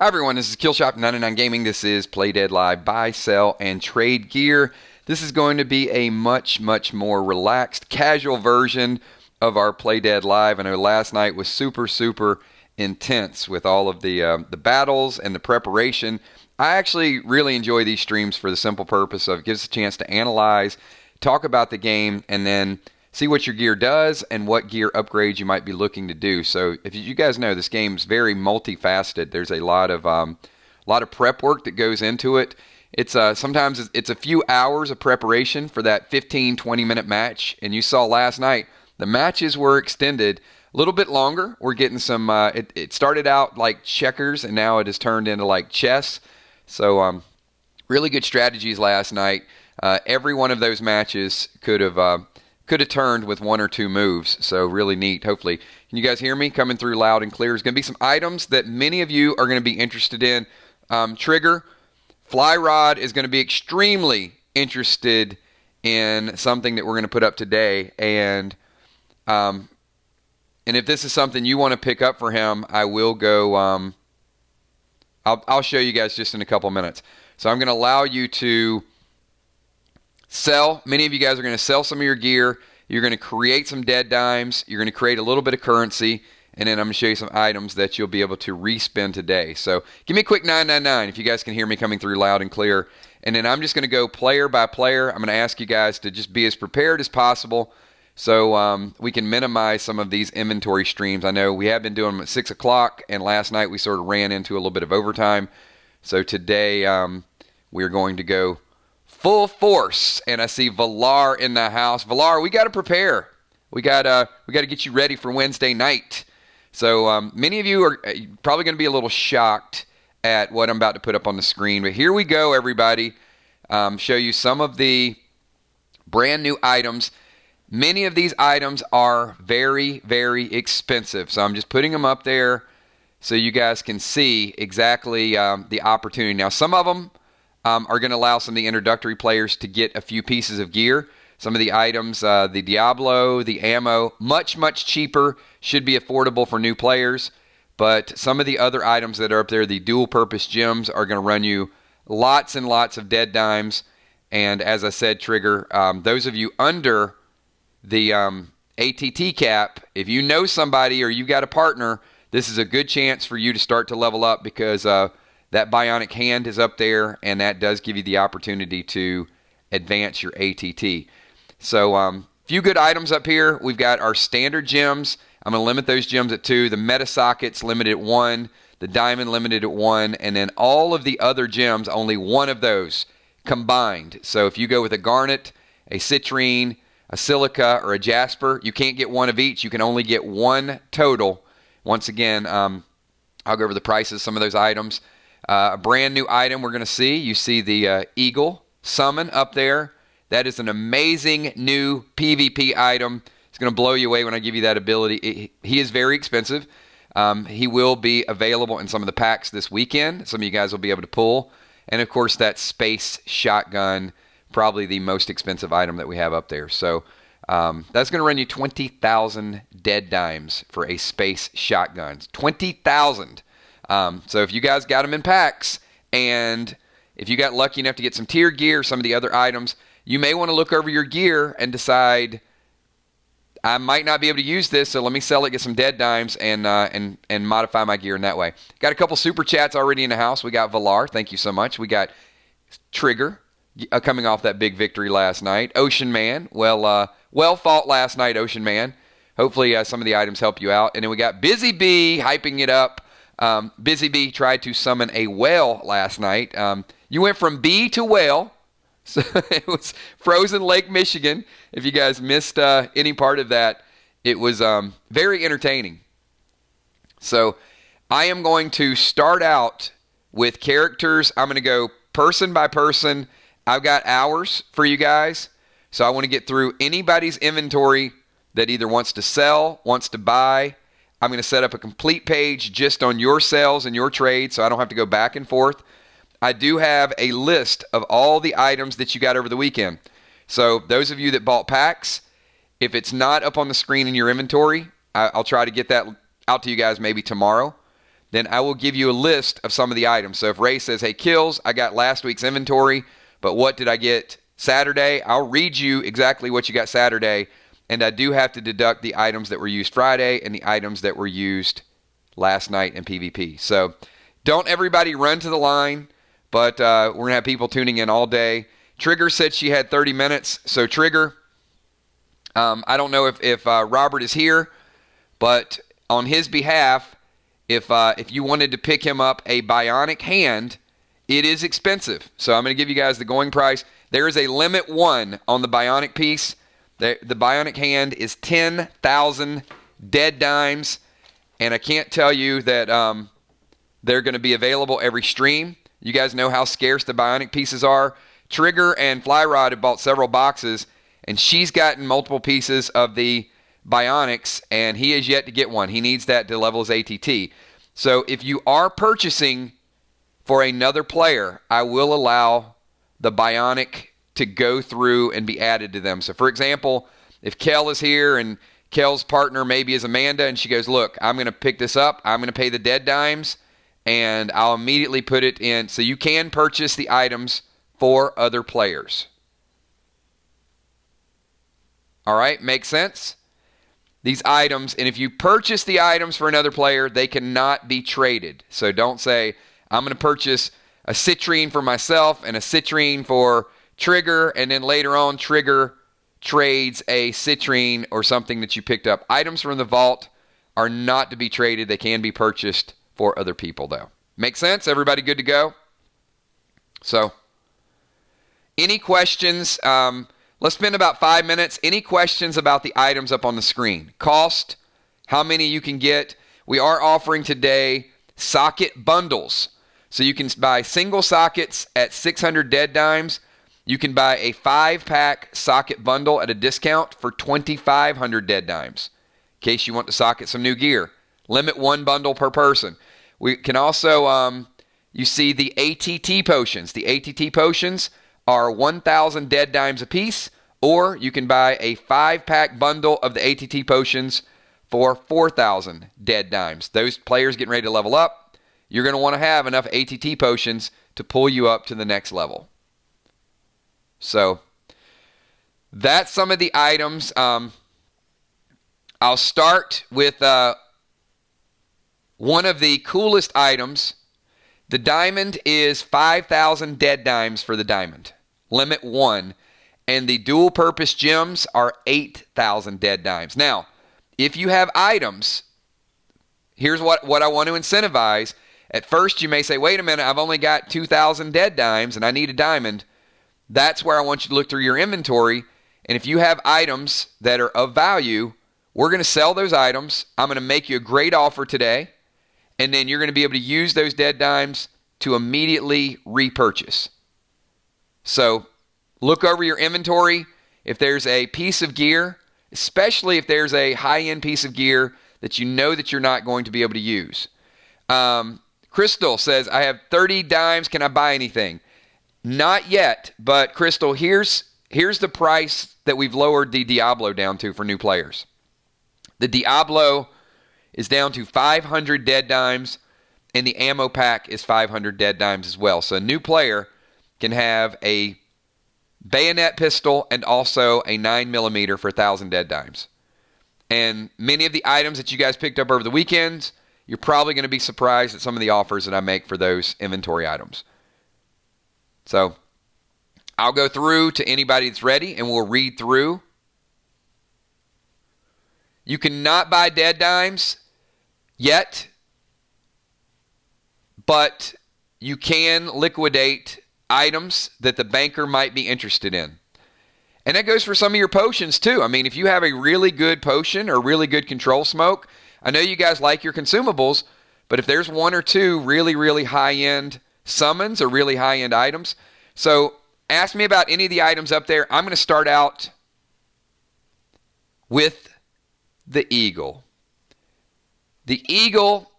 Hi everyone, this is Killshot99 Gaming. This is Play Dead Live, buy, sell, and trade gear. This is going to be a much more relaxed, casual version of our Play Dead Live. I know last night was super intense with all of the battles and the preparation. I actually really enjoy these streams for the simple purpose of it gives us a chance to analyze, talk about the game, and then see what your gear does and what gear upgrades you might be looking to do. So if you guys know, this game's very multifaceted. There's a lot of prep work that goes into it. It's sometimes it's a few hours of preparation for that 15-20 minute match. And you saw last night the matches were extended a little bit longer. We're getting some. It started out like checkers and now it has turned into like chess. So really good strategies last night. Every one of those matches could have turned with one or two moves, so really neat. Hopefully, can you guys hear me coming through loud and clear? There's going to be some items that many of you are going to be interested in. Trigger, Fly Rod is going to be extremely interested in something that we're going to put up today, and if this is something you want to pick up for him, I will go. I'll show you guys just in a couple minutes. So I'm going to allow you to sell. Many of you guys are going to sell some of your gear. You're going to create some dead dimes. You're going to create a little bit of currency. And then I'm going to show you some items that you'll be able to respend today. So give me a quick 999 if you guys can hear me coming through loud and clear. And then I'm just going to go player by player. I'm going to ask you guys to just be as prepared as possible so we can minimize some of these inventory streams. I know we have been doing them at 6 o'clock. And last night we sort of ran into a little bit of overtime. So today we're going to go full force, and I see Valar in the house. Valar, we got to prepare. We got to get you ready for Wednesday night. So many of you are probably going to be a little shocked at what I'm about to put up on the screen. But here we go, everybody. Show you some of the brand new items. Many of these items are very expensive. So I'm just putting them up there so you guys can see exactly the opportunity. Now, some of them are going to allow some of the introductory players to get a few pieces of gear. Some of the items, the Diablo, the ammo, much cheaper, should be affordable for new players. But some of the other items that are up there, the dual-purpose gems, are going to run you lots and lots of dead dimes. And as I said, Trigger, those of you under the ATT cap, if you know somebody or you got a partner, this is a good chance for you to start to level up because that bionic hand is up there, and that does give you the opportunity to advance your ATT. So, few good items up here. We've got our standard gems. I'm going to limit those gems at 2. The meta sockets limited at 1. The diamond limited at 1. And then all of the other gems, only one of those combined. So if you go with a garnet, a citrine, a silica, or a jasper, you can't get one of each. You can only get one total. Once again, I'll go over the prices of some of those items. A brand new item we're going to see. You see the Eagle Summon up there. That is an amazing new PvP item. It's going to blow you away when I give you that ability. He is very expensive. He will be available in some of the packs this weekend. Some of you guys will be able to pull. And, of course, that space shotgun, probably the most expensive item that we have up there. So that's going to run you 20,000 dead dimes for a space shotgun. 20,000. So if you guys got them in packs, and if you got lucky enough to get some tier gear, some of the other items, you may want to look over your gear and decide, I might not be able to use this, so let me sell it, get some dead dimes, and modify my gear in that way. Got a couple super chats already in the house. We got Valar, thank you so much. We got Trigger, coming off that big victory last night. Ocean Man, well fought last night, Ocean Man. Hopefully some of the items help you out. And then we got Busy Bee hyping it up. Busy Bee tried to summon a whale last night. You went from bee to whale. So it was Frozen Lake, Michigan. If you guys missed any part of that, it was very entertaining. So I am going to start out with characters. I'm going to go person by person. I've got hours for you guys. So I want to get through anybody's inventory that either wants to sell, wants to buy. I'm going to set up a complete page just on your sales and your trades so I don't have to go back and forth. I do have a list of all the items that you got over the weekend. So those of you that bought packs, if it's not up on the screen in your inventory, I'll try to get that out to you guys maybe tomorrow. then I will give you a list of some of the items. So if Ray says, hey, Kills, I got last week's inventory, but what did I get Saturday? I'll read you exactly what you got Saturday, and I do have to deduct the items that were used Friday and the items that were used last night in PvP. So don't everybody run to the line, but we're going to have people tuning in all day. Trigger said she had 30 minutes. So Trigger, I don't know if Robert is here, but on his behalf, if you wanted to pick him up a bionic hand, it is expensive. So I'm going to give you guys the going price. There is a limit 1 on the bionic piece. The bionic hand is 10,000 dead dimes, and I can't tell you that they're going to be available every stream. You guys know how scarce the bionic pieces are. Trigger and Flyrod have bought several boxes, and she's gotten multiple pieces of the bionics, and he has yet to get one. He needs that to level his ATT. So if you are purchasing for another player, I will allow the bionic to go through and be added to them. So for example, if Kel is here and Kel's partner maybe is Amanda, and she goes, look, I'm going to pick this up, I'm going to pay the dead dimes, and I'll immediately put it in. So you can purchase the items for other players. All right, makes sense? These items, and if you purchase the items for another player, they cannot be traded. So don't say, I'm going to purchase a citrine for myself and a citrine for Trigger, and then later on Trigger trades a citrine or something that you picked up. Items from the vault are not to be traded. They can be purchased for other people, though. Make sense? Everybody good to go? So, any questions? Let's spend about 5 minutes. Any questions about the items up on the screen? Cost, how many you can get. We are offering today socket bundles. So you can buy single sockets at 600 dead dimes. You can buy a 5-pack socket bundle at a discount for 2,500 dead dimes, in case you want to socket some new gear. Limit 1 bundle per person. We can also, you see the ATT potions. The ATT potions are 1,000 dead dimes a piece, or you can buy a 5-pack bundle of the ATT potions for 4,000 dead dimes. Those players getting ready to level up, you're going to want to have enough ATT potions to pull you up to the next level. So that's some of the items. I'll start with one of the coolest items. The diamond is 5,000 dead dimes for the diamond. Limit 1. And the dual purpose gems are 8,000 dead dimes. Now, if you have items, here's what I want to incentivize. At first, you may say, wait a minute, I've only got 2,000 dead dimes and I need a diamond. That's where I want you to look through your inventory. And if you have items that are of value, we're going to sell those items. I'm going to make you a great offer today. And then you're going to be able to use those dead dimes to immediately repurchase. So look over your inventory. If there's a piece of gear, especially if there's a high-end piece of gear that you know that you're not going to be able to use. Crystal says, I have 30 dimes. Can I buy anything? Not yet, but Crystal, here's the price that we've lowered the Diablo down to for new players. The Diablo is down to 500 dead dimes, and the ammo pack is 500 dead dimes as well. So a new player can have a bayonet pistol and also a 9mm for 1,000 dead dimes. And many of the items that you guys picked up over the weekends, you're probably going to be surprised at some of the offers that I make for those inventory items. So I'll go through to anybody that's ready, and we'll read through. You cannot buy dead dimes yet, but you can liquidate items that the banker might be interested in. And that goes for some of your potions too. I mean, if you have a really good potion or really good control smoke, I know you guys like your consumables, but if there's one or two really, really high-end summons or really high-end items. So ask me about any of the items up there. I'm going to start out with the Eagle. The Eagle,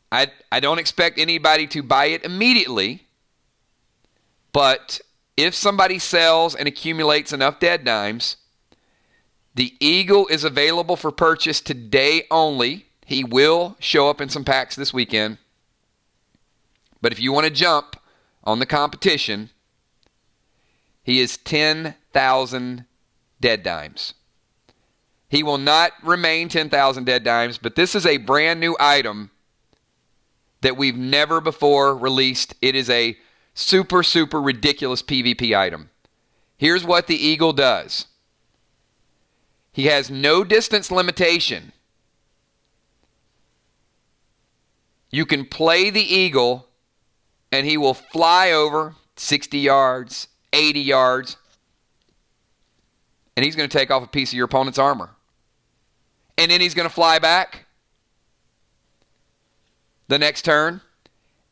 I don't expect anybody to buy it immediately, but if somebody sells and accumulates enough dead dimes, the Eagle is available for purchase today only. He will show up in some packs this weekend. But if you want to jump on the competition, he is 10,000 dead dimes. He will not remain 10,000 dead dimes, but this is a brand new item that we've never before released. It is a super, super ridiculous PvP item. Here's what the Eagle does. He has no distance limitation. You can play the Eagle, and he will fly over 60 yards, 80 yards, and he's going to take off a piece of your opponent's armor. And then he's going to fly back the next turn,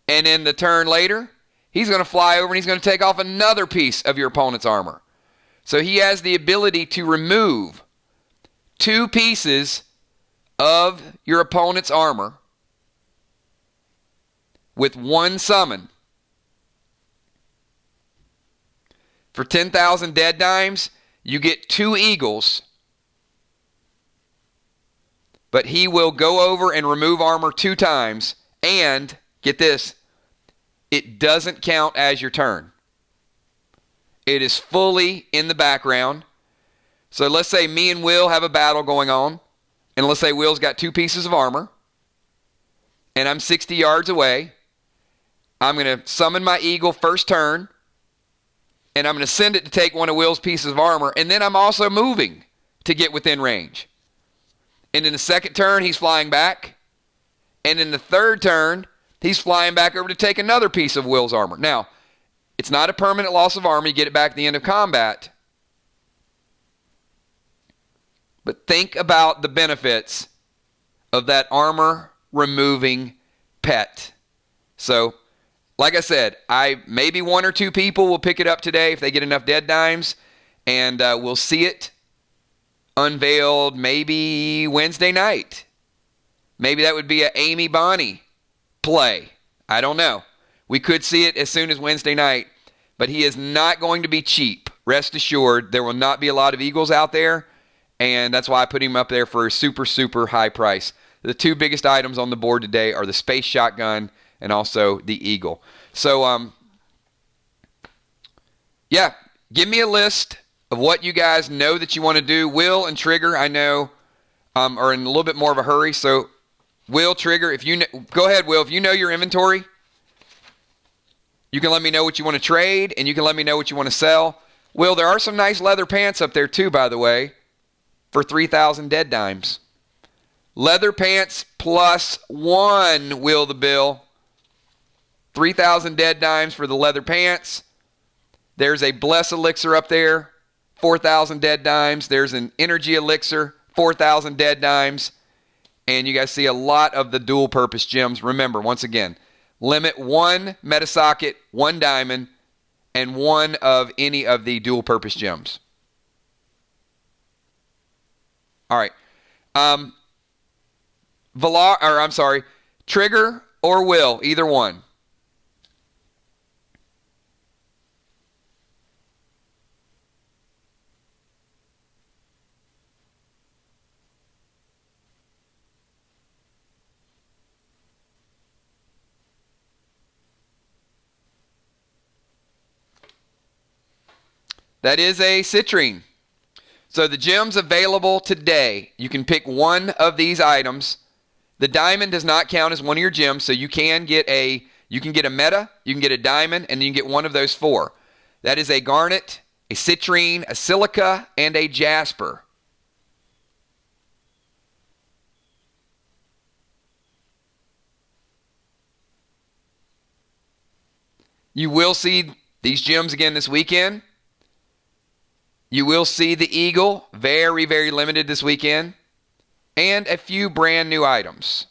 and then the turn later, he's going to fly over and he's going to take off another piece of your opponent's armor. So he has the ability to remove 2 pieces of your opponent's armor with 1 summon. For 10,000 dead dimes, you get 2 eagles, but he will go over and remove armor 2 times, and, get this, it doesn't count as your turn. It is fully in the background. So let's say me and Will have a battle going on, and let's say Will's got 2 pieces of armor, and I'm 60 yards away. I'm going to summon my eagle first turn, and I'm going to send it to take one of Will's pieces of armor, and then I'm also moving to get within range. And in the second turn, he's flying back, and in the third turn, he's flying back over to take another piece of Will's armor. Now, it's not a permanent loss of armor. You get it back at the end of combat. But think about the benefits of that armor-removing pet. So, like I said, maybe 1 or 2 people will pick it up today if they get enough dead dimes, and we'll see it unveiled maybe Wednesday night. Maybe that would be a Amy Bonnie play. I don't know. We could see it as soon as Wednesday night, but he is not going to be cheap. Rest assured, there will not be a lot of Eagles out there, and that's why I put him up there for a super, super high price. The 2 biggest items on the board today are the Space Shotgun and also the Eagle. So, yeah, give me a list of what you guys know that you want to do. Will and Trigger, I know, are in a little bit more of a hurry. So, Will, Trigger, if you go ahead, Will, if you know your inventory, you can let me know what you want to trade, and you can let me know what you want to sell. Will, there are some nice leather pants up there too, by the way, for 3,000 dead dimes. Leather pants plus 1, Will the Bill. 3,000 dead dimes for the leather pants. There's a Bless Elixir up there, 4,000 dead dimes. There's an Energy Elixir, 4,000 dead dimes. And you guys see a lot of the dual purpose gems. Remember, once again, limit 1 meta socket, 1 diamond, and 1 of any of the dual purpose gems. All right. Trigger or Will, either one. That is a citrine. So the gems available today, you can pick 1 of these items. The diamond does not count as one of your gems, so you can get a meta, you can get a diamond, and you can get 1 of those 4. That is a garnet, a citrine, a silica, and a jasper. You will see these gems again this weekend. You will see the Eagle, very, very limited this weekend, and a few brand new items.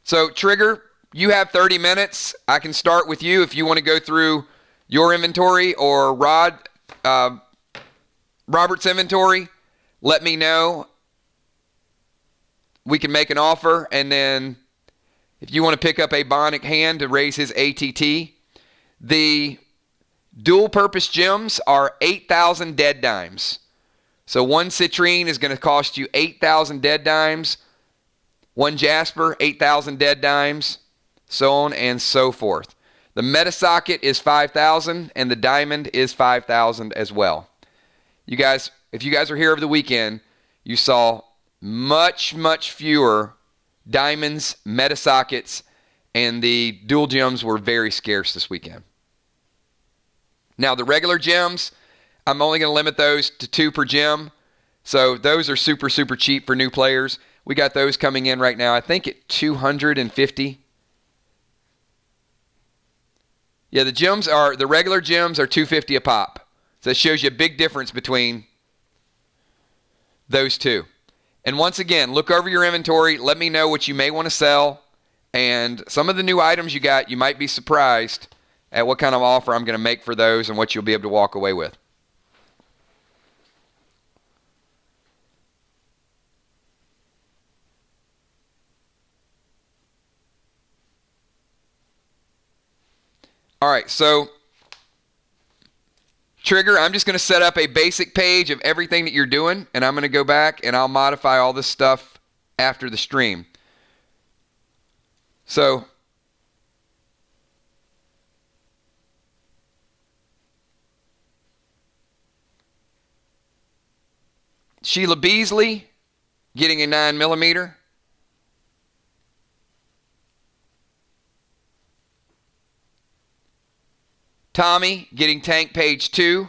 So, Trigger, you have 30 minutes. I can start with you if you want to go through your inventory or Robert's inventory. Let me know. We can make an offer, and then if you want to pick up a Bionic Hand to raise his ATT, Dual purpose gems are 8,000 dead dimes. So one citrine is going to cost you 8,000 dead dimes. One jasper, 8,000 dead dimes, so on and so forth. The meta socket is 5,000 and the diamond is 5,000 as well. You guys, if you guys are here over the weekend, you saw much, much fewer diamonds, meta sockets, and the dual gems were very scarce this weekend. Now, the regular gems, I'm only going to limit those to 2 per gem. So those are super, super cheap for new players. We got those coming in right now, I think at 250. Yeah, the regular gems are 250 a pop. So that shows you a big difference between those two. And once again, look over your inventory. Let me know what you may want to sell. And some of the new items you got, you might be surprised at what kind of offer I'm going to make for those and what you'll be able to walk away with. All right, so Trigger, I'm just going to set up a basic page of everything that you're doing, and I'm going to go back and I'll modify all this stuff after the stream. So Sheila Beasley getting a 9mm. Tommy getting tank page 2.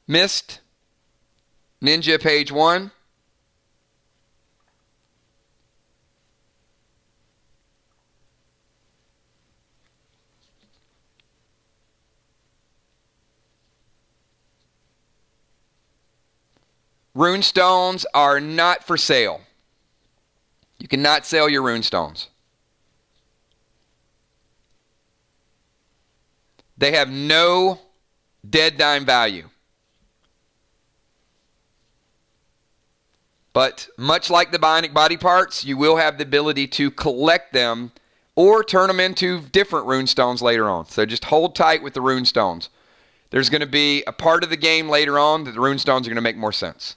Mist Ninja page 1. Runestones are not for sale. You cannot sell your runestones. They have no dead dime value. But much like the bionic body parts, you will have the ability to collect them or turn them into different runestones later on. So just hold tight with the runestones. There's going to be a part of the game later on that the runestones are going to make more sense.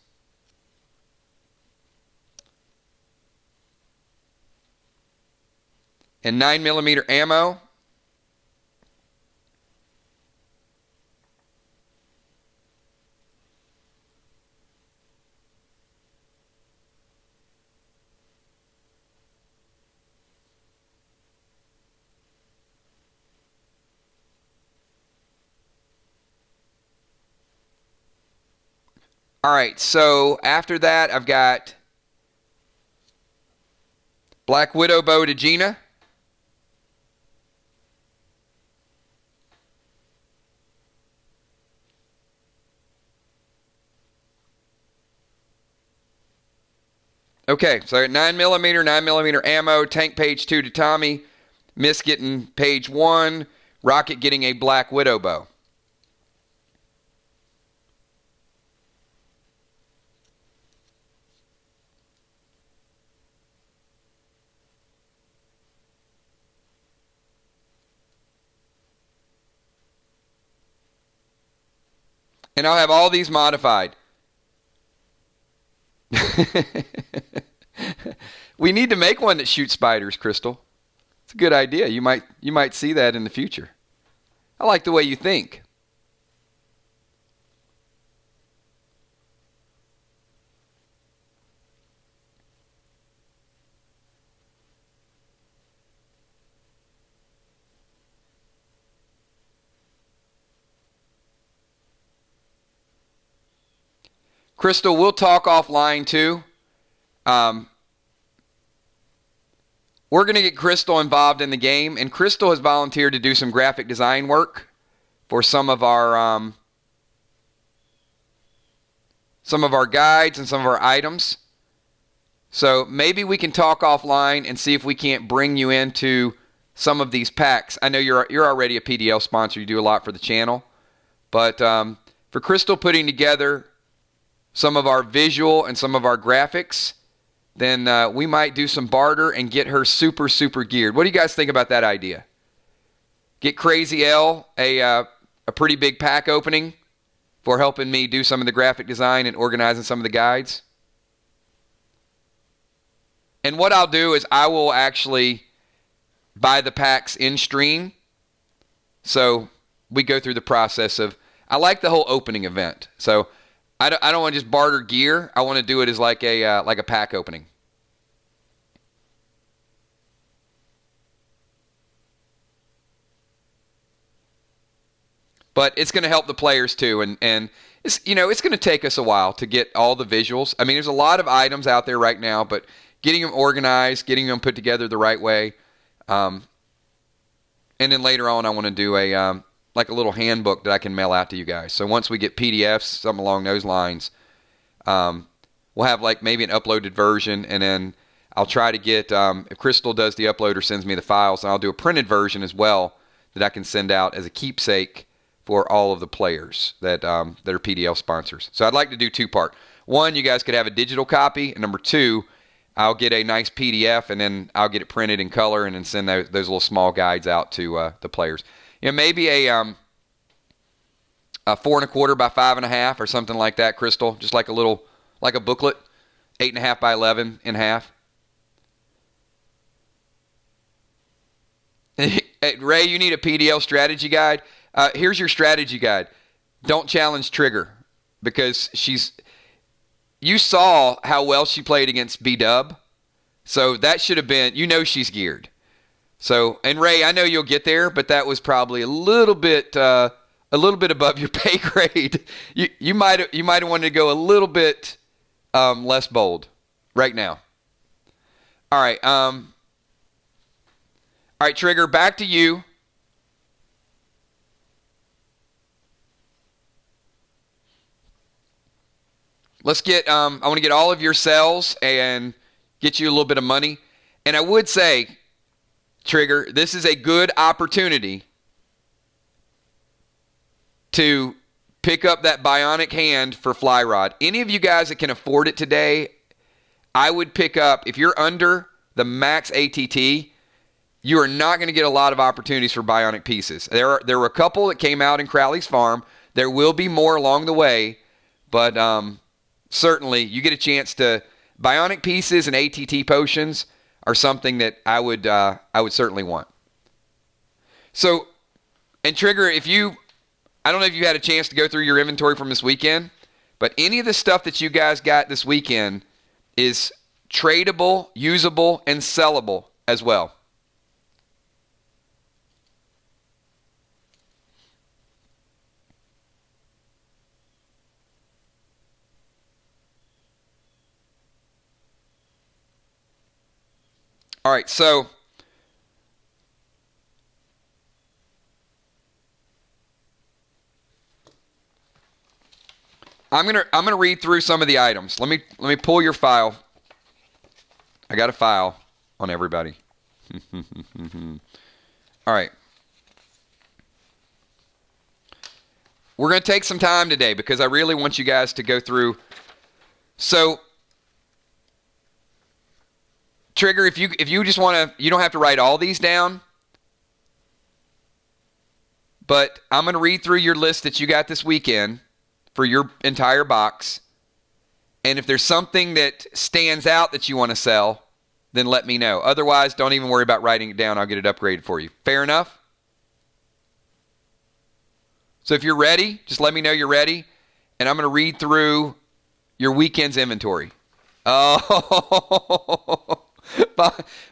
And 9mm ammo. All right, so after that, I've got Black Widow bow to Gina. Okay, so 9mm ammo, tank page 2 to Tommy, Miss getting page 1, Rocket getting a Black Widow bow. And I'll have all these modified. We need to make one that shoots spiders, Crystal. It's a good idea. You might see that in the future. I like the way you think. Crystal, we'll talk offline too. We're going to get Crystal involved in the game, and Crystal has volunteered to do some graphic design work for some of our guides and some of our items. So maybe we can talk offline and see if we can't bring you into some of these packs. I know you're already a PDL sponsor. You do a lot for the channel. But for Crystal putting together some of our visual and some of our graphics, then we might do some barter and get her super, super geared. What do you guys think about that idea? Get Crazy L a pretty big pack opening for helping me do some of the graphic design and organizing some of the guides. And what I'll do is I will actually buy the packs in stream. So we go through the process of, I like the whole opening event. So I don't want to just barter gear. I want to do it as like a pack opening. But it's going to help the players too, and it's going to take us a while to get all the visuals. I mean, there's a lot of items out there right now, but getting them organized, getting them put together the right way, and then later on, I want to do a like a little handbook that I can mail out to you guys. So once we get PDFs, something along those lines, we'll have like maybe an uploaded version, and then I'll try to get if Crystal does the upload or sends me the files, and I'll do a printed version as well that I can send out as a keepsake for all of the players that are PDL sponsors. So I'd like to do two-part. One, you guys could have a digital copy, and number two, I'll get a nice PDF, and then I'll get it printed in color, and then send those little small guides out to the players. Maybe a 4 1/4 by 5 1/2 or something like that, Crystal. Just like a booklet, 8 1/2 by 11 in half. Ray, you need a PDL strategy guide. Here's your strategy guide. Don't challenge Trigger, because you saw how well she played against B-Dub. So that should have been, she's geared. So, and Ray, I know you'll get there, but that was probably a little bit above your pay grade. You might have wanted to go a little bit less bold right now. All right, Trigger, back to you. Let's get, I want to get all of your cells and get you a little bit of money. And I would say, Trigger, this is a good opportunity to pick up that bionic hand for fly rod. Any of you guys that can afford it today, I would pick up, if you're under the max ATT, you are not going to get a lot of opportunities for bionic pieces. There were a couple that came out in Crowley's Farm. There will be more along the way, but certainly you get a chance to, bionic pieces and ATT potions are something that I would certainly want. So, and Trigger, I don't know if you had a chance to go through your inventory from this weekend, but any of the stuff that you guys got this weekend is tradable, usable, and sellable as well. All right, so I'm gonna read through some of the items. Let me pull your file. I got a file on everybody. All right. We're gonna take some time today because I really want you guys to go through. So, Trigger, if you just want to, you don't have to write all these down, but I'm going to read through your list that you got this weekend for your entire box, and if there's something that stands out that you want to sell, then let me know. Otherwise, don't even worry about writing it down. I'll get it upgraded for you. Fair enough? So if you're ready, just let me know you're ready, and I'm going to read through your weekend's inventory. Oh,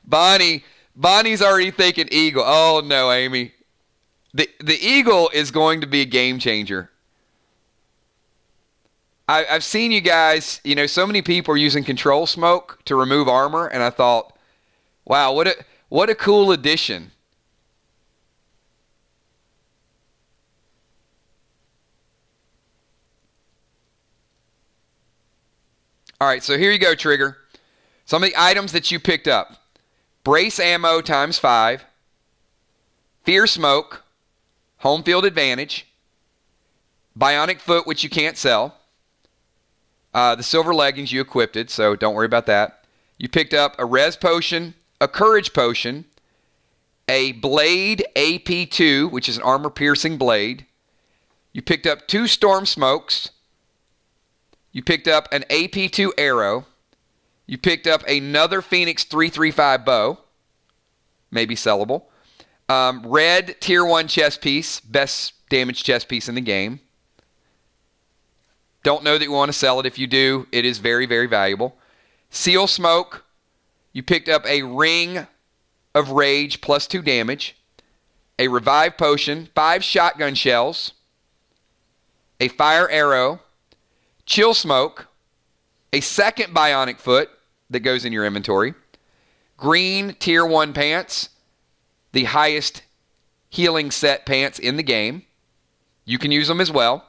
Bonnie's already thinking eagle. Oh no, Amy. The eagle is going to be a game changer. I've seen you guys, so many people are using control smoke to remove armor, and I thought, wow, what a cool addition. All right, so here you go, Trigger. Some of the items that you picked up. Brace ammo ×5. Fear smoke. Home field advantage. Bionic foot, which you can't sell. The silver leggings you equipped it, so don't worry about that. You picked up a res potion, a courage potion, a blade AP2, which is an armor-piercing blade. You picked up 2 storm smokes. You picked up an AP2 arrow. You picked up another Phoenix 335 bow. Maybe sellable. Red tier 1 chest piece. Best damage chest piece in the game. Don't know that you want to sell it. If you do, it is very, very valuable. Seal smoke. You picked up a ring of rage plus 2 damage. A revive potion. 5 shotgun shells. A fire arrow. Chill smoke. A second bionic foot that goes in your inventory. Green tier 1 pants. The highest healing set pants in the game. You can use them as well.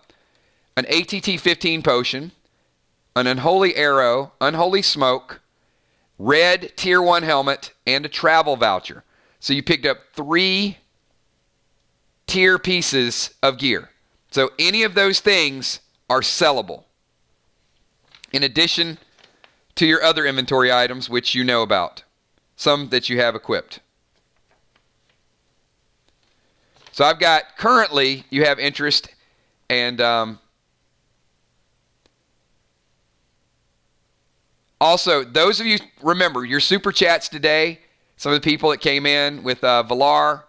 An ATT 15 potion. An unholy arrow. Unholy smoke. Red tier 1 helmet. And a travel voucher. So you picked up 3 tier pieces of gear. So any of those things are sellable. In addition to your other inventory items, which you know about. Some that you have equipped. So I've got, currently, you have interest, and also, those of you, remember, your super chats today, some of the people that came in with Valar,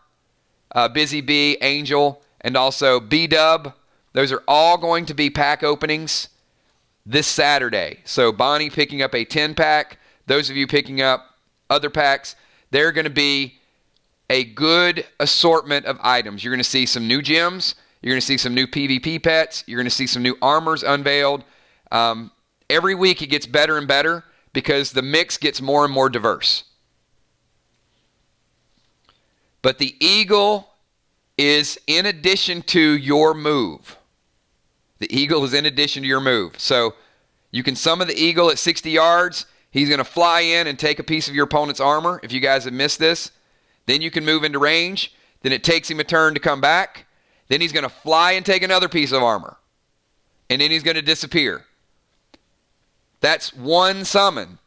Busy Bee, Angel, and also B-Dub, those are all going to be pack openings this Saturday. So Bonnie picking up a 10-pack. Those of you picking up other packs, they're going to be a good assortment of items. You're going to see some new gems. You're going to see some new PvP pets. You're going to see some new armors unveiled. Every week it gets better and better because the mix gets more and more diverse. But the eagle is in addition to your move. The eagle is in addition to your move. So you can summon the eagle at 60 yards. He's going to fly in and take a piece of your opponent's armor. If you guys have missed this, then you can move into range. Then it takes him a turn to come back. Then he's going to fly and take another piece of armor. And then he's going to disappear. That's one summon.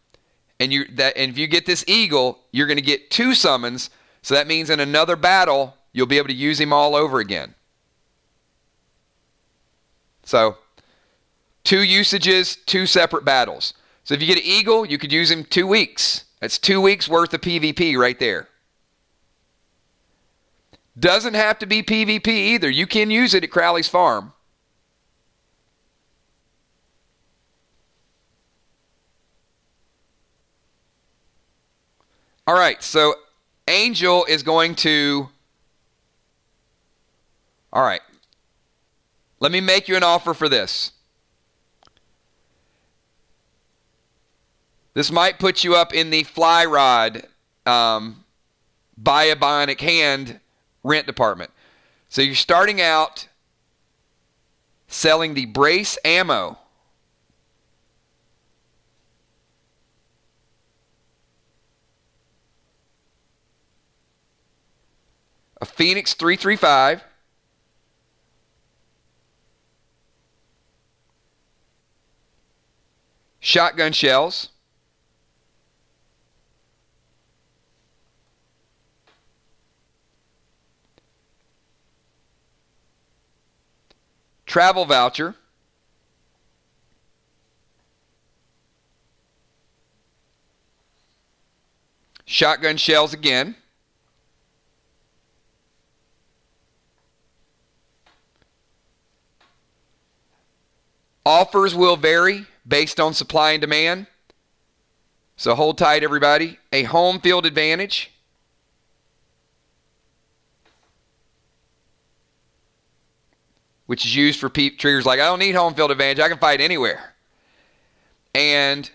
And if you get this eagle, you're going to get 2 summons. So that means in another battle, you'll be able to use him all over again. So 2 usages, 2 separate battles. So if you get an eagle, you could use him 2 weeks. That's 2 weeks worth of PvP right there. Doesn't have to be PvP either. You can use it at Crowley's Farm. All right, so Angel is going to... All right. Let me make you an offer for this. This might put you up in the fly rod, buy a bionic hand rent department. So you're starting out selling the brace ammo. A Phoenix 335. Shotgun shells. Travel voucher. Shotgun shells again. Offers will vary based on supply and demand. So hold tight, everybody. A home field advantage. Which is used for triggers like, I don't need home field advantage. I can fight anywhere. And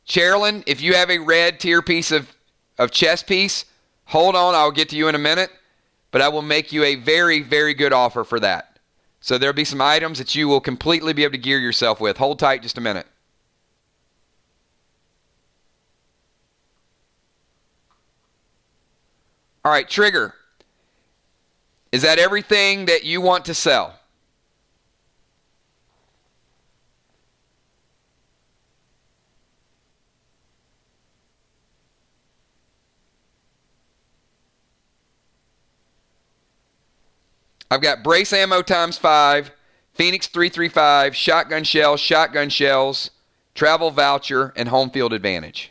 Cherilyn, if you have a red tier piece of chess piece, hold on. I'll get to you in a minute. But I will make you a very, very good offer for that. So there'll be some items that you will completely be able to gear yourself with. Hold tight just a minute. All right, Trigger. Is that everything that you want to sell? I've got brace ammo times 5, Phoenix 335, shotgun shells, travel voucher, and home field advantage.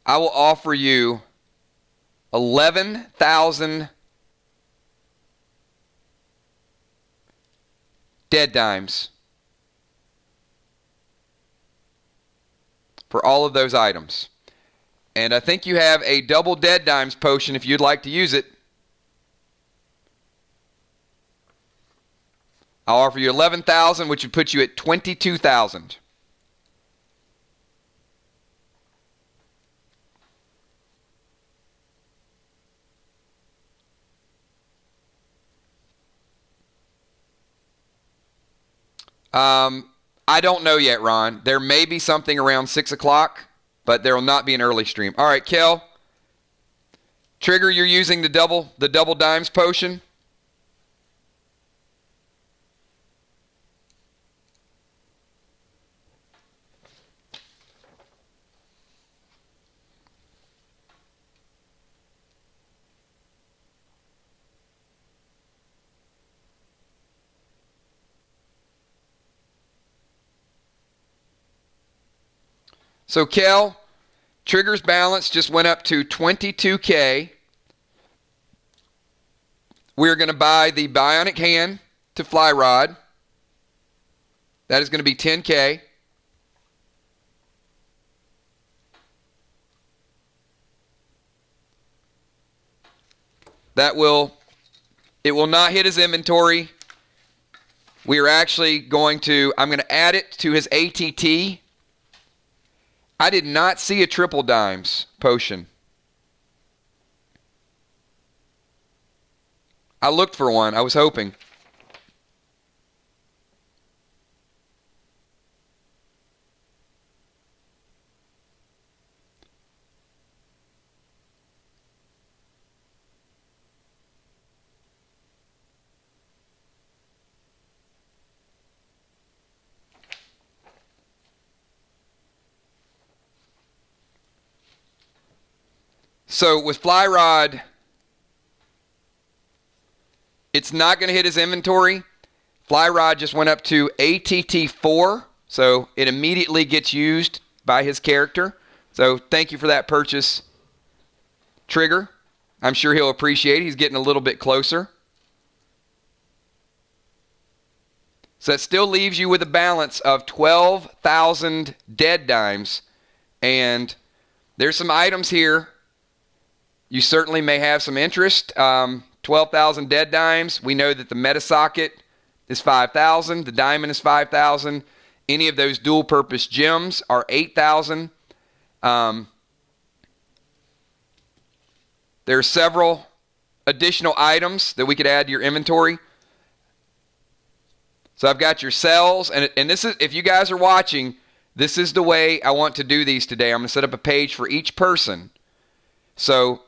I will offer you 11,000 dead dimes for all of those items. And I think you have a double dead dimes potion if you'd like to use it. I'll offer you 11,000, which would put you at 22,000. I don't know yet, Ron. There may be something around 6 o'clock, but there will not be an early stream. All right, Kel. Trigger, you're using the double dimes potion. So, Kel, Trigger's balance just went up to 22K. We're going to buy the bionic hand to fly rod. That is going to be 10K. It will not hit his inventory. We are actually I'm going to add it to his ATT. I did not see a triple dimes potion. I looked for one. I was hoping. So with fly rod, it's not going to hit his inventory. Fly rod just went up to ATT 4, so it immediately gets used by his character. So thank you for that purchase, Trigger. I'm sure he'll appreciate it. He's getting a little bit closer. So that still leaves you with a balance of 12,000 dead dimes. And there's some items here you certainly may have some interest. 12,000 dead dimes. We know that the meta socket is 5,000. The diamond is 5,000. Any of those dual purpose gems are 8,000. There are several additional items that we could add to your inventory. So I've got your cells, and this is, if you guys are watching, this is the way I want to do these today. I'm going to set up a page for each person. So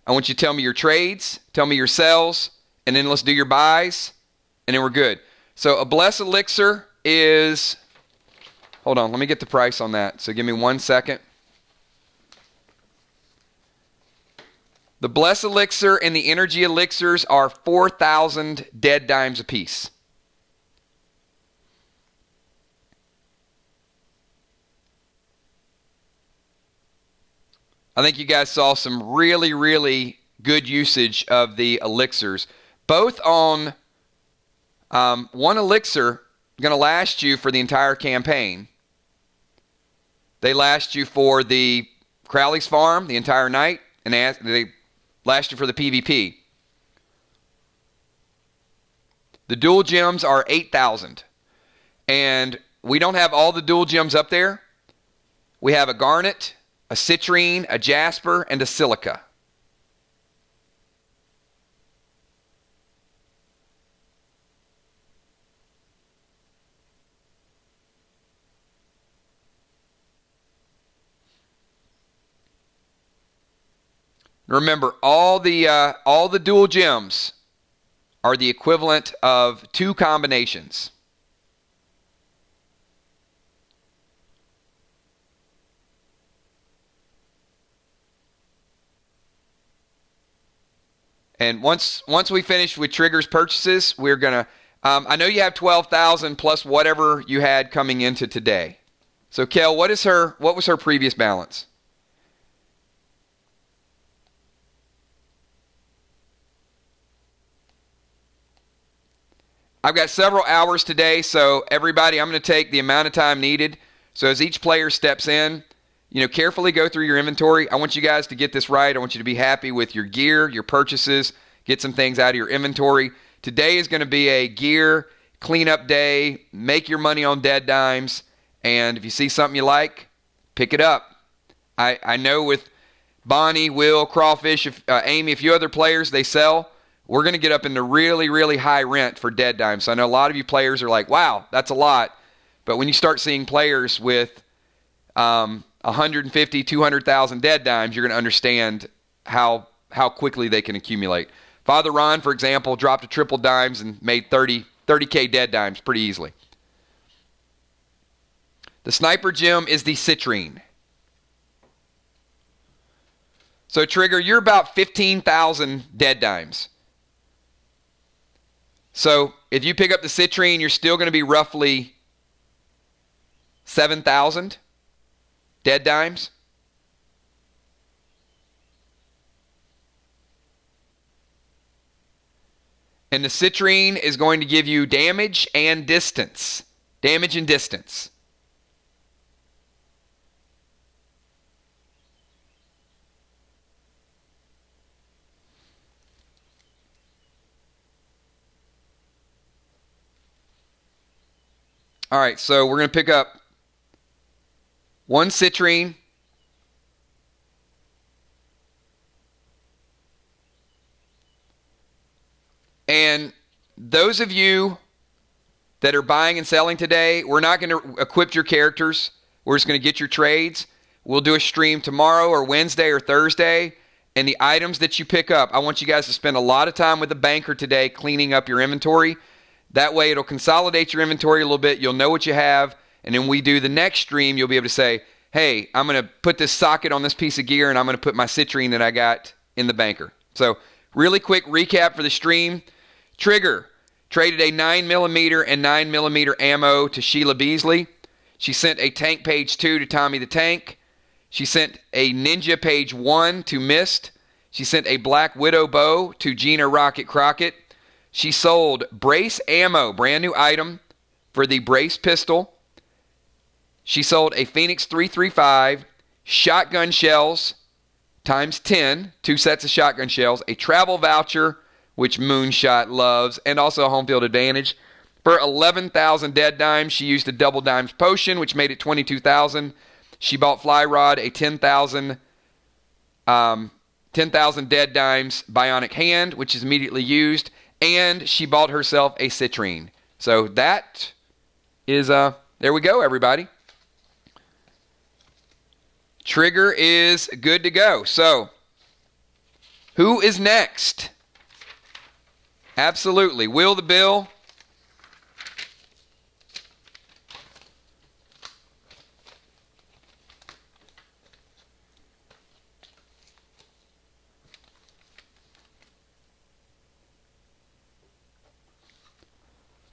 I want you to tell me your trades, tell me your sells, and then let's do your buys, and then we're good. So a blessed elixir is, hold on, let me get the price on that. So give me 1 second. The blessed elixir and the energy elixirs are 4,000 dead dimes apiece. I think you guys saw some really, really good usage of the elixirs. Both on one elixir going to last you for the entire campaign. They last you for the Crowley's farm the entire night, and they last you for the PvP. The dual gems are 8,000. And we don't have all the dual gems up there. We have a garnet, a citrine, a jasper, and a silica. Remember, all the dual gems are the equivalent of 2 combinations. And once we finish with Trigger's purchases, we're gonna. I know you have 12,000 plus whatever you had coming into today. So, Kel, what was her previous balance? I've got several hours today, so everybody, I'm going to take the amount of time needed. So as each player steps in, carefully go through your inventory. I want you guys to get this right. I want you to be happy with your gear, your purchases, get some things out of your inventory. Today is going to be a gear cleanup day. Make your money on dead dimes, and if you see something you like, pick it up. I know with Bonnie, Will, Crawfish, Amy, a few other players, they sell. We're going to get up into really, really high rent for dead dimes. So I know a lot of you players are like, wow, that's a lot. But when you start seeing players with 150, 200,000 dead dimes, you're going to understand how quickly they can accumulate. Father Ron, for example, dropped a triple dimes and made 30K dead dimes pretty easily. The sniper gem is the citrine. So Trigger, you're about 15,000 dead dimes. So if you pick up the citrine, you're still going to be roughly 7,000 dead dimes. And the citrine is going to give you damage and distance. Damage and distance. All right, so we're going to pick up 1 citrine. And those of you that are buying and selling today, we're not going to equip your characters. We're just going to get your trades. We'll do a stream tomorrow or Wednesday or Thursday. And the items that you pick up, I want you guys to spend a lot of time with the banker today cleaning up your inventory. That way it'll consolidate your inventory a little bit. You'll know what you have. And then we do the next stream, you'll be able to say, hey, I'm going to put this socket on this piece of gear and I'm going to put my citrine that I got in the banker. So really quick recap for the stream. Trigger traded a 9mm and 9mm ammo to Sheila Beasley. She sent a Tank Page 2 to Tommy the Tank. She sent a Ninja Page 1 to Mist. She sent a Black Widow bow to Gina Rocket Crockett. She sold Brace ammo, brand new item, for the Brace pistol. She sold a Phoenix 335, shotgun shells times 10, 2 sets of shotgun shells, a travel voucher, which Moonshot loves, and also a home field advantage. For 11,000 dead dimes, she used a double dimes potion, which made it 22,000. She bought Fly Rod, a 10,000 dead dimes bionic hand, which is immediately used. And she bought herself a citrine. So that is, there we go, everybody. Trigger is good to go. So, who is next? Absolutely. Will the Bill.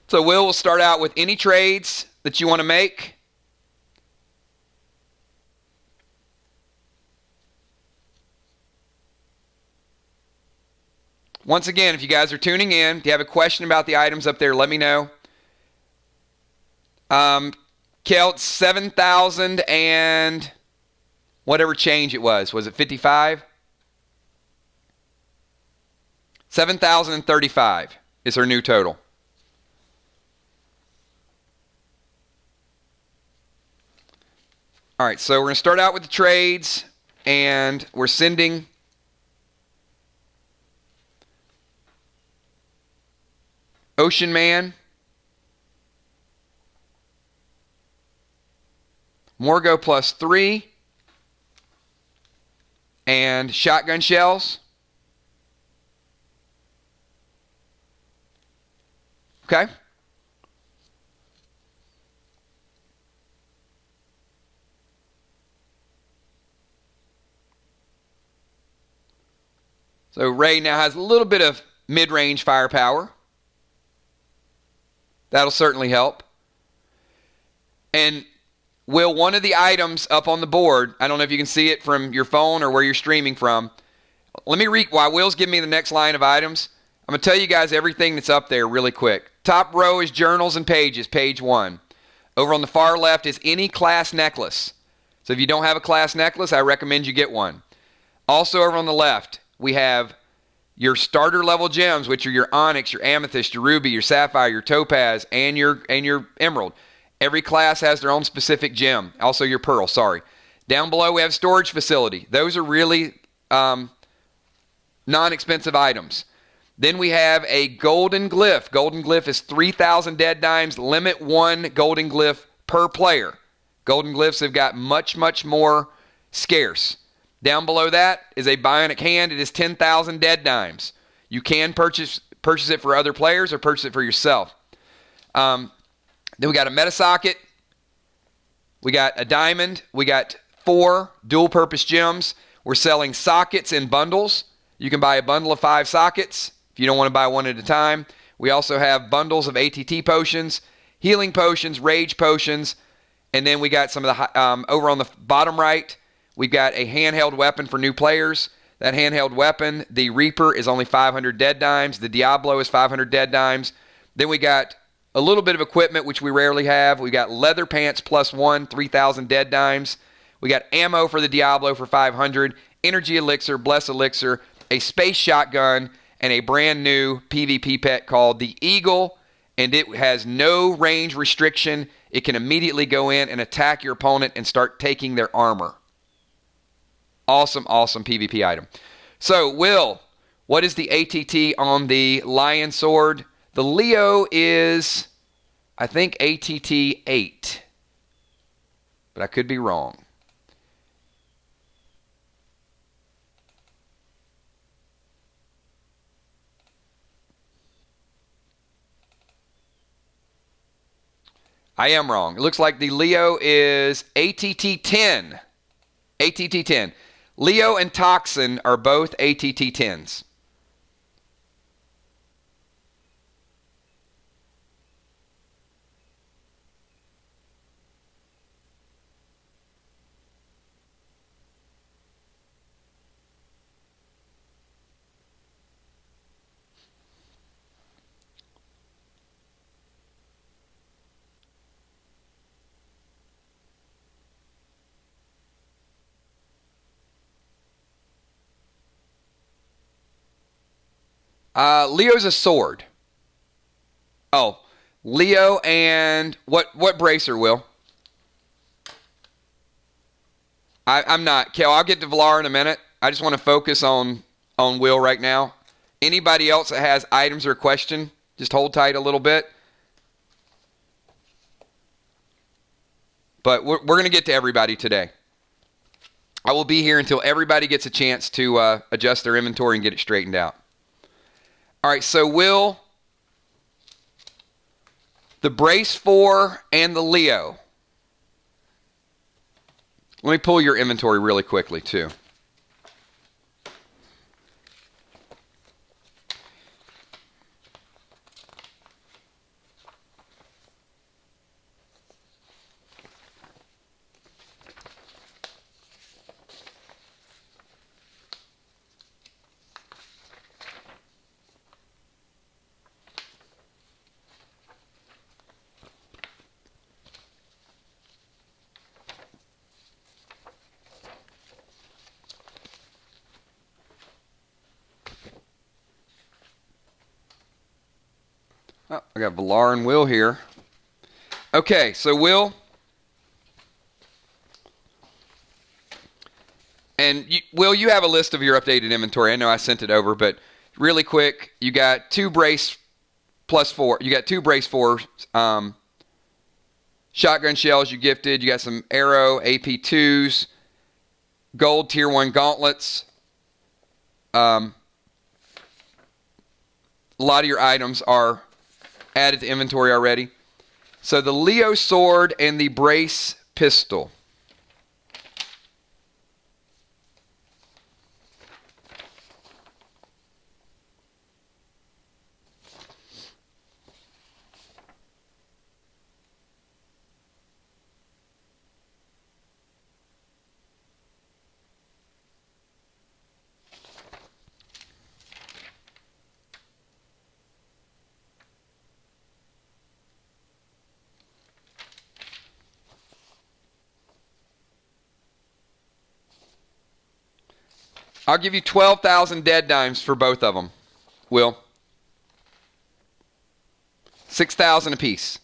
So Will start out with any trades that you want to make. Once again, if you guys are tuning in, if you have a question about the items up there, let me know. Kelt, 7,000 and whatever change it was. Was it 55? 7,035 is her new total. All right, so we're going to start out with the trades, and we're sending Ocean Man, Morgo +3, and shotgun shells. Okay. So Ray now has a little bit of mid-range firepower. That'll certainly help. And Will, one of the items up on the board, I don't know if you can see it from your phone or where you're streaming from. Let me read, while Will's giving me the next line of items, I'm going to tell you guys everything that's up there really quick. Top row is journals and pages, page 1. Over on the far left is any class necklace. So if you don't have a class necklace, I recommend you get one. Also over on the left, we have your starter level gems, which are your onyx, your amethyst, your ruby, your sapphire, your topaz, and your emerald. Every class has their own specific gem. Also your pearl, sorry. Down below we have storage facility. Those are really non-expensive items. Then we have a golden glyph. Golden glyph is 3,000 dead dimes. Limit 1 golden glyph per player. Golden glyphs have got much, much more scarce. Down below that is a bionic hand. It is 10,000 dead dimes. You can purchase it for other players or purchase it for yourself. Then we got a meta socket. We got a diamond. We got 4 dual-purpose gems. We're selling sockets in bundles. You can buy a bundle of 5 sockets if you don't want to buy one at a time. We also have bundles of ATT potions, healing potions, rage potions, and then we got some of the over on the bottom right, we've got a handheld weapon for new players. That handheld weapon, the Reaper, is only 500 dead dimes. The Diablo is 500 dead dimes. Then we got a little bit of equipment, which we rarely have. We got leather pants +1, 3,000 dead dimes. We got ammo for the Diablo for 500, energy elixir, bless elixir, a space shotgun, and a brand new PvP pet called the Eagle, and it has no range restriction. It can immediately go in and attack your opponent and start taking their armor. Awesome, awesome PvP item. So, Will, what is the ATT on the Lion Sword? The Leo is, I think, ATT 8, but I could be wrong. I am wrong. It looks like the Leo is ATT 10. ATT 10. Leo and Toxin are both ATT 10s. Leo's a sword. Oh, Leo and what bracer, Will? I'm not. Kel, I'll get to Valar in a minute. I just want to focus on Will right now. Anybody else that has items or a question, just hold tight a little bit. But we're going to get to everybody today. I will be here until everybody gets a chance to adjust their inventory and get it straightened out. All right, so Will, the Brace 4 and the Leo. Let me pull your inventory really quickly, too. Oh, I got Villar and Will here. Okay, so Will, and Will, you have a list of your updated inventory. I know I sent it over, but really quick, you got 2 brace plus 4. You got 2 brace 4 shotgun shells you gifted. You got some arrow AP2s, gold tier 1 gauntlets. A lot of your items are added to inventory already. So the Leo sword and the brace pistol. I'll give you 12,000 dead dimes for both of them, Will. 6,000 apiece.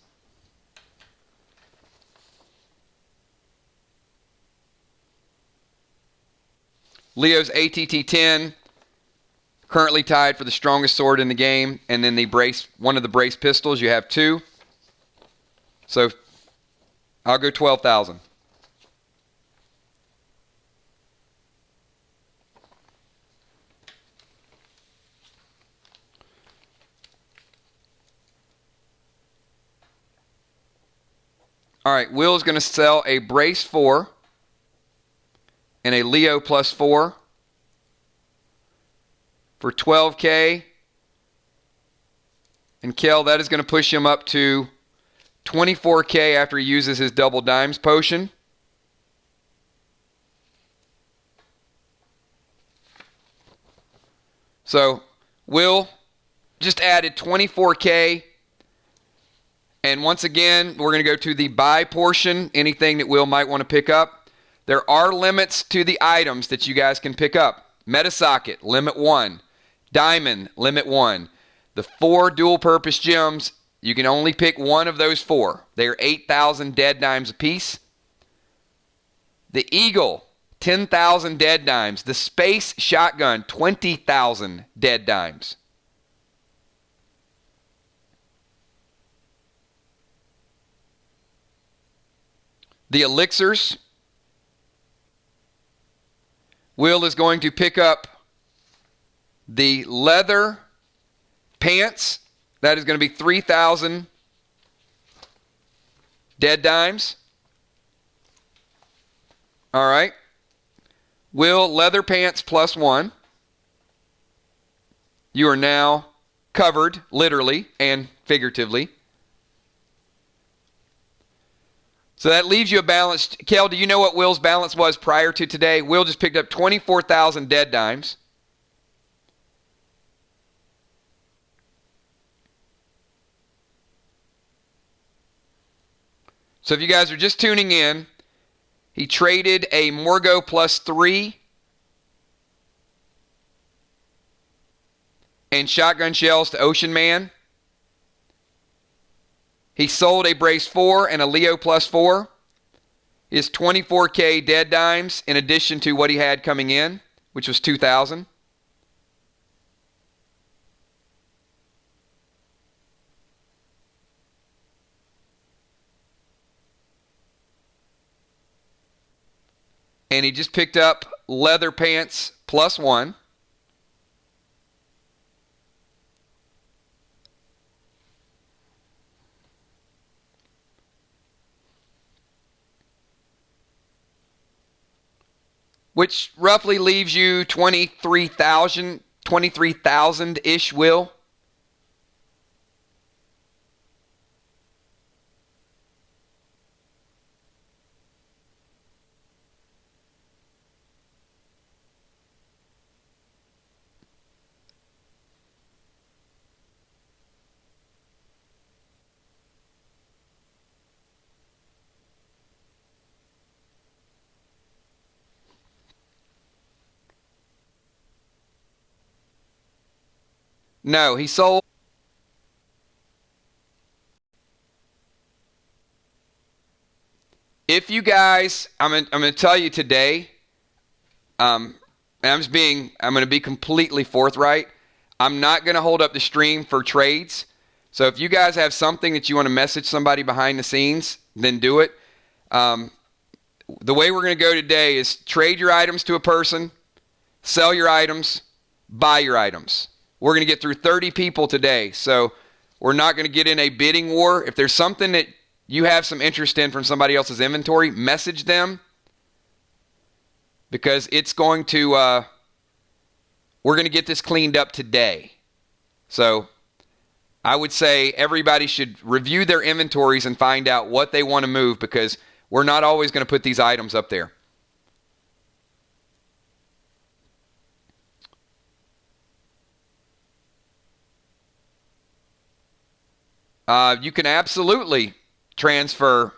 Leo's ATT-10, currently tied for the strongest sword in the game, and then the brace, one of the brace pistols, you have 2. So I'll go 12,000. All right, Will's going to sell a brace 4 and a Leo plus 4 for 12K. And Kel, that is going to push him up to 24K after he uses his double dimes potion. So Will just added 24K. And once again, we're going to go to the buy portion, anything that Will might want to pick up. There are limits to the items that you guys can pick up. Metasocket, limit 1. Diamond, limit 1. The 4 dual-purpose gems, you can only pick one of those 4. They are 8,000 dead dimes apiece. The Eagle, 10,000 dead dimes. The Space Shotgun, 20,000 dead dimes. The elixirs, Will is going to pick up the leather pants. That is going to be 3,000 dead dimes. All right. Will, leather pants plus 1. You are now covered, literally and figuratively. So that leaves you a balanced. Kel, do you know what Will's balance was prior to today? Will just picked up 24,000 dead dimes. So if you guys are just tuning in, he traded a Morgo plus 3 and shotgun shells to Ocean Man. He sold a brace 4 and a Leo plus 4. His 24K dead dimes in addition to what he had coming in, which was 2,000. And he just picked up leather pants plus 1. Which roughly leaves you 23,000-ish, Will. No, he sold if you guys, I'm going to tell you today, and I'm going to be completely forthright. I'm not going to hold up the stream for trades. So if you guys have something that you want to message somebody behind the scenes, then do it. The way we're going to go today is trade your items to a person, sell your items, buy your items. We're going to get through 30 people today. So we're not going to get in a bidding war. If there's something that you have some interest in from somebody else's inventory, message them, because it's going to, we're going to get this cleaned up today. So I would say everybody should review their inventories and find out what they want to move, because we're not always going to put these items up there. You can absolutely transfer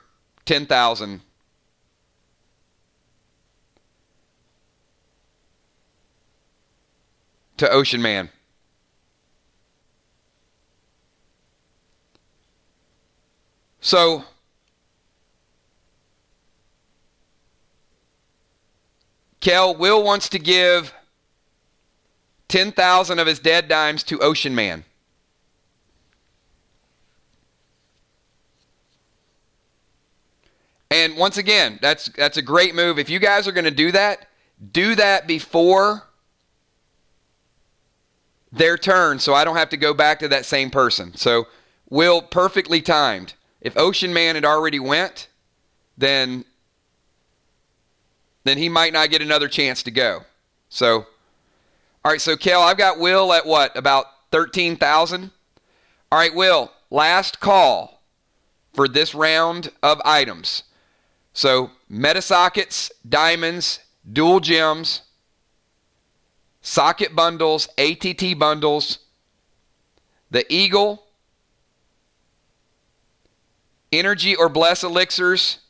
10,000 to Ocean Man. So Will wants to give 10,000 of his dead dimes to Ocean Man. And once again, that's a great move. If you guys are going to do that before their turn, so I don't have to go back to that same person. So Will, perfectly timed. If Ocean Man had already went, then he might not get another chance to go. So, all right, so Kel, I've got Will at what, about 13,000? All right, Will, last call for this round of items. So meta sockets, diamonds, dual gems, socket bundles, ATT bundles, the Eagle, energy or bless elixirs,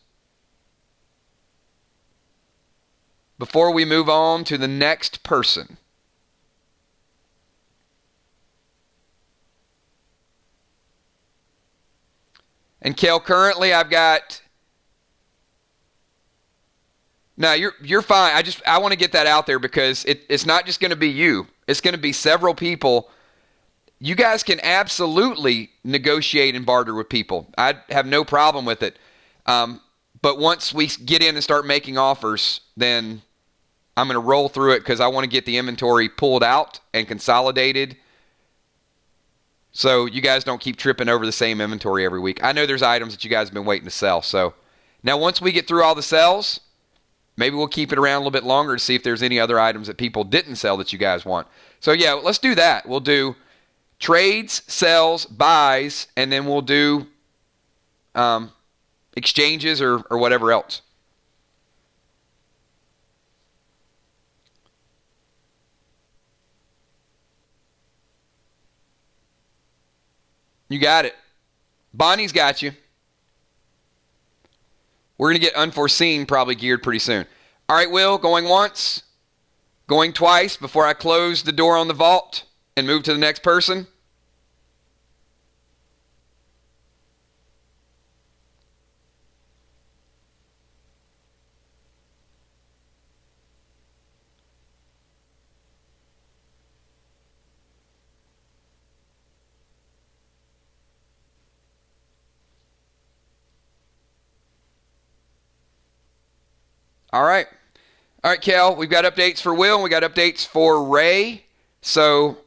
before we move on to the next person. And Kel, currently I've got... No, you're fine. I want to get that out there, because it's not just going to be you. It's going to be several people. You guys can absolutely negotiate and barter with people. I have no problem with it. But once we get in and start making offers, then I'm going to roll through it, because I want to get the inventory pulled out and consolidated, so you guys don't keep tripping over the same inventory every week. I know there's items that you guys have been waiting to sell. So now once we get through all the sales, maybe we'll keep it around a little bit longer to see if there's any other items that people didn't sell that you guys want. So yeah, let's do that. We'll do trades, sells, buys, and then we'll do exchanges or whatever else. You got it. Bonnie's got you. We're going to get unforeseen probably geared pretty soon. All right, Will, going once, going twice before I close the door on the vault and move to the next person. All right. All right, Kel, we've got updates for Will and we got updates for Ray. So,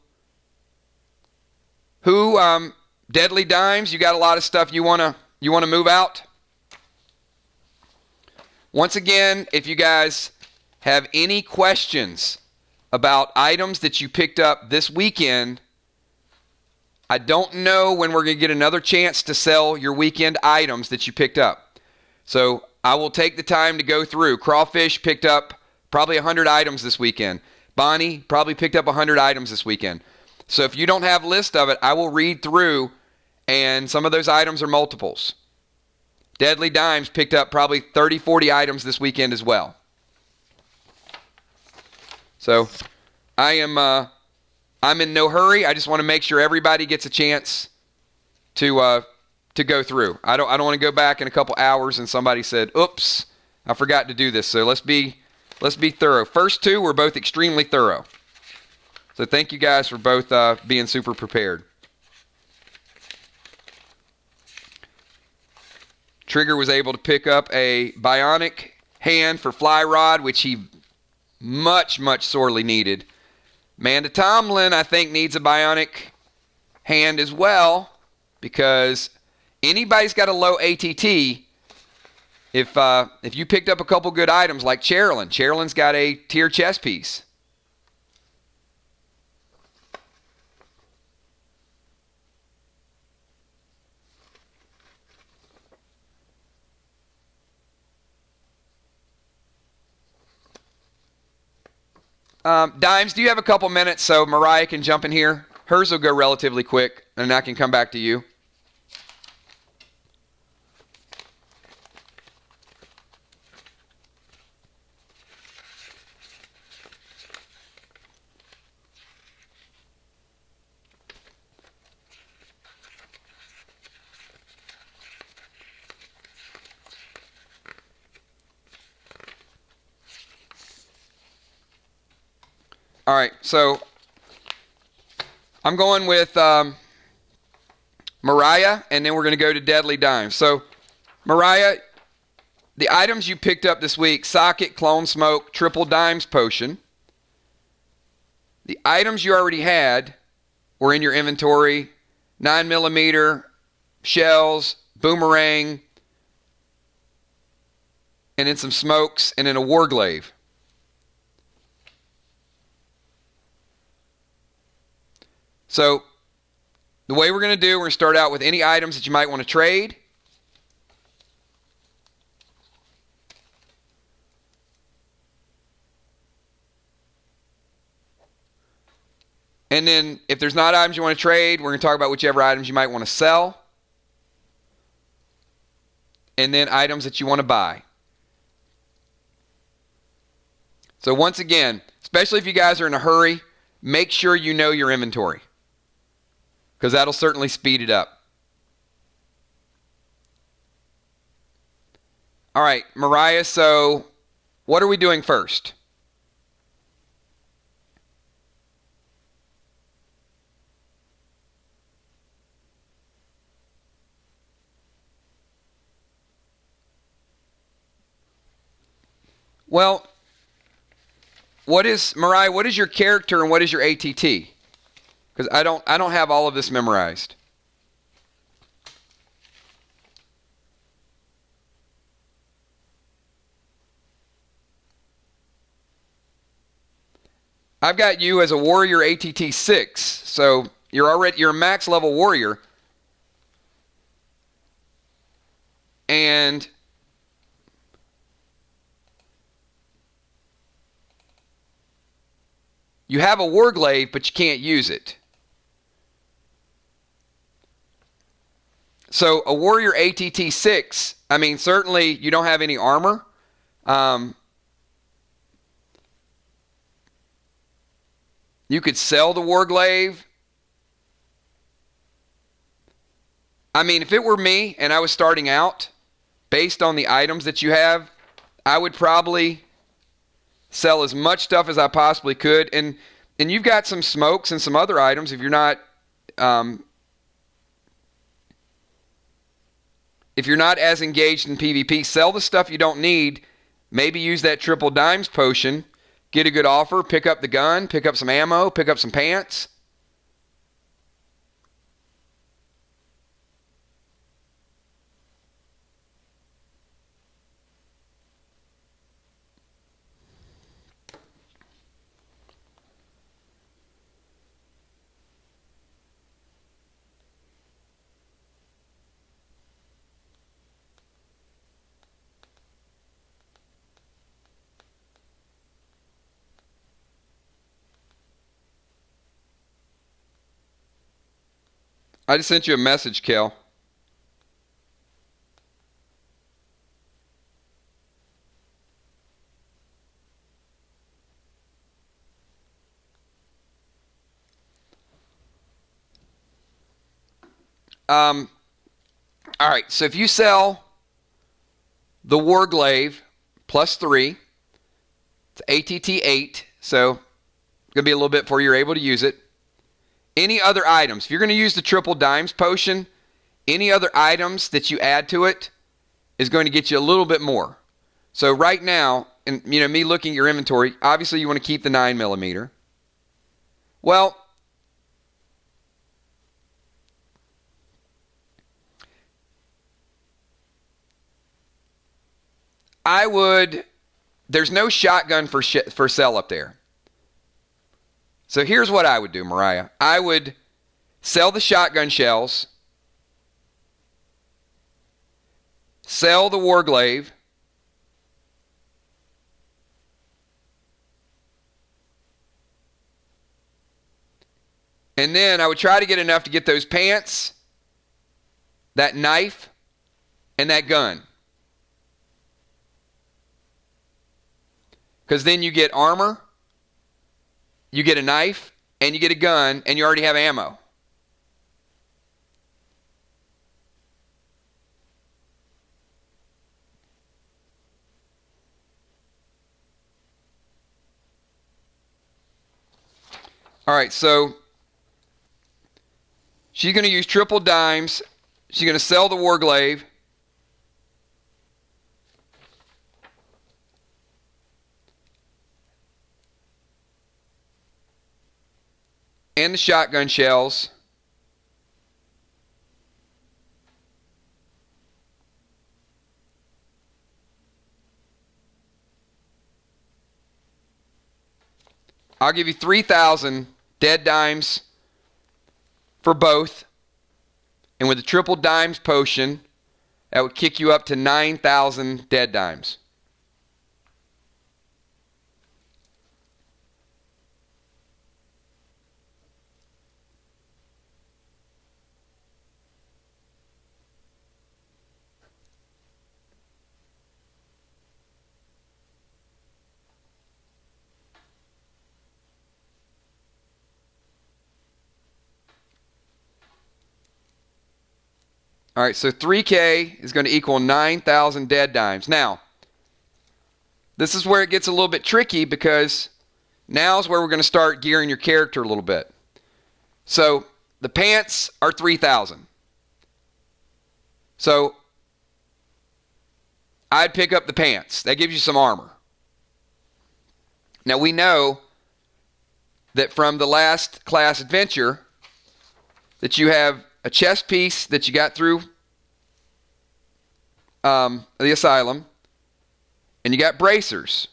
Deadly Dimes, you got a lot of stuff you want to move out? Once again, if you guys have any questions about items that you picked up this weekend, I don't know when we're going to get another chance to sell your weekend items that you picked up. So I will take the time to go through. Crawfish picked up probably 100 items this weekend. Bonnie probably picked up 100 items this weekend. So if you don't have a list of it, I will read through, and some of those items are multiples. Deadly Dimes picked up probably 30, 40 items this weekend as well. So I'm in no hurry. I just want to make sure everybody gets a chance to to go through. I don't want to go back in a couple hours and somebody said, oops, I forgot to do this. So let's be thorough. First two were both extremely thorough. So thank you guys for both being super prepared. Trigger was able to pick up a bionic hand for fly rod, which he much sorely needed. Amanda Tomlin, I think, needs a bionic hand as well, because anybody's got a low ATT. If you picked up a couple good items like Sherilyn's got a tier chess piece. Dimes, do you have a couple minutes so Mariah can jump in here? Hers will go relatively quick, and I can come back to you. All right, so I'm going with Mariah, and then we're going to go to Deadly Dimes. So, Mariah, the items you picked up this week: socket, clone smoke, triple dimes potion. The items you already had were in your inventory: 9mm shells, boomerang, and then some smokes, and then a warglaive. So the way we're going to do, we're going to start out with any items that you might want to trade. And then if there's not items you want to trade, we're going to talk about whichever items you might want to sell. And then items that you want to buy. So once again, especially if you guys are in a hurry, make sure you know your inventory, because that'll certainly speed it up. All right, Mariah, so what are we doing first? Well, Mariah, what is your character and what is your ATT? Because I don't have all of this memorized. I've got you as a warrior ATT 6, so you're a max level warrior. And you have a warglaive, but you can't use it. So a warrior ATT 6, I mean, certainly you don't have any armor. You could sell the warglaive. I mean, if it were me and I was starting out, based on the items that you have, I would probably sell as much stuff as I possibly could. And you've got some smokes and some other items. If you're not as engaged in PvP, sell the stuff you don't need. Maybe use that triple dimes potion, get a good offer, pick up the gun, pick up some ammo, pick up some pants. I just sent you a message, Kel. All right, so if you sell the Warglaive +3, it's ATT 8, so it's going to be a little bit before you're able to use it. Any other items, if you're going to use the triple dimes potion, any other items that you add to it is going to get you a little bit more. So right now, and me looking at your inventory, obviously you want to keep the 9mm. Well, there's no shotgun for sale up there. So here's what I would do, Mariah. I would sell the shotgun shells, sell the Warglaive, and then I would try to get enough to get those pants, that knife, and that gun. Because then you get armor, you get a knife, and you get a gun, and you already have ammo. All right, so she's going to use triple dimes. She's going to sell the Warglaive. And the shotgun shells. I'll give you 3,000 dead dimes for both. And with the triple dimes potion, that would kick you up to 9,000 dead dimes. All right, so 3K is going to equal 9,000 dead dimes. Now, this is where it gets a little bit tricky because now is where we're going to start gearing your character a little bit. So the pants are 3,000. So I'd pick up the pants. That gives you some armor. Now we know that from the last class adventure that you have a chest piece that you got through the asylum, and you got bracers.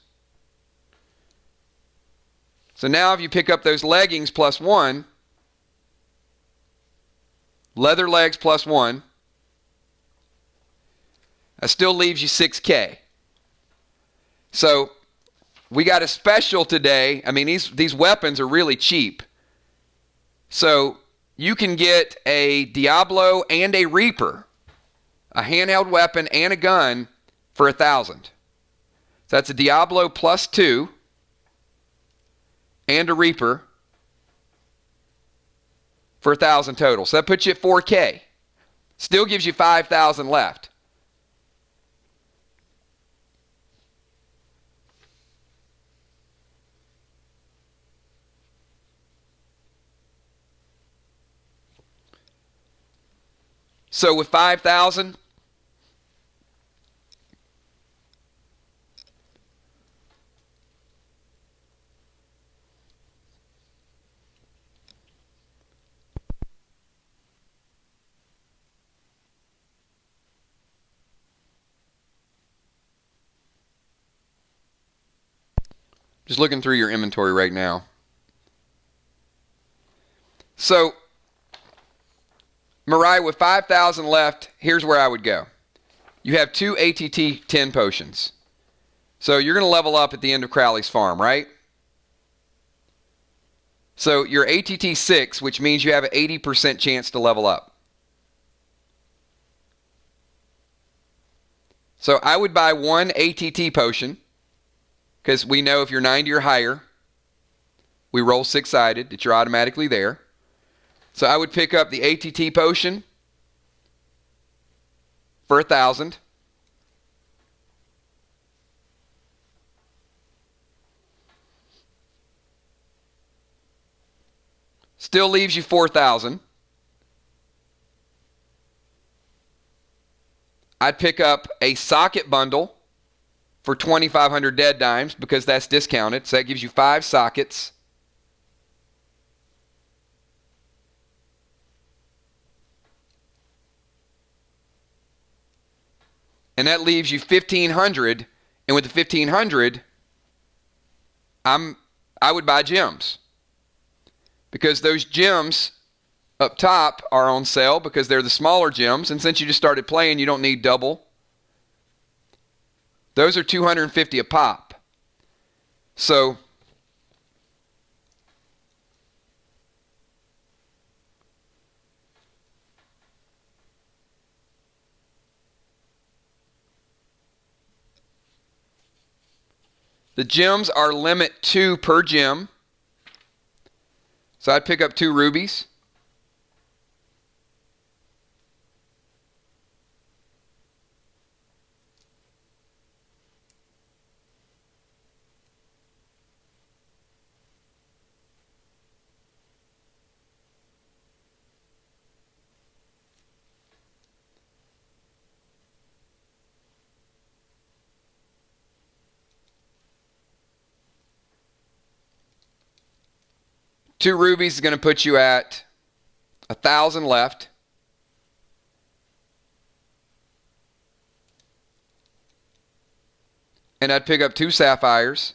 So now if you pick up those leggings +1, leather legs +1, that still leaves you 6K. So we got a special today. I mean, these weapons are really cheap. So you can get a Diablo and a Reaper, a handheld weapon and a gun for 1,000. So that's a Diablo +2 and a Reaper for 1,000 total. So that puts you at 4K. Still gives you 5,000 left. So with 5,000, just looking through your inventory right now. So Mariah, with 5,000 left, here's where I would go. You have 2 ATT 10 potions. So you're going to level up at the end of Crowley's farm, right? So you're ATT 6, which means you have an 80% chance to level up. So I would buy 1 ATT potion, because we know if you're 90 or higher, we roll 6-sided, that you're automatically there. So I would pick up the ATT potion, for 1,000. Still leaves you 4,000. I'd pick up a socket bundle for 2,500 dead dimes because that's discounted. So that gives you 5 sockets. And that leaves you 1,500. And with the 1,500, I would buy gems. Because those gems up top are on sale because they're the smaller gems. And since you just started playing, you don't need double. Those are $250 a pop. So the gems are limit 2 per gem. So I'd pick up 2 rubies. Two rubies is going to put you at 1,000 left. And I'd pick up 2 sapphires.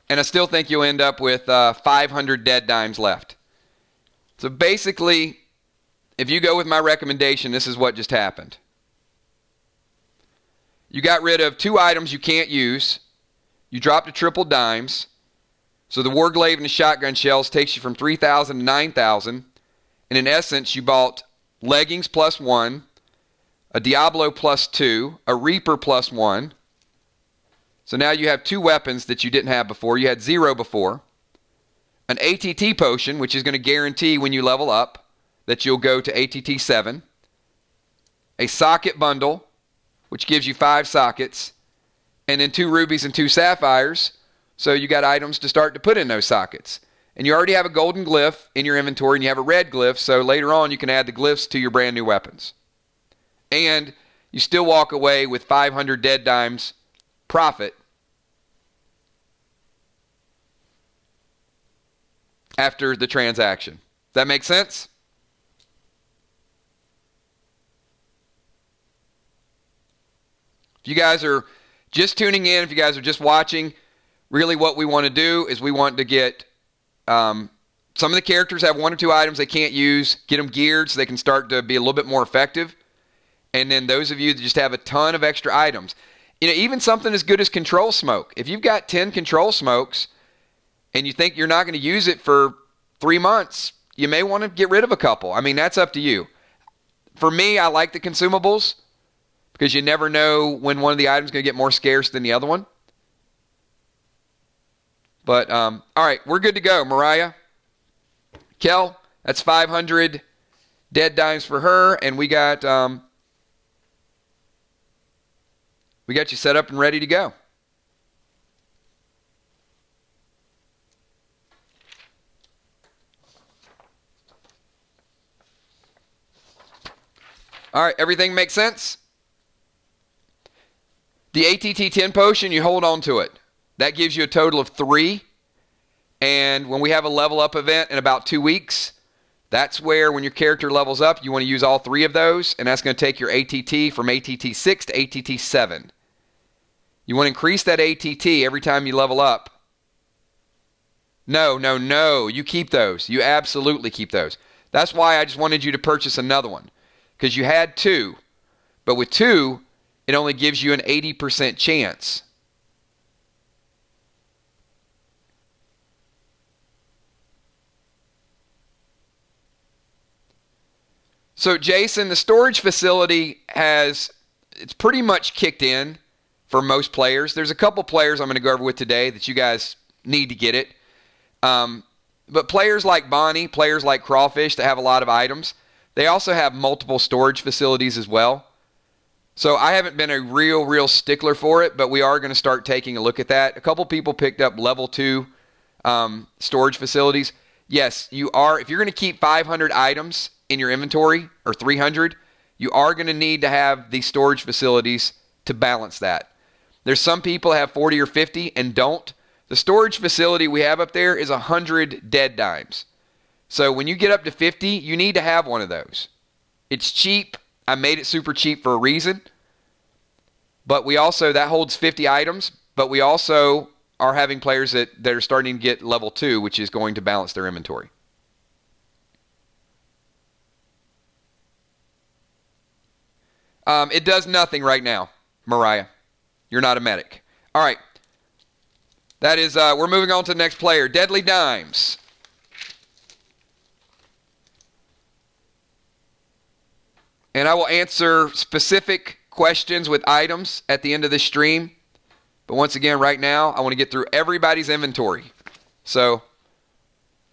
And I still think you'll end up with 500 dead dimes left. So basically, if you go with my recommendation, this is what just happened. You got rid of 2 items you can't use. You dropped to triple dimes. So the Warglaive and the shotgun shells takes you from 3,000 to 9,000. And in essence, you bought leggings plus 1, a Diablo plus 2, a Reaper plus 1. So now you have 2 weapons that you didn't have before. You had 0 before. An ATT potion, which is going to guarantee when you level up that you'll go to ATT 7. A socket bundle, which gives you 5 sockets, and then 2 rubies and 2 sapphires, so you got items to start to put in those sockets. And you already have a golden glyph in your inventory, and you have a red glyph, so later on you can add the glyphs to your brand new weapons. And you still walk away with 500 dead dimes profit after the transaction. Does that make sense? If you guys are just tuning in, if you guys are just watching, really what we want to do is we want to get some of the characters have 1 or 2 items they can't use, get them geared so they can start to be a little bit more effective. And then those of you that just have a ton of extra items, even something as good as control smoke. If you've got 10 control smokes and you think you're not going to use it for 3 months, you may want to get rid of a couple. I mean, that's up to you. For me, I like the consumables, because you never know when one of the items is going to get more scarce than the other one. But, all right, we're good to go. Mariah, Kel, that's 500 dead dimes for her, and we got you set up and ready to go. All right, everything makes sense? The ATT 10 potion, you hold on to it. That gives you a total of 3. And when we have a level up event in about 2 weeks, that's where when your character levels up, you want to use all 3 of those. And that's going to take your ATT from ATT 6 to ATT 7. You want to increase that ATT every time you level up. No. You keep those. You absolutely keep those. That's why I just wanted you to purchase another one. Because you had 2. But with 2, it only gives you an 80% chance. So Jason, the storage facility it's pretty much kicked in for most players. There's a couple players I'm going to go over with today that you guys need to get it. But players like Bonnie, players like Crawfish that have a lot of items, they also have multiple storage facilities as well. So I haven't been a real stickler for it, but we are going to start taking a look at that. A couple people picked up level 2 storage facilities. Yes, you are. If you're going to keep 500 items in your inventory or 300, you are going to need to have these storage facilities to balance that. There's some people that have 40 or 50 and don't. The storage facility we have up there is 100 dead dimes. So when you get up to 50, you need to have one of those. It's cheap. I made it super cheap for a reason. But we also, that holds 50 items, but we also are having players that are starting to get level 2, which is going to balance their inventory. It does nothing right now, Mariah. You're not a medic. All right. That is, we're moving on to the next player. Deadly Dimes. And I will answer specific questions with items at the end of this stream. But once again, right now, I want to get through everybody's inventory. So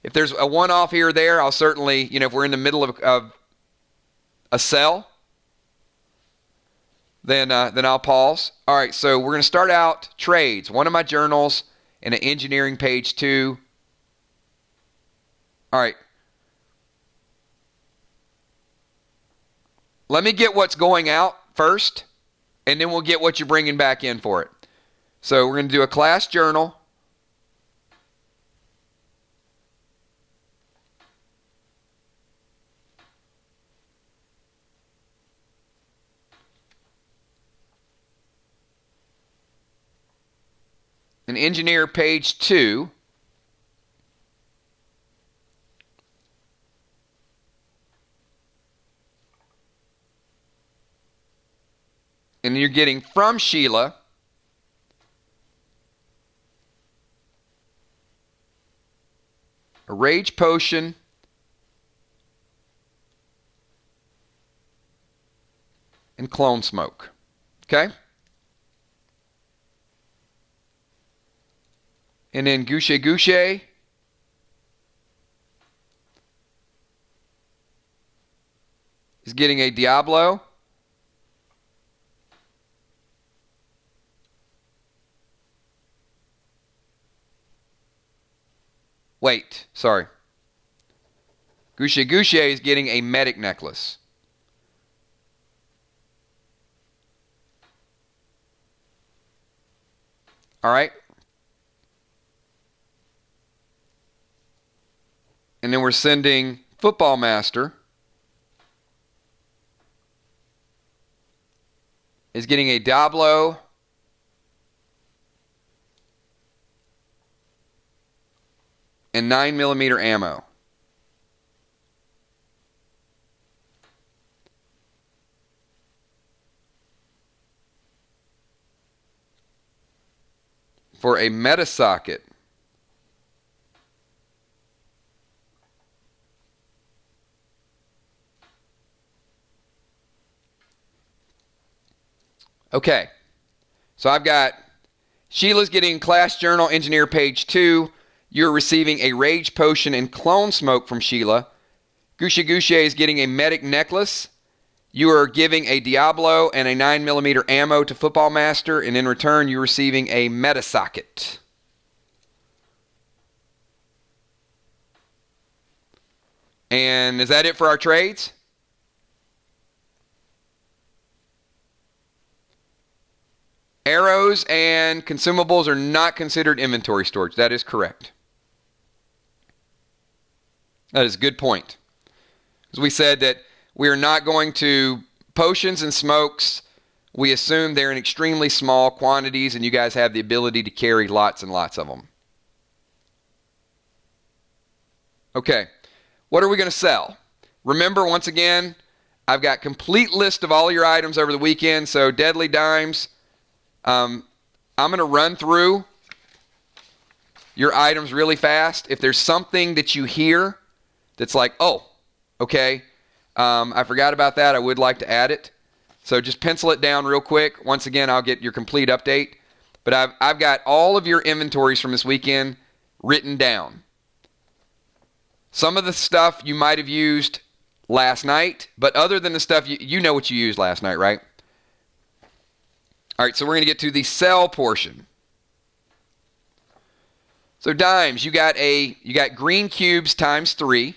if there's a one-off here or there, I'll certainly, if we're in the middle of a sell, then I'll pause. All right, so we're going to start out trades. One of my journals and an engineering page 2. All right. Let me get what's going out first, and then we'll get what you're bringing back in for it. So we're going to do a class journal. An engineer page 2. And you're getting from Sheila a rage potion and clone smoke. Okay? And then Gouche is getting a Diablo. Wait, sorry. Gouche is getting a medic necklace. All right. And then we're sending Football Master is getting a Diablo and 9mm ammo. For a meta socket. Okay. So I've got Sheila's getting class journal engineer page 2. You're receiving a rage potion and clone smoke from Sheila. Gouche is getting a medic necklace. You are giving a Diablo and a 9mm ammo to Football Master, and in return, you're receiving a meta socket. And is that it for our trades? Arrows and consumables are not considered inventory storage. That is correct. That is a good point. As we said that we are not going to potions and smokes. We assume they're in extremely small quantities and you guys have the ability to carry lots and lots of them. Okay. What are we going to sell? Remember, once again, I've got complete list of all your items over the weekend. So Deadly Dimes, I'm going to run through your items really fast. If there's something that you hear that's like, oh, okay, I forgot about that. I would like to add it. So just pencil it down real quick. Once again, I'll get your complete update. But I've got all of your inventories from this weekend written down. Some of the stuff you might have used last night, but other than the stuff, you know what you used last night, right? All right, so we're going to get to the sell portion. So dimes, you got green cubes times 3,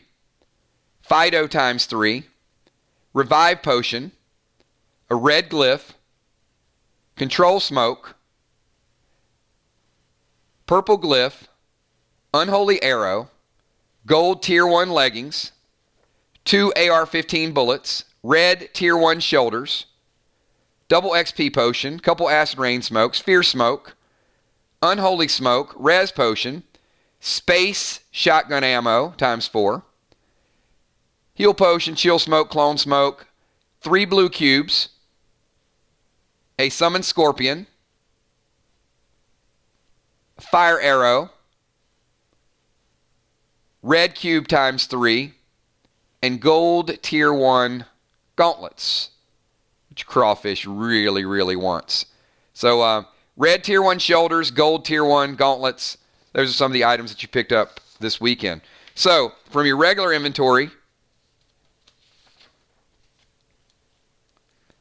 Fido times 3, Revive Potion, a red glyph, Control Smoke, purple glyph, Unholy Arrow, gold tier 1 leggings, 2 AR-15 bullets, red tier 1 shoulders, double XP potion, couple acid rain smokes, fear smoke, unholy smoke, res potion, space shotgun ammo times 4, heal potion, chill smoke, clone smoke, 3 blue cubes, a summoned scorpion, fire arrow, red cube times 3, and gold tier 1 gauntlets, which Crawfish really, really wants. So red tier 1 shoulders, gold tier 1 gauntlets, those are some of the items that you picked up this weekend. So from your regular inventory,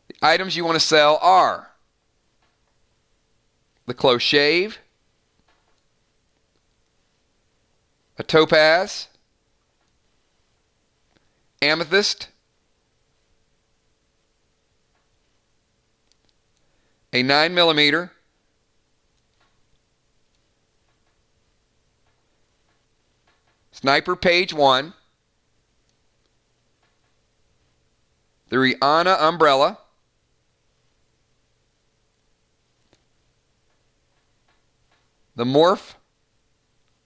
the items you want to sell are the close shave, a topaz, amethyst, a 9mm, Sniper Page 1, the Rihanna umbrella, the Morph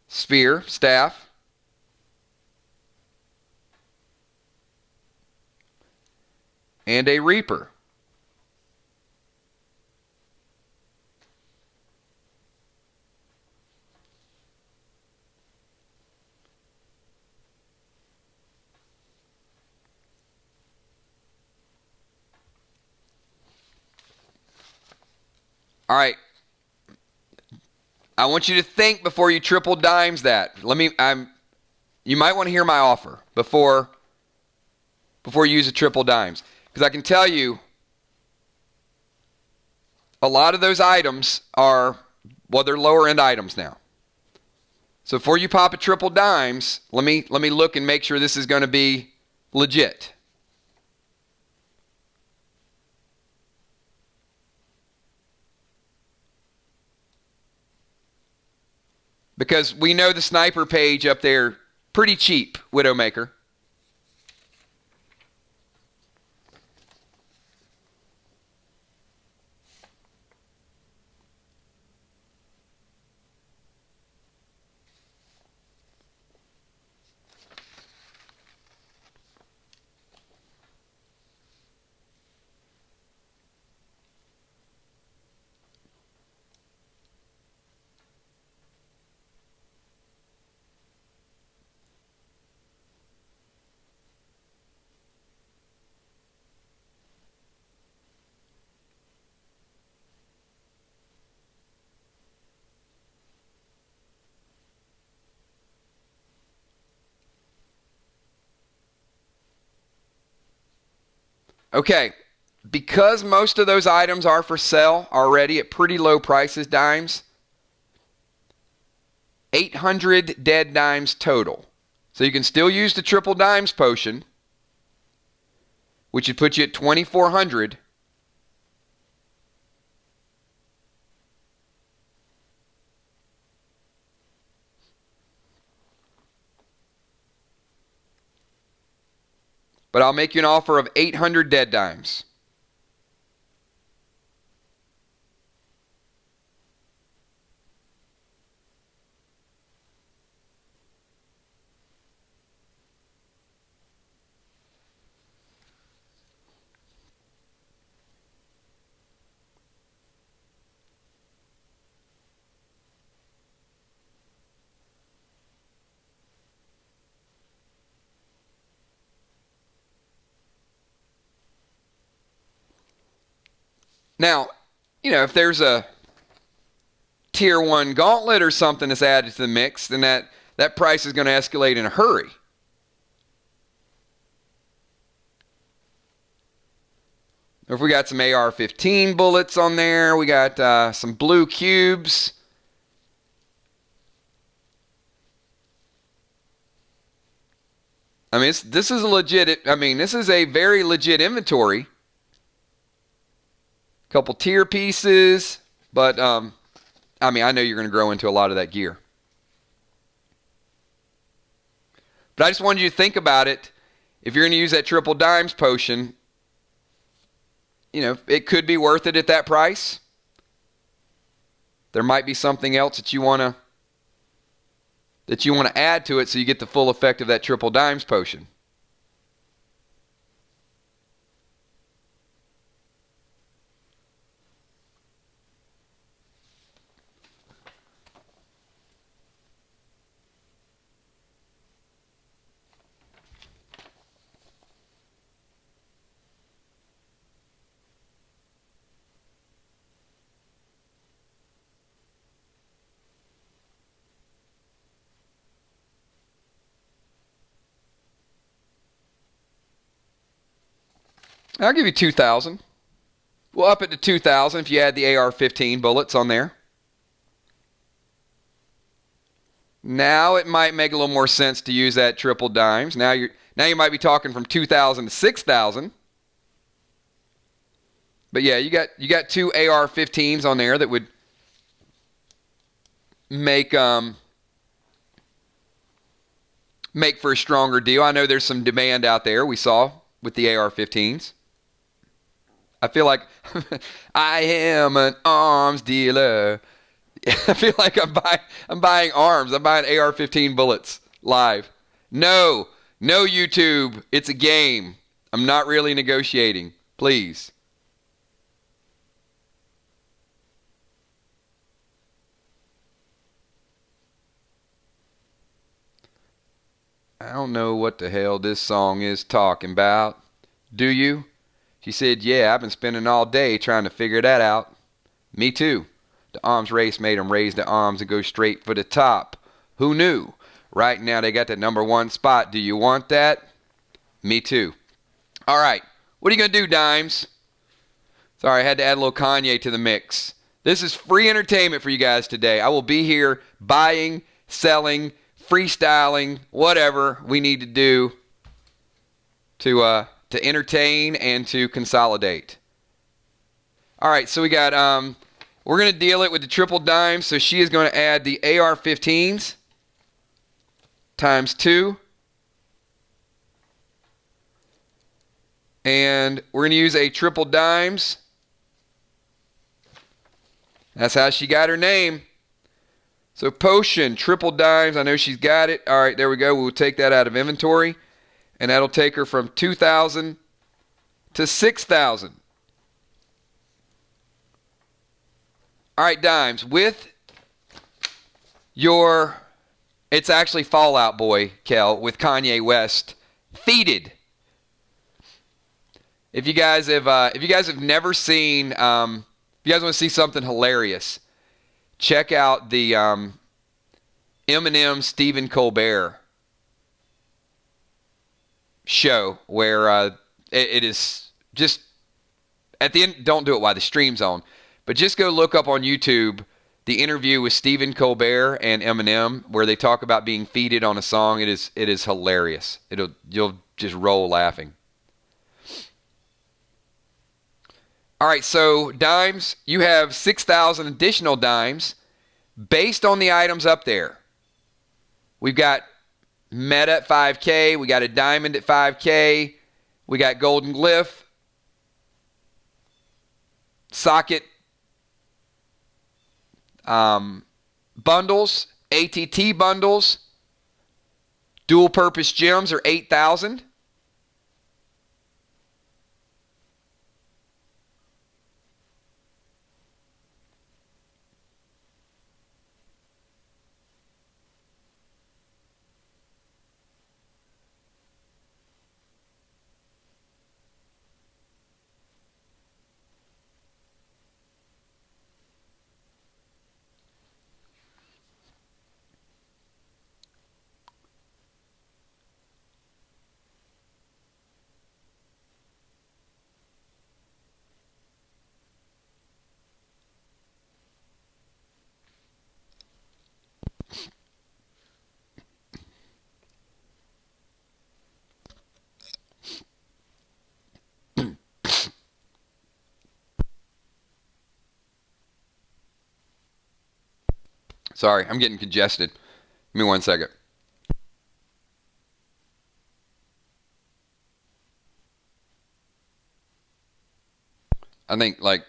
Sphere staff, and a Reaper. All right. I want you to think before you triple dimes that. You might want to hear my offer before you use a triple dimes. Because I can tell you, a lot of those items are, they're lower end items now. So before you pop a triple dimes, let me look and make sure this is going to be legit. Because we know the Sniper Page up there, pretty cheap, Widowmaker. Okay, because most of those items are for sale already at pretty low prices, dimes, 800 dead dimes total. So you can still use the triple dimes potion, which would put you at 2,400. But I'll make you an offer of 800 dead dimes. Now, if there's a tier 1 gauntlet or something that's added to the mix, then that price is going to escalate in a hurry. If we got some AR-15 bullets on there, we got some blue cubes. I mean, this is a legit. I mean, this is a very legit inventory. Couple tier pieces, but I mean, I know you're going to grow into a lot of that gear. But I just wanted you to think about it. If you're going to use that triple dimes potion, you know, it could be worth it at that price. There might be something else that you want to add to it so you get the full effect of that triple dimes potion. I'll give you 2,000. We'll up it to 2,000 if you add the AR-15 bullets on there. Now it might make a little more sense to use that triple dimes. Now you might be talking from 2,000 to 6,000. But yeah, you got two AR-15s on there that would make for a stronger deal. I know there's some demand out there we saw with the AR-15s. I feel like I am an arms dealer. I feel like I'm buying arms. I'm buying AR-15 bullets live. No YouTube. It's a game. I'm not really negotiating. Please. I don't know what the hell this song is talking about. Do you? She said, yeah, I've been spending all day trying to figure that out. Me too. The arms race made them raise their arms and go straight for the top. Who knew? Right now they got the #1 spot. Do you want that? Me too. All right. What are you going to do, Dimes? Sorry, I had to add a little Kanye to the mix. This is free entertainment for you guys today. I will be here buying, selling, freestyling, whatever we need to do to entertain and to consolidate. All right, so we got we're going to deal it with the triple dimes. So she is going to add the AR-15s times 2. And we're going to use a triple dimes. That's how she got her name. So potion, triple dimes. I know she's got it. All right, there we go. We'll take that out of inventory. And that'll take her from 2,000 to 6,000. All right, Dimes. With your, it's actually Fall Out Boy, Kel, with Kanye West, Feeded. If you guys have never seen, if you guys want to see something hilarious, check out the Eminem Stephen Colbert show where it is just at the end. Don't do it while the stream's on, but just go look up on YouTube the interview with Stephen Colbert and Eminem where they talk about being feeded on a song. It is hilarious. You'll just roll laughing. All right, so dimes, you have 6,000 additional dimes based on the items up there. We've got Meta at 5K. We got a Diamond at 5K. We got Golden Glyph. Socket bundles. ATT bundles. Dual purpose gems are 8,000. Sorry, I'm getting congested. Give me 1 second. I think like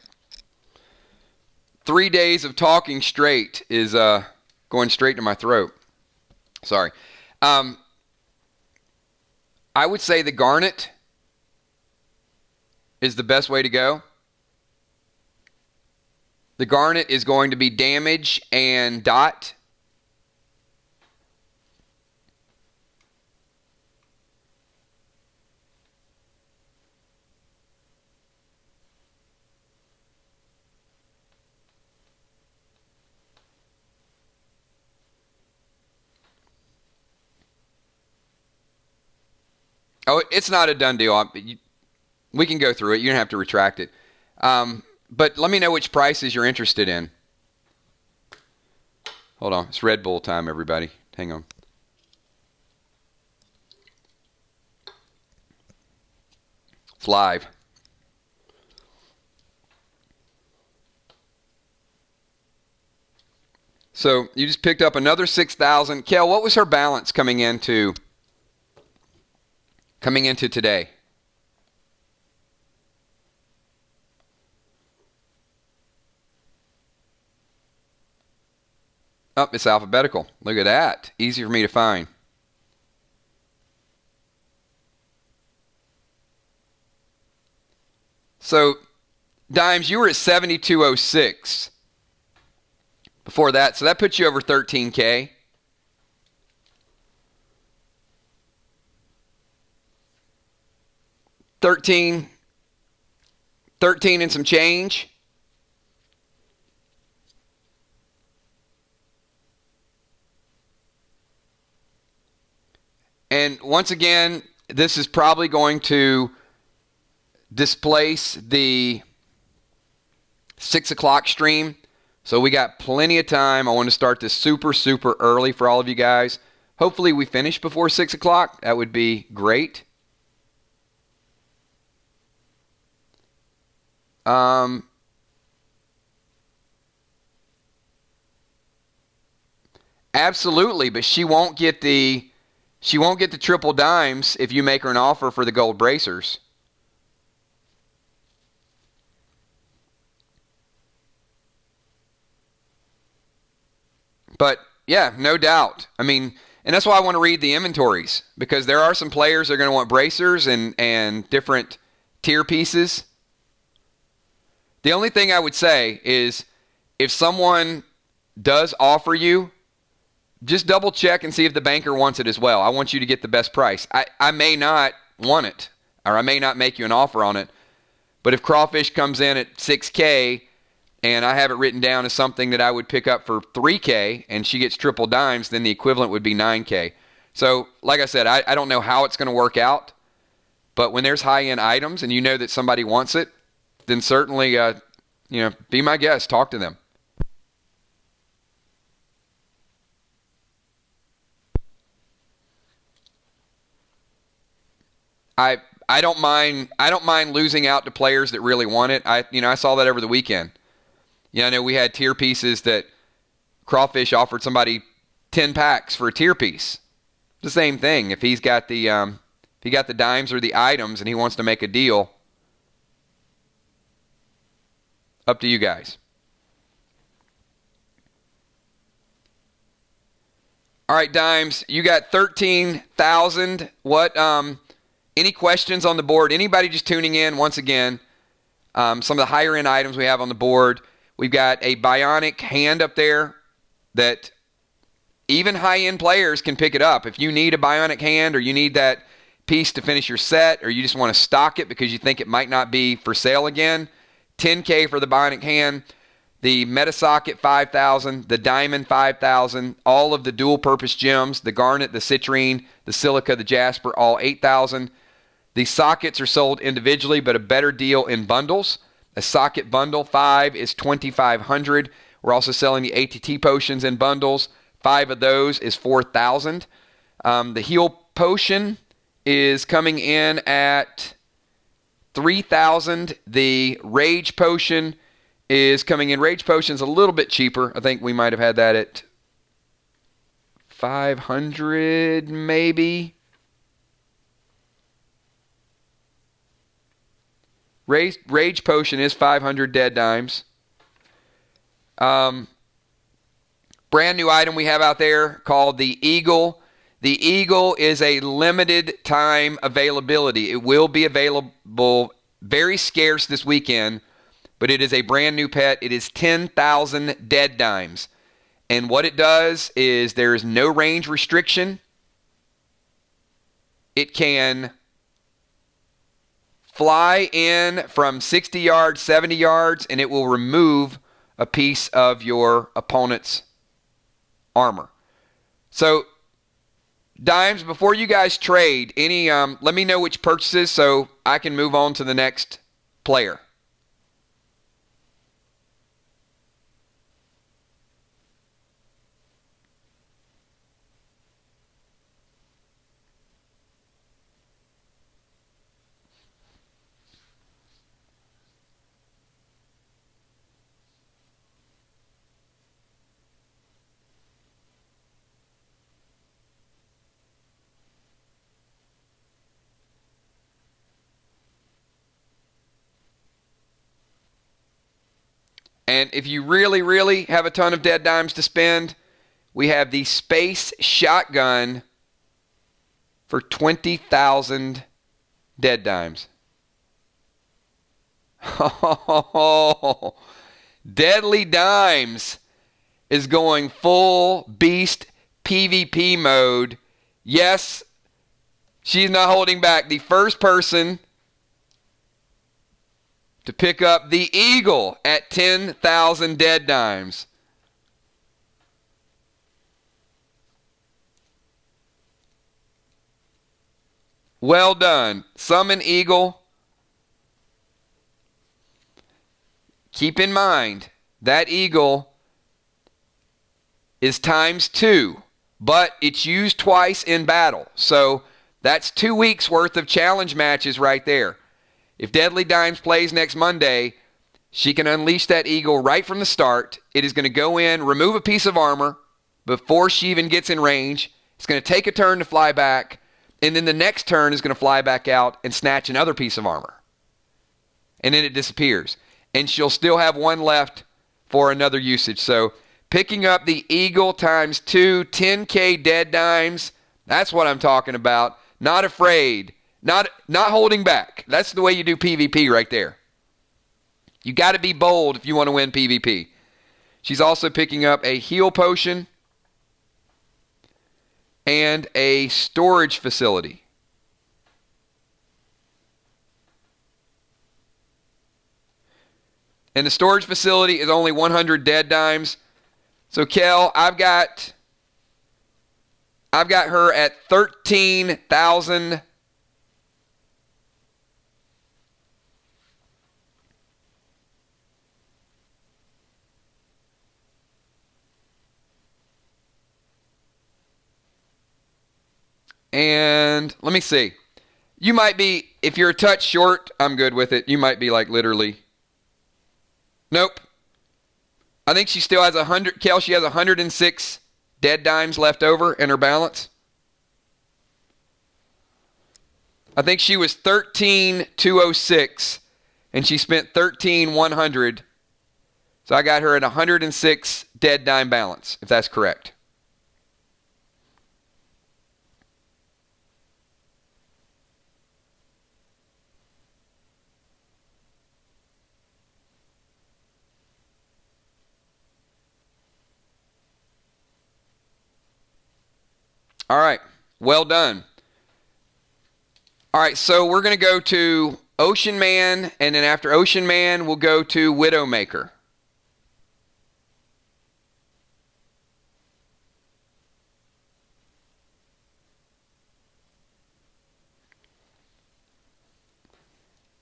3 days of talking straight is going straight to my throat. Sorry. I would say the garnet is the best way to go. The garnet is going to be damage and dot. Oh, it's not a done deal. We can go through it. You don't have to retract it. But let me know which prices you're interested in. Hold on. It's Red Bull time, everybody. Hang on. It's live. So you just picked up another 6,000. Kel, what was her balance coming into today? Oh, it's alphabetical. Look at that. Easy for me to find. So, Dimes, you were at 7206 before that. So that puts you over 13K. $13 and some change. And once again, this is probably going to displace the 6 o'clock stream. So we got plenty of time. I want to start this super, super early for all of you guys. Hopefully we finish before 6 o'clock. That would be great. Absolutely, but she won't get the triple dimes if you make her an offer for the gold bracers. But yeah, no doubt. I mean, and that's why I want to read the inventories, because there are some players that are going to want bracers and different tier pieces. The only thing I would say is if someone does offer you, just double check and see if the banker wants it as well. I want you to get the best price. I may not want it, or I may not make you an offer on it, but if crawfish comes in at 6K and I have it written down as something that I would pick up for 3K and she gets triple dimes, then the equivalent would be 9K. So like I said, I don't know how it's going to work out, but when there's high-end items and you know that somebody wants it, then certainly be my guest, talk to them. I don't mind losing out to players that really want it. I saw that over the weekend. I know we had tier pieces that Crawfish offered somebody 10 packs for a tier piece. The same thing. If he's got the dimes or the items and he wants to make a deal, up to you guys. All right, Dimes, you got 13,000. What? Any questions on the board? Anybody just tuning in? Once again, some of the higher end items we have on the board. We've got a bionic hand up there that even high end players can pick it up. If you need a bionic hand, or you need that piece to finish your set, or you just want to stock it because you think it might not be for sale again, 10K for the bionic hand. The Metasocket 5,000, the Diamond 5,000, all of the dual purpose gems, the Garnet, the Citrine, the Silica, the Jasper, all 8,000. The sockets are sold individually, but a better deal in bundles. A socket bundle 5 is 2,500. We're also selling the ATT potions in bundles. 5 of those is 4,000. The heal potion is coming in at 3,000. The rage potion is coming in. Rage potion's a little bit cheaper. I think we might have had that at 500 maybe. Rage Potion is 500 dead dimes. Brand new item we have out there called the Eagle. The Eagle is a limited time availability. It will be available, very scarce this weekend, but it is a brand new pet. It is 10,000 dead dimes. And what it does is there is no range restriction. It can fly in from 60 yards, 70 yards, and it will remove a piece of your opponent's armor. So, Dimes, before you guys trade, let me know which purchases so I can move on to the next player. And if you really, really have a ton of dead dimes to spend, we have the Space Shotgun for 20,000 dead dimes. Oh, Deadly Dimes is going full beast PvP mode. Yes, she's not holding back. The first person to pick up the Eagle at 10,000 dead dimes. Well done. Summon Eagle. Keep in mind, that Eagle is ×2, but it's used twice in battle. So that's 2 weeks worth of challenge matches right there. If Deadly Dimes plays next Monday, she can unleash that Eagle right from the start. It is going to go in, remove a piece of armor before she even gets in range. It's going to take a turn to fly back, and then the next turn is going to fly back out and snatch another piece of armor. And then it disappears. And she'll still have one left for another usage. So picking up the Eagle ×2, 10K dead dimes, that's what I'm talking about. Not afraid. Not holding back. That's the way you do PvP right there. You got to be bold if you want to win PvP. She's also picking up a heal potion and a storage facility. And the storage facility is only 100 dead dimes. So Kel, I've got her at 13,000. And let me see. You might be, if you're a touch short, I'm good with it. You might be like literally. Nope. I think she still has 100. Kel, she has 106 dead dimes left over in her balance. I think she was 13,206 and she spent 13,100. So I got her at 106 dead dime balance, if that's correct. All right. Well done. All right, so we're going to go to Ocean Man, and then after Ocean Man, we'll go to Widowmaker.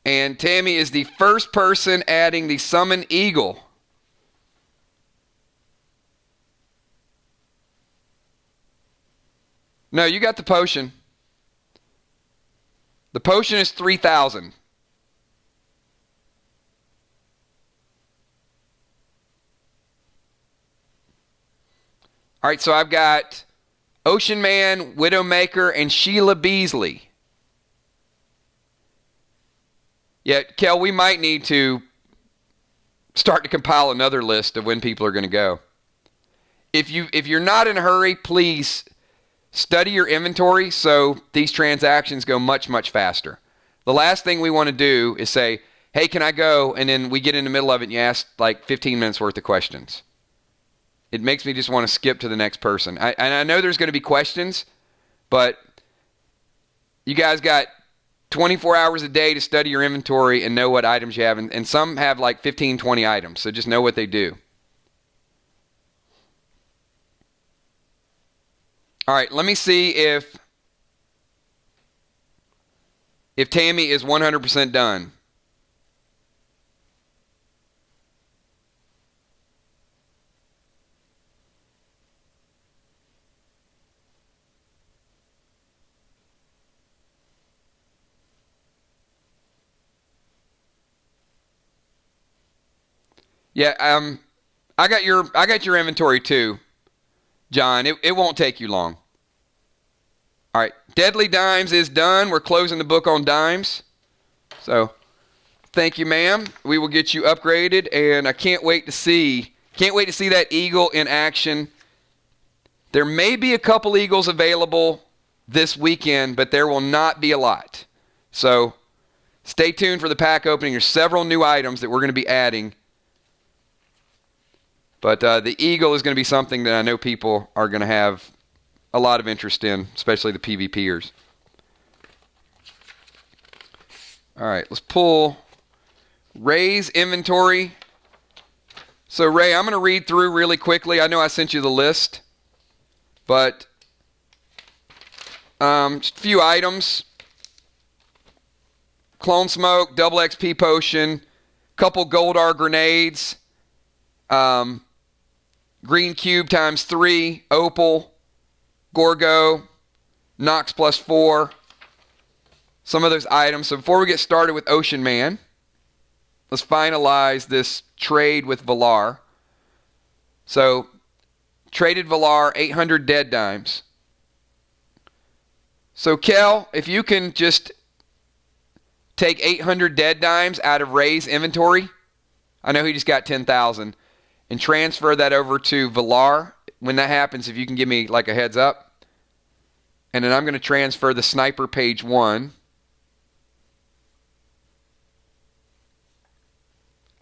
And Tammy is the first person adding the Summon Eagle. No, you got the potion. The potion is 3,000. All right, so I've got Ocean Man, Widowmaker, and Sheila Beasley. Yeah, Kel, we might need to start to compile another list of when people are going to go. If you're not in a hurry, please study your inventory so these transactions go much, much faster. The last thing we want to do is say, hey, can I go? And then we get in the middle of it and you ask like 15 minutes worth of questions. It makes me just want to skip to the next person. And I know there's going to be questions, but you guys got 24 hours a day to study your inventory and know what items you have. And some have like 15, 20 items, so just know what they do. All right, let me see if Tammy is 100% done. Yeah, I got your inventory too, John. It won't take you long. All right, Deadly Dimes is done. We're closing the book on dimes. So, thank you, ma'am. We will get you upgraded, and I can't wait to see that eagle in action. There may be a couple eagles available this weekend, but there will not be a lot. So, stay tuned for the pack opening. There's several new items that we're going to be adding. But the eagle is going to be something that I know people are going to have a lot of interest in, especially the PvPers. All right, let's pull Ray's inventory. So Ray, I'm going to read through really quickly. I know I sent you the list, but just a few items. Clone Smoke, double XP potion, couple Goldar grenades, Green Cube times 3, Opal, Gorgo, Nox plus 4, some of those items. So before we get started with Ocean Man, let's finalize this trade with Valar. So, traded Valar 800 dead dimes. So Kel, if you can just take 800 dead dimes out of Ray's inventory, I know he just got 10,000, and transfer that over to Valar. When that happens, if you can give me like a heads up. And then I'm going to transfer the Sniper page 1.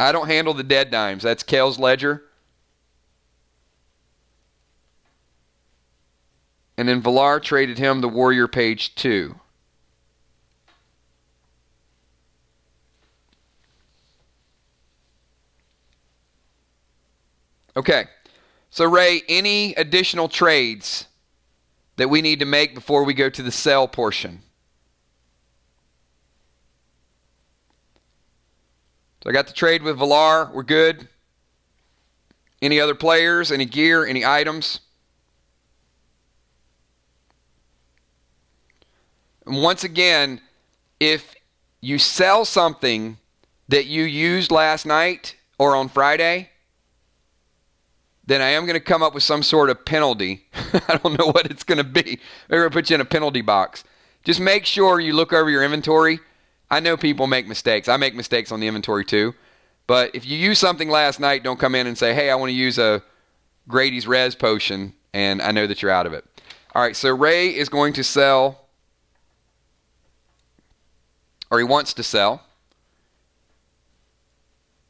I don't handle the dead dimes. That's Kel's ledger. And then Valar traded him the Warrior page 2. Okay. So Ray, any additional trades that we need to make before we go to the sell portion? So I got the trade with Valar. We're good. Any other players? Any gear? Any items? And once again, if you sell something that you used last night or on Friday, then I am going to come up with some sort of penalty. I don't know what it's going to be. They're going to put you in a penalty box. Just make sure you look over your inventory. I know people make mistakes. I make mistakes on the inventory too. But if you use something last night, don't come in and say, hey, I want to use a Grady's Res potion, and I know that you're out of it. All right, so Ray is going to sell, or he wants to sell,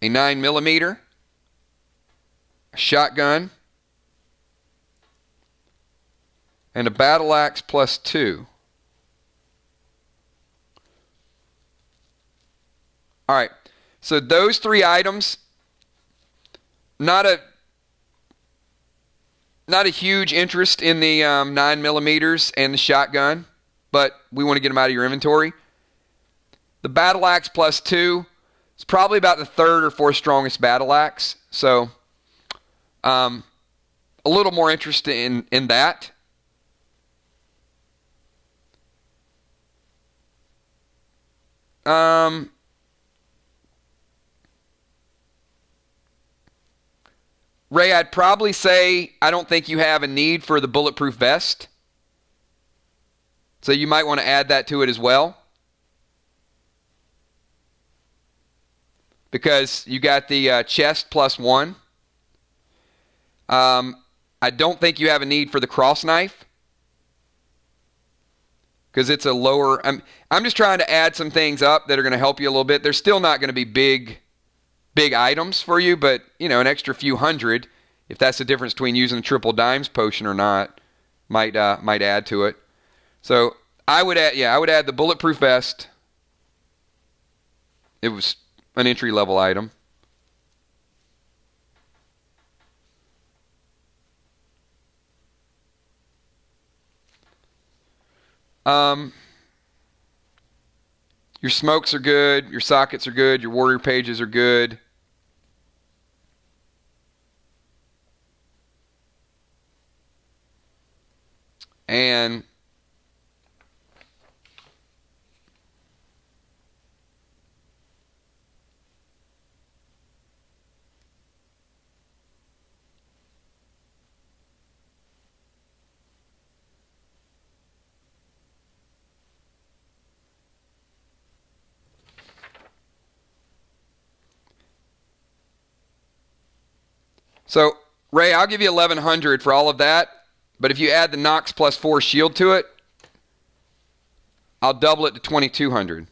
a 9mm, a shotgun, and a battle axe plus 2. All right, so those 3 items, not a huge interest in the 9mm and the shotgun, but we want to get them out of your inventory. The battle axe plus 2 is probably about the 3rd or 4th strongest battle axe, so a little more interest in that. Ray, I'd probably say I don't think you have a need for the bulletproof vest. So you might want to add that to it as well. Because you got the chest +1. I don't think you have a need for the cross knife. Because it's a lower... I'm just trying to add some things up that are going to help you a little bit. They're still not going to be big items for you, but, an extra few hundred, if that's the difference between using a triple dimes potion or not, might add to it. So I would add the bulletproof vest. It was an entry-level item. Your smokes are good. Your sockets are good. Your warrior pages are good. And so, Ray, I'll give you 1,100 for all of that. But if you add the Nox +4 shield to it, I'll double it to 2,200.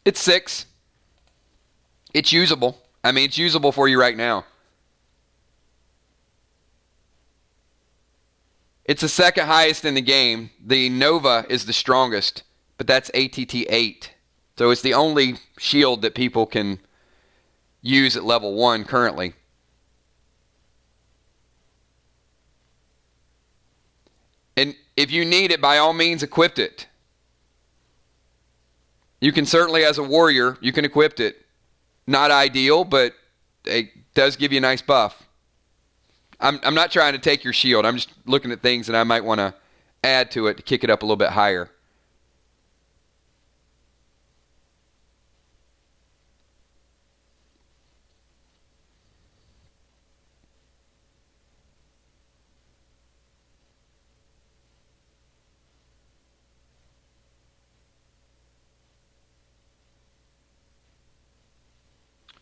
It's 6. It's usable. It's usable for you right now. It's the second highest in the game. The Nova is the strongest, but that's ATT 8. So it's the only shield that people can use at level 1 currently. And if you need it, by all means, equip it. You can certainly, as a warrior, you can equip it. Not ideal, but it does give you a nice buff. I'm not trying to take your shield. I'm just looking at things that I might want to add to it to kick it up a little bit higher.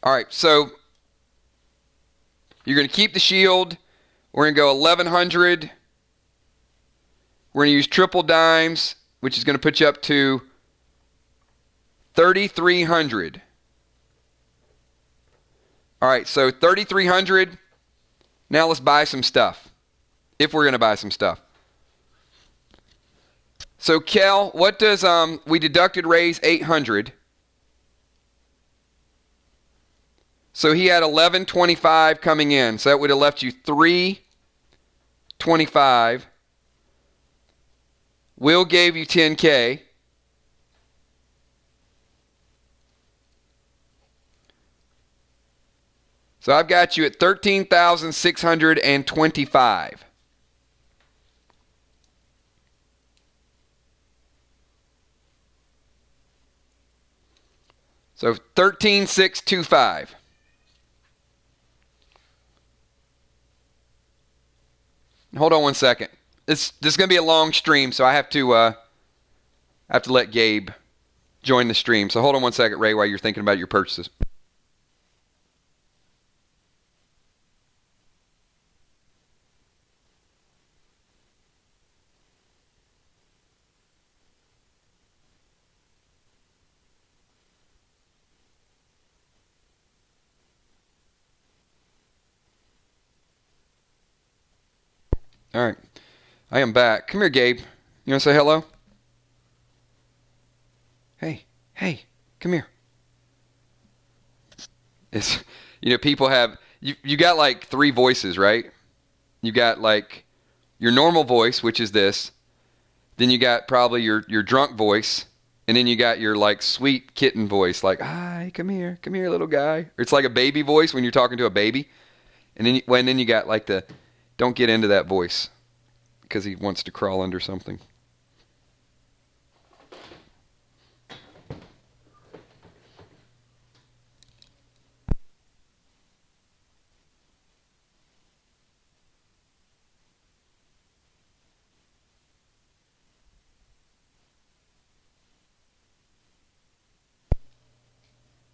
All right, so you're going to keep the shield. We're going to go 1,100. We're going to use triple dimes, which is going to put you up to 3,300. All right, so 3,300. Now let's buy some stuff, if we're going to buy some stuff. So, Kel, what does, we deducted Ray's 800. So he had 1125 coming in. So that would have left you 325. Will gave you 10K. So I've got you at 13,625. So 13,625. Hold on one second. This is going to be a long stream, so I have to let Gabe join the stream. So hold on one second, Ray, while you're thinking about your purchases. All right. I am back. Come here, Gabe. You want to say hello? Hey, come here. It's, people have, you got like 3 voices, right? You got like your normal voice, which is this. Then you got probably your drunk voice. And then you got your like sweet kitten voice, like, hi, come here, little guy. Or it's like a baby voice when you're talking to a baby. And then you got like the, don't get into that voice because he wants to crawl under something.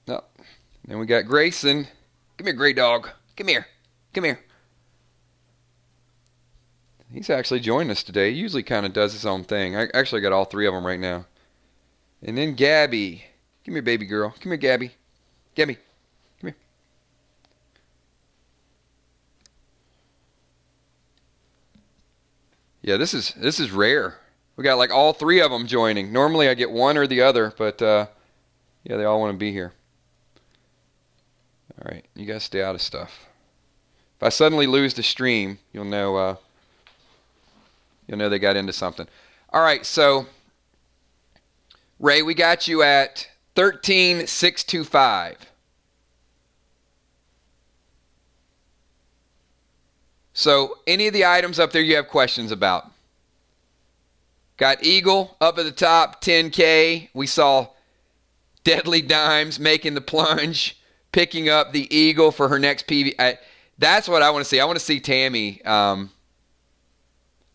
No. Then we got Grayson. Come here, Gray Dog. Come here. Come here. He's actually joined us today. He usually kind of does his own thing. I actually got all three of them right now. And then Gabby. Come here, baby girl. Come here, Gabby. Gabby. Come here. Yeah, this is rare. We got like all three of them joining. Normally I get one or the other, but yeah, they all want to be here. All right, you guys stay out of stuff. If I suddenly lose the stream, you'll know they got into something. All right, so Ray, we got you at 13,625. So any of the items up there you have questions about? Got Eagle up at the top, 10K. We saw Deadly Dimes making the plunge, picking up the Eagle for her next PV. That's what I want to see. I want to see Tammy. I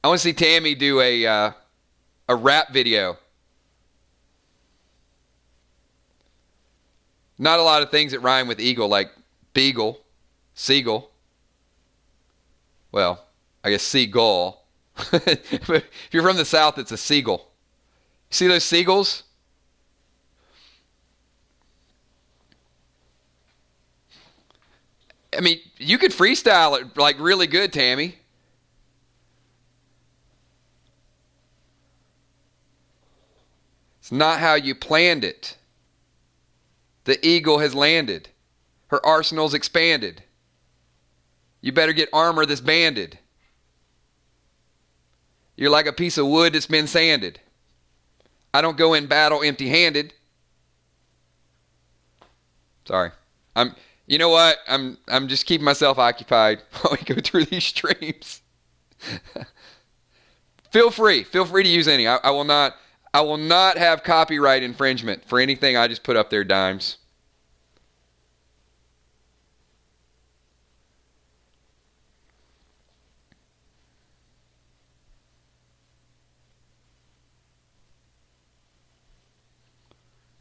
want to see Tammy do a rap video. Not a lot of things that rhyme with eagle, like beagle, seagull. Well, I guess seagull. But if you're from the South, it's a seagull. See those seagulls? I mean, you could freestyle it like really good, Tammy. It's not how you planned it. The eagle has landed. Her arsenal's expanded. You better get armor that's banded. You're like a piece of wood that's been sanded. I don't go in battle empty-handed. Sorry. You know what? I'm just keeping myself occupied while we go through these streams. Feel free to use any. I will not have copyright infringement for anything I just put up there, Dimes.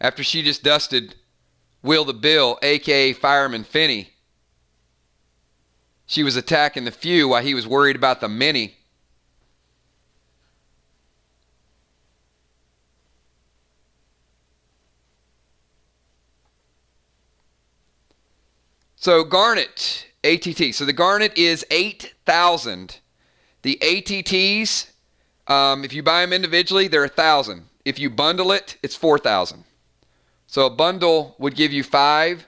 After she just dusted Will the Bill, a.k.a. Fireman Finney, she was attacking the few while he was worried about the many. So Garnet, ATT. So the Garnet is 8,000. The ATTs, if you buy them individually, they're 1,000. If you bundle it, it's 4,000. So a bundle would give you 5,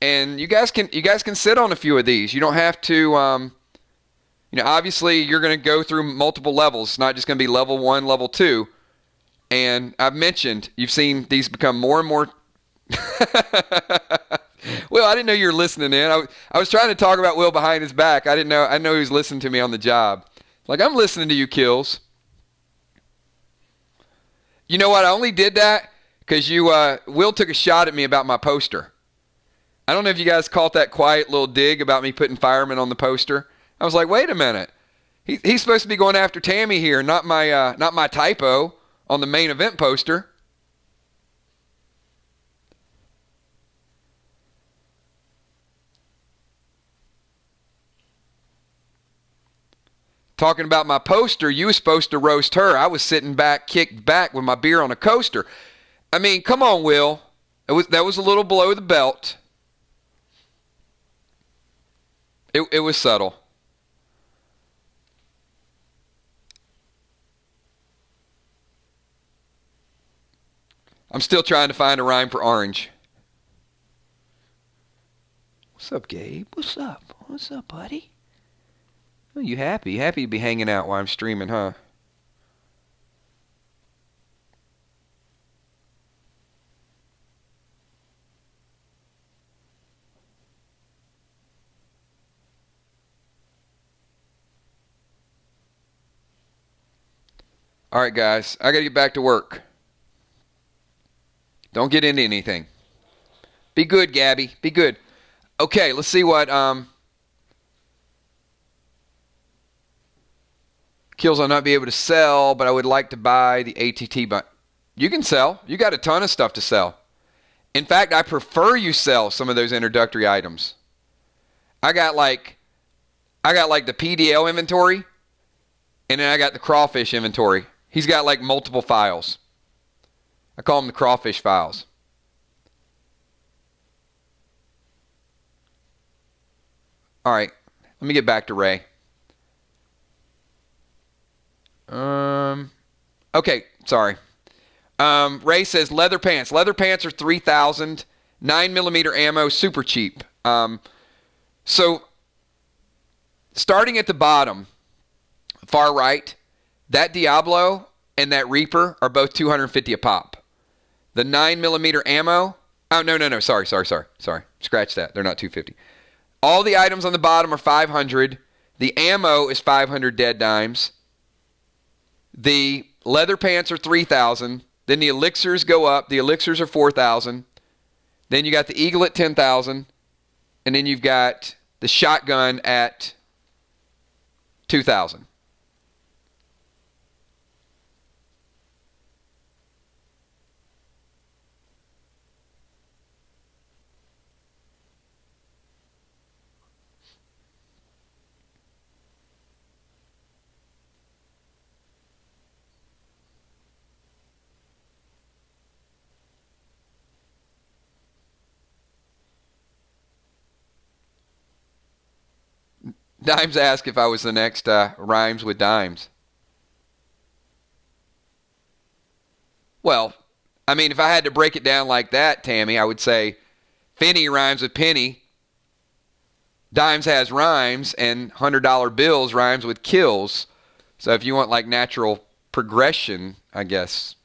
and you guys can sit on a few of these. You don't have to. Obviously you're going to go through multiple levels. It's not just going to be level 1, level 2. And I've mentioned you've seen these become more and more. Will, I didn't know you were listening in. I was trying to talk about Will behind his back. I didn't know. I know he was listening to me on the job. Like, I'm listening to you, Kills. You know what? I only did that because Will took a shot at me about my poster. I don't know if you guys caught that quiet little dig about me putting fireman on the poster. I was like, wait a minute. He's supposed to be going after Tammy here, not my typo on the main event poster. Talking about my poster, you were supposed to roast her. I was sitting back, kicked back with my beer on a coaster. I mean, come on, Will. That was a little below the belt. It was subtle. I'm still trying to find a rhyme for orange. What's up, Gabe? What's up? What's up, buddy? Oh, you happy? Happy to be hanging out while I'm streaming, huh? All right, guys. I got to get back to work. Don't get into anything. Be good, Gabby. Be good. Okay, let's see what kills I'll not be able to sell, but I would like to buy the ATT. But you can sell. You got a ton of stuff to sell. In fact, I prefer you sell some of those introductory items. I got like the PDL inventory, and then I got the crawfish inventory. He's got like multiple files. I call them the crawfish files. All right, let me get back to Ray. Okay, sorry. Ray says leather pants. Leather pants are 3,000. 9mm ammo, super cheap. So starting at the bottom, far right, that Diablo and that Reaper are both 250 a pop. The 9mm ammo, oh, no, sorry. Scratch that. They're not 250. All the items on the bottom are 500. The ammo is 500 dead dimes. The leather pants are 3,000. Then the elixirs go up. The elixirs are 4,000. Then you got the eagle at 10,000. And then you've got the shotgun at 2,000. Dimes asked if I was the next Rhymes with Dimes. Well, I mean, if I had to break it down like that, Tammy, I would say Finney rhymes with Penny, Dimes has rhymes, and $100 bills rhymes with kills. So if you want like natural progression, I guess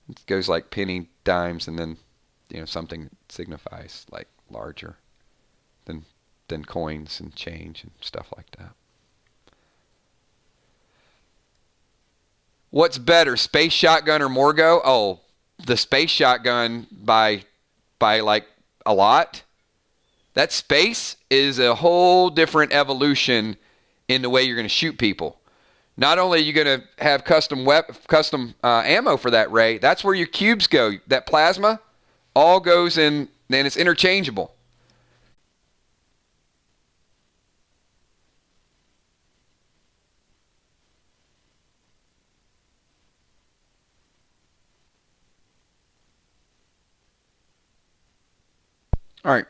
it goes like Penny, Dimes, and then something that signifies like larger than coins and change and stuff like that. What's better, space shotgun or Morgo? Oh, the space shotgun by like a lot. That space is a whole different evolution in the way you're going to shoot people. Not only are you going to have custom ammo for that, Ray, that's where your cubes go. That plasma all goes in, and it's interchangeable. All right.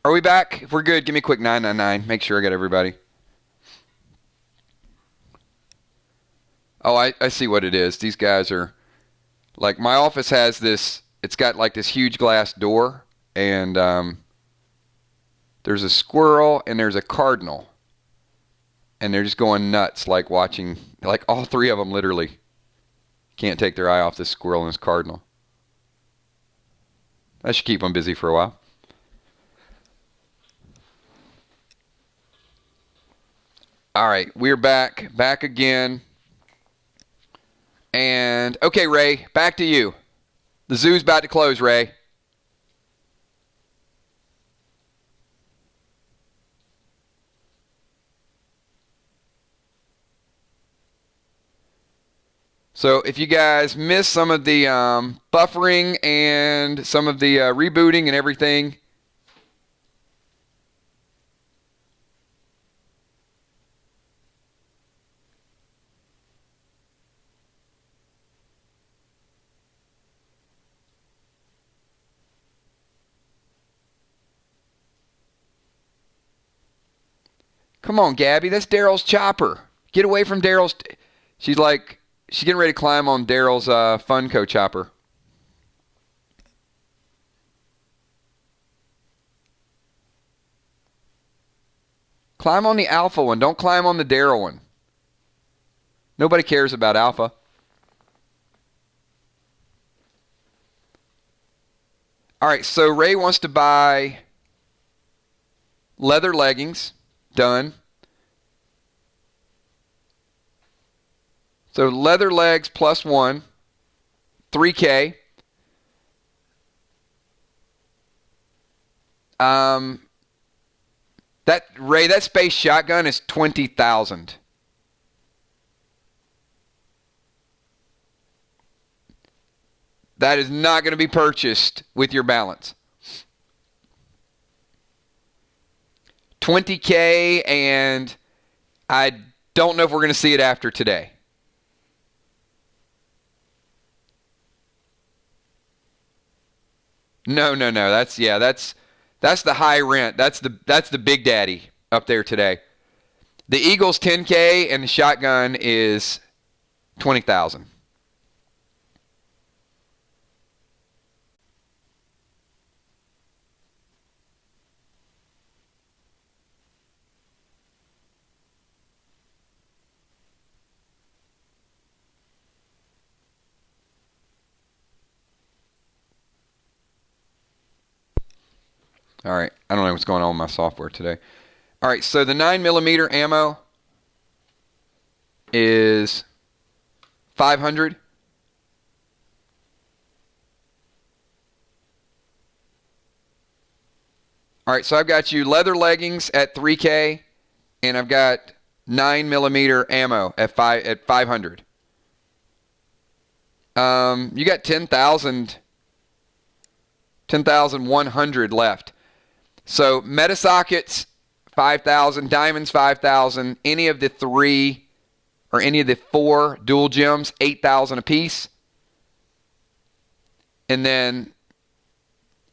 Are we back? If we're good, give me a quick 999. Make sure I got everybody. Oh, I see what it is. These guys are, like, my office has this, it's got like this huge glass door, and there's a squirrel and there's a cardinal. And they're just going nuts, like watching, like all three of them literally can't take their eye off this squirrel and this cardinal. That should keep them busy for a while. All right, we're back again. And, okay, Ray, back to you. The zoo's about to close, Ray. So if you guys missed some of the buffering and some of the rebooting and everything, come on, Gabby, that's Daryl's chopper. Get away from Daryl's. She's getting ready to climb on Daryl's Funko chopper. Climb on the Alpha one. Don't climb on the Daryl one. Nobody cares about Alpha. All right, so Ray wants to buy leather leggings. Done. So leather legs plus 1, 3K. That space shotgun is 20,000. That is not going to be purchased with your balance. 20K, and I don't know if we're going to see it after today. No. That's the high rent. That's the big daddy up there today. The Eagle's 10K and the shotgun is 20,000. All right, I don't know what's going on with my software today. All right, so the 9mm ammo is 500. All right, so I've got you leather leggings at 3K, and I've got 9mm ammo at 500. You got 10,100 left. So meta sockets 5,000, diamonds 5,000, any of the 3 or any of the 4 dual gems 8,000 apiece. And then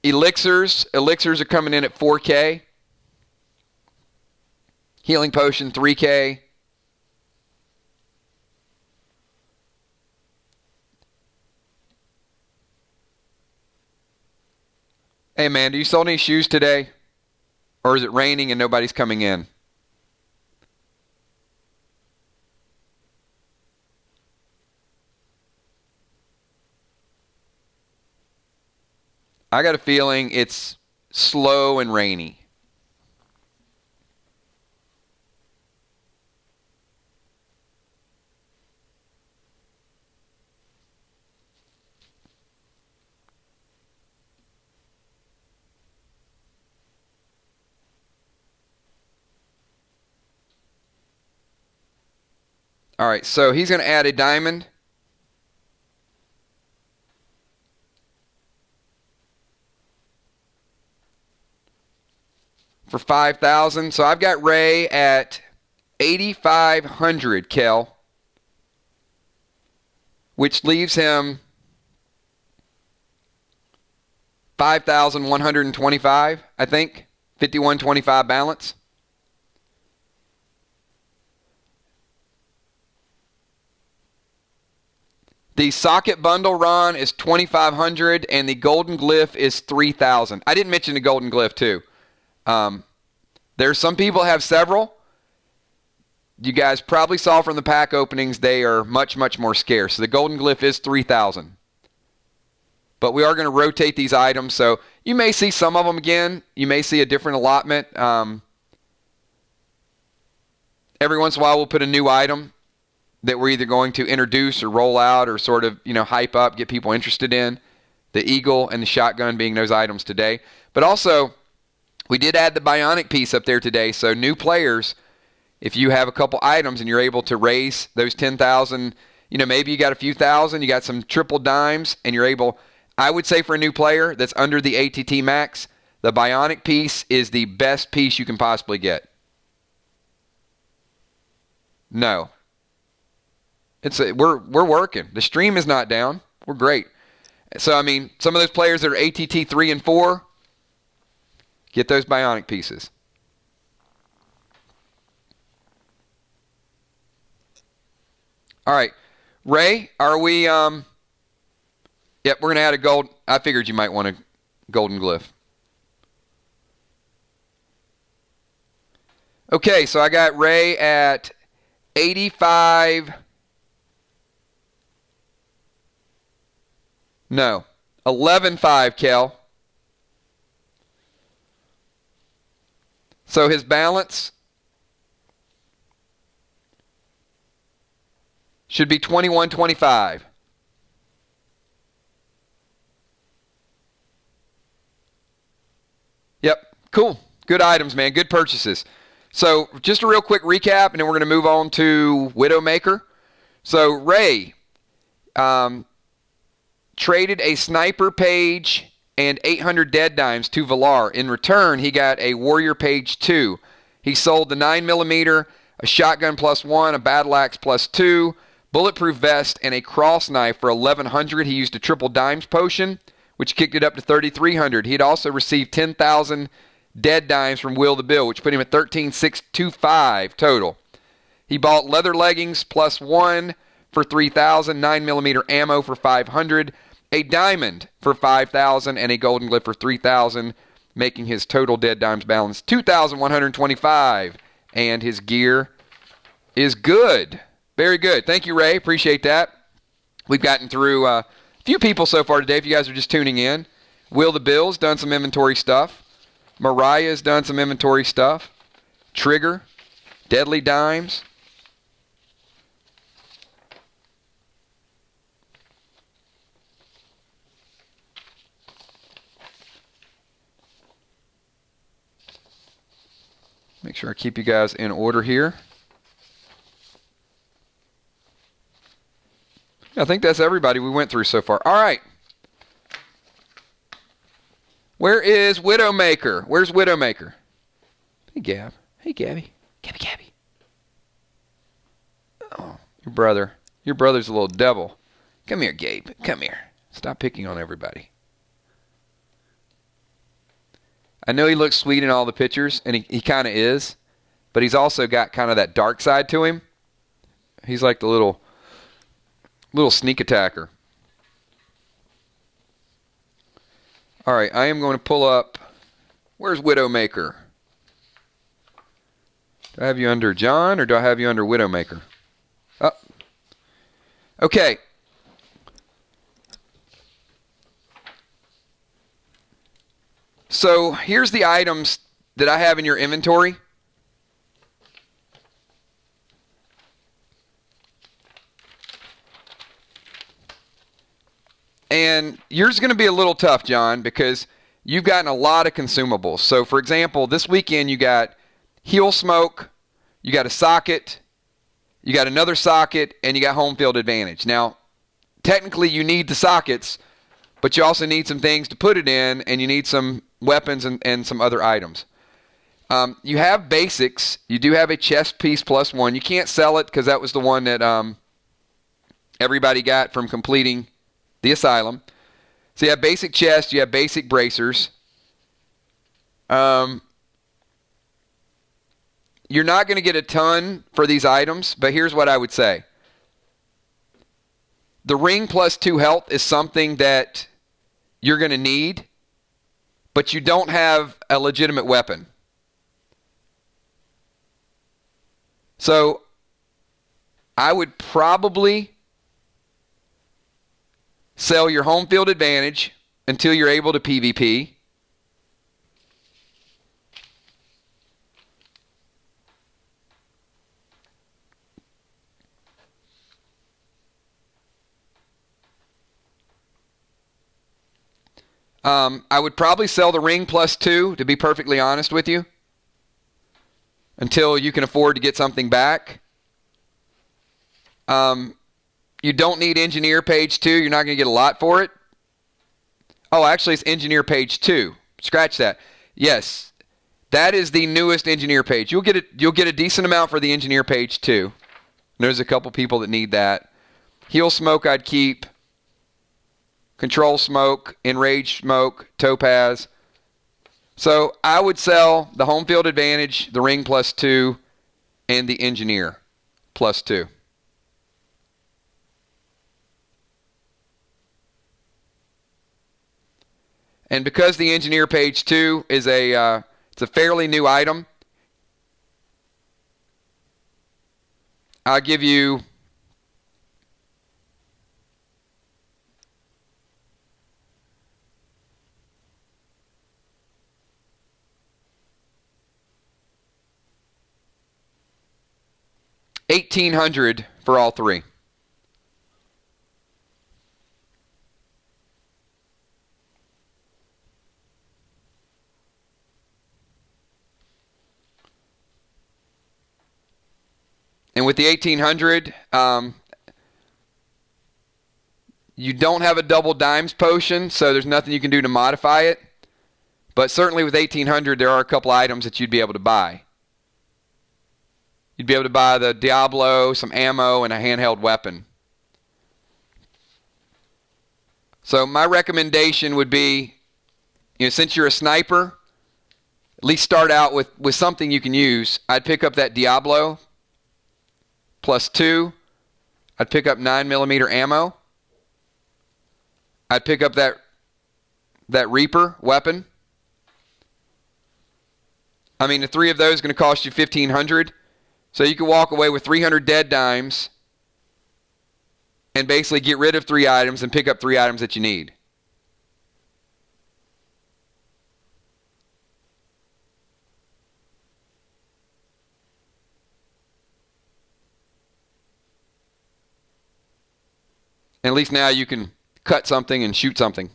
elixirs are coming in at 4K. Healing potion 3K. Hey man, do you sell any shoes today? Or is it raining and nobody's coming in? I got a feeling it's slow and rainy. All right, so he's going to add a diamond. For 5,000. So I've got Ray at 8,500, Kel. Which leaves him 5,125, I think. 5,125 balance. The socket bundle, Ron, is 2,500, and the golden glyph is 3,000. I didn't mention the golden glyph, too. There's some people have several. You guys probably saw from the pack openings, they are much, much more scarce. So the golden glyph is 3,000. But we are going to rotate these items, so you may see some of them again. You may see a different allotment. Every once in a while, we'll put a new item that we're either going to introduce or roll out or sort of, hype up, get people interested in. The eagle and the shotgun being those items today. But also, we did add the bionic piece up there today. So new players, if you have a couple items and you're able to raise those 10,000, maybe you got a few thousand, you got some triple dimes, and you're able, I would say for a new player that's under the ATT max, the bionic piece is the best piece you can possibly get. No. We're working. The stream is not down. We're great. So, some of those players that are ATT 3 and 4, get those bionic pieces. All right. Ray, are we... Yep, we're going to add a gold... I figured you might want a golden glyph. Okay, so I got Ray at 85... No. 11.5, Kel. So his balance Should be 21.25. Yep. Cool. Good items, man. Good purchases. So just a real quick recap, and then we're going to move on to Widowmaker. So Ray traded a sniper page and 800 dead dimes to Valar. In return, he got a warrior page 2. He sold the 9mm, a shotgun +1, a battle axe +2, bulletproof vest, and a cross knife for 1,100. He used a triple dimes potion, which kicked it up to 3,300. He had also received 10,000 dead dimes from Will the Bill, which put him at 13,625 total. He bought leather leggings +1 for 3,000, 9mm ammo for 500, a diamond for 5,000, and a golden glyph for 3,000, making his total dead dimes balance 2,125. And his gear is good. Very good. Thank you, Ray. Appreciate that. We've gotten through a few people so far today. If you guys are just tuning in, Will the Bill's done some inventory stuff. Mariah's done some inventory stuff. Trigger, Deadly Dimes. Make sure I keep you guys in order here. I think that's everybody we went through so far. All right. Where is Widowmaker? Where's Widowmaker? Hey, Gab. Hey, Gabby. Gabby. Oh, your brother. Your brother's a little devil. Come here, Gabe. Come here. Stop picking on everybody. I know he looks sweet in all the pictures, and he kind of is, but he's also got kind of that dark side to him. He's like the little sneak attacker. All right, I am going to pull up. Where's Widowmaker? Do I have you under John, or do I have you under Widowmaker? Oh. Okay. So here's the items that I have in your inventory. And yours is going to be a little tough, John, because you've gotten a lot of consumables. So, for example, this weekend you got heel smoke, you got a socket, you got another socket, and you got home field advantage. Now, technically you need the sockets, but you also need some things to put it in, and you need some weapons and some other items. You have basics. You do have a chest piece +1. You can't sell it because that was the one that everybody got from completing the asylum. So you have basic chest. You have basic bracers. You're not going to get a ton for these items, but here's what I would say. The ring +2 health is something that you're going to need, but you don't have a legitimate weapon. So I would probably sell your home field advantage until you're able to PvP. I would probably sell the ring +2, to be perfectly honest with you, until you can afford to get something back. You don't need engineer page 2. You're not going to get a lot for it. Oh, actually, it's engineer page 2. Scratch that. Yes, that is the newest engineer page. You'll get a decent amount for the engineer page 2. There's a couple people that need that. Heel smoke I'd keep. Control smoke, enraged smoke, topaz. So I would sell the home field advantage, the ring +2, and the engineer +2. And because the engineer page 2 is it's a fairly new item, I'll give you $1,800 for all three. And with the 1800, you don't have a double dimes potion, so there's nothing you can do to modify it. But certainly with 1800, there are a couple items that you'd be able to buy. You'd be able to buy the Diablo, some ammo, and a handheld weapon. So my recommendation would be, since you're a sniper, at least start out with something you can use. I'd pick up that Diablo +2. I'd pick up 9mm ammo. I'd pick up that Reaper weapon. I mean, the 3 of those is going to cost you 1,500. So you can walk away with 300 dead dimes and basically get rid of 3 items and pick up 3 items that you need. And at least now you can cut something and shoot something.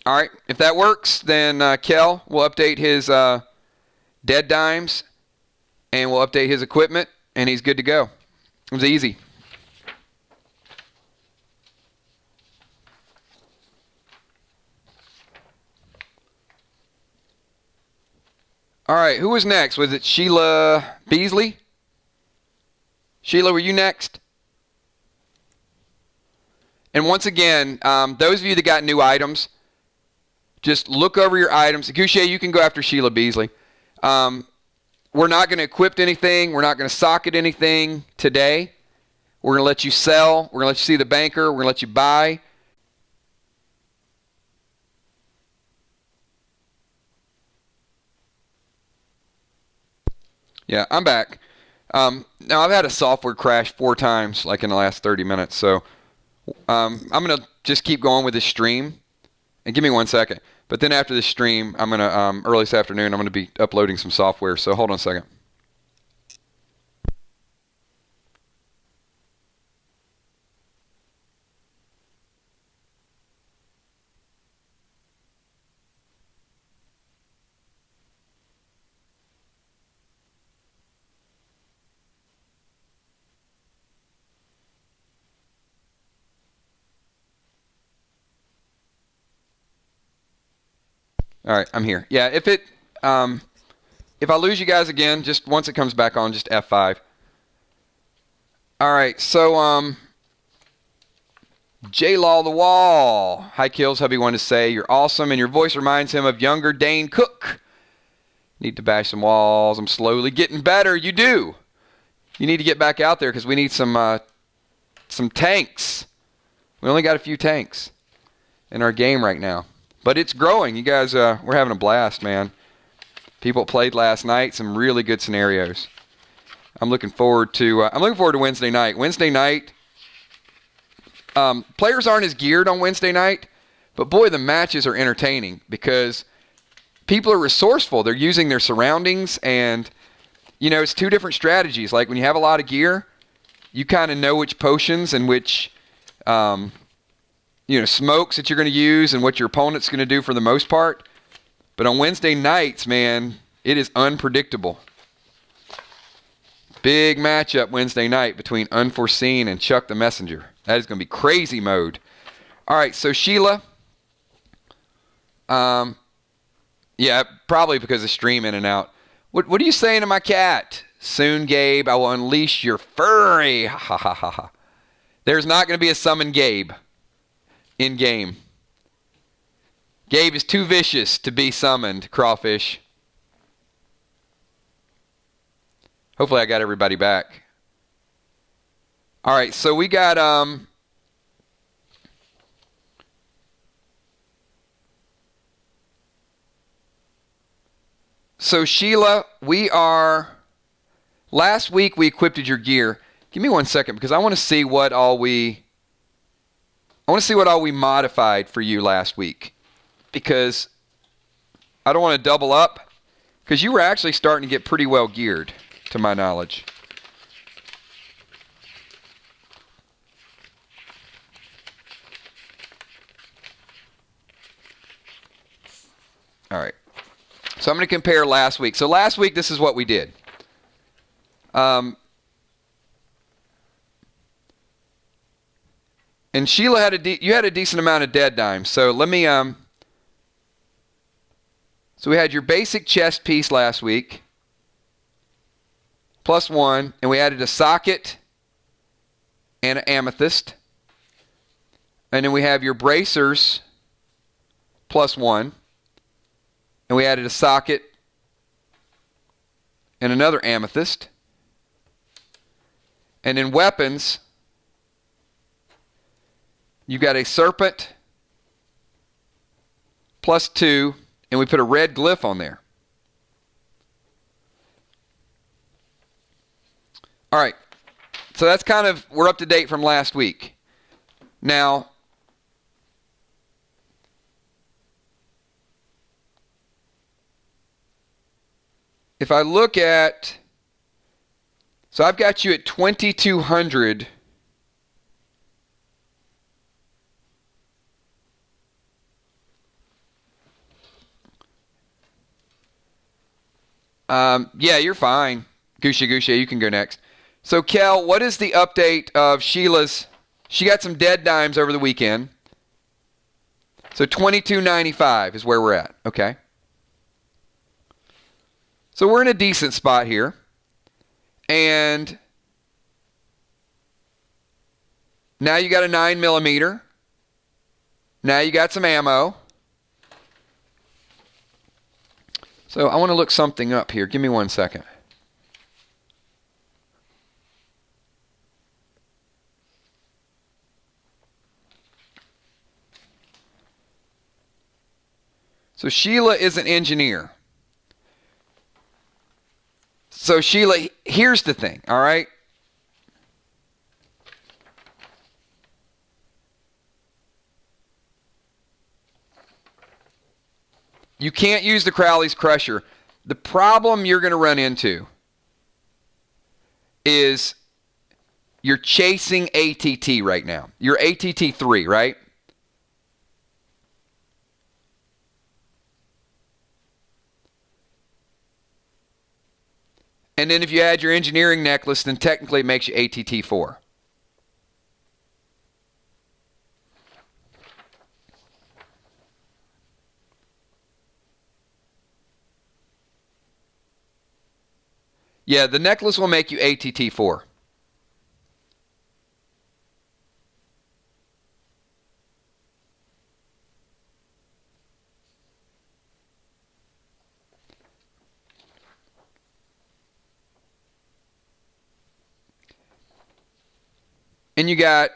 All right, if that works, then Kel will update his dead dimes, and we'll update his equipment, and he's good to go. It was easy. All right, who was next? Was it Sheila Beasley? Sheila, were you next? And once again, those of you that got new items, just look over your items. Goucher, you can go after Sheila Beasley. We're not going to equip anything. We're not going to socket anything today. We're going to let you sell. We're going to let you see the banker. We're going to let you buy. Yeah, I'm back. Now, I've had a software crash 4 times, like in the last 30 minutes. So I'm going to just keep going with this stream. And give me 1 second. But then after this stream, I'm going to, early this afternoon, I'm going to be uploading some software. So hold on a second. All right, I'm here. Yeah, if I lose you guys again, just once it comes back on, just F5. All right, so J-Law the Wall. Hi, Kills. Hubby wanted to say you're awesome, and your voice reminds him of younger Dane Cook. Need to bash some walls. I'm slowly getting better. You do. You need to get back out there because we need some tanks. We only got a few tanks in our game right now. But it's growing. You guys, we're having a blast, man. People played last night. Some really good scenarios. I'm looking forward to Wednesday night. Wednesday night, players aren't as geared on Wednesday night, but boy, the matches are entertaining because people are resourceful. They're using their surroundings, and it's 2 different strategies. Like when you have a lot of gear, you kind of know which potions and which smokes that you're going to use and what your opponent's going to do for the most part. But on Wednesday nights, man, it is unpredictable. Big matchup Wednesday night between Unforeseen and Chuck the Messenger. That is going to be crazy mode. All right, so Sheila. Yeah, probably because of stream in and out. What are you saying to my cat? Soon, Gabe, I will unleash your furry. Ha ha ha ha. There's not going to be a summon Gabe in game. Gabe is too vicious to be summoned, Crawfish. Hopefully I got everybody back. All right, so we got so Sheila, last week we equipped your gear. Give me 1 second because I want to see what all we modified for you last week, because I don't want to double up, because you were actually starting to get pretty well geared, to my knowledge. All right. So I'm going to compare last week. So last week, this is what we did. And Sheila had you had a decent amount of dead dimes. So let me so we had your basic chest piece last week, +1, and we added a socket and an amethyst. And then we have your bracers, +1, and we added a socket and another amethyst. And in weapons, you got a serpent, +2, and we put a red glyph on there. All right. So that's kind of, we're up to date from last week. Now, if I look at, so I've got you at 2,200. Yeah, you're fine. Gusha, you can go next. So, Kel, what is the update of Sheila's? She got some dead dimes over the weekend. So 22.95 is where we're at. Okay. So we're in a decent spot here. And now you got a 9mm. Now you got some ammo. So I want to look something up here. Give me 1 second. So Sheila is an engineer. So Sheila, here's the thing, all right? You can't use the Crowley's Crusher. The problem you're going to run into is you're chasing ATT right now. You're ATT 3, right? And then if you add your engineering necklace, then technically it makes you ATT 4. Yeah, the necklace will make you ATT 4. And you got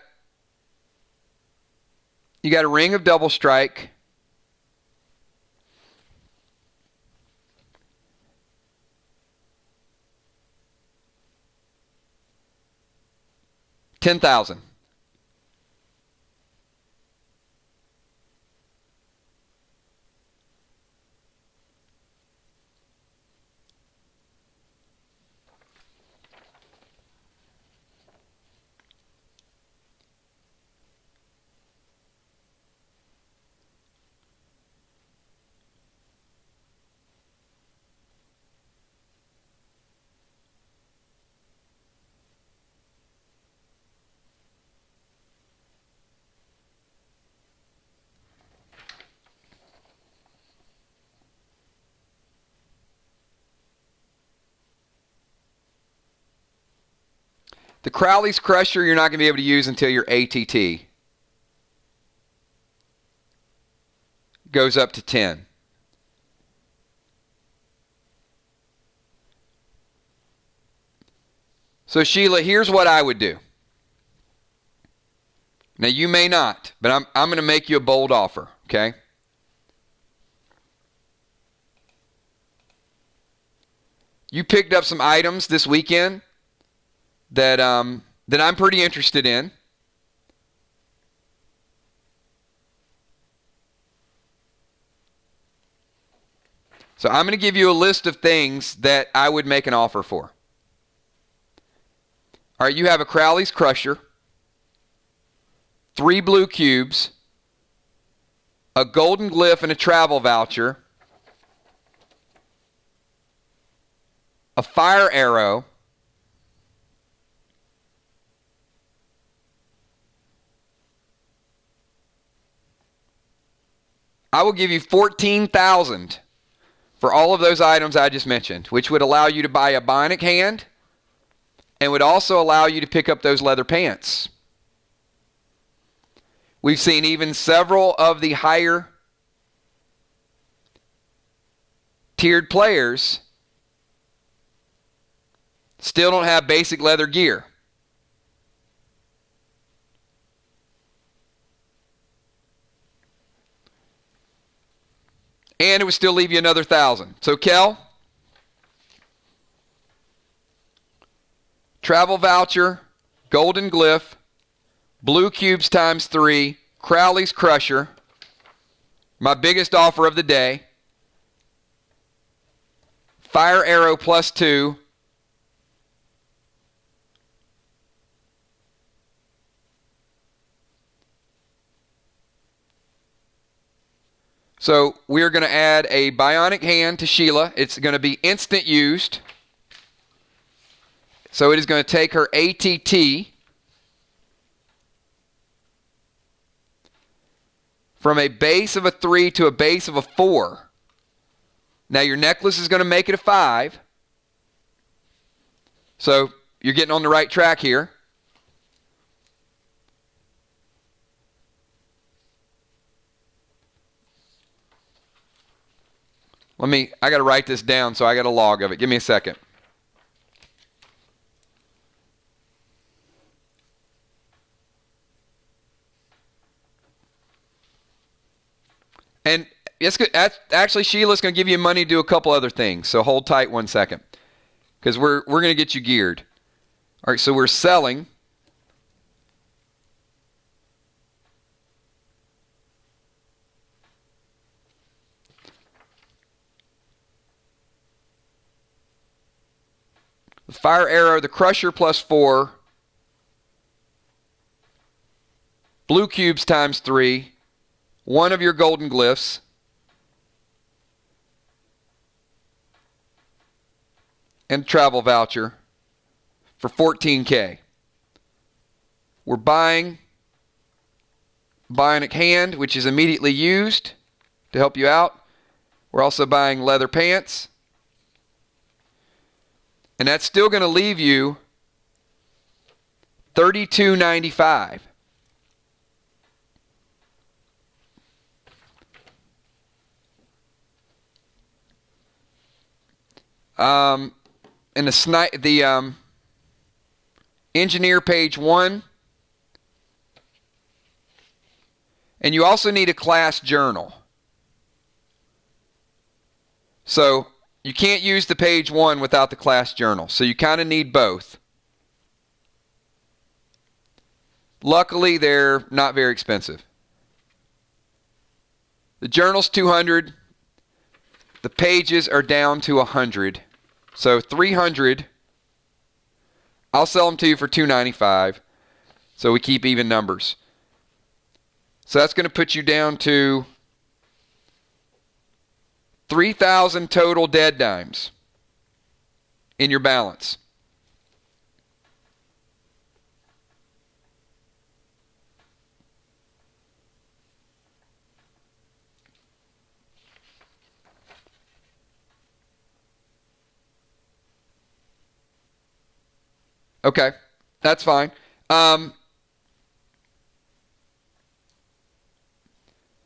a ring of double strike. $10,000. The Crowley's Crusher you're not going to be able to use until your ATT goes up to 10. So Sheila, here's what I would do. Now you may not, but I'm going to make you a bold offer, okay? You picked up some items this weekend that I'm pretty interested in. So I'm going to give you a list of things that I would make an offer for. All right, you have a Crowley's Crusher, 3 blue cubes, a golden glyph and a travel voucher, a fire arrow, I will give you $14,000 for all of those items I just mentioned, which would allow you to buy a bionic hand and would also allow you to pick up those leather pants. We've seen even several of the higher tiered players still don't have basic leather gear. And it would still leave you another $1,000. So Kel, travel voucher, golden glyph, blue cubes times 3, Crowley's Crusher, my biggest offer of the day, fire arrow plus 2, so we're going to add a bionic hand to Sheila. It's going to be instant used. So it is going to take her ATT from a base of a 3 to a base of a 4. Now your necklace is going to make it a 5. So you're getting on the right track here. I got to write this down, so I got a log of it. Give me a second. And it's good. Actually, Sheila's going to give you money to do a couple other things, so hold tight one second, because we're going to get you geared. All right, so we're selling. The fire arrow, the crusher plus 4, blue cubes times 3, one of your golden glyphs, and travel voucher for $14K. We're buying bionic hand, which is immediately used to help you out. We're also buying leather pants. And that's still going to leave you $32.95. In the engineer page 1. And you also need a class journal. So you can't use the page 1 without the class journal. So you kind of need both. Luckily, they're not very expensive. The journal's $200. The pages are down to $100. So $300. I'll sell them to you for $295. So we keep even numbers. So that's going to put you down to 3,000 total dead dimes in your balance. Okay, that's fine.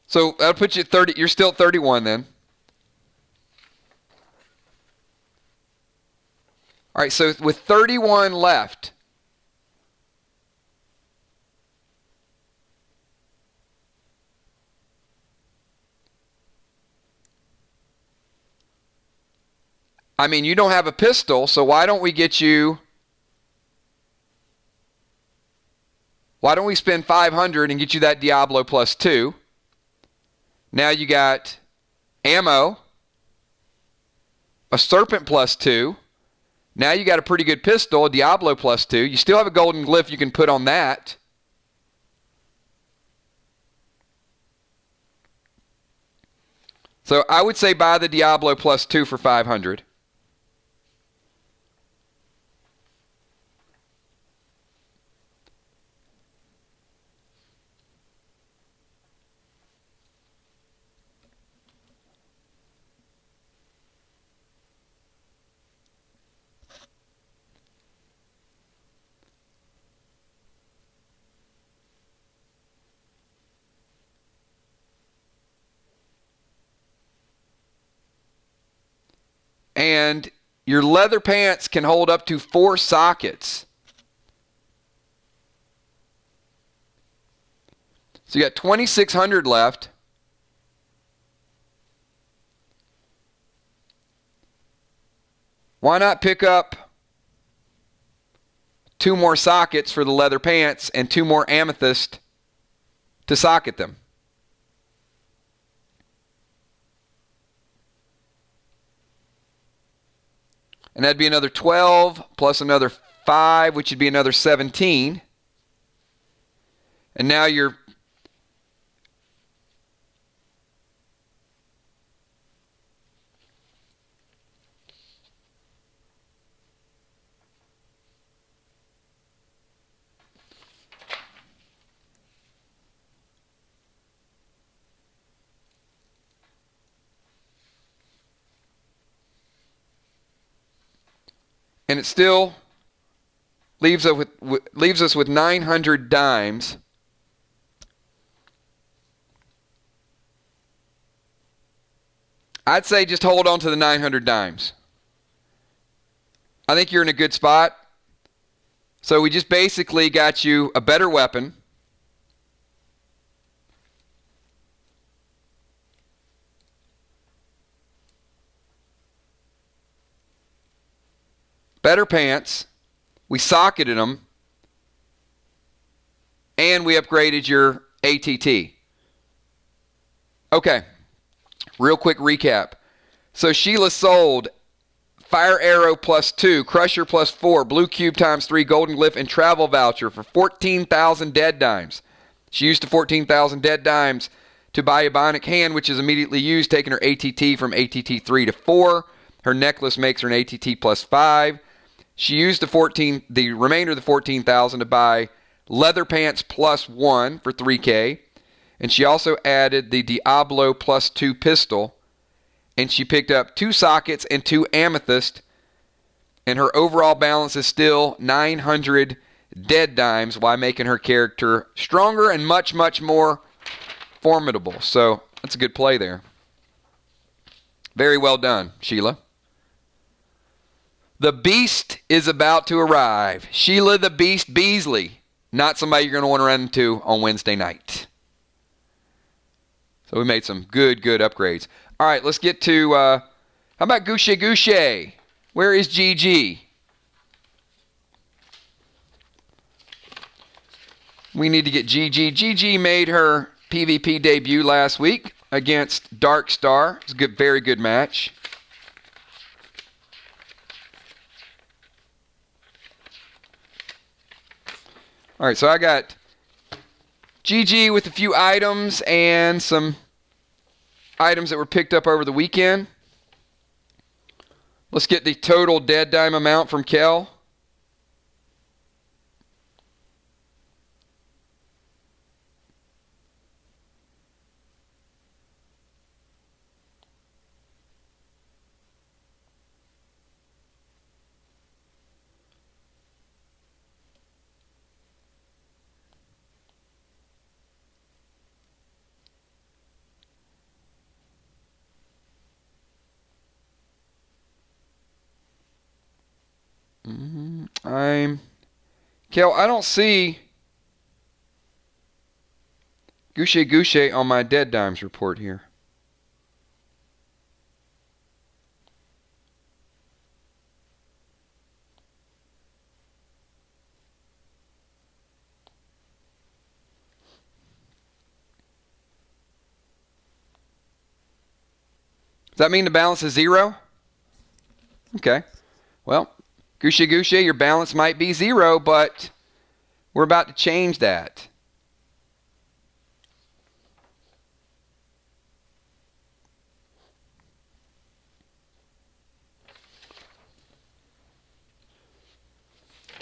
So that'll put you at 30. You're still at 31 then. All right, so with 31 left, I mean, you don't have a pistol, so why don't we get you, why don't we spend $500 and get you that Diablo plus 2? Now you got ammo, a serpent plus 2. Now you got a pretty good pistol, a Diablo plus 2. You still have a golden glyph you can put on that. So I would say buy the Diablo plus 2 for $500. And your leather pants can hold up to 4 sockets. So you got 2,600 left. Why not pick up 2 more sockets for the leather pants and 2 more amethyst to socket them? And that'd be another 12 plus another 5, which would be another 17. And now you're and it still leaves us with 900 dimes. I'd say just hold on to the 900 dimes. I think you're in a good spot. So we just basically got you a better weapon. Better pants. We socketed them. And we upgraded your ATT. Okay. Real quick recap. So Sheila sold Fire Arrow +2, Crusher +4, Blue Cube ×3, Golden Glyph, and Travel Voucher for 14,000 dead dimes. She used the 14,000 dead dimes to buy a Bionic Hand, which is immediately used, taking her ATT from ATT 3 to 4. Her necklace makes her an ATT +5. She used the remainder of the 14,000 to buy Leather Pants +1 for 3K. And she also added the Diablo +2 pistol. And she picked up 2 sockets and 2 amethyst. And her overall balance is still 900 dead dimes, while making her character stronger and much, much more formidable. So that's a good play there. Very well done, Sheila. The Beast is about to arrive. Sheila the Beast Beasley. Not somebody you're going to want to run into on Wednesday night. So we made some good upgrades. All right, let's get to, how about Goucher Goucher? Where is GG? We need to get GG. GG made her PvP debut last week against Dark Star. It's a very good match. All right, so I got GG with a few items and some items that were picked up over the weekend. Let's get the total dead dime amount from Kel. Kel, I don't see Goucher Goucher on my dead dimes report here. Does that mean the balance is 0? Okay. Well, Goucher Goucher, your balance might be 0, but we're about to change that.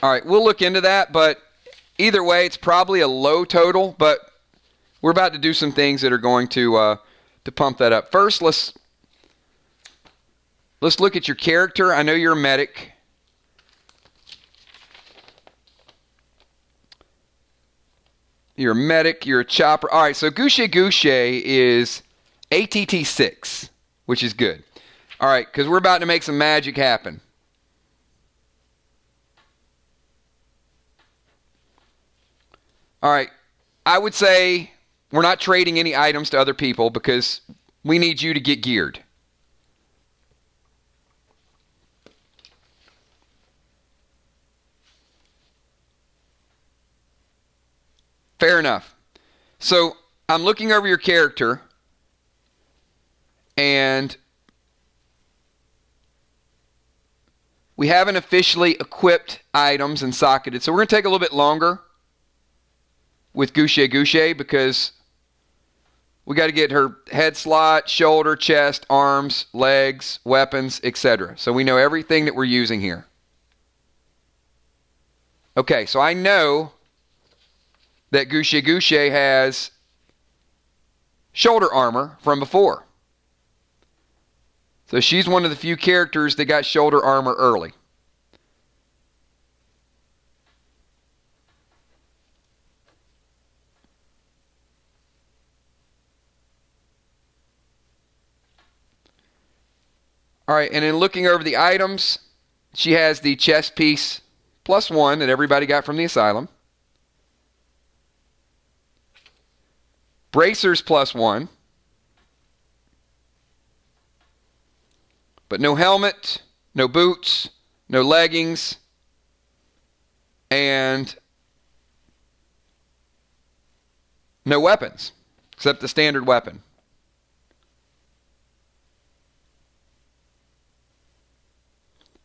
All right, we'll look into that, but either way, it's probably a low total, but we're about to do some things that are going to pump that up. First, let's look at your character. I know you're a medic. You're a medic, you're a chopper. All right, so Goucher Goucher is ATT 6, which is good. All right, because we're about to make some magic happen. All right, I would say we're not trading any items to other people because we need you to get geared. Fair enough. So I'm looking over your character, and we haven't officially equipped items and socketed. So we're going to take a little bit longer with Goucher because we got to get her head slot, shoulder, chest, arms, legs, weapons, etc. So we know everything that we're using here. Okay, so I know that Goucher has shoulder armor from before. So she's one of the few characters that got shoulder armor early. All right, and in looking over the items, she has the chest piece +1 that everybody got from the asylum. Bracers +1. But no helmet, no boots, no leggings, and no weapons, except the standard weapon.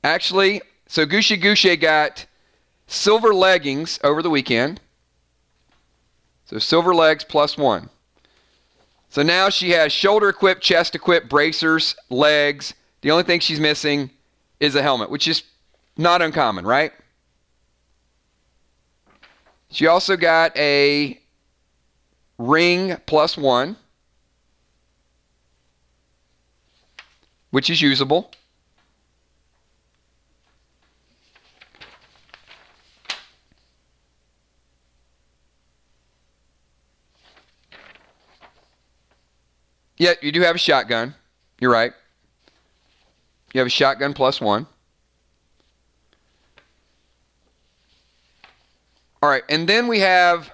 Actually, so Goucher got silver leggings over the weekend. So silver legs +1. So now she has shoulder equipped, chest equipped, bracers, legs. The only thing she's missing is a helmet, which is not uncommon, right? She also got a ring +1, which is usable. Yeah, you do have a shotgun. You're right. You have a shotgun +1. All right, and then we have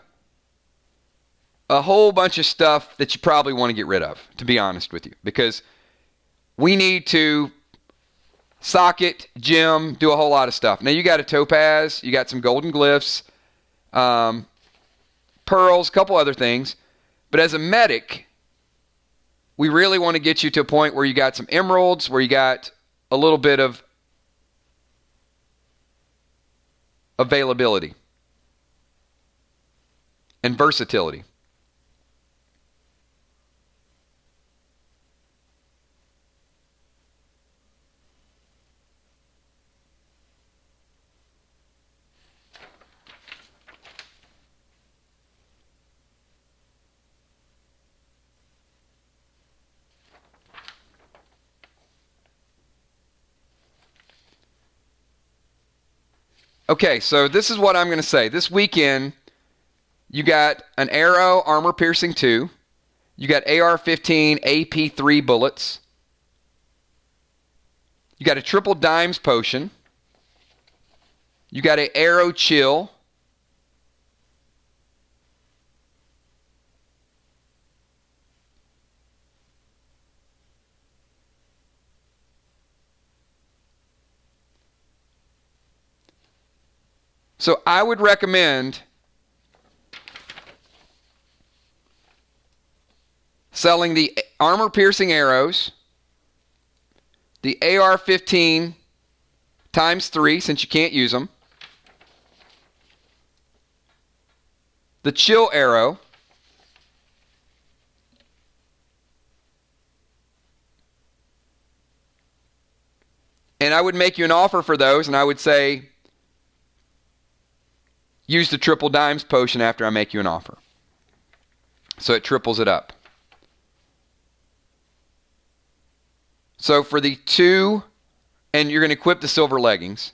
a whole bunch of stuff that you probably want to get rid of, to be honest with you, because we need to socket, gem, do a whole lot of stuff. Now, you got a topaz, you got some golden glyphs, pearls, a couple other things, but as a medic, we really want to get you to a point where you got some emeralds, where you got a little bit of availability and versatility. Okay, so this is what I'm going to say. This weekend, you got an arrow, armor piercing 2. You got AR-15, AP3 bullets. You got a triple dimes potion. You got an arrow chill. So I would recommend selling the armor-piercing arrows, the AR-15 ×3 since you can't use them, the chill arrow, and I would make you an offer for those, and I would say, use the triple dimes potion after I make you an offer. So it triples it up. So for the 2, and you're going to equip the silver leggings.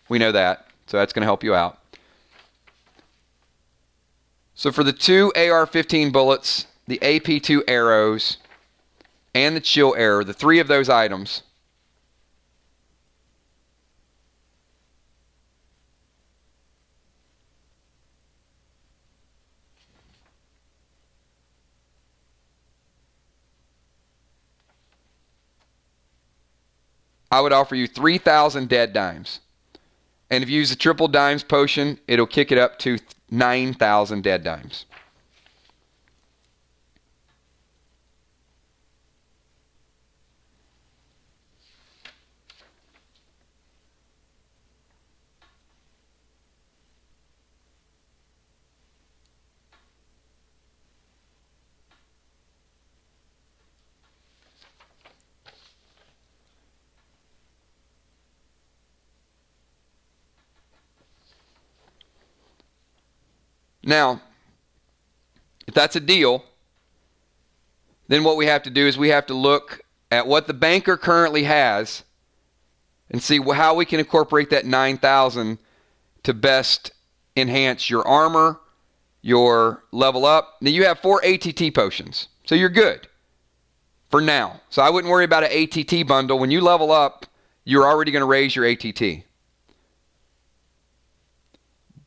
We know that. So that's going to help you out. So for the 2 AR-15 bullets, the AP2 arrows, and the chill arrow, the 3 of those items, I would offer you 3,000 dead dimes. And if you use a triple dimes potion, it'll kick it up to 9,000 dead dimes. Now, if that's a deal, then what we have to do is we have to look at what the banker currently has and see how we can incorporate that 9,000 to best enhance your armor, your level up. Now you have 4 ATT potions, so you're good for now. So I wouldn't worry about an ATT bundle. When you level up, you're already going to raise your ATT.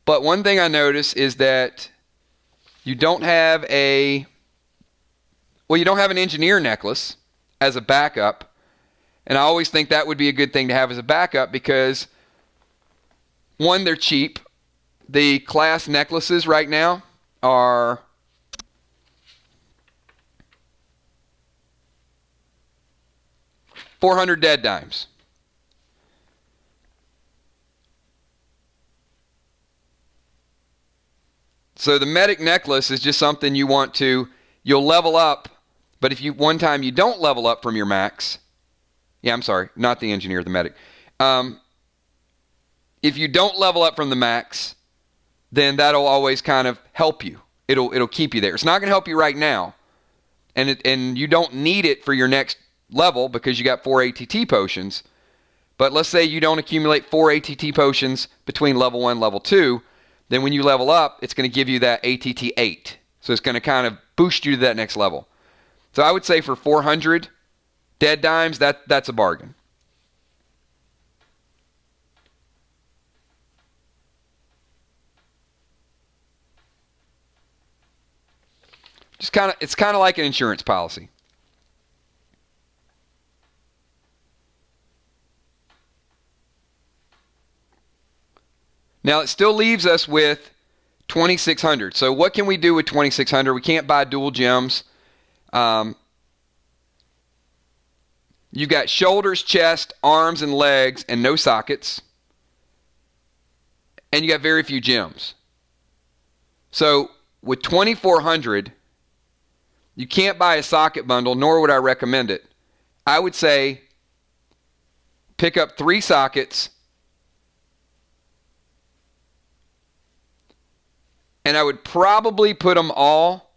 But one thing I notice is that you don't have an engineer necklace as a backup. And I always think that would be a good thing to have as a backup because, one, they're cheap. The class necklaces right now are $400 dead dimes. So the medic necklace is just something you'll level up, but if one time you don't level up from your max, I'm sorry, not the engineer, the medic. If you don't level up from the max, then that'll always kind of help you. It'll keep you there. It's not going to help you right now, and you don't need it for your next level because you got 4 ATT potions. But let's say you don't accumulate 4 ATT potions between level 1 and level 2. Then when you level up, it's going to give you that ATT 8. So it's going to kind of boost you to that next level. So I would say for 400 dead dimes, that's a bargain. It's kind of like an insurance policy. Now, it still leaves us with 2,600. So what can we do with 2,600? We can't buy dual gems. You've got shoulders, chest, arms, and legs, and no sockets. And you got very few gems. So with 2,400, you can't buy a socket bundle, nor would I recommend it. I would say pick up 3 sockets, and I would probably put them all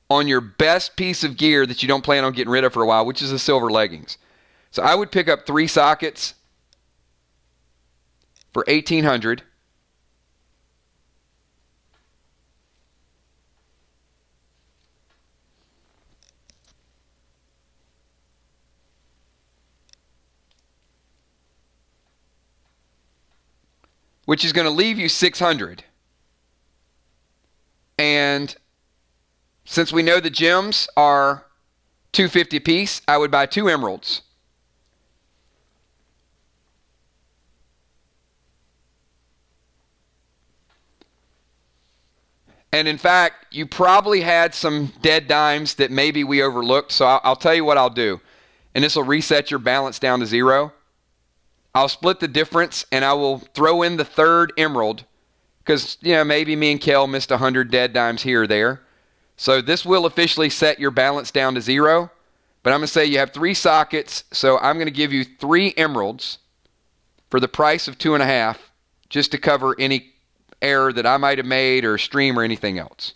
on your best piece of gear that you don't plan on getting rid of for a while, which is the silver leggings. So I would pick up 3 sockets for 1,800. Which is going to leave you 600. And since we know the gems are $250 a piece, I would buy 2 emeralds. And in fact, you probably had some dead dimes that maybe we overlooked. So I'll tell you what I'll do. And this will reset your balance down to 0. I'll split the difference and I will throw in the 3rd emerald. Because, maybe me and Kel missed 100 dead dimes here or there. So this will officially set your balance down to 0. But I'm going to say you have 3 sockets. So I'm going to give you 3 emeralds for the price of 2.5, just to cover any error that I might have made or stream or anything else.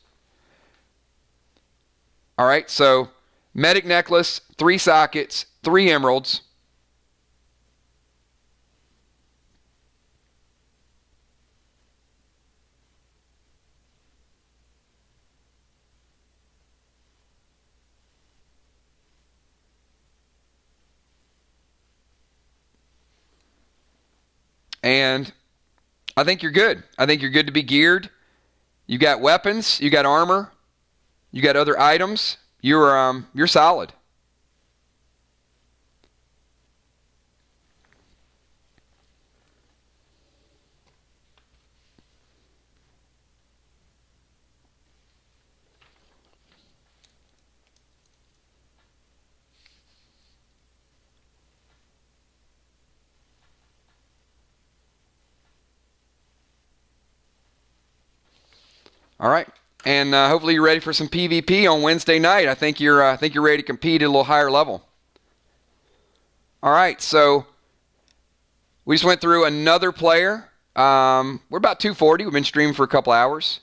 All right, so medic necklace, 3 sockets, 3 emeralds. And I think you're good. I think you're good to be geared. You got weapons, you got armor, you got other items. You're solid. All right. And hopefully you're ready for some PvP on Wednesday night. I think you're ready to compete at a little higher level. All right, so we just went through another player. We're about 240. We've been streaming for a couple hours.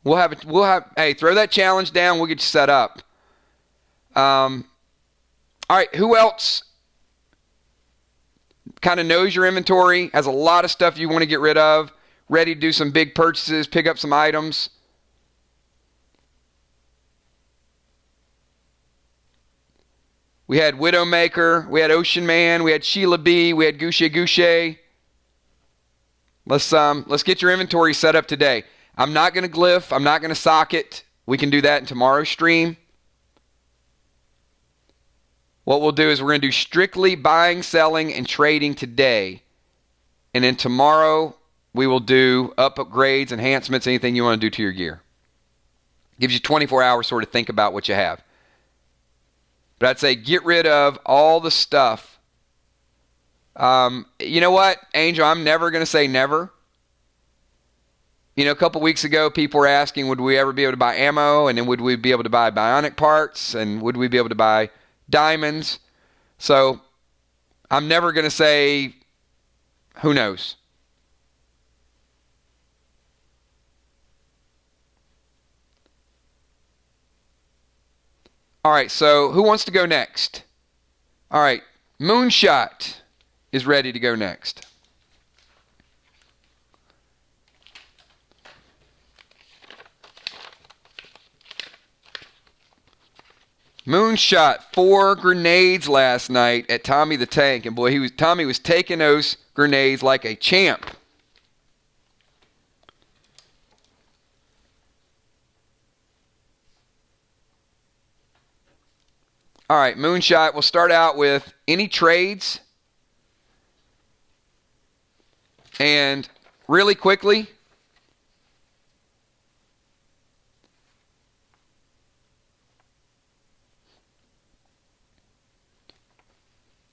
Hey, throw that challenge down. We'll get you set up. All right, who else kind of knows your inventory, has a lot of stuff you want to get rid of, ready to do some big purchases, pick up some items? We had Widowmaker, we had Ocean Man, we had Sheila B, we had Goucher Goucher. Let's get your inventory set up today. I'm not going to glyph, I'm not going to socket. We can do that in tomorrow's stream. What we'll do is we're going to do strictly buying, selling, and trading today. And then tomorrow we will do upgrades, enhancements, anything you want to do to your gear. Gives you 24 hours sort of think about what you have. But I'd say get rid of all the stuff. You know what, Angel? I'm never going to say never. You know, a couple weeks ago, people were asking, would we ever be able to buy ammo? And then would we be able to buy bionic parts? And would we be able to buy diamonds? So I'm never going to say, who knows? All right, so who wants to go next? All right, Moonshot is ready to go next. Moonshot 4 grenades last night at Tommy the Tank, and boy, Tommy was taking those grenades like a champ. All right, Moonshot, we'll start out with any trades. And really quickly,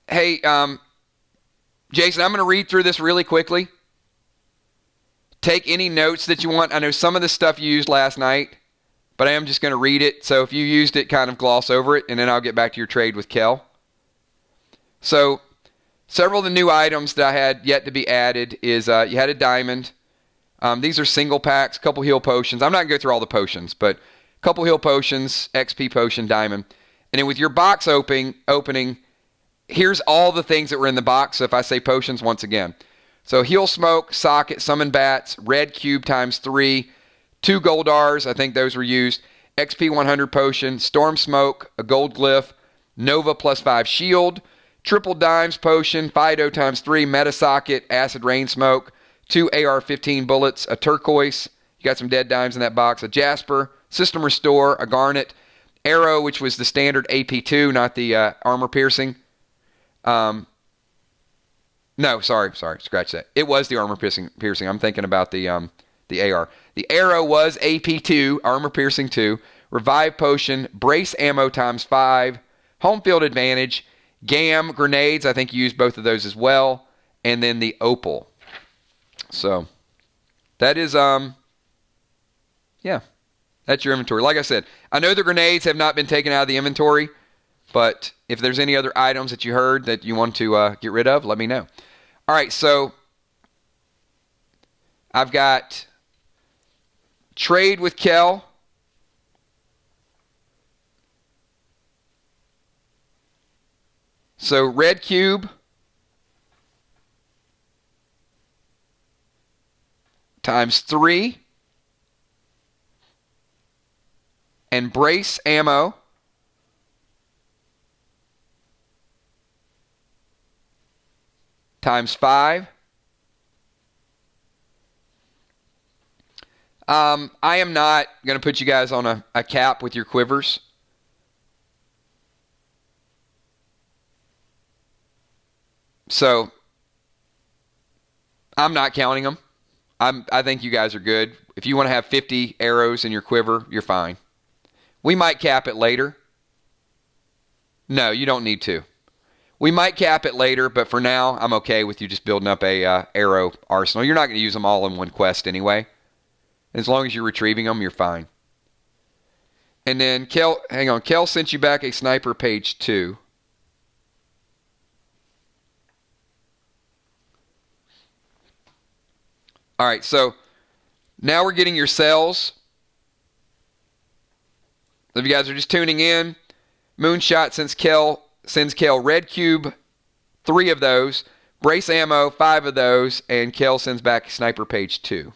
hey, Jason, I'm going to read through this really quickly. Take any notes that you want. I know some of the stuff you used last night, but I am just going to read it. So if you used it, kind of gloss over it, and then I'll get back to your trade with Kel. So several of the new items that I had yet to be added is you had a diamond. These are single packs, couple heal potions. I'm not going to go through all the potions, but couple heal potions, XP potion, diamond. And then with your box opening, here's all the things that were in the box. So if I say potions once again. So heal smoke, socket, summon bats, red cube times 3, 2 gold R's, I think those were used, XP 100 potion, storm smoke, a gold glyph, Nova plus 5 shield, triple dimes potion, Fido times 3, meta socket, acid rain smoke, 2 AR-15 bullets, a turquoise, you got some dead dimes in that box, a jasper, system restore, a garnet, arrow, which was the standard AP2, not the armor piercing. No, sorry, scratch that. It was the armor piercing. I'm thinking about the AR. The arrow was AP2, armor piercing 2, revive potion, brace ammo times 5, home field advantage, GAM grenades, I think you used both of those as well, and then the opal. So that is yeah, that's your inventory. Like I said, I know the grenades have not been taken out of the inventory, but if there's any other items that you heard that you want to get rid of, let me know. All right, so I've got trade with Kel. So red cube times 3 and brace ammo times 5. I am not going to put you guys on a cap with your quivers. So I'm not counting them. I think you guys are good. If you want to have 50 arrows in your quiver, you're fine. We might cap it later. No, you don't need to. We might cap it later, but for now, I'm okay with you just building up a arrow arsenal. You're not going to use them all in one quest anyway. As long as you're retrieving them, you're fine. And then Kel sent you back a sniper page 2. All right, so now we're getting your cells. If you guys are just tuning in, Moonshot sends Kel red cube, 3 of those, brace ammo, 5 of those, and Kel sends back sniper page 2.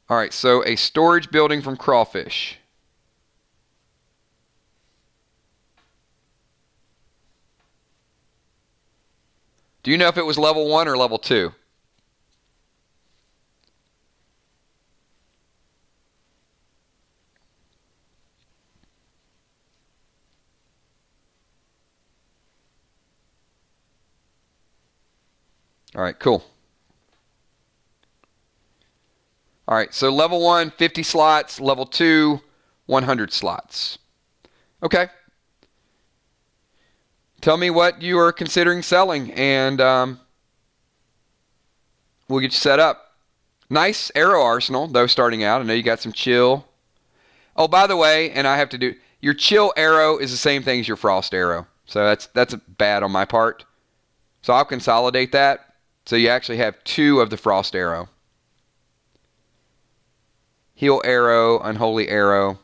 All right, so a storage building from Crawfish. Do you know if it was level 1 or level 2? All right, cool. All right, so level 1, 50 slots. Level 2, 100 slots. Okay. Tell me what you are considering selling, and we'll get you set up. Nice arrow arsenal, though, starting out. I know you got some chill. Oh, by the way, and I have to do... Your chill arrow is the same thing as your frost arrow. So that's bad on my part. So I'll consolidate that. So you actually have 2 of the frost arrow. Heal arrow, unholy arrow.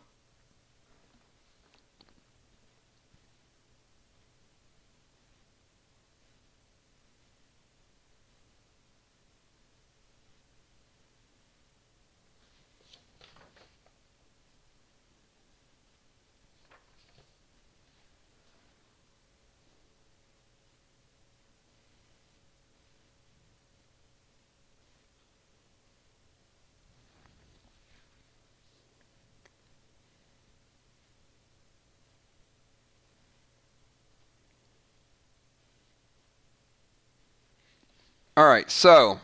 All right, so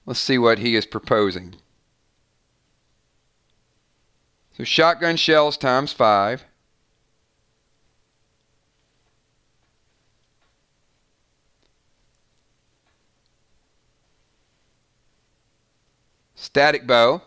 let's see what he is proposing. So shotgun shells times 5. Static bow.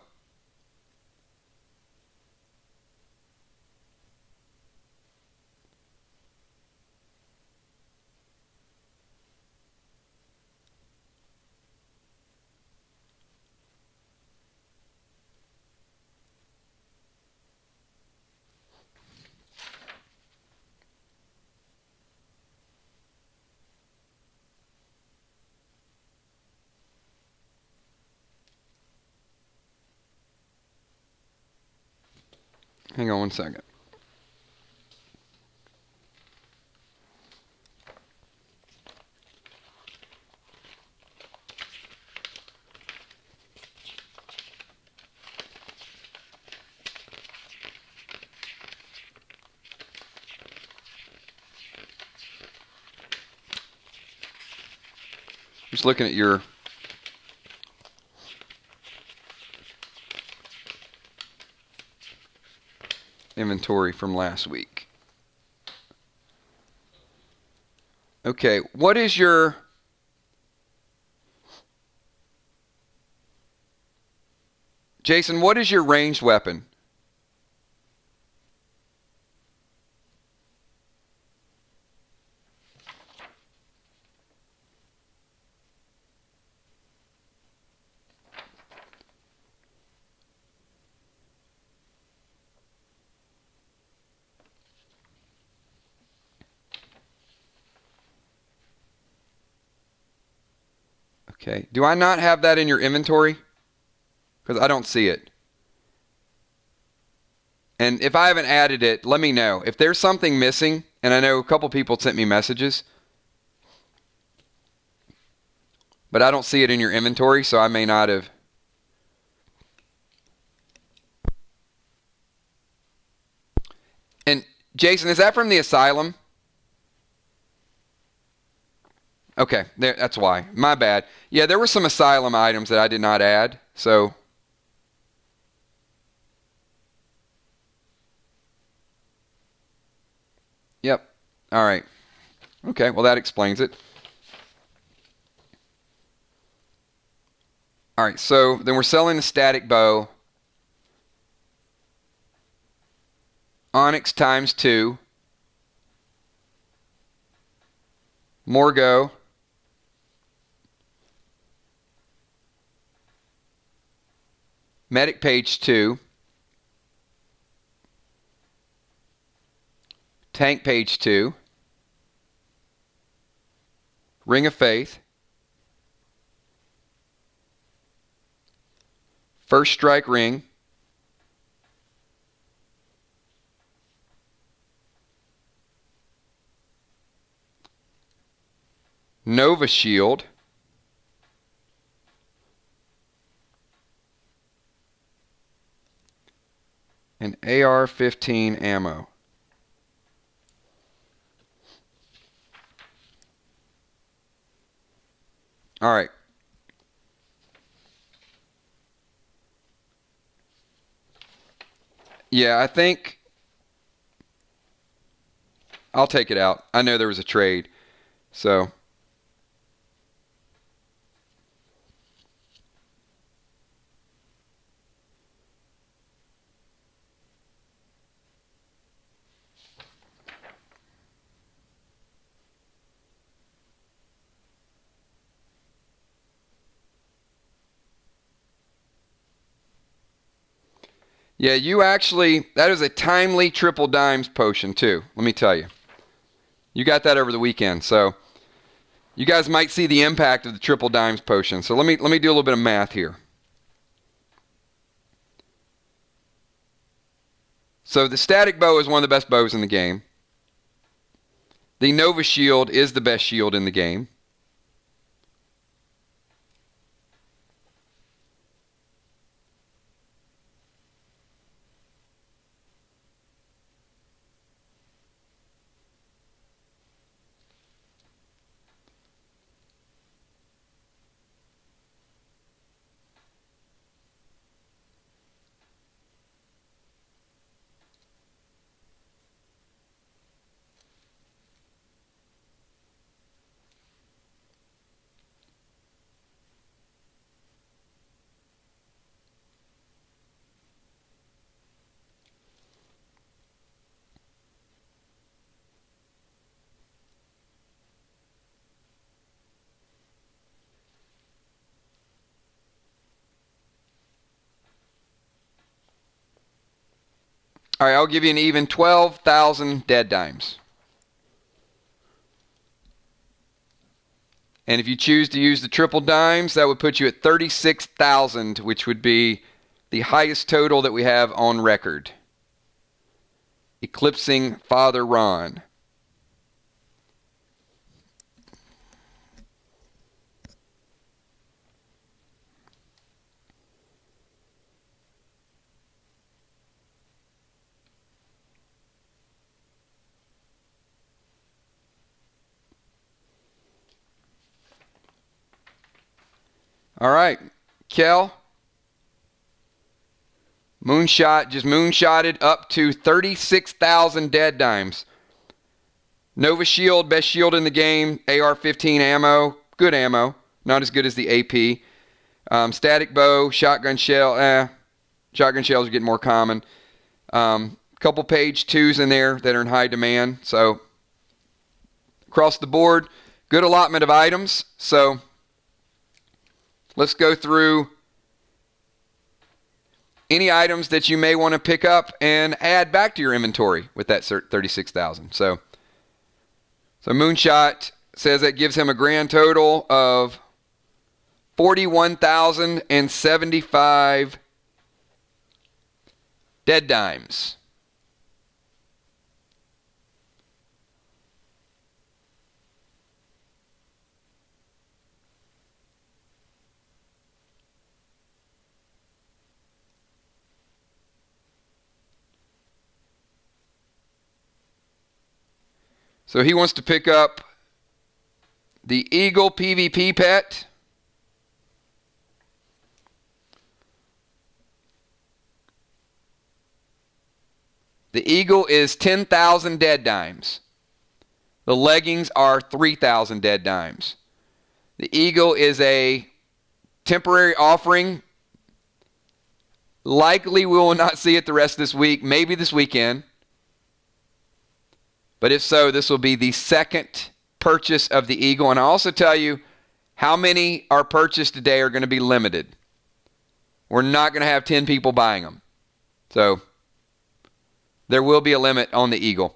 Hang on one second. Just looking at your inventory from last week. Okay, what is your... Jason, what is your ranged weapon? Okay. Do I not have that in your inventory? Because I don't see it. And if I haven't added it, let me know. If there's something missing, and I know a couple people sent me messages, but I don't see it in your inventory, so I may not have. And Jason, is that from the asylum? Okay, that's why. My bad. Yeah, there were some asylum items that I did not add, so... Yep. All right. Okay, well that explains it. All right, so then we're selling the static bow. Onyx times 2. Morgo. Medic page 2. Tank page 2. Ring of Faith. First strike ring. Nova Shield. And AR-15 ammo. All right. Yeah, I think I'll take it out. I know there was a trade. So, yeah, that is a timely triple dimes potion too, let me tell you. You got that over the weekend, so you guys might see the impact of the triple dimes potion. So let me do a little bit of math here. So the static bow is one of the best bows in the game. The Nova Shield is the best shield in the game. All right, I'll give you an even 12,000 dead dimes. And if you choose to use the triple dimes, that would put you at 36,000, which would be the highest total that we have on record, eclipsing Father Ron. All right, Kel. Moonshot just moonshotted up to 36,000 dead dimes. Nova Shield, best shield in the game. AR-15 ammo, good ammo. Not as good as the AP. Static bow, shotgun shell. Shotgun shells are getting more common. Couple page 2s in there that are in high demand. So across the board, good allotment of items. So let's go through any items that you may want to pick up and add back to your inventory with that 36,000. So Moonshot says that gives him a grand total of 41,075 dead dimes. So he wants to pick up the Eagle PvP pet. The Eagle is 10,000 dead dimes. The leggings are 3,000 dead dimes. The Eagle is a temporary offering. Likely we will not see it the rest of this week, maybe this weekend. But if so, this will be the second purchase of the Eagle. And I'll also tell you how many are purchased today are going to be limited. We're not going to have 10 people buying them. So there will be a limit on the Eagle.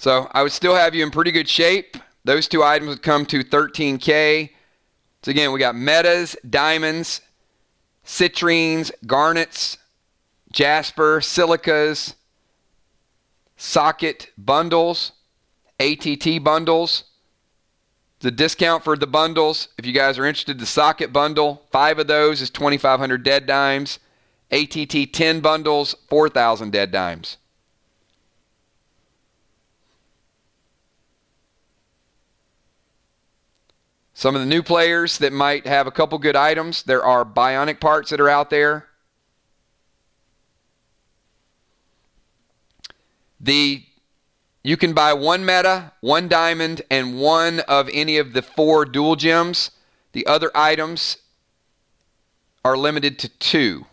So I would still have you in pretty good shape. Those two items would come to $13K. So again, we got metas, diamonds, citrines, garnets, jasper, silicas, socket bundles, ATT bundles. The discount for the bundles, if you guys are interested, the socket bundle, 5 of those is 2,500 dead dimes. ATT 10 bundles, 4,000 dead dimes. Some of the new players that might have a couple good items, there are bionic parts that are out there. You can buy 1 meta, 1 diamond, and 1 of any of the 4 dual gems. The other items are limited to 2.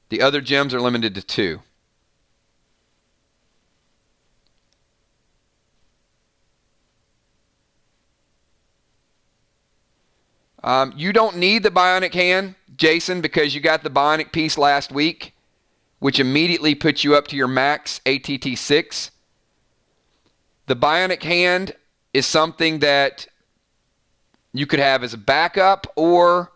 The other gems are limited to 2. You don't need the bionic hand, Jason, because you got the bionic piece last week, which immediately puts you up to your max ATT 6. The bionic hand is something that you could have as a backup, or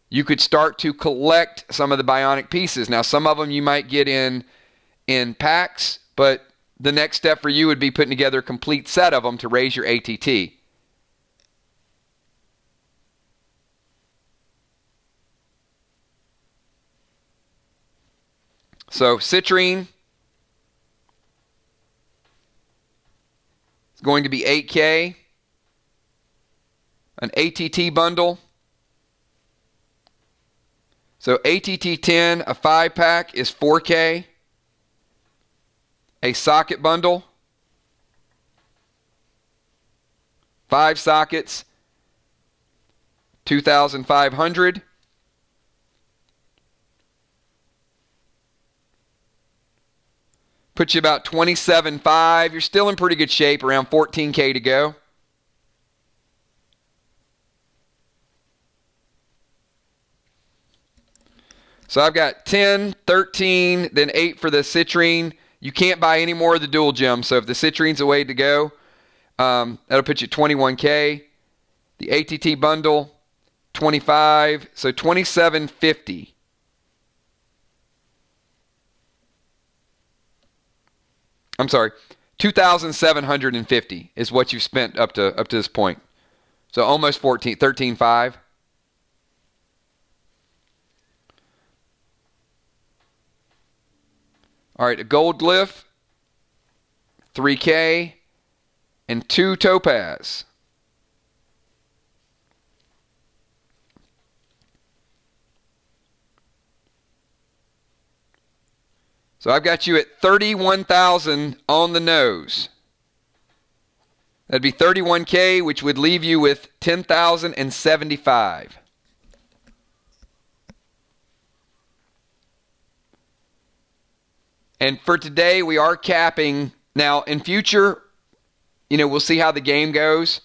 you could start to collect some of the bionic pieces. Now, some of them you might get in packs, but the next step for you would be putting together a complete set of them to raise your ATT. So citrine is going to be $8K. An ATT bundle. So ATT 10, a 5-pack is $4K. A socket bundle, 5 sockets, 2,500. Puts you about 27.5. You're still in pretty good shape, around 14K to go. So I've got 10, 13, then 8 for the citrine. You can't buy any more of the dual gems. So if the citrine's the way to go, that'll put you at 21K. The ATT bundle, 25. So 27.50. I'm sorry, 2,750 is what you've spent up to this point. So almost 14, 13.5. All right, a gold glyph, 3K, and 2 topaz. So I've got you at 31,000 on the nose. That'd be 31K, which would leave you with 10,075. And for today, we are capping. Now, in future, we'll see how the game goes.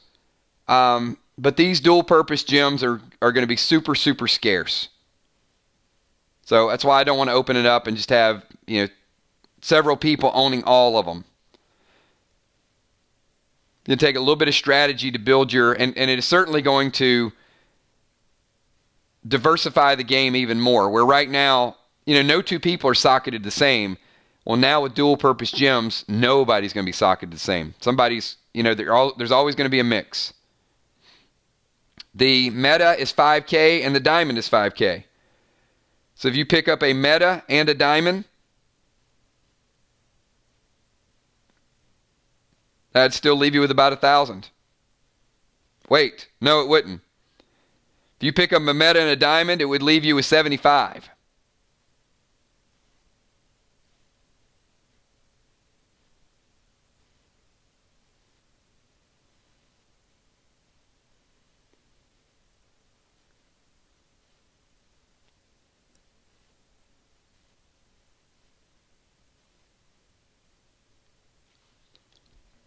But these dual-purpose gems are going to be super, super scarce. So that's why I don't want to open it up and just have, several people owning all of them. You take a little bit of strategy to build and it is certainly going to diversify the game even more. Where right now, no 2 people are socketed the same. Well, now with dual-purpose gems, nobody's going to be socketed the same. Somebody's, there's always going to be a mix. The meta is 5K and the diamond is 5K. So if you pick up a meta and a diamond, That'd still leave you with about 1,000. Wait, no, it wouldn't. If you pick up a meta and a diamond, it would leave you with 75.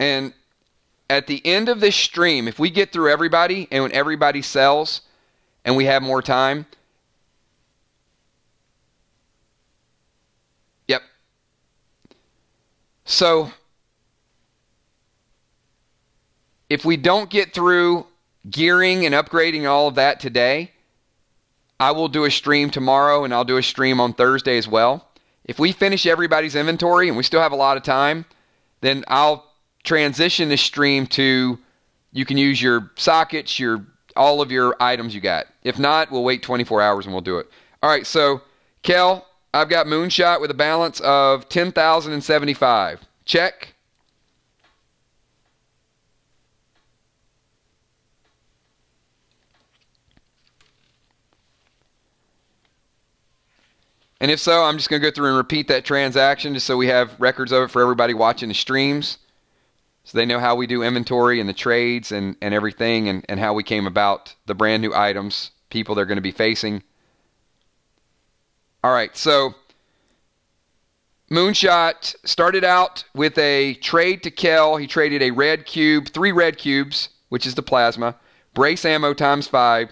And at the end of this stream, if we get through everybody and when everybody sells and we have more time, yep. So if we don't get through gearing and upgrading all of that today, I will do a stream tomorrow and I'll do a stream on Thursday as well. If we finish everybody's inventory and we still have a lot of time, then I'll transition this stream to, you can use your sockets, all of your items you got. If not, we'll wait 24 hours and we'll do it. All right, so Kel, I've got Moonshot with a balance of 10,075. Check. And if so, I'm just going to go through and repeat that transaction just so we have records of it for everybody watching the streams, so they know how we do inventory and the trades and everything, and how we came about the brand new items, people they're going to be facing. All right, so Moonshot started out with a trade to Kel. He traded a red cube, 3 red cubes, which is the plasma, brace ammo ×5,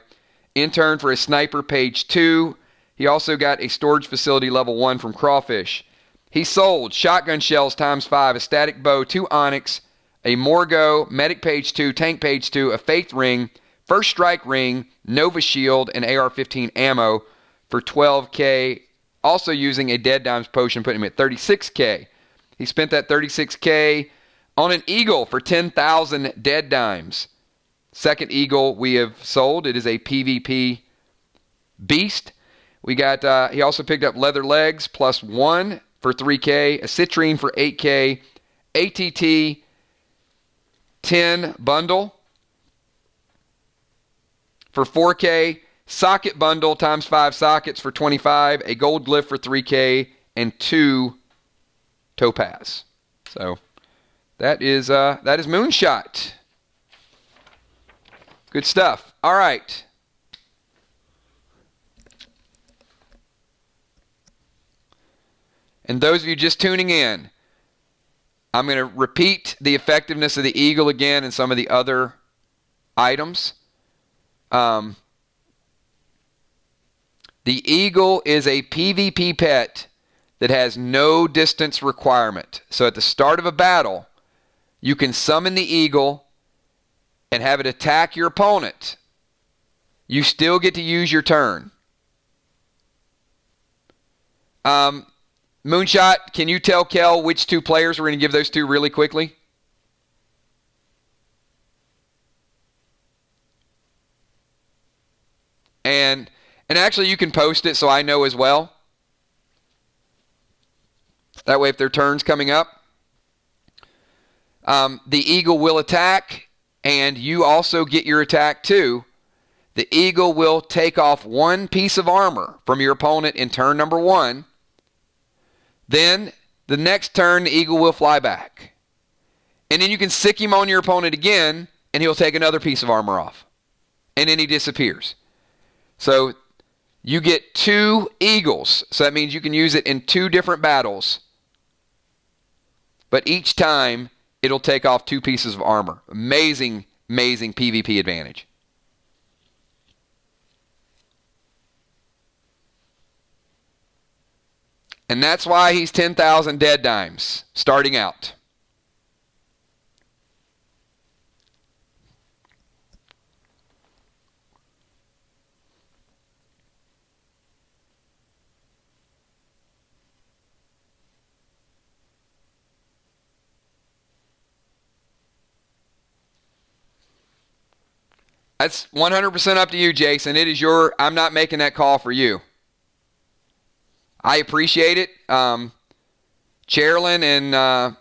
in turn for a sniper page 2. He also got a storage facility level 1 from Crawfish. He sold shotgun shells ×5, a static bow, 2 onyx, a Morgo, medic page 2, tank page 2, a faith ring, first strike ring, Nova shield, and AR-15 ammo for 12K, also using a dead dimes potion, putting him at 36K. He spent that 36K on an eagle for 10,000 dead dimes. Second eagle we have sold. It is a PvP beast. We got, he also picked up leather legs +1 for 3K, a citrine for 8K, ATT 10 bundle for 4K, socket bundle ×5 sockets for 25, a gold glyph for 3K, and 2 topaz. So that is Moonshot. Good stuff. All right. And those of you just tuning in, I'm going to repeat the effectiveness of the eagle again and some of the other items. The eagle is a PvP pet that has no distance requirement. So at the start of a battle, you can summon the eagle and have it attack your opponent. You still get to use your turn. Moonshot, can you tell Kel which 2 players we're going to give those to really quickly? And actually you can post it so I know as well. That way if their turn's coming up. The eagle will attack, and you also get your attack too. The eagle will take off 1 piece of armor from your opponent in turn number 1. Then, the next turn, the eagle will fly back. And then you can sick him on your opponent again, and he'll take another piece of armor off. And then he disappears. So, you get 2 eagles. So that means you can use it in 2 different battles. But each time, it'll take off 2 pieces of armor. Amazing, amazing PvP advantage. And that's why he's 10,000 dead dimes starting out. That's 100% up to you, Jason. It is I'm not making that call for you. I appreciate it. Chairlin and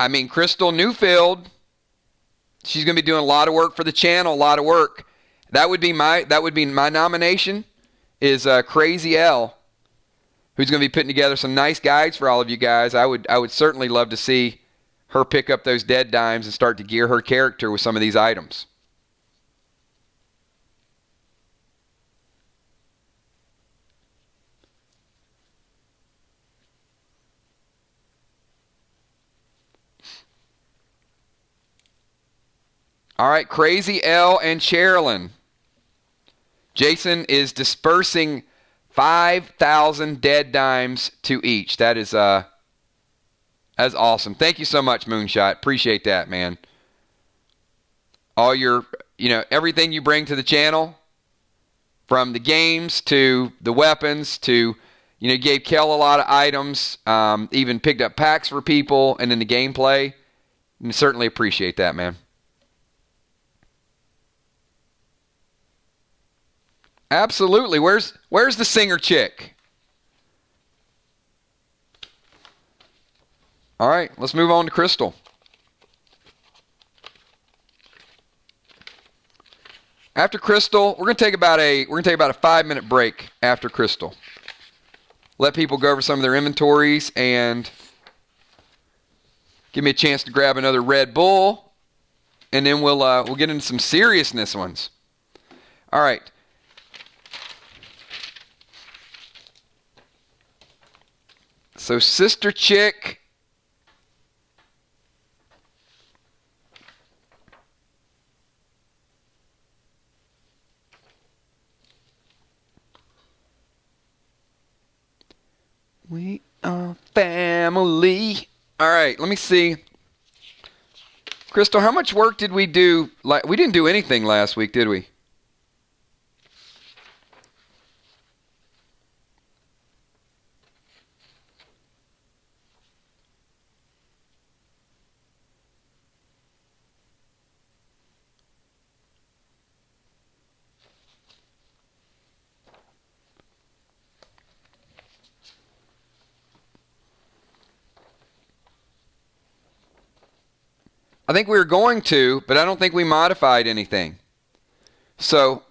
I mean, Crystal Newfield, she's going to be doing a lot of work for the channel, a lot of work. That would be my nomination is Crazy L, who's going to be putting together some nice guides for all of you guys. I would certainly love to see her pick up those dead dimes and start to gear her character with some of these items. All right, Crazy L and Sherilyn. Jason is dispersing 5,000 dead dimes to each. That's awesome. Thank you so much, Moonshot. Appreciate that, man. All your, everything you bring to the channel, from the games to the weapons to, gave Kel a lot of items, even picked up packs for people, and then the gameplay. And certainly appreciate that, man. Absolutely. Where's the singer chick? All right, let's move on to Crystal. After Crystal, we're going to take about a 5-minute break after Crystal. Let people go over some of their inventories and give me a chance to grab another Red Bull, and then we'll get into some seriousness ones. All right. So Sister Chick, we are family. All right, let me see. Crystal, how much work did we do? We didn't do anything last week, did we? I think we were going to, but I don't think we modified anything. So,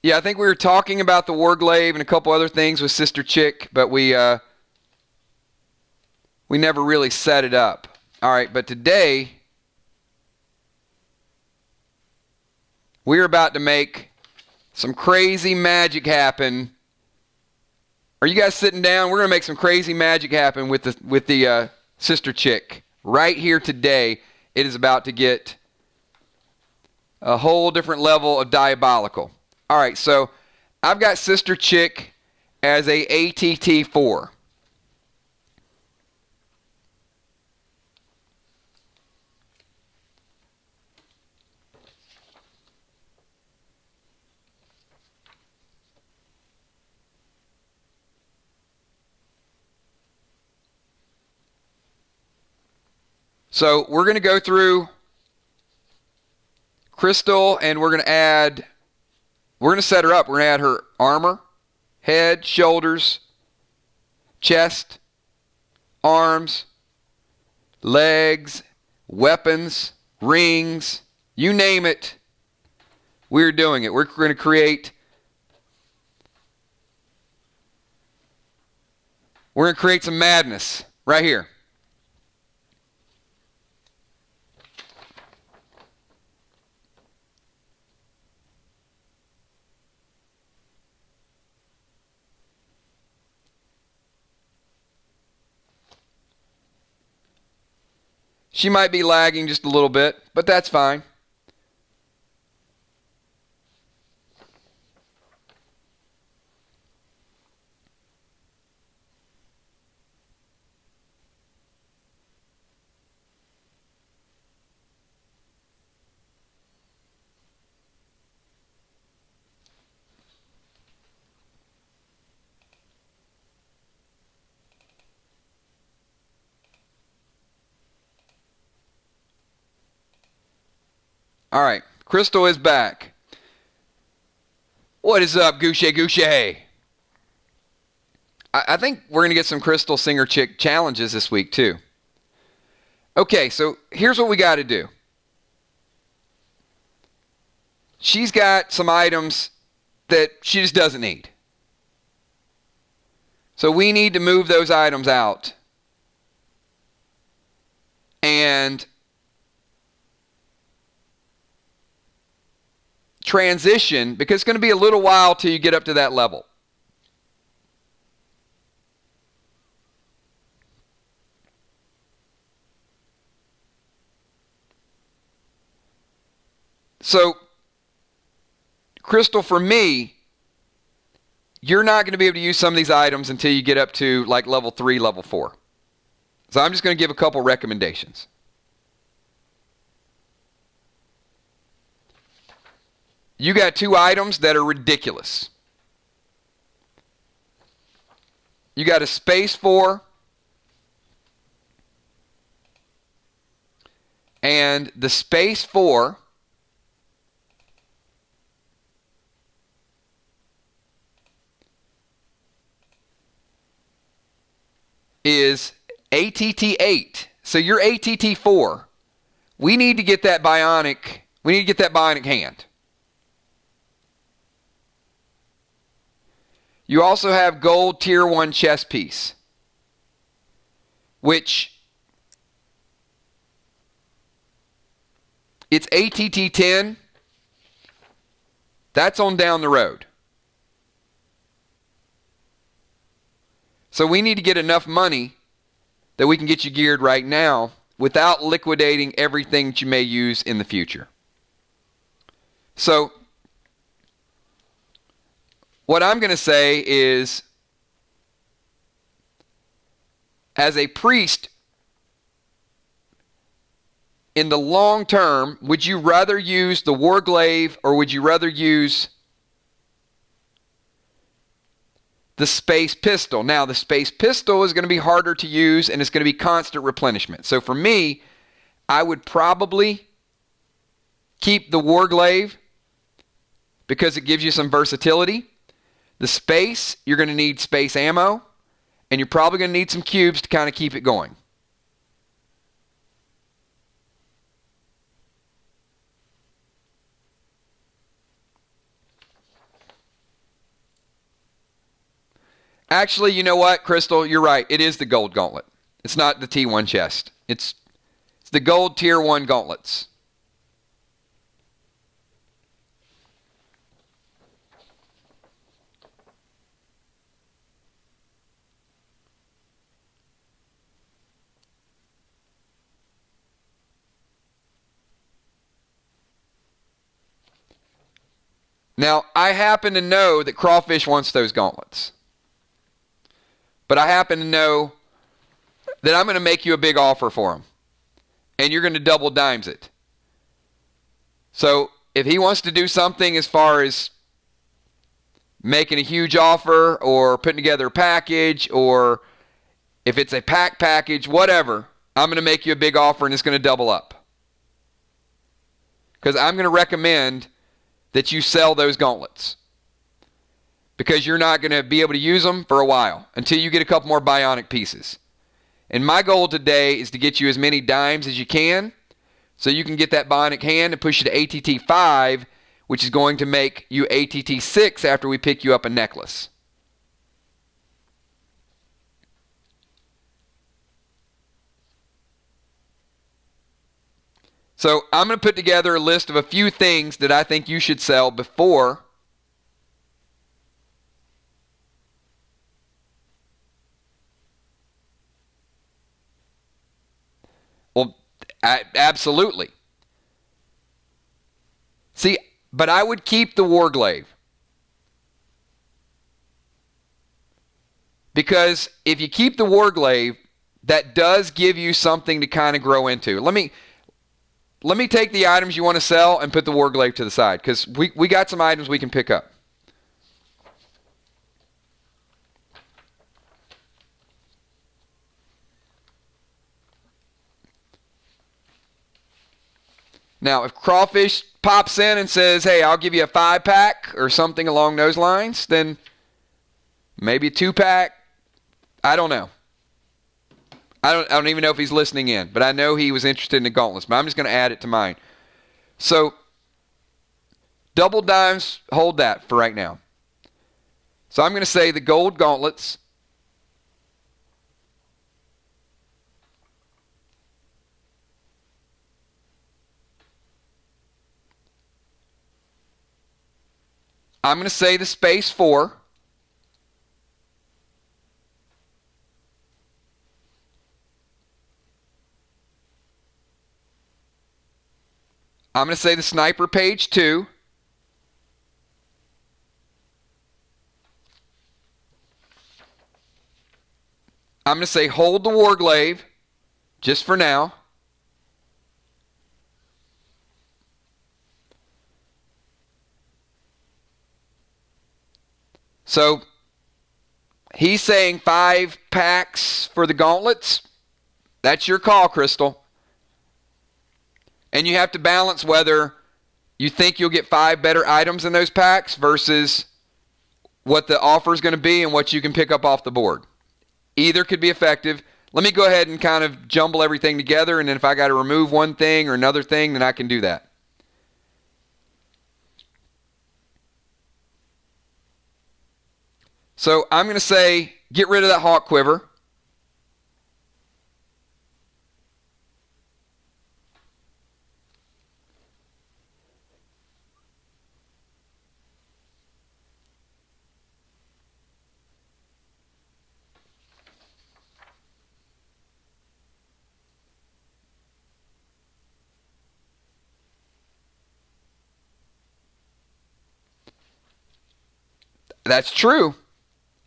yeah, I think we were talking about the Warglaive and a couple other things with Sister Chick, but we never really set it up. All right, but today we're about to make some crazy magic happen. Are you guys sitting down? We're going to make some crazy magic happen with the Sister Chick right here today. It is about to get a whole different level of diabolical. All right, so I've got Sister Chick as a ATT4. So we're going to go through Crystal and we're going to set her up. We're going to add her armor, head, shoulders, chest, arms, legs, weapons, rings, you name it. We're doing it. We're going to create some madness right here. She might be lagging just a little bit, but that's fine. All right. Crystal is back. What is up, Goucher Goucher? I think we're going to get some Crystal Singer Chick challenges this week, too. Okay, so here's what we got to do. She's got some items that she just doesn't need. So we need to move those items out. And transition, because it's going to be a little while till you get up to that level. So, Crystal, for me, you're not going to be able to use some of these items until you get up to like level 3, level 4. So I'm just going to give a couple recommendations. You got 2 items that are ridiculous. You got a space 4 and the space 4 is ATT8. So your ATT4, we need to get that bionic, hand. You also have gold tier 1 chess piece, which it's ATT10. That's on down the road. So we need to get enough money that we can get you geared right now without liquidating everything that you may use in the future. So what I'm going to say is, as a priest, in the long term, would you rather use the Warglaive or would you rather use the Space Pistol? Now, the Space Pistol is going to be harder to use and it's going to be constant replenishment. So for me, I would probably keep the Warglaive because it gives you some versatility. The Space, you're going to need space ammo, and you're probably going to need some cubes to kind of keep it going. Actually, you know what, Crystal? You're right. It is the gold gauntlet. It's not the T1 chest. It's the gold tier 1 gauntlets. Now, I happen to know that Crawfish wants those gauntlets. But I happen to know that I'm going to make you a big offer for him. And you're going to double dimes it. So if he wants to do something as far as making a huge offer or putting together a package, or if it's a package, whatever, I'm going to make you a big offer and it's going to double up. Because I'm going to recommend that you sell those gauntlets. Because you're not going to be able to use them for a while until you get a couple more bionic pieces. And my goal today is to get you as many dimes as you can so you can get that bionic hand and push you to ATT 5, which is going to make you ATT 6 after we pick you up a necklace. So I'm going to put together a list of a few things that I think you should sell before absolutely. See, but I would keep the Warglaive. Because if you keep the Warglaive, that does give you something to kind of grow into. Let me take the items you want to sell and put the Warglaive to the side, because we got some items we can pick up. Now, if Crawfish pops in and says, hey, I'll give you a 5-pack or something along those lines, then maybe a 2-pack. I don't know. I don't even know if he's listening in, but I know he was interested in the gauntlets, but I'm just going to add it to mine. So, double dimes, hold that for right now. So I'm going to say the gold gauntlets. I'm going to say the space 4. I'm going to say the sniper page 2. I'm going to say hold the Warglaive just for now. So he's saying 5 packs for the gauntlets. That's your call, Crystal. And you have to balance whether you think you'll get 5 better items in those packs versus what the offer is going to be and what you can pick up off the board. Either could be effective. Let me go ahead and kind of jumble everything together, and then if I got to remove one thing or another thing, then I can do that. So I'm going to say get rid of that Hawk Quiver. That's true.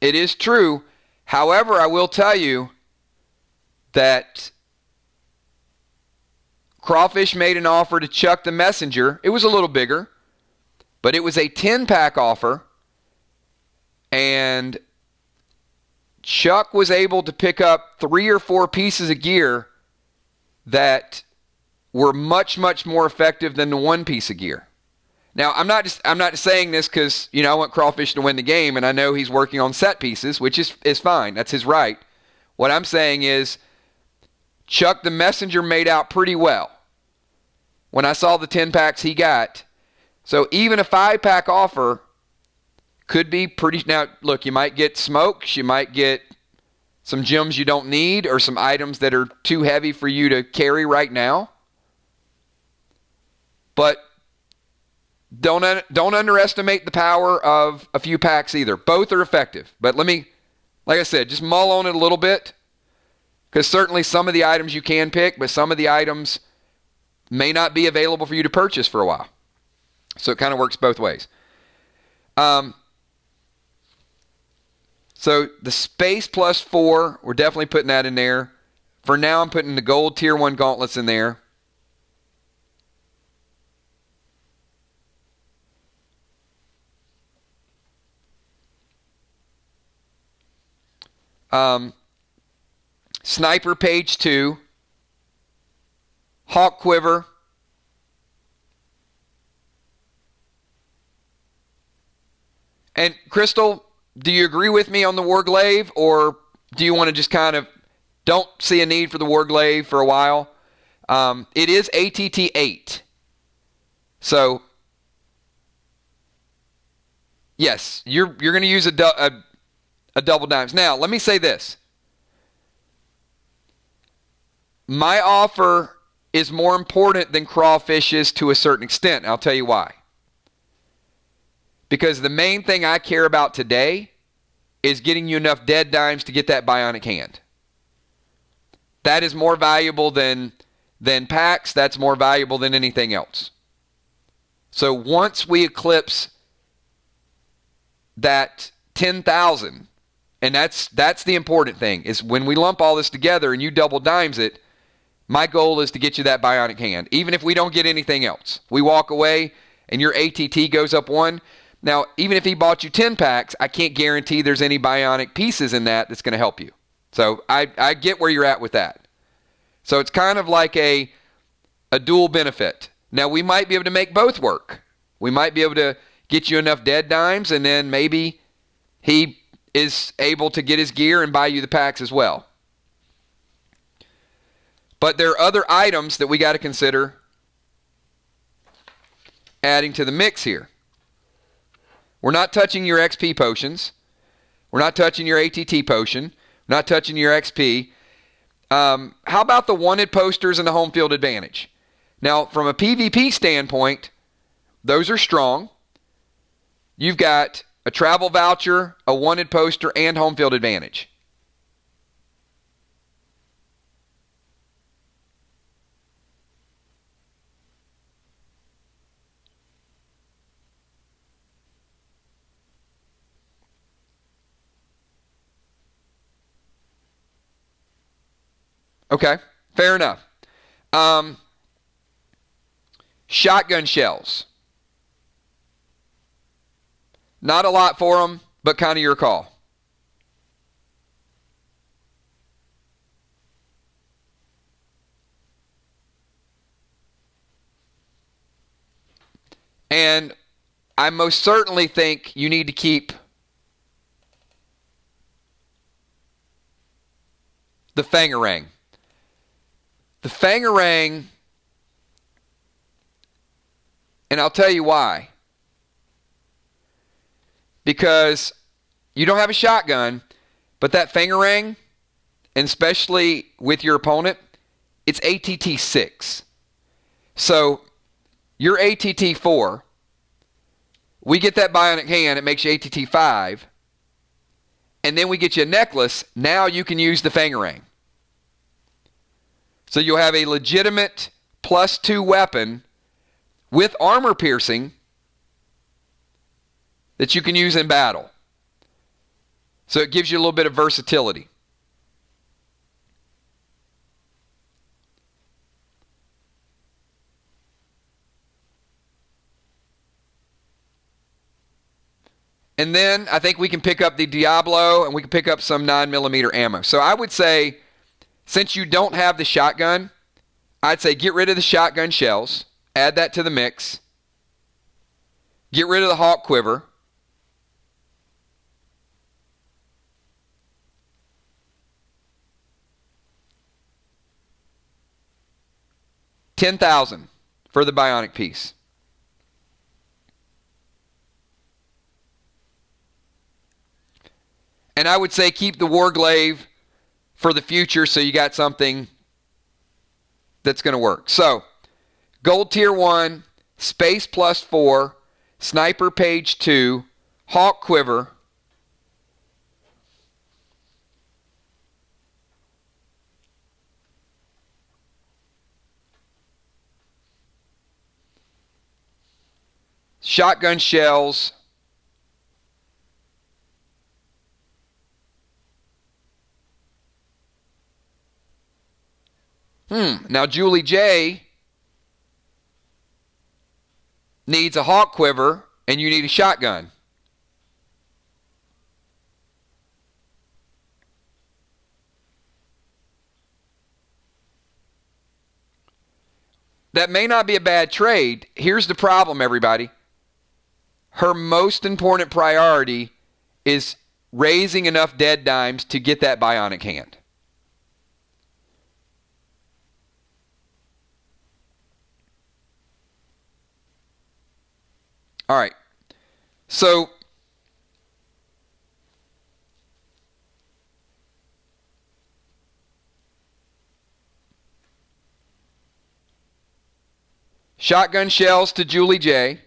It is true. However, I will tell you that Crawfish made an offer to Chuck the Messenger. It was a little bigger, but it was a 10-pack offer, and Chuck was able to pick up 3 or 4 pieces of gear that were much, much more effective than the 1 piece of gear. Now, I'm not just saying this because, I want Crawfish to win the game, and I know he's working on set pieces, which is fine. That's his right. What I'm saying is Chuck the Messenger made out pretty well when I saw the 10 packs he got. So even a 5-pack offer could be pretty... Now, look, you might get smokes. You might get some gems you don't need or some items that are too heavy for you to carry right now. But don't underestimate the power of a few packs either. Both are effective. But let me, like I said, just mull on it a little bit. Because certainly some of the items you can pick, but some of the items may not be available for you to purchase for a while. So it kind of works both ways. So the space plus 4, we're definitely putting that in there. For now, I'm putting the gold tier 1 gauntlets in there. Sniper page 2, Hawk Quiver, and Crystal, do you agree with me on the Warglaive, or do you want to just kind of don't see a need for the Warglaive for a while? It is ATT 8, so yes, you're going to use a double dimes. Now, let me say this. My offer is more important than Crawfish's to a certain extent. I'll tell you why. Because the main thing I care about today is getting you enough dead dimes to get that bionic hand. That is more valuable than packs. That's more valuable than anything else. So once we eclipse that 10,000, and that's the important thing, is when we lump all this together and you double dimes it, my goal is to get you that bionic hand. Even if we don't get anything else. We walk away and your ATT goes up 1. Now, even if he bought you 10 packs, I can't guarantee there's any bionic pieces in that that's going to help you. So I get where you're at with that. So it's kind of like a dual benefit. Now, we might be able to make both work. We might be able to get you enough dead dimes, and then maybe he is able to get his gear and buy you the packs as well. But there are other items that we got to consider adding to the mix here. We're not touching your XP potions. We're not touching your ATT potion. We're not touching your XP. How about the wanted posters and the home field advantage? Now, from a PvP standpoint, those are strong. You've got a travel voucher, a wanted poster, and home field advantage. Okay, fair enough. Shotgun shells. Not a lot for them, but kind of your call. And I most certainly think you need to keep the Fangarang. The Fangarang, and I'll tell you why. Because you don't have a shotgun, but that Fangarang, and especially with your opponent, it's ATT 6. So your ATT 4, we get that bionic hand, it makes you ATT 5, and then we get you a necklace. Now you can use the Fangarang. So you'll have a legitimate +2 weapon with armor piercing that you can use in battle. So it gives you a little bit of versatility. And then I think we can pick up the Diablo and we can pick up some 9mm ammo. So I would say, since you don't have the shotgun, I'd say get rid of the shotgun shells. Add that to the mix. Get rid of the Hawk Quiver. $10,000 for the bionic piece. And I would say keep the Warglaive for the future so you got something that's going to work. So, Gold Tier 1, Space +4, Sniper Page 2, Hawk Quiver, shotgun shells, Now Julie J needs a Hawk Quiver and you need a shotgun. That may not be a bad trade. Here's the problem, everybody. Her most important priority is raising enough dead dimes to get that bionic hand. All right. So shotgun shells to Julie J.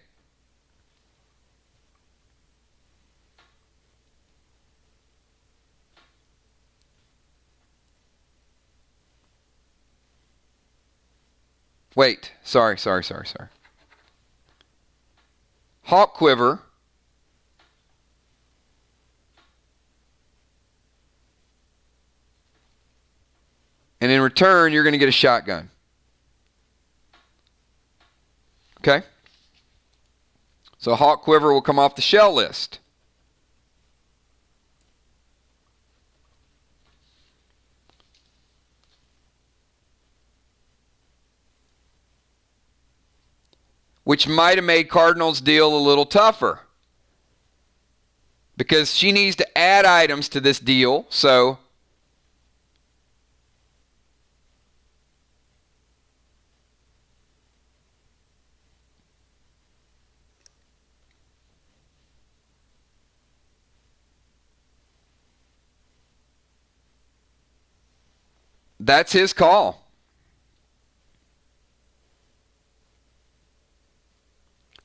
Wait, sorry. Hawk Quiver. And in return, you're going to get a shotgun. Okay? So Hawk Quiver will come off the shell list. which might have made Cardinal's deal a little tougher because she needs to add items to this deal. So that's his call.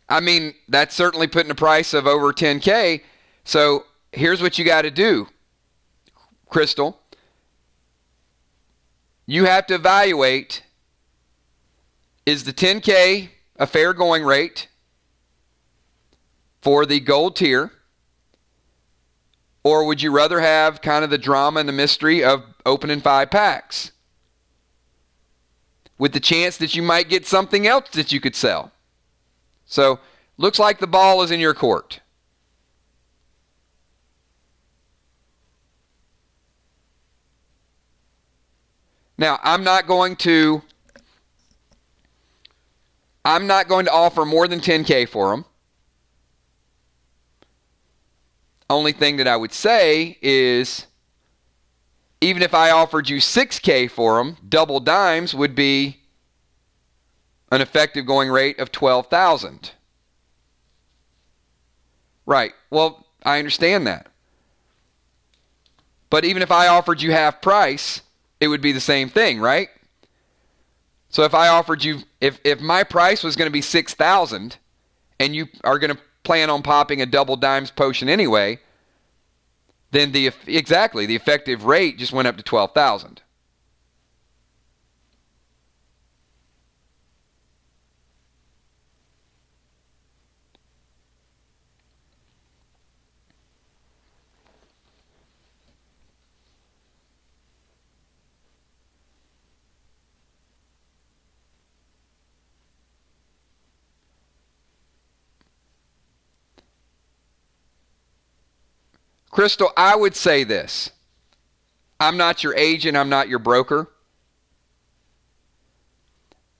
I mean, that's certainly putting a price of over 10K. So here's what you got to do, Crystal. You have to evaluate, is the 10K a fair going rate for the gold tier? Or would you rather have kind of the drama and the mystery of opening 5 packs with the chance that you might get something else that you could sell? So, looks like the ball is in your court. Now, I'm not going to offer more than 10K for them. Only thing that I would say is, even if I offered you 6K for them, double dimes would be an effective going rate of 12,000. Right. Well, I understand that. But even if I offered you half price, it would be the same thing, right? So if I offered you, if my price was going to be 6,000 and you are going to plan on popping a double dimes potion anyway, then the effective rate just went up to 12,000. Crystal, I would say this. I'm not your agent. I'm not your broker.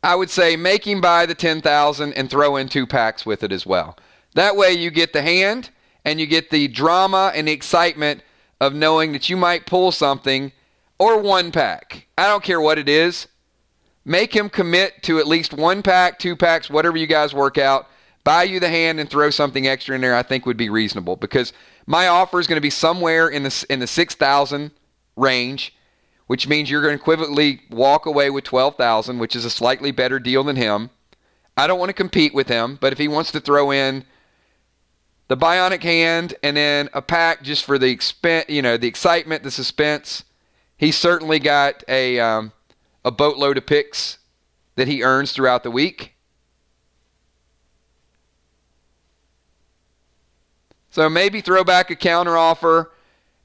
I would say make him buy the 10,000 and throw in 2 packs with it as well. That way you get the hand and you get the drama and the excitement of knowing that you might pull something, or 1 pack. I don't care what it is. Make him commit to at least 1 pack, 2 packs, whatever you guys work out. Buy you the hand and throw something extra in there, I think would be reasonable, because my offer is going to be somewhere in the 6,000 range, which means you're going to equivalently walk away with 12,000, which is a slightly better deal than him. I don't want to compete with him, but if he wants to throw in the bionic hand and then a pack just for the excitement, the suspense, he's certainly got a boatload of picks that he earns throughout the week. So maybe throw back a counter offer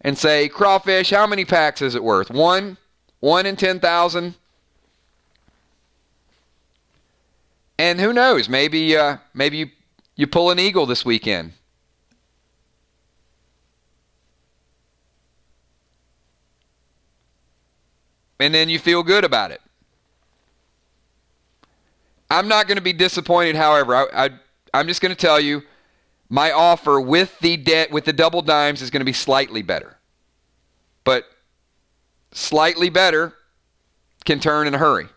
and say, Crawfish, how many packs is it worth? 1? 1 in 10,000? And who knows? Maybe you pull an eagle this weekend. And then you feel good about it. I'm not going to be disappointed, however. I'm just going to tell you, my offer with the double dimes is going to be slightly better. But slightly better can turn in a hurry.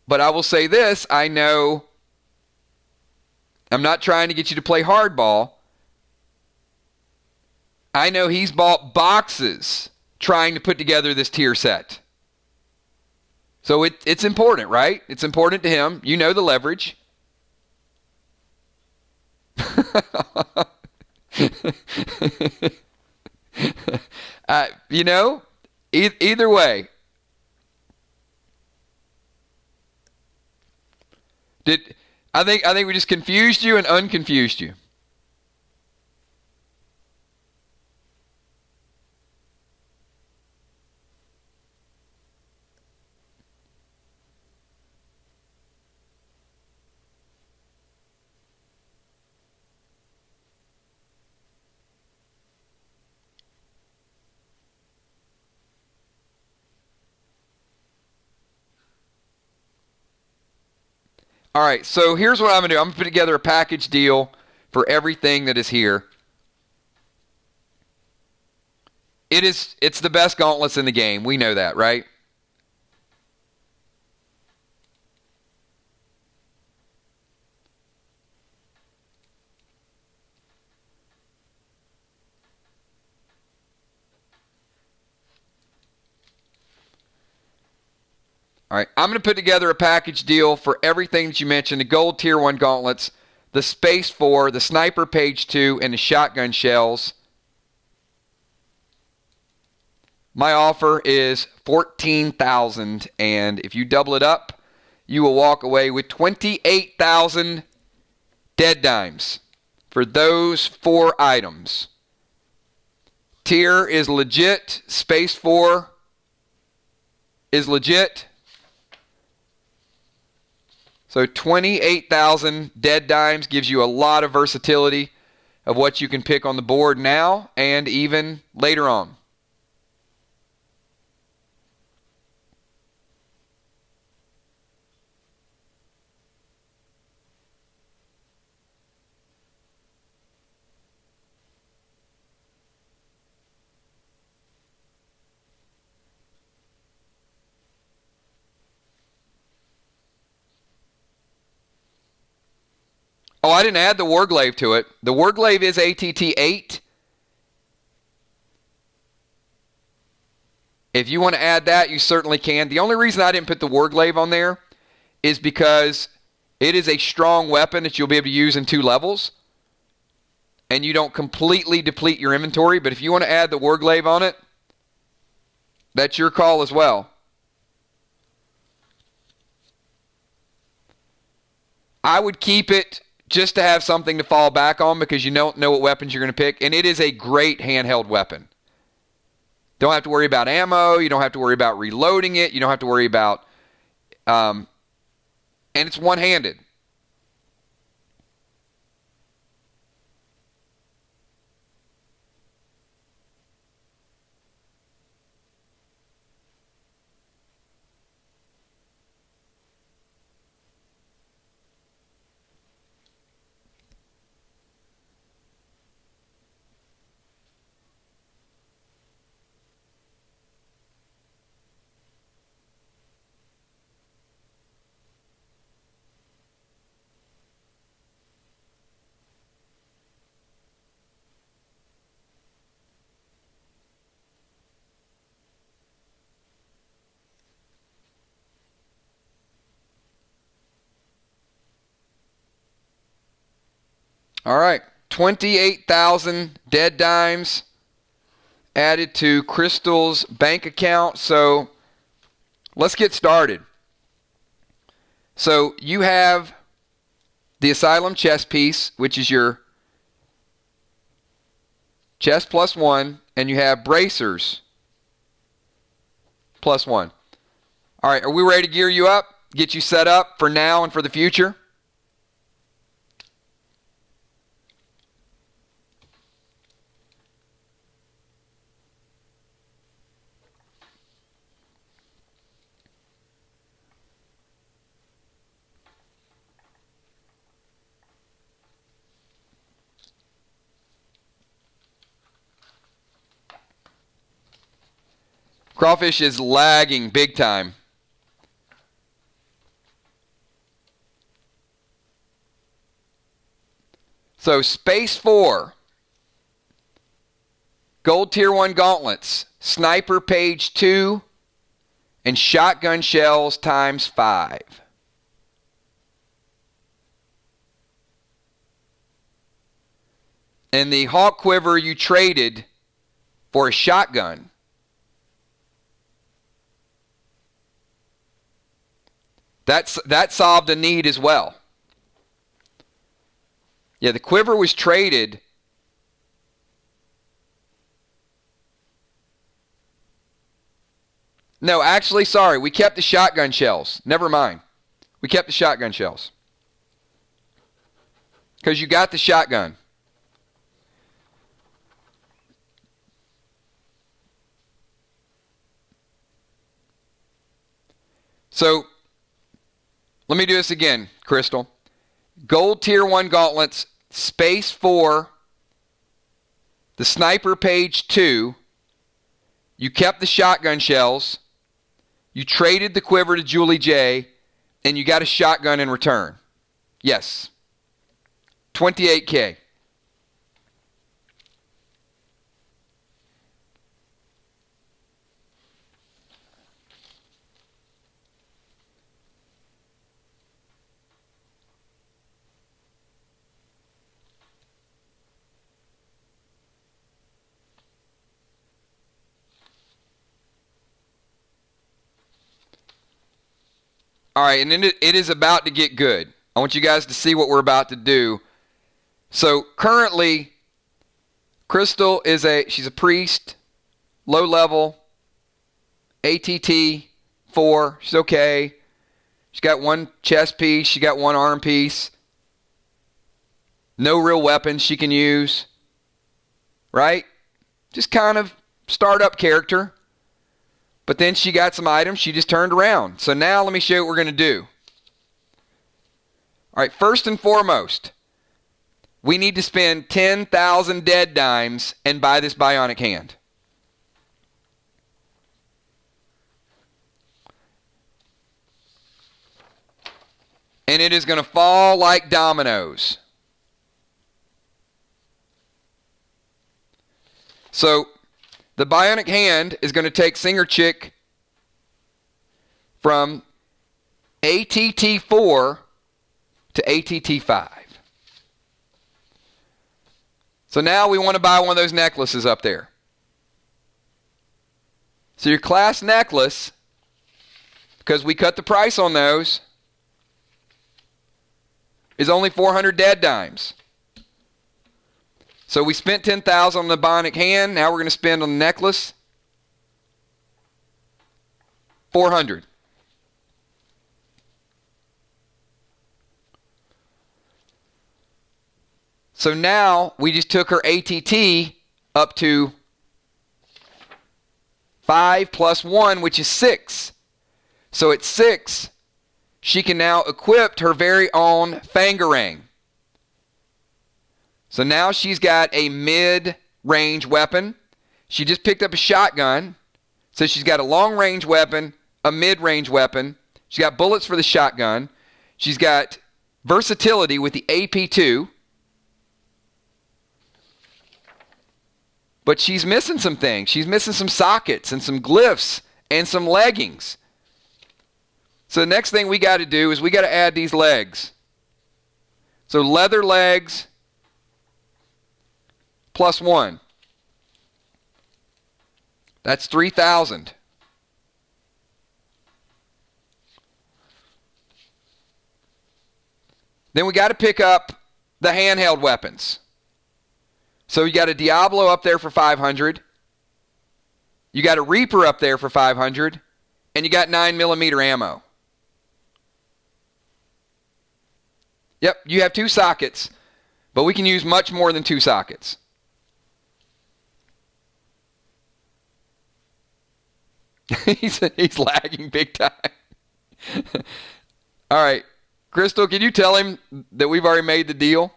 But I will say this, I know I'm not trying to get you to play hardball. I know he's bought boxes trying to put together this tier set. So it's important, right? It's important to him. You know the leverage. Either way. I think we just confused you and unconfused you. All right, so here's what I'm going to do. I'm going to put together a package deal for everything that is here. It's the best gauntlets in the game. We know that, right? All right, I'm going to put together a package deal for everything that you mentioned, the gold tier 1 gauntlets, the Space 4, the Sniper Page 2, and the shotgun shells. My offer is $14,000, and if you double it up, you will walk away with 28,000 dead dimes for those 4 items. Tier is legit. Space 4 is legit. So 28,000 dead dimes gives you a lot of versatility of what you can pick on the board now and even later on. Oh, I didn't add the Warglaive to it. The Warglaive is ATT 8. If you want to add that, you certainly can. The only reason I didn't put the Warglaive on there is because it is a strong weapon that you'll be able to use in 2 levels. And you don't completely deplete your inventory. But if you want to add the Warglaive on it, that's your call as well. I would keep it just to have something to fall back on because you don't know what weapons you're going to pick. And it is a great handheld weapon. Don't have to worry about ammo. You don't have to worry about reloading it. You don't have to worry about... and it's one-handed. All right, 28,000 dead dimes added to Crystal's bank account. So let's get started. So you have the Asylum chess piece, which is your chess +1, and you have bracers +1. All right, are we ready to gear you up, get you set up for now and for the future? Crawfish is lagging big time. So Space 4, Gold Tier 1 gauntlets, Sniper Page 2, and shotgun shells ×5. And the Hawk Quiver you traded for a shotgun. That solved a need as well. Yeah, the quiver was traded. No, actually, sorry. We kept the shotgun shells. Never mind. We kept the shotgun shells. Because you got the shotgun. So let me do this again, Crystal. Gold tier 1 gauntlets, space 4, the sniper page 2. You kept the shotgun shells. You traded the quiver to Julie J, and you got a shotgun in return. Yes. $28K. All right, and it is about to get good. I want you guys to see what we're about to do. So currently, Crystal she's a priest, low level, ATT 4. She's okay. She's got 1 chest piece. She got 1 arm piece. No real weapons she can use. Right? Just kind of startup character. But then she got some items. She just turned around. So now let me show you what we're going to do. All right, first and foremost, we need to spend 10,000 dead dimes and buy this bionic hand. And it is going to fall like dominoes. So the bionic hand is going to take Singer Chick from ATT 4 to ATT 5. So now we want to buy one of those necklaces up there. So your class necklace, because we cut the price on those, is only 400 dead dimes. So we spent 10,000 on the bionic hand. Now we're going to spend on the necklace 400. So now we just took her ATT up to 5 plus 1, which is 6. So at 6, she can now equip her very own Fangarang. So now she's got a mid-range weapon. She just picked up a shotgun. So she's got a long-range weapon, a mid-range weapon. She's got bullets for the shotgun. She's got versatility with the AP2. But she's missing some things. She's missing some sockets and some glyphs and some leggings. So the next thing we got to do is we got to add these legs. So leather legs plus 1. That's 3,000. Then we got to pick up the handheld weapons. So you got a Diablo up there for 500. You got a Reaper up there for 500. And you got 9mm ammo. Yep, you have 2 sockets, but we can use much more than 2 sockets. He's lagging big time. All right. Crystal, can you tell him that we've already made the deal?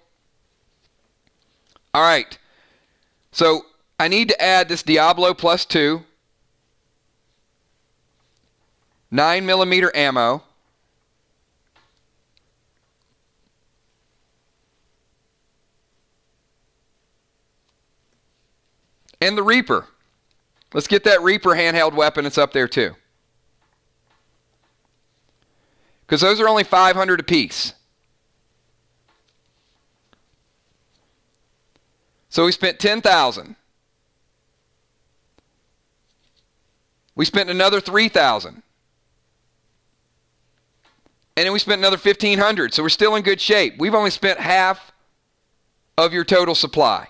All right. So I need to add this Diablo plus 2. 9mm ammo. And the Reaper. Let's get that Reaper handheld weapon. It's up there too. Because those are only 500 apiece. So we spent 10,000. We spent another 3,000. And then we spent another 1,500. So we're still in good shape. We've only spent half of your total supply.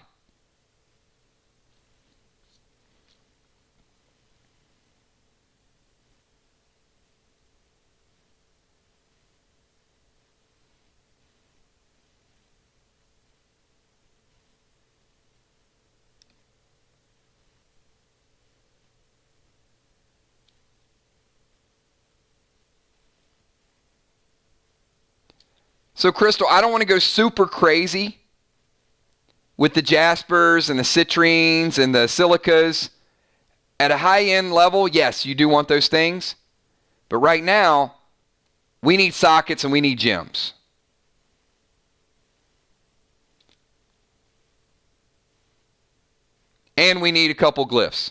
So Crystal, I don't want to go super crazy with the jaspers and the citrines and the silicas. At a high-end level, yes, you do want those things. But right now, we need sockets and we need gems. And we need a couple glyphs.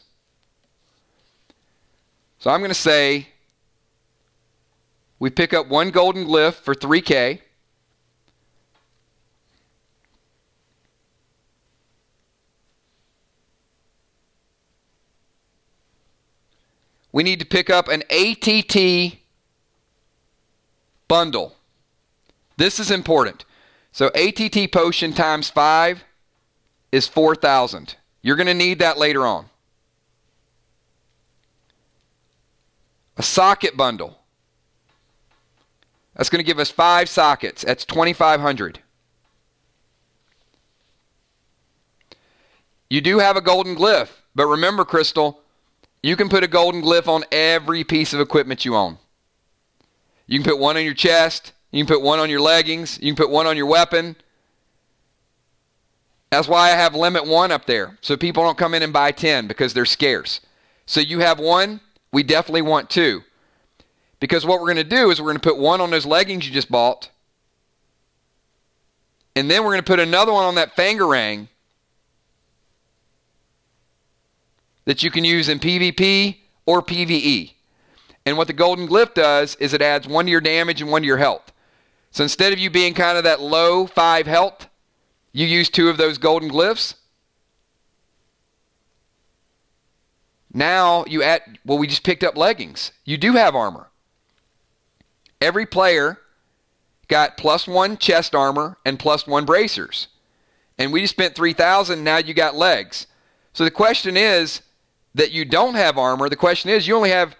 So I'm going to say we pick up one golden glyph for 3K. We need to pick up an ATT bundle. This is important. So ATT potion times 5 is 4,000. You're going to need that later on. A socket bundle. That's going to give us 5 sockets. That's 2,500. You do have a golden glyph, but remember, Crystal, you can put a golden glyph on every piece of equipment you own. You can put one on your chest. You can put one on your leggings. You can put one on your weapon. That's why I have limit 1 up there, so people don't come in and buy 10 because they're scarce. So you have 1, we definitely want 2. Because what we're going to do is we're going to put 1 on those leggings you just bought, and then we're going to put another one on that fangarang that you can use in PvP or PvE. And what the golden glyph does is it adds 1 to your damage and 1 to your health. So instead of you being kind of that low 5 health, you use 2 of those golden glyphs. Now you add, well, we just picked up leggings. You do have armor. Every player got +1 chest armor and +1 bracers. And we just spent 3,000, now you got legs. So the question is that you don't have armor. The question is you only have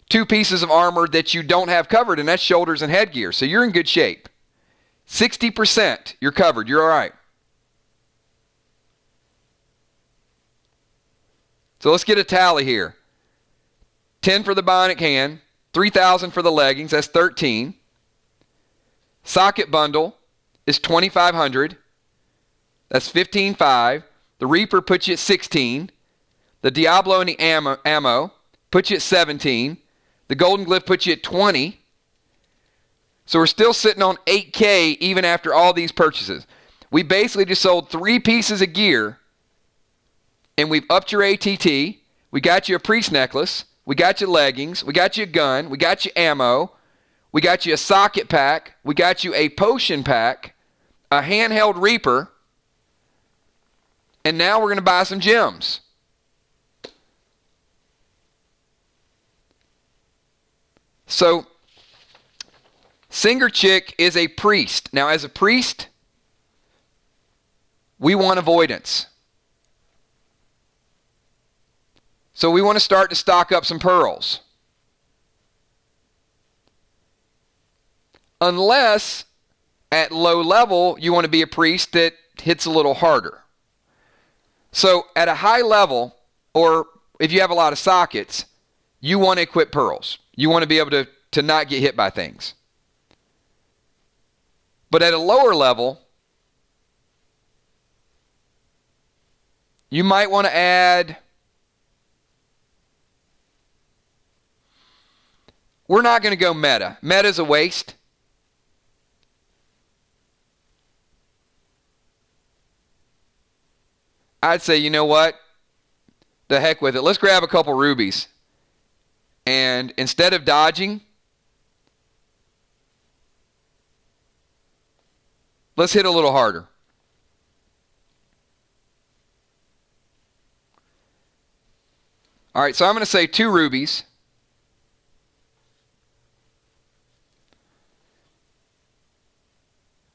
2 pieces of armor that you don't have covered, and that's shoulders and headgear. So you're in good shape. 60%, you're covered. You're all right. So let's get a tally here. 10 for the bionic hand, 3,000 for the leggings, that's 13. Socket bundle is 2,500. That's 15,500. The Reaper puts you at 16. The Diablo and the ammo puts you at 17. The Golden Glyph puts you at 20. So we're still sitting on 8K even after all these purchases. We basically just sold 3 pieces of gear, and we've upped your ATT. We got you a priest necklace. We got you leggings. We got you a gun. We got you ammo. We got you a socket pack. We got you a potion pack, a handheld Reaper, and now we're going to buy some gems. So, Singer Chick is a priest. Now, as a priest, we want avoidance. So we want to start to stock up some pearls. Unless, at low level, you want to be a priest that hits a little harder. So at a high level, or if you have a lot of sockets, you want to equip pearls. You want to be able to not get hit by things. But at a lower level, you might want to add... We're not going to go meta. Meta's a waste. I'd say, you know what? The heck with it. Let's grab a couple rubies. And instead of dodging, let's hit a little harder. All right, so I'm going to say 2 rubies.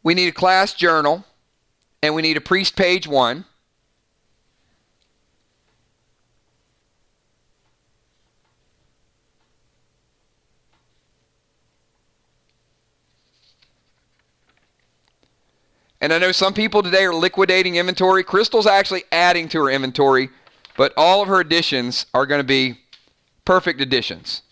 We need a class journal, and we need a priest page 1. And I know some people today are liquidating inventory. Crystal's actually adding to her inventory, but all of her additions are going to be perfect additions.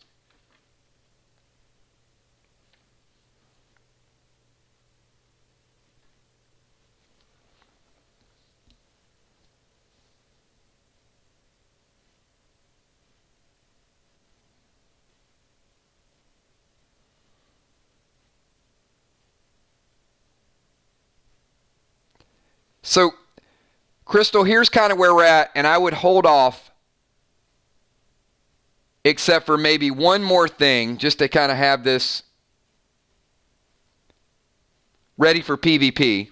So, Crystal, here's kind of where we're at, and I would hold off except for maybe one more thing just to kind of have this ready for PvP.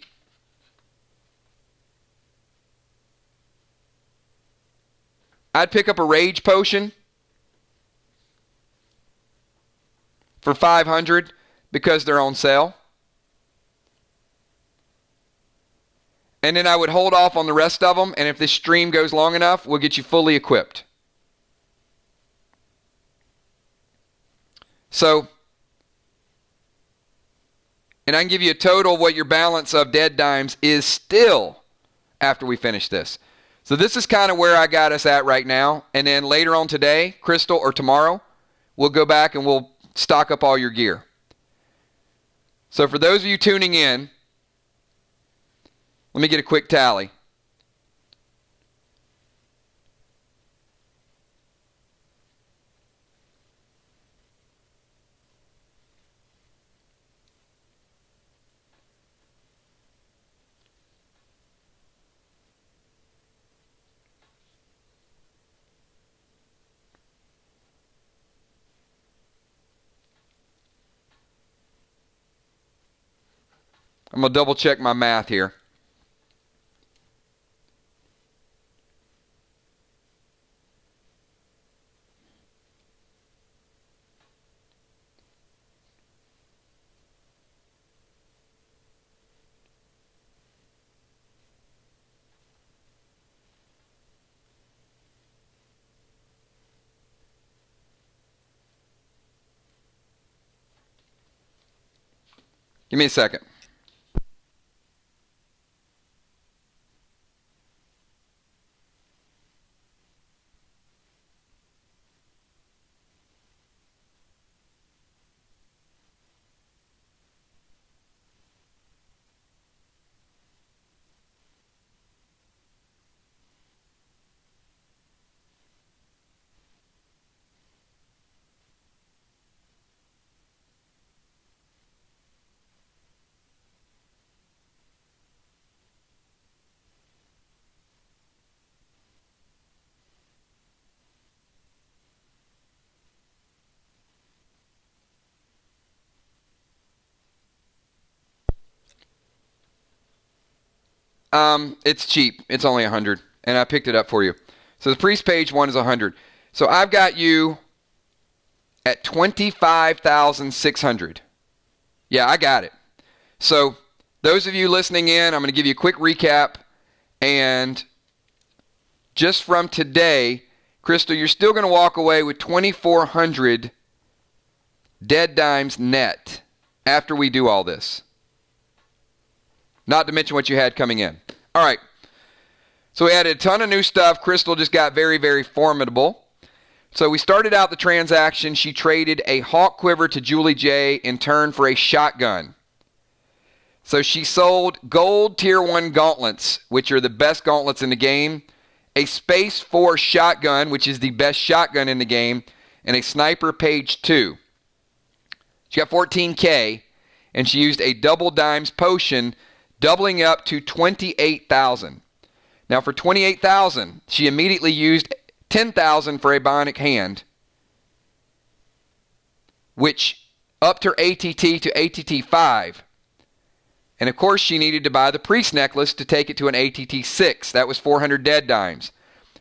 I'd pick up a Rage Potion for 500 because they're on sale. And then I would hold off on the rest of them, and if this stream goes long enough, we'll get you fully equipped. So, and I can give you a total of what your balance of dead dimes is still after we finish this. So this is kind of where I got us at right now. And then later on today, Crystal, or tomorrow, we'll go back and we'll stock up all your gear. So for those of you tuning in, let me get a quick tally. I'm going to double check my math here. Give me a second. It's cheap. It's only 100, and I picked it up for you. So the priest page one is 100. So I've got you at 25,600. Yeah, I got it. So those of you listening in, I'm going to give you a quick recap. And just from today, Crystal, you're still going to walk away with 2,400 dead dimes net after we do all this. Not to mention what you had coming in. All right. So we added a ton of new stuff. Crystal just got very, very formidable. So we started out the transaction. She traded a Hawk Quiver to Julie J in turn for a shotgun. So she sold gold tier 1 gauntlets, which are the best gauntlets in the game, a Space 4 shotgun, which is the best shotgun in the game, and a Sniper Page 2. She got 14K, and she used a double dimes potion, doubling up to 28,000. Now for 28,000, she immediately used 10,000 for a bionic hand, which upped her ATT to ATT 5. And of course she needed to buy the priest necklace to take it to an ATT 6. That was 400 dead dimes.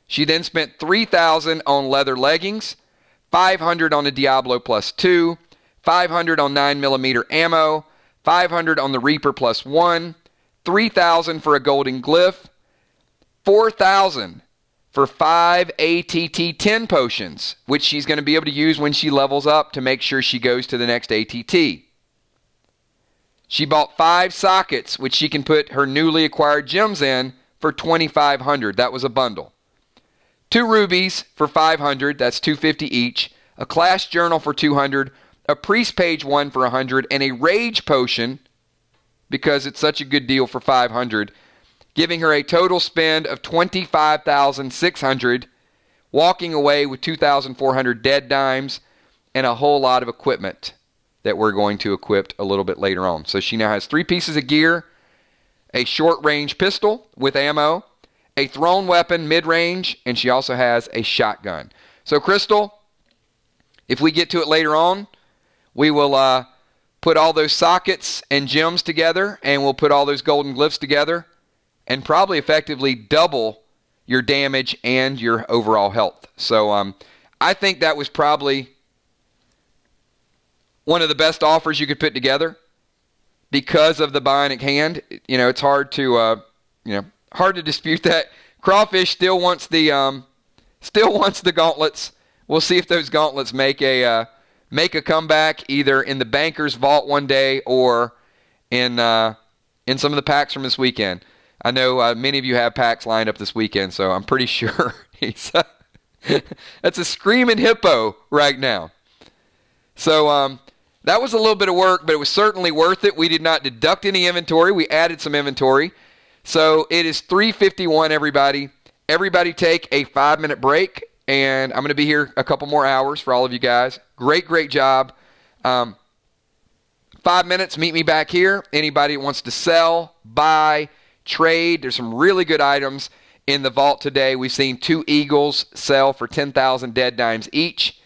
She then spent 3,000 on leather leggings, 500 on the Diablo plus 2, 500 on 9mm ammo, 500 on the Reaper plus 1, 3,000 for a golden glyph, 4,000 for 5 ATT 10 potions, which she's going to be able to use when she levels up to make sure she goes to the next ATT. She bought 5 sockets, which she can put her newly acquired gems in for 2,500. That was a bundle. 2 rubies for 500. That's 250 each. A class journal for 200. A priest page 1 for 100. And a rage potion, because it's such a good deal, for 500. Giving her a total spend of 25,600, walking away with 2,400 dead dimes and a whole lot of equipment that we're going to equip a little bit later on. So she now has 3 pieces of gear, a short-range pistol with ammo, a thrown weapon mid-range, and she also has a shotgun. So, Crystal, if we get to it later on, we will put all those sockets and gems together, and we'll put all those golden glyphs together, and probably effectively double your damage and your overall health. So I think that was probably one of the best offers you could put together because of the bionic hand. You know, it's hard to hard to dispute that. Crawfish still wants the gauntlets. We'll see if those gauntlets make a comeback either in the banker's vault one day or in some of the packs from this weekend. I know many of you have packs lined up this weekend, so I'm pretty sure that's a screaming hippo right now. So that was a little bit of work, but it was certainly worth it. We did not deduct any inventory. We added some inventory. So it is 3:51, everybody. Everybody take a 5-minute break, and I'm going to be here a couple more hours for all of you guys. Great job. 5 minutes, meet me back here. Anybody that wants to sell, buy, trade, there's some really good items in the vault today. We've seen 2 eagles sell for 10,000 dead dimes each.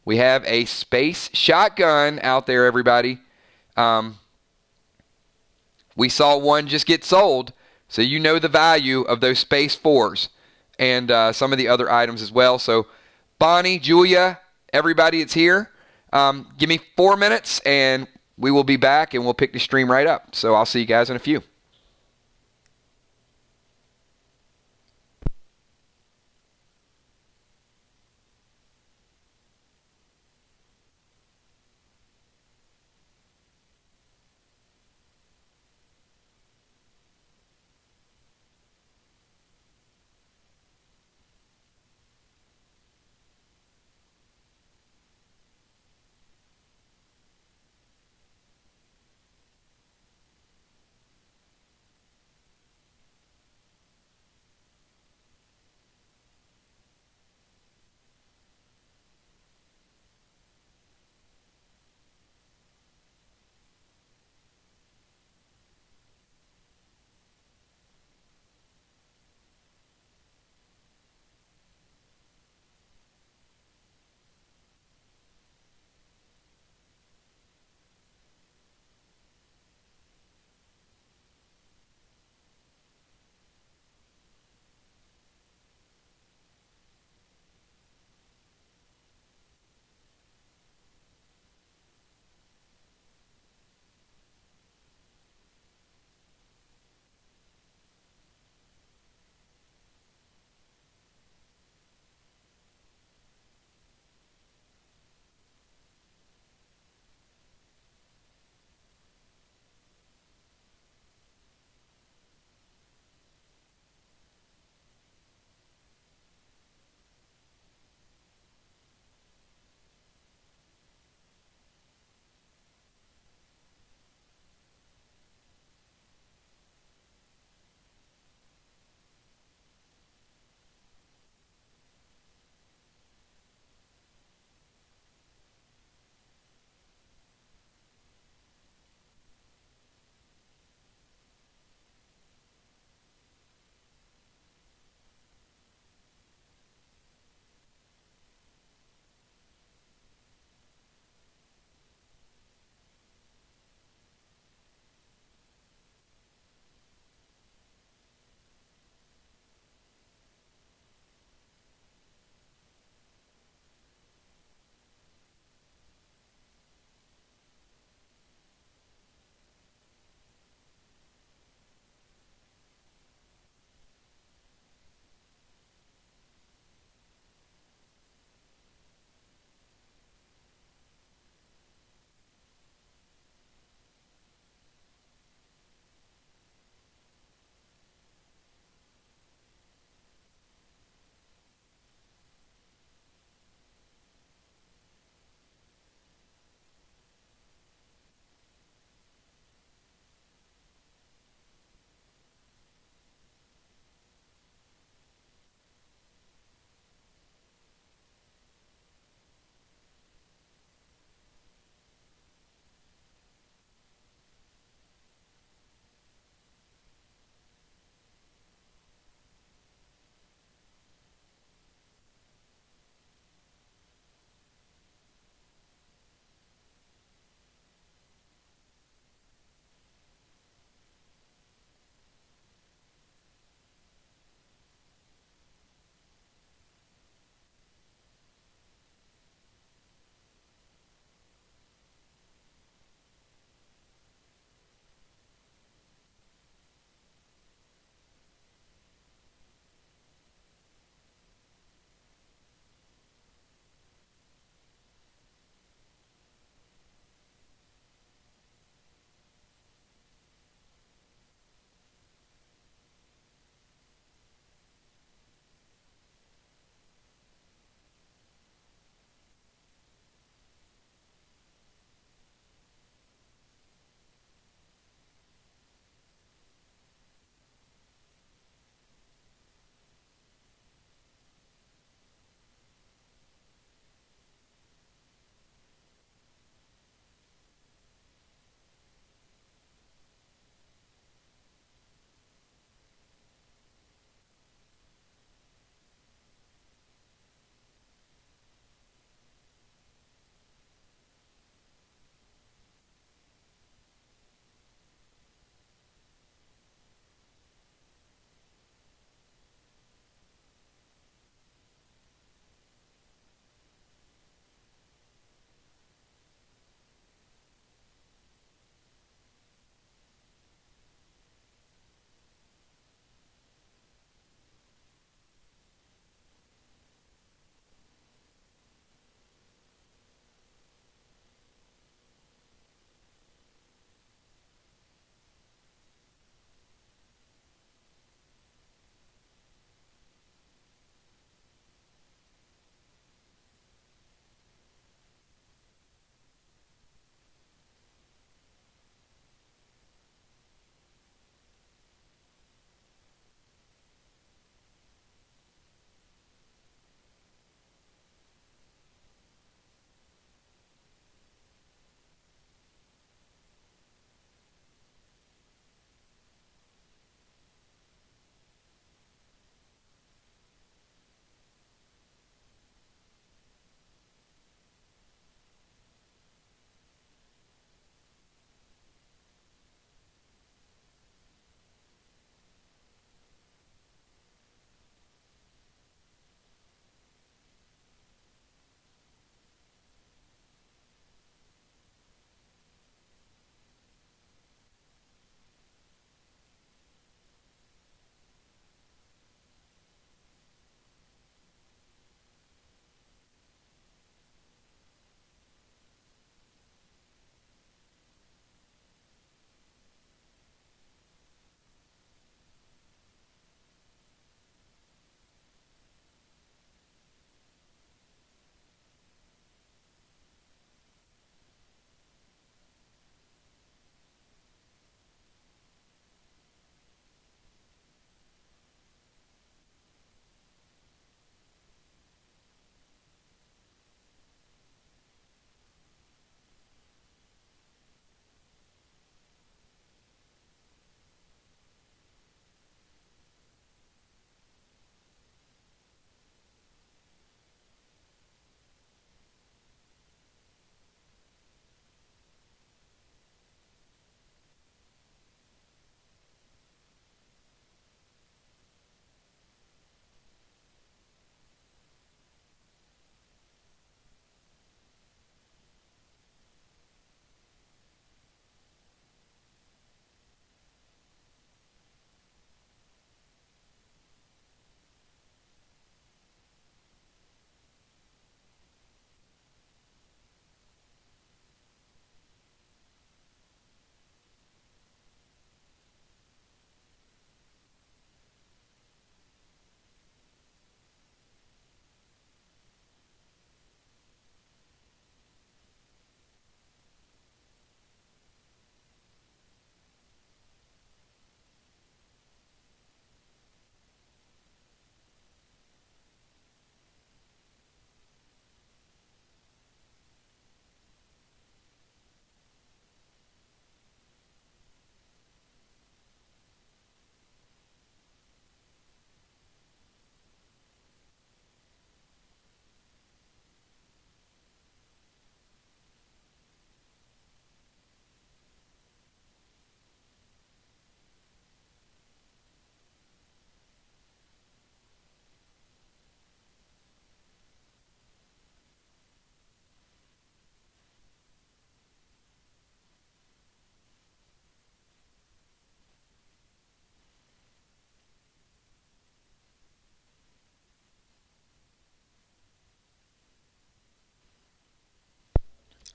We have a space shotgun out there, everybody. We saw one just get sold, so you know the value of those space 4s and some of the other items as well. So Bonnie, Julia, everybody that's here, give me 4 minutes and we will be back and we'll pick the stream right up. So I'll see you guys in a few.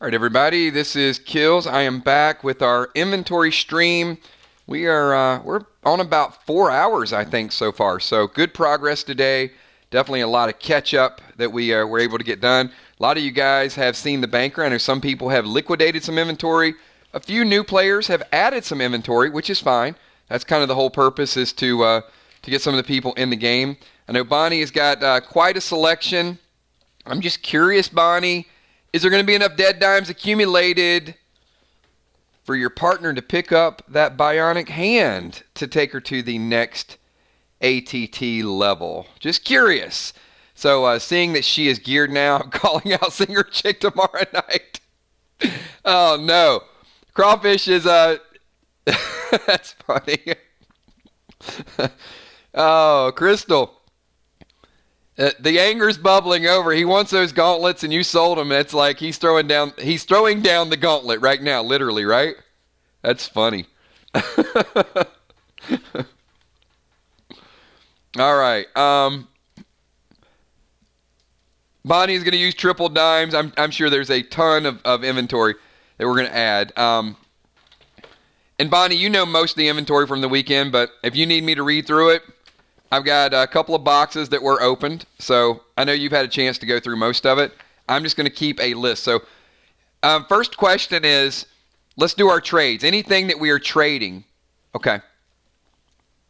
All right, everybody, this is Kills. I am back with our inventory stream. We're on about 4 hours, I think, so far. So good progress today. Definitely a lot of catch up that we were able to get done. A lot of you guys have seen the banker. I know some people have liquidated some inventory. A few new players have added some inventory, which is fine. That's kind of the whole purpose, is to get some of the people in the game. I know Bonnie has got quite a selection. I'm just curious, Bonnie. Is there going to be enough dead dimes accumulated for your partner to pick up that bionic hand to take her to the next ATT level? Just curious. So seeing that she is geared now, I'm calling out Singer Chick tomorrow night. Oh, no. Crawfish is, that's funny. Oh, Crystal. The anger's bubbling over. He wants those gauntlets, and you sold him. It's like he's throwing down the gauntlet right now, literally, right? That's funny. All right. Bonnie's going to use triple dimes. I'm sure there's a ton of inventory that we're going to add. And Bonnie, you know most of the inventory from the weekend, but if you need me to read through it, I've got a couple of boxes that were opened, so I know you've had a chance to go through most of it. I'm just going to keep a list. So first question is, let's do our trades. Anything that we are trading. Okay.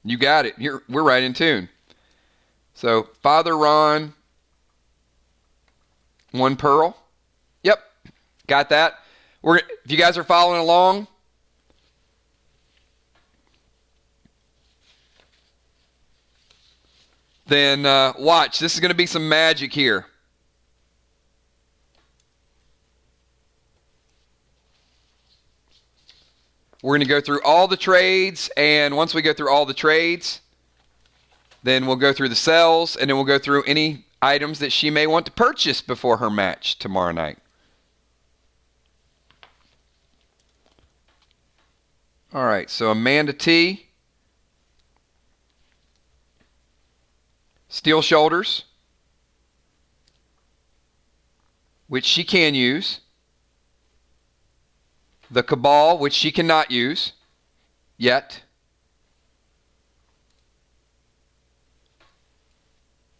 You got it. We're right in tune. So Father Ron, 1 pearl. Yep. Got that. If you guys are following along, then watch. This is going to be some magic here. We're going to go through all the trades, and once we go through all the trades, then we'll go through the sells, and then we'll go through any items that she may want to purchase before her match tomorrow night. All right, so Amanda T. Steel shoulders, which she can use. The Cabal, which she cannot use yet.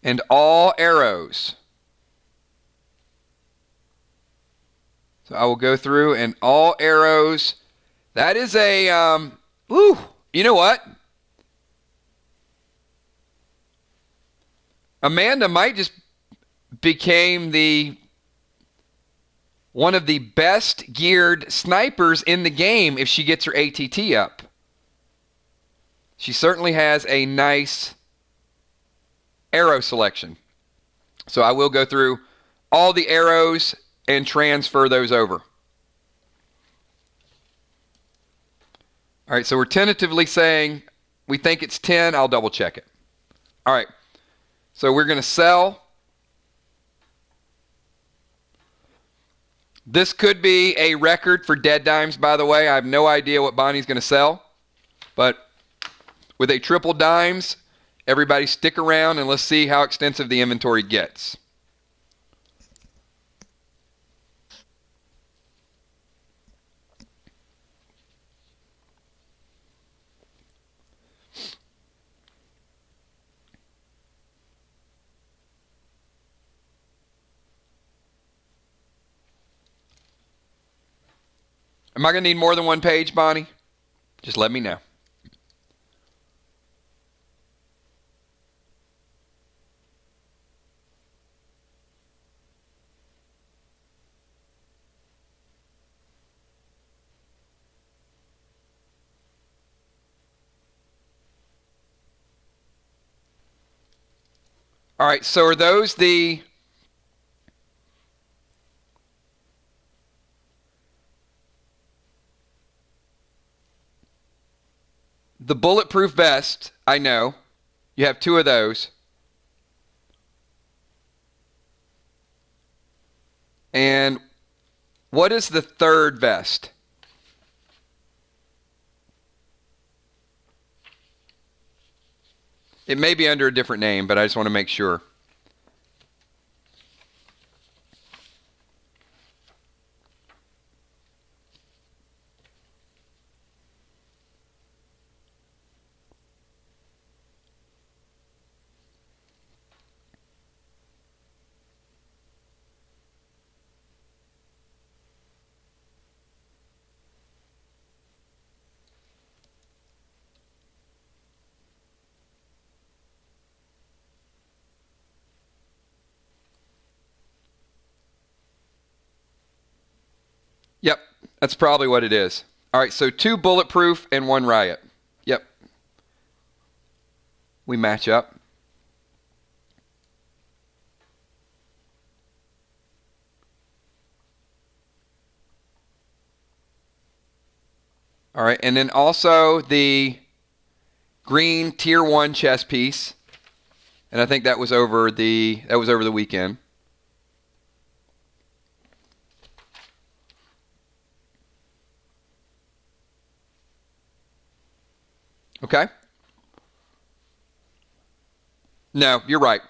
And all arrows. So I will go through, and all arrows. That is a, you know what? Amanda might just became one of the best geared snipers in the game if she gets her ATT up. She certainly has a nice arrow selection. So I will go through all the arrows and transfer those over. All right, so we're tentatively saying we think it's 10. I'll double check it. All right. So we're going to sell. This could be a record for dead dimes, by the way. I have no idea what Bonnie's going to sell. But with a triple dimes, everybody stick around and let's see how extensive the inventory gets. Am I going to need more than one page, Bonnie? Just let me know. All right, so are those the bulletproof vest? I know. You have 2 of those. And what is the third vest? It may be under a different name, but I just want to make sure. That's probably what it is. All right, so 2 bulletproof and 1 riot. Yep. We match up. All right, and then also the green tier 1 chess piece. And I think that was over the weekend. Okay? No, you're right.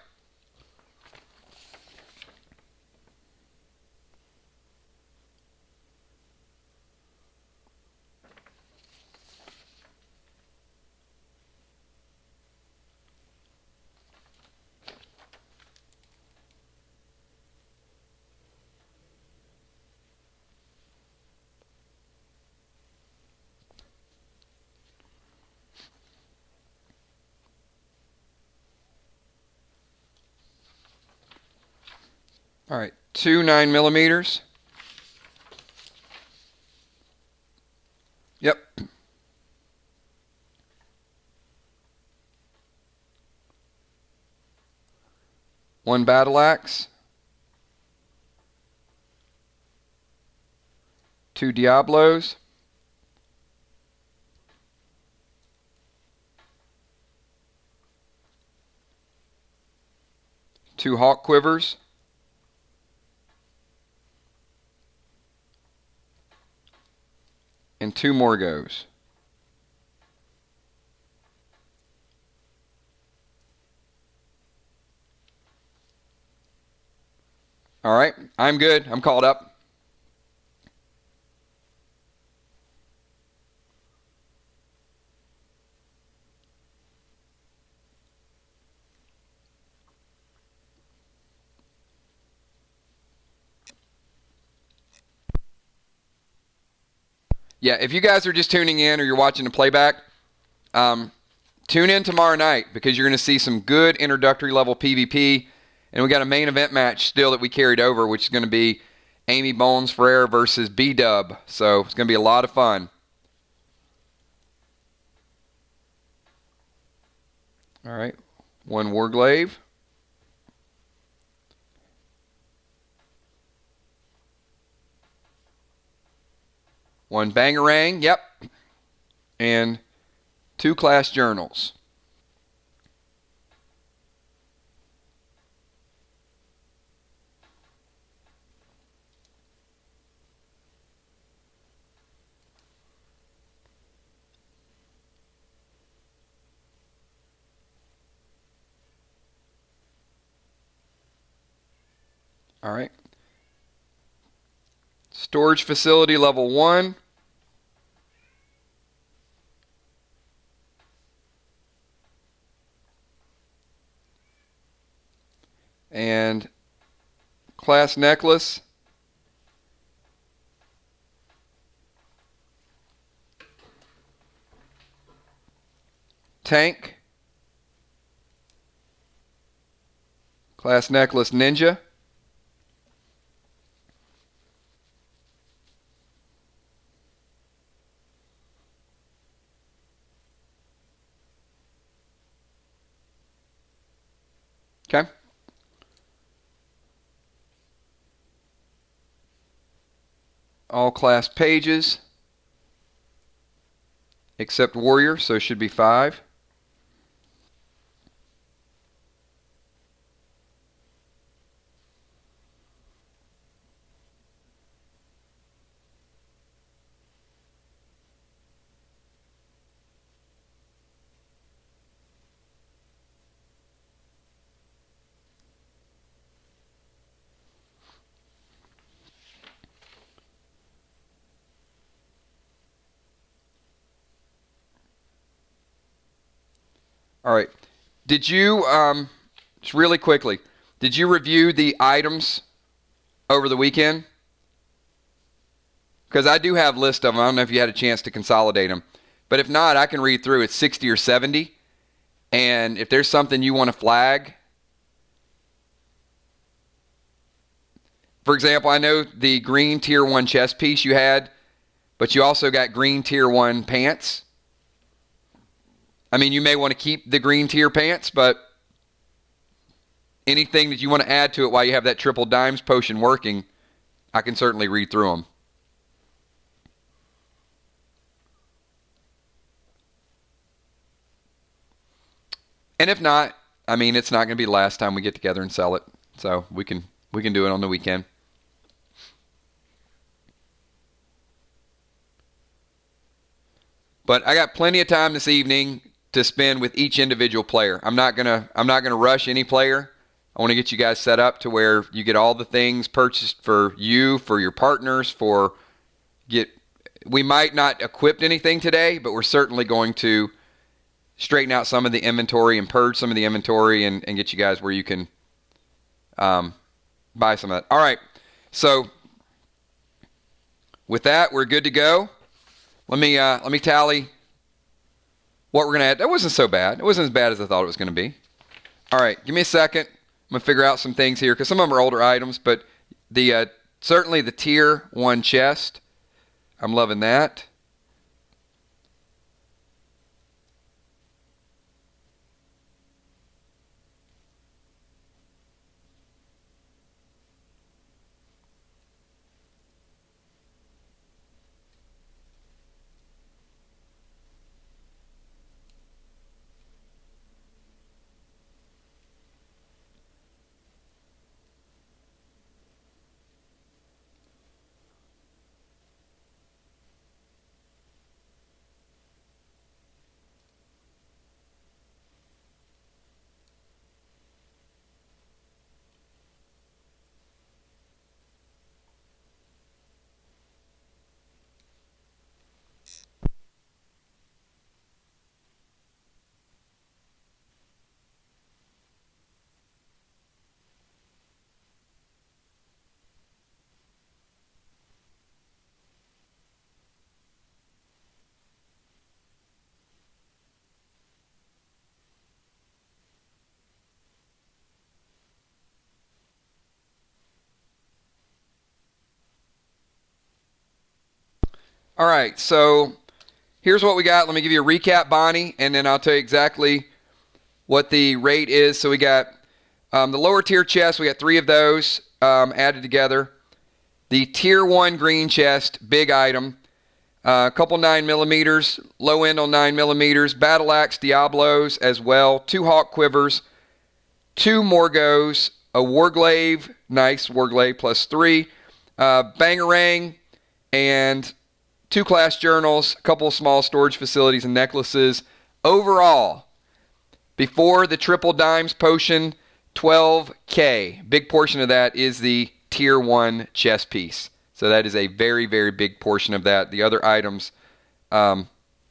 All right, 2 9mm. Yep. 1 battle axe. 2 Diablos. 2 hawk quivers. And 2 Morgos. All right, I'm good. I'm called up. Yeah, if you guys are just tuning in or you're watching the playback, tune in tomorrow night because you're going to see some good introductory level PvP. And we got a main event match still that we carried over, which is going to be Amy Bones Ferrer versus B-Dub. So it's going to be a lot of fun. All right, 1 Warglaive. 1 Bangarang, yep. And 2 class journals. All right. Storage facility level 1. And class necklace. Tank. Class necklace ninja. Okay. All class pages except warrior, so it should be 5. All right. Did you, just really quickly, did you review the items over the weekend? Because I do have a list of them. I don't know if you had a chance to consolidate them. But if not, I can read through. It's 60 or 70. And if there's something you want to flag, for example, I know the green tier 1 chess piece you had, but you also got green tier 1 pants. I mean, you may want to keep the green tier pants, but anything that you want to add to it while you have that triple dimes potion working, I can certainly read through them. And if not, I mean, it's not going to be the last time we get together and sell it. So we can do it on the weekend. But I got plenty of time this evening to spend with each individual player. I'm not gonna rush any player. I want to get you guys set up to where you get all the things purchased for you, for your partners, we might not equip anything today, but we're certainly going to straighten out some of the inventory and purge some of the inventory and get you guys where you can buy some of that. All right, so with that, we're good to go. Let me tally what we're going to add. That wasn't so bad. It wasn't as bad as I thought it was going to be. All right, give me a second. I'm going to figure out some things here because some of them are older items, but certainly the tier 1 chest, I'm loving that. All right, so here's what we got. Let me give you a recap, Bonnie, and then I'll tell you exactly what the rate is. So we got the lower tier chest. We got 3 of those added together. The tier 1 green chest, big item. A couple 9mm, low end on 9mm. Battle Axe Diablos as well. 2 Hawk Quivers. 2 Morgos. A Warglaive. Nice, Warglaive +3. Bangarang. And 2 class journals, a couple of small storage facilities and necklaces. Overall, before the triple dimes potion, $12K. Big portion of that is the tier 1 chest piece. So that is a very, very big portion of that. The other items,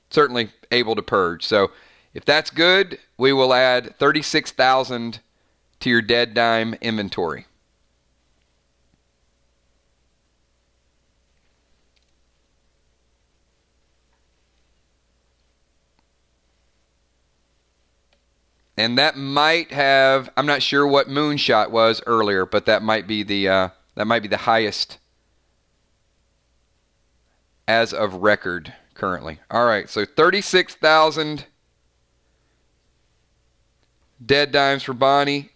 certainly able to purge. So if that's good, we will add 36,000 to your dead dime inventory. And that might have, I'm not sure what Moonshot was earlier, but that might be the highest as of record currently. All right, so 36,000 dead dimes for Bonnie,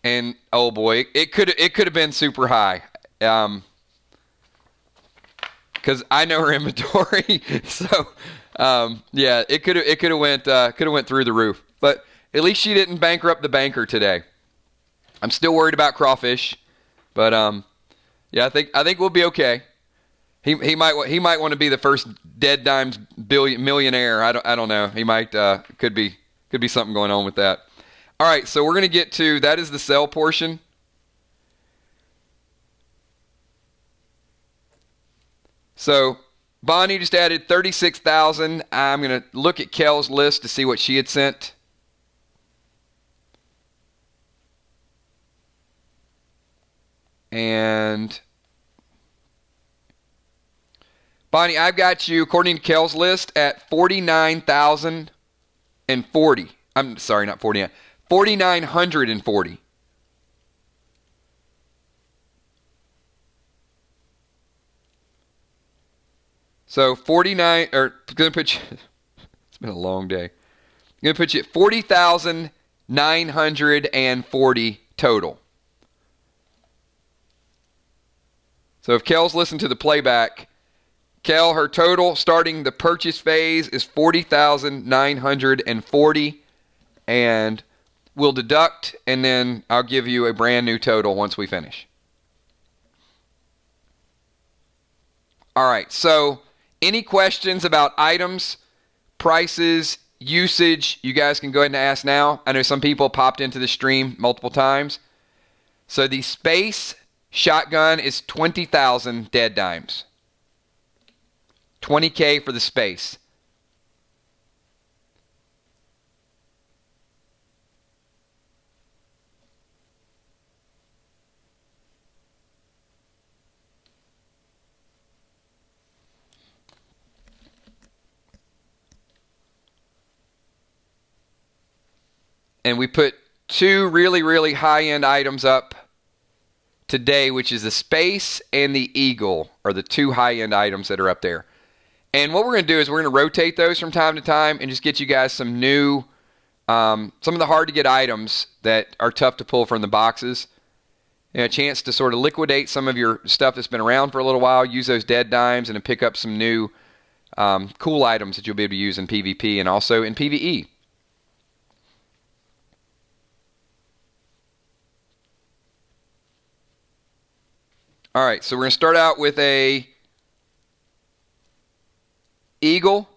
and oh boy, it could have been super high, because I know her inventory. So yeah, it could have went through the roof, but at least she didn't bankrupt the banker today. I'm still worried about crawfish, but yeah, I think we'll be okay. He might want to be the first dead dimes millionaire. I don't know. He might could be something going on with that. All right, so we're gonna get to that is the sell portion. So Bonnie just added 36,000. I'm gonna look at Kel's list to see what she had sent. And Bonnie, I've got you, according to Kel's list, at 49,040. I'm sorry, not 49. 4,940. So 49, or going to put you, it's been a long day. I'm going to put you at 40,940 total. So if Kel's listened to the playback, Kel, her total starting the purchase phase is 40,940, and we'll deduct, and then I'll give you a brand new total once we finish. All right, so any questions about items, prices, usage, you guys can go ahead and ask now. I know some people popped into the stream multiple times. So the space shotgun is 20,000 dead dimes. 20K for the space. And we put two really, really high-end items up today, which is the space and the eagle are the two high-end items that are up there. And what we're going to do is we're going to rotate those from time to time and just get you guys some new, some of the hard-to-get items that are tough to pull from the boxes. And a chance to sort of liquidate some of your stuff that's been around for a little while, use those dead dimes, and then pick up some new cool items that you'll be able to use in PvP and also in PvE. All right, so we're going to start out with a eagle.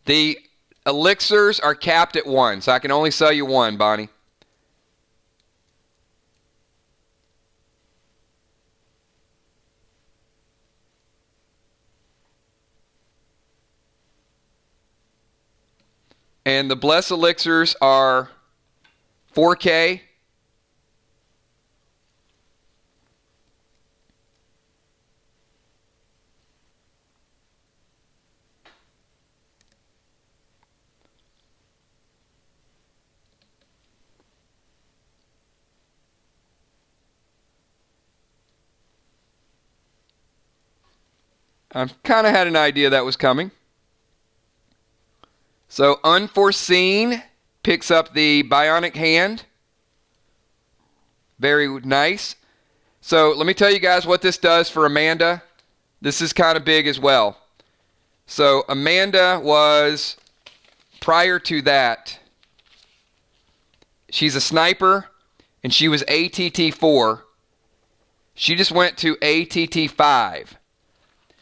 The elixirs are capped at 1, so I can only sell you 1, Bonnie. And the blessed elixirs are 4K. I kind of had an idea that was coming. So Unforeseen picks up the Bionic Hand. Very nice. So let me tell you guys what this does for Amanda. This is kind of big as well. So Amanda was, prior to that, she's a sniper, and she was ATT 4. She just went to ATT 5.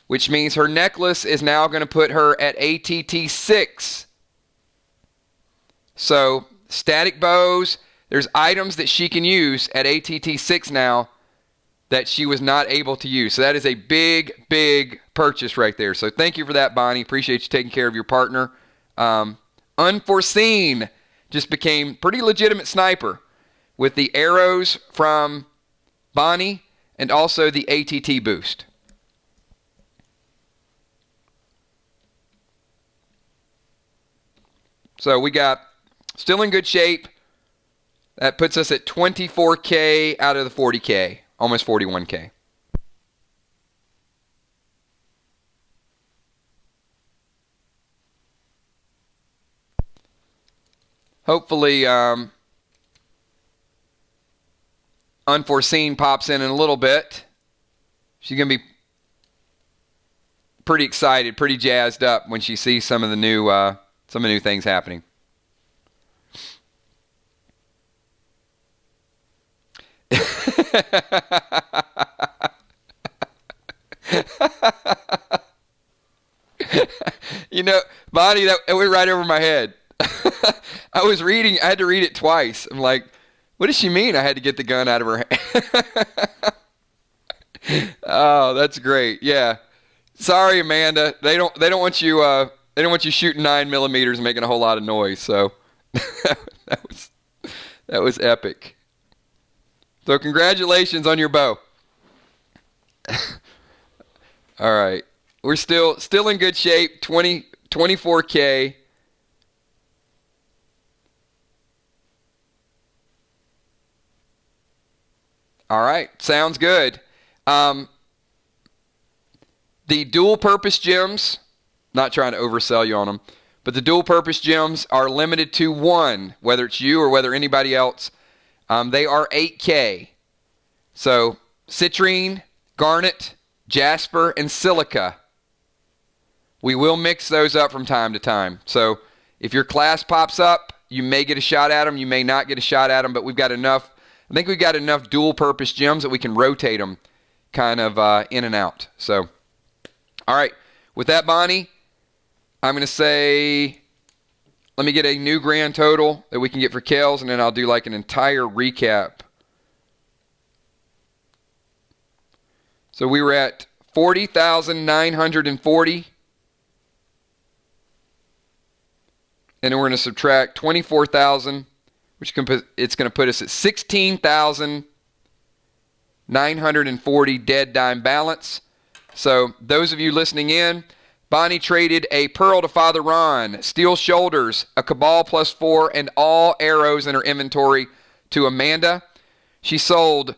Which means her necklace is now going to put her at ATT 6. So, static bows, there's items that she can use at ATT 6 now that she was not able to use. So that is a big, big purchase right there. So thank you for that, Bonnie. Appreciate you taking care of your partner. Unforeseen just became pretty legitimate sniper with the arrows from Bonnie and also the ATT boost. So we got still in good shape. That puts us at 24K out of the 40K, almost 41K. Hopefully, Unforeseen pops in a little bit. She's going to be pretty excited, pretty jazzed up when she sees some of the new things happening. You know, Bonnie, that went right over my head. I had to read it twice. I'm like, what does she mean I had to get the gun out of her hand? Oh, that's great. Yeah. Sorry, Amanda. They don't want you shooting 9mm and making a whole lot of noise. So that was epic. So congratulations on your bow. All right. We're still in good shape. 24K. All right. Sounds good. The dual purpose gems, not trying to oversell you on them, but the dual purpose gems are limited to one, whether it's you or whether anybody else. They are 8K. So citrine, garnet, jasper, and silica. We will mix those up from time to time. So if your class pops up, you may get a shot at them. You may not get a shot at them, but we've got enough. I think we've got enough dual purpose gems that we can rotate them kind of in and out. So, all right. With that, Bonnie, I'm going to say, let me get a new grand total that we can get for Kales, and then I'll do like an entire recap. So we were at 40,940. And then we're going to subtract 24,000, which it's going to put us at 16,940 dead dime balance. So those of you listening in, Bonnie traded a Pearl to Father Ron, steel shoulders, a Cabal +4, and all arrows in her inventory to Amanda. She sold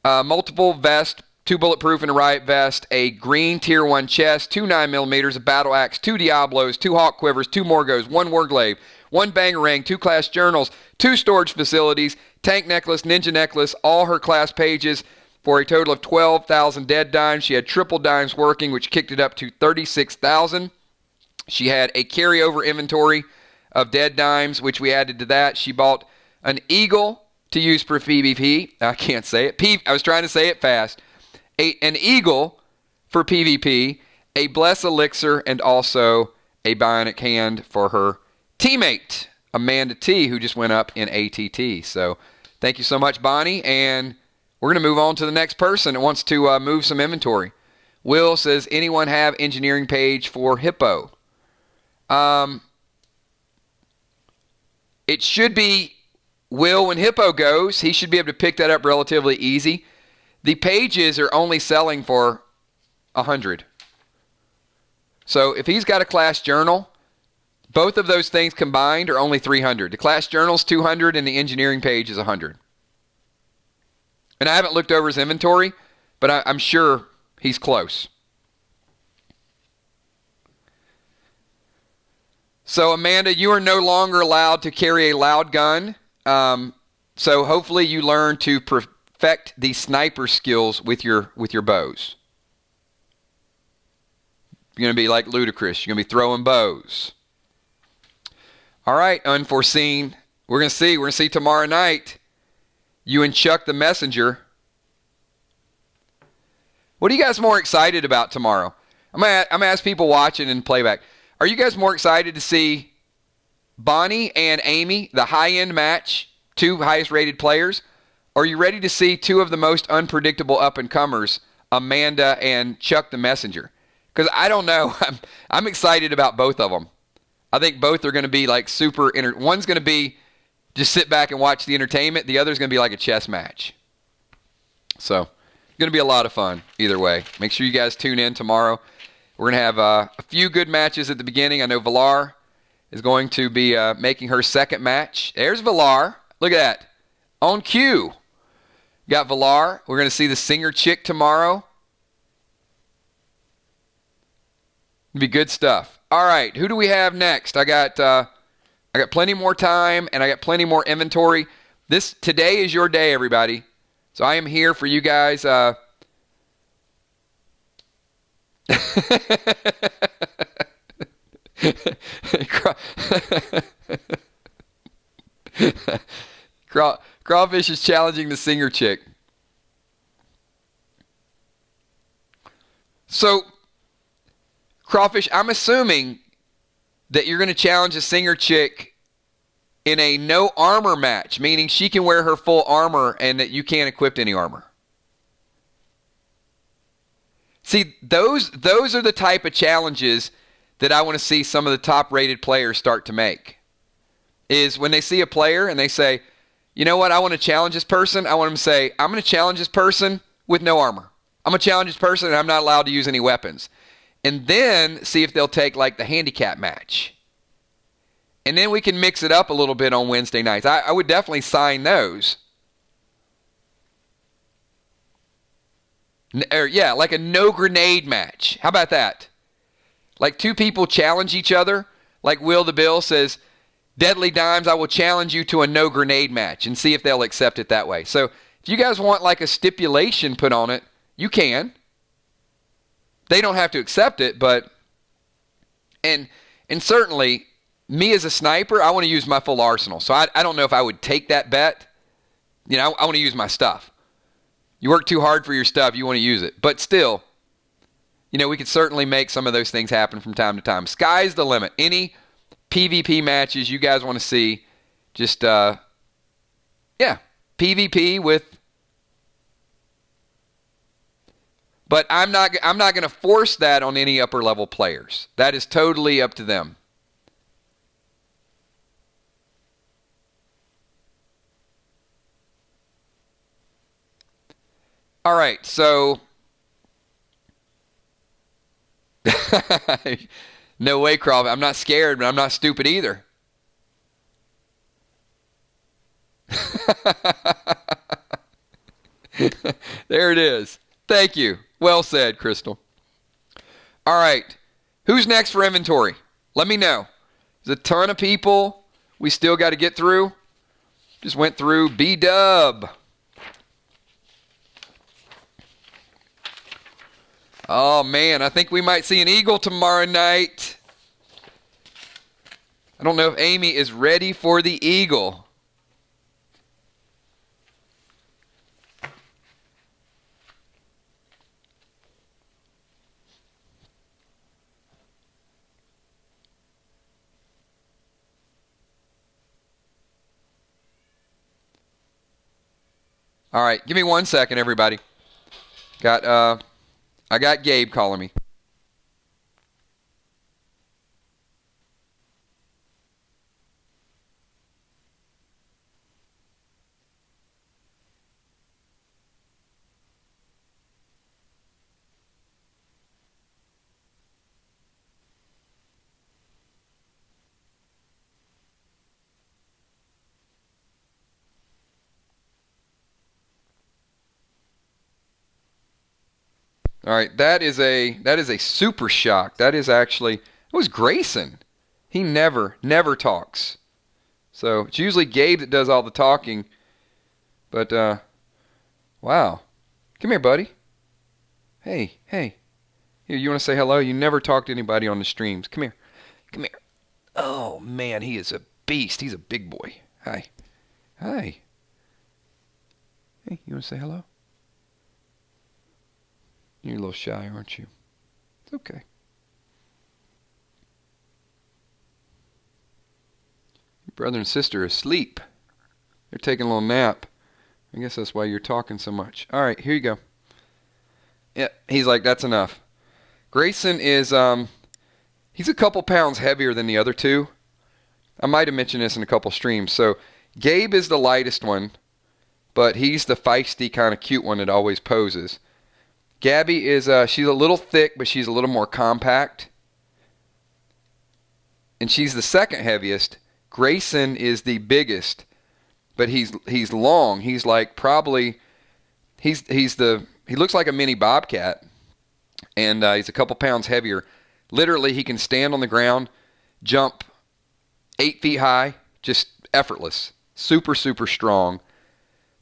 multiple vests, 2 bulletproof and a riot vest, a green tier 1 chest, 2 9mm, a battle axe, 2 Diablos, 2 hawk quivers, 2 Morgos, 1 warglaive, 1 bangerang, 2 class journals, 2 storage facilities, tank necklace, ninja necklace, all her class pages for a total of 12,000 dead dimes. She had triple dimes working, which kicked it up to 36,000. She had a carryover inventory of dead dimes, which we added to that. She bought an eagle to use for PvP. I can't say it. I was trying to say it fast. An eagle for PvP, a bless elixir, and also a bionic hand for her teammate, Amanda T, who just went up in ATT. So thank you so much, Bonnie. And we're going to move on to the next person that wants to move some inventory. Will says, anyone have engineering page for Hippo? It should be Will when Hippo goes. He should be able to pick that up relatively easy. The pages are only selling for 100. So if he's got a class journal, both of those things combined are only 300. The class journal's 200 and the engineering page is 100. And I haven't looked over his inventory, but I'm sure he's close. So Amanda, you are no longer allowed to carry a loud gun. So hopefully you learn to perfect the sniper skills with your bows. You're going to be like Ludacris. You're going to be throwing bows. All right, unforeseen. We're going to see. We're going to see tomorrow night. You and Chuck the Messenger. What are you guys more excited about tomorrow? I'm going to ask people watching in playback. Are you guys more excited to see Bonnie and Amy, the high-end match, 2 highest-rated players? Or are you ready to see 2 of the most unpredictable up-and-comers, Amanda and Chuck the Messenger? Because I don't know. I'm excited about both of them. I think both are going to be like super... One's going to be just sit back and watch the entertainment. The other's going to be like a chess match. So, it's going to be a lot of fun either way. Make sure you guys tune in tomorrow. We're going to have a few good matches at the beginning. I know Villar is going to be making her second match. There's Villar. Look at that. On cue. Got Villar. We're going to see the singer chick tomorrow. It'll be good stuff. All right, who do we have next? I got plenty more time and I got plenty more inventory. Today is your day, everybody. So I am here for you guys. Crawfish is challenging the singer chick. So, Crawfish, I'm assuming that you're going to challenge a singer chick in a no armor match, meaning she can wear her full armor and that you can't equip any armor. See, those are the type of challenges that I want to see some of the top-rated players start to make. Is when they see a player and they say, you know what, I want to challenge this person. I want them to say, I'm going to challenge this person with no armor. I'm going to challenge this person and I'm not allowed to use any weapons. And then see if they'll take like the handicap match. And then we can mix it up a little bit on Wednesday nights. I would definitely sign those. Yeah, like a no grenade match. How about that? Like two people challenge each other. Like Will the Bill says, Deadly Dimes, I will challenge you to a no grenade match and see if they'll accept it that way. So if you guys want like a stipulation put on it, you can. They don't have to accept it, but and certainly me as a sniper, I want to use my full arsenal. So I don't know if I would take that bet. You know, I want to use my stuff. You work too hard for your stuff, you want to use it. But still, you know, we could certainly make some of those things happen from time to time. Sky's the limit. Any PvP matches you guys want to see, just, PvP with... But I'm not going to force that on any upper level players. That is totally up to them. All right, so no way, Crawl. I'm not scared, but I'm not stupid either. There it is. Thank you. Well said, Crystal. All right. Who's next for inventory? Let me know. There's a ton of people we still got to get through. Just went through B-Dub. Oh, man. I think we might see an eagle tomorrow night. I don't know if Amy is ready for the eagle. All right, give me 1 second, everybody. I got Gabe calling me. All right, that is a super shock. That is actually, it was Grayson. He never talks. So it's usually Gabe that does all the talking. But wow. Come here, buddy. Hey. Here, you want to say hello? You never talk to anybody on the streams. Come here. Oh man, he is a beast. He's a big boy. Hi. Hey, you want to say hello? You're a little shy, aren't you? It's okay. Your brother and sister are asleep. They're taking a little nap. I guess that's why you're talking so much. All right, here you go. Yeah, he's like, that's enough. Grayson is, he's a couple pounds heavier than the other two. I might have mentioned this in a couple streams. So Gabe is the lightest one, but he's the feisty kind of cute one that always poses. Gabby is, she's a little thick, but she's a little more compact. And she's the second heaviest. Grayson is the biggest, but he's long. He's like probably, he looks like a mini bobcat, and he's a couple pounds heavier. Literally, he can stand on the ground, jump 8 feet high, just effortless. Super strong.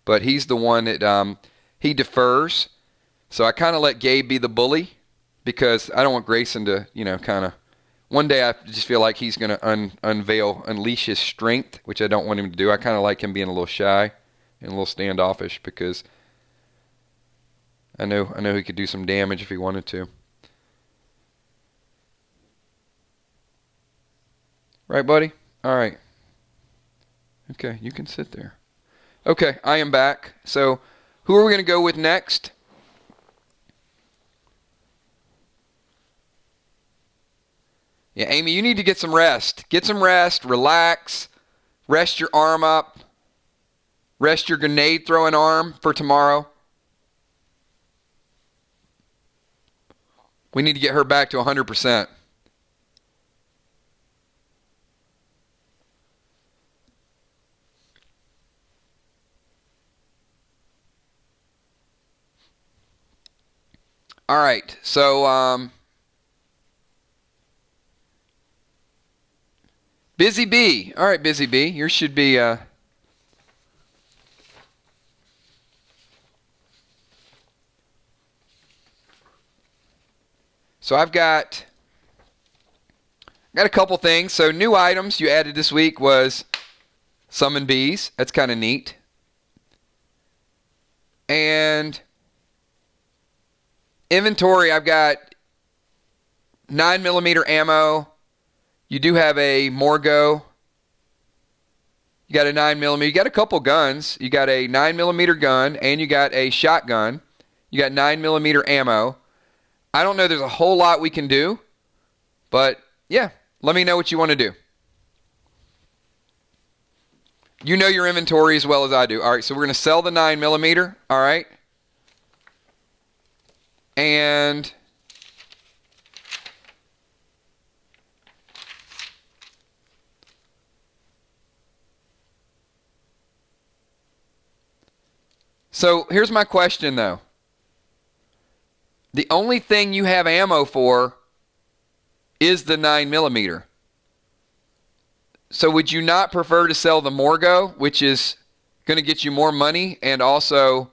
But he's the one that, he defers. So I kind of let Gabe be the bully because I don't want Grayson to, kind of... One day I just feel like he's going to unleash his strength, which I don't want him to do. I kind of like him being a little shy and a little standoffish because I know he could do some damage if he wanted to. Right, buddy? All right. Okay, you can sit there. Okay, I am back. So who are we going to go with next? Yeah, Amy, you need to get some rest. Get some rest, relax, rest your arm up, rest your grenade throwing arm for tomorrow. We need to get her back to 100%. All right. So, Busy Bee. All right, Busy Bee. Yours should be... So I've got a couple things. So new items you added this week was summon bees. That's kind of neat. And inventory, I've got 9mm ammo. You do have a Morgo. You got a 9mm. You got a couple guns. You got a 9mm gun and you got a shotgun. You got 9mm ammo. I don't know there's a whole lot we can do, but yeah, let me know what you want to do. You know your inventory as well as I do. All right, so we're going to sell the 9mm, all right? And so here's my question though. The only thing you have ammo for is the 9mm. So would you not prefer to sell the Morgo, which is going to get you more money and also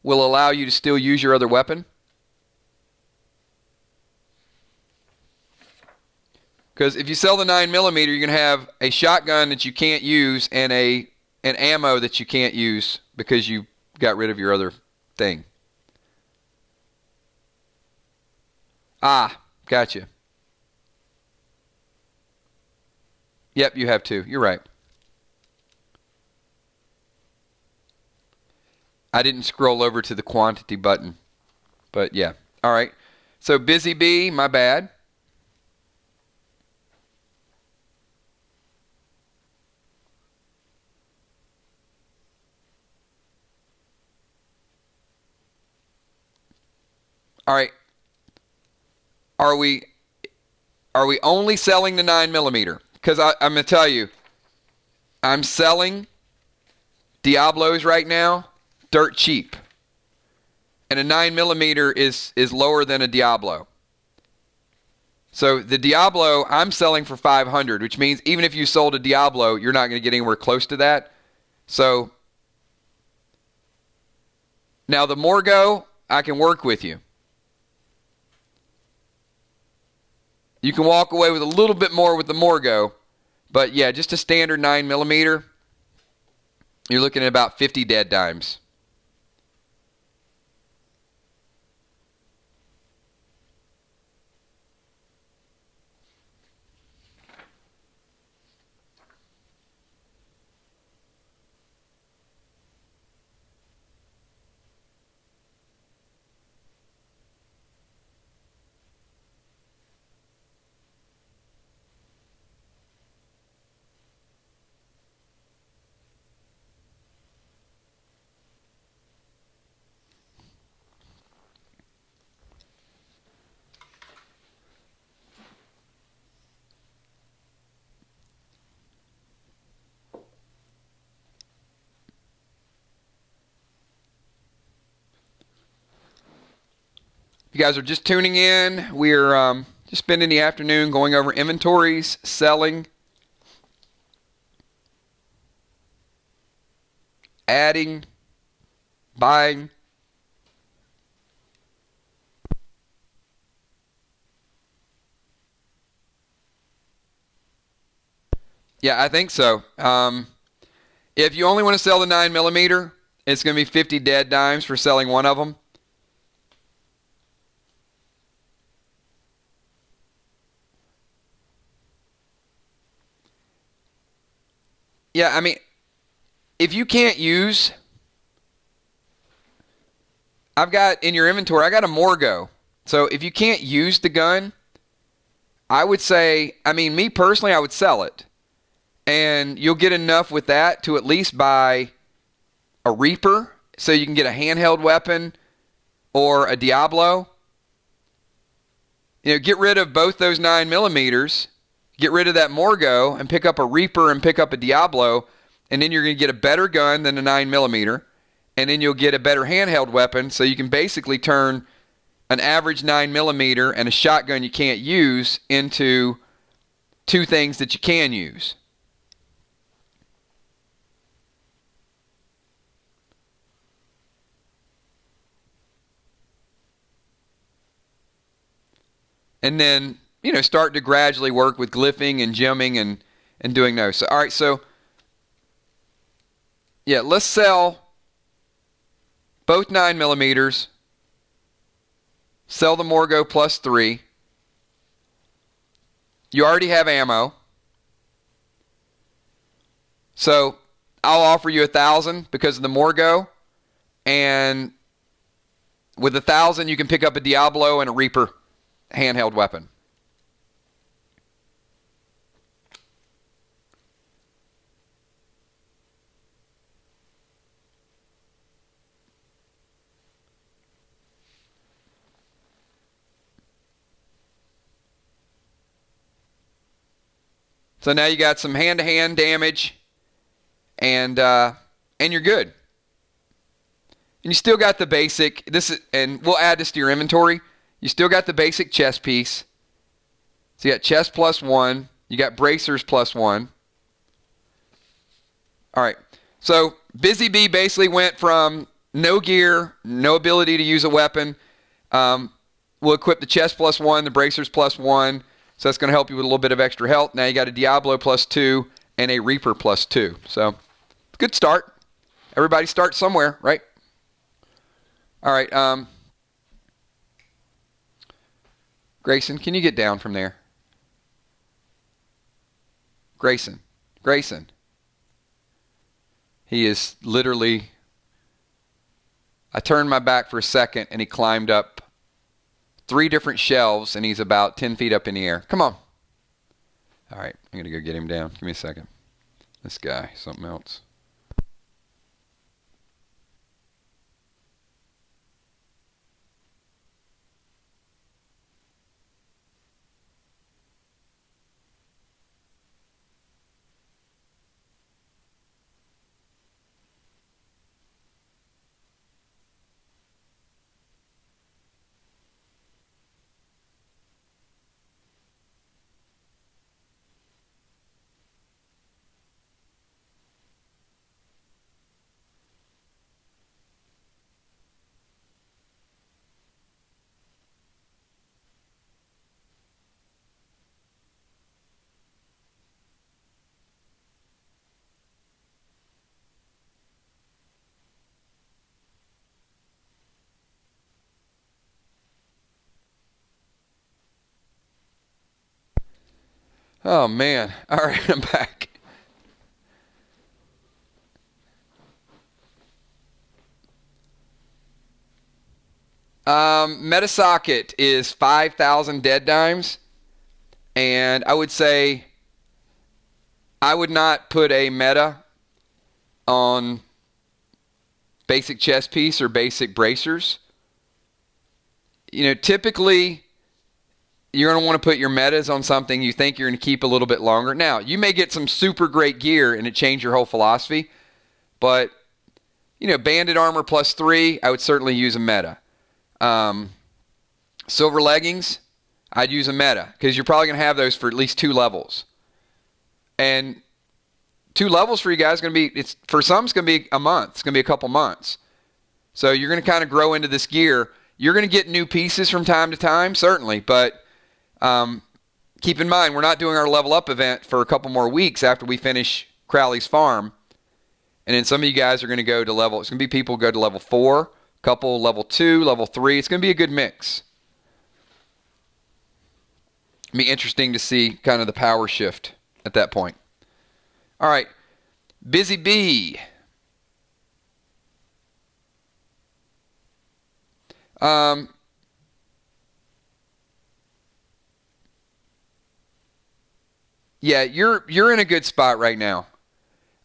will allow you to still use your other weapon? Because if you sell the 9mm, you're going to have a shotgun that you can't use and an ammo that you can't use because you got rid of your other thing. Ah, gotcha. Yep, you have two. You're right. I didn't scroll over to the quantity button. But yeah. All right. So Busy Bee, my bad. All right. Are we only selling the 9mm? Because I'm going to tell you, I'm selling Diablos right now dirt cheap. And a 9mm is lower than a Diablo. So the Diablo I'm selling for $500, which means even if you sold a Diablo, you're not going to get anywhere close to that. So now the Morgo, I can work with you. You can walk away with a little bit more with the Morgo. But yeah, just a standard 9mm, you're looking at about 50 dead dimes. If you guys are just tuning in, we're just spending the afternoon going over inventories, selling, adding, buying. Yeah, I think so. If you only want to sell the 9mm, it's going to be 50 dead dimes for selling one of them. Yeah, I mean, if you can't use, I've got in your inventory, I got a Morgo. So if you can't use the gun, I would say, I mean, me personally, I would sell it. And you'll get enough with that to at least buy a Reaper so you can get a handheld weapon or a Diablo. You know, get rid of both those 9mm. Get rid of that Morgo and pick up a Reaper and pick up a Diablo, and then you're going to get a better gun than a 9mm, and then you'll get a better handheld weapon, so you can basically turn an average 9mm and a shotgun you can't use into two things that you can use. And then, start to gradually work with glyphing and gemming and doing those. So, all right, so, yeah, let's sell both 9mm. Sell the Morgo +3. You already have ammo. So, I'll offer you 1,000 because of the Morgo. And with 1,000, you can pick up a Diablo and a Reaper handheld weapon. So now you got some hand-to-hand damage, and you're good. And you still got the basic. And we'll add this to your inventory. You still got the basic chest piece. So you got chest +1. You got bracers +1. All right. So Busy Bee basically went from no gear, no ability to use a weapon. We'll equip the chest +1, the bracers +1. So that's going to help you with a little bit of extra health. Now you got a Diablo +2 and a Reaper +2. So good start. Everybody starts somewhere, right? All right. Grayson, can you get down from there? Grayson. He is literally... I turned my back for a second and he climbed up 3 different shelves and he's about 10 feet up in the air. Come on. All right, I'm going to go get him down. Give me a second. This guy, something else. Oh, man. All right, I'm back. Metasocket is 5,000 dead dimes. And I would say I would not put a meta on basic chest piece or basic bracers. Typically... you're going to want to put your metas on something you think you're going to keep a little bit longer. Now, you may get some super great gear and it change your whole philosophy. But, banded armor +3, I would certainly use a meta. Silver leggings, I'd use a meta. Because you're probably going to have those for at least 2 levels. And 2 levels for you guys is going to be, for some it's going to be a month. It's going to be a couple months. So you're going to kind of grow into this gear. You're going to get new pieces from time to time, certainly. But... keep in mind, we're not doing our level up event for a couple more weeks after we finish Crowley's farm. And then some of you guys are going to go to it's going to be people who go to level 4, a couple level 2, level 3. It's going to be a good mix. It'll be interesting to see kind of the power shift at that point. All right. Busy Bee. Yeah, you're in a good spot right now.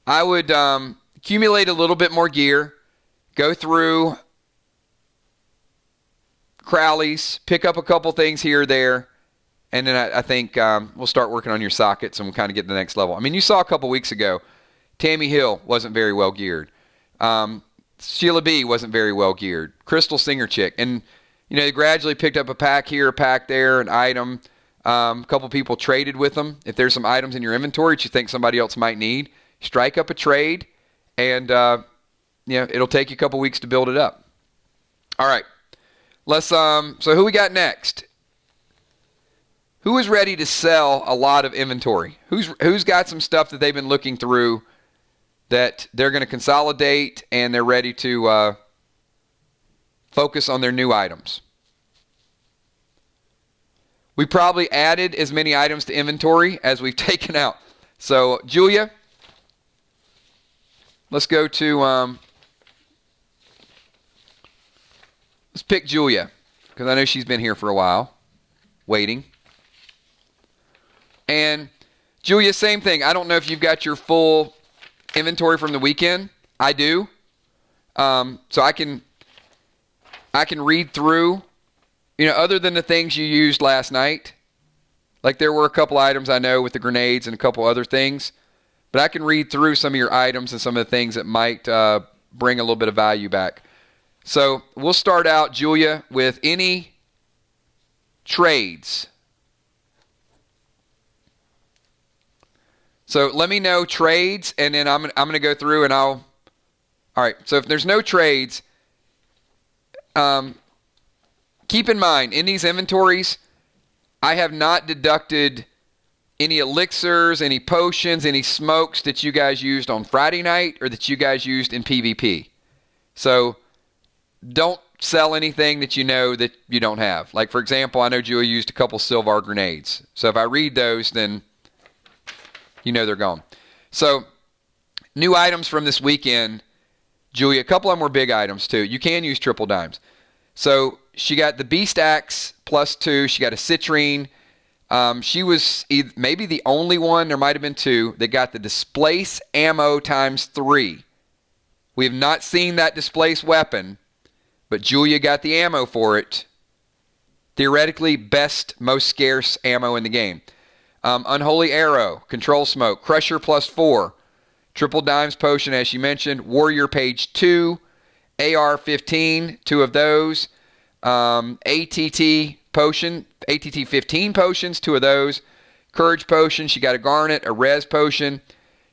I would accumulate a little bit more gear, go through Crowley's, pick up a couple things here or there, and then I think we'll start working on your sockets and we'll kind of get to the next level. I mean, you saw a couple weeks ago, Tammy Hill wasn't very well geared. Sheila B wasn't very well geared. Crystal Singer Chick. And You know, they gradually picked up a pack here, a pack there, an item. A couple people traded with them. If there's some items in your inventory that you think somebody else might need, strike up a trade, and it'll take you a couple weeks to build it up. All right, let's. So who we got next? Who is ready to sell a lot of inventory? Who's got some stuff that they've been looking through that they're going to consolidate and they're ready to focus on their new items? We probably added as many items to inventory as we've taken out. So Julia, let's go to let's pick Julia because I know she's been here for a while, waiting. And Julia, same thing. I don't know if you've got your full inventory from the weekend. I do. So I can read through, other than the things you used last night. Like there were a couple items I know with the grenades and a couple other things. But I can read through some of your items and some of the things that might bring a little bit of value back. So we'll start out, Julia, with any trades. So let me know trades, and then I'm going to go through and all right, so if there's no trades, keep in mind, in these inventories, I have not deducted any elixirs, any potions, any smokes that you guys used on Friday night or that you guys used in PvP. So don't sell anything that you know that you don't have. Like, for example, I know Julia used a couple Silvar grenades. So if I read those, then they're gone. So new items from this weekend, Julia, a couple of them were big items too. You can use triple dimes. So she got the Beast Axe +2. She got a Citrine. She was maybe the only one, there might have been two, that got the Displace Ammo ×3. We have not seen that Displace weapon, but Julia got the ammo for it. Theoretically, best, most scarce ammo in the game. Unholy Arrow, Control Smoke, Crusher +4, Triple Dimes Potion, as you mentioned, Warrior Page 2, AR-15, 2 of those, ATT Potion, ATT 15 potions, 2 of those, Courage Potion, she got a Garnet, a Res Potion,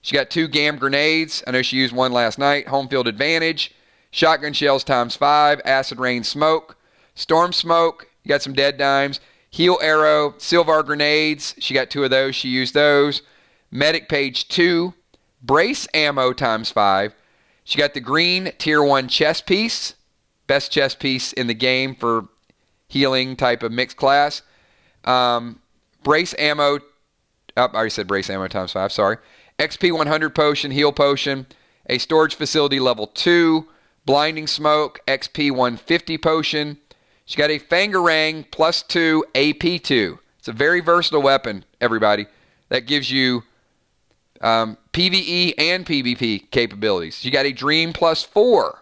she got 2 GAM Grenades, I know she used one last night, Home Field Advantage, Shotgun Shells ×5, Acid Rain Smoke, Storm Smoke, you got some Dead Dimes, Heal Arrow, Silvar Grenades, she got 2 of those, she used those. Medic Page 2, Brace Ammo ×5. She got the green Tier 1 chest piece, best chest piece in the game for healing type of mixed class. Brace Ammo, I already said Brace Ammo ×5, sorry. XP 100 Potion, Heal Potion, a Storage Facility Level 2, Blinding Smoke, XP 150 Potion. She got a Fangarang +2 AP2. It's a very versatile weapon, everybody. That gives you PvE and PvP capabilities. She got a Dream +4.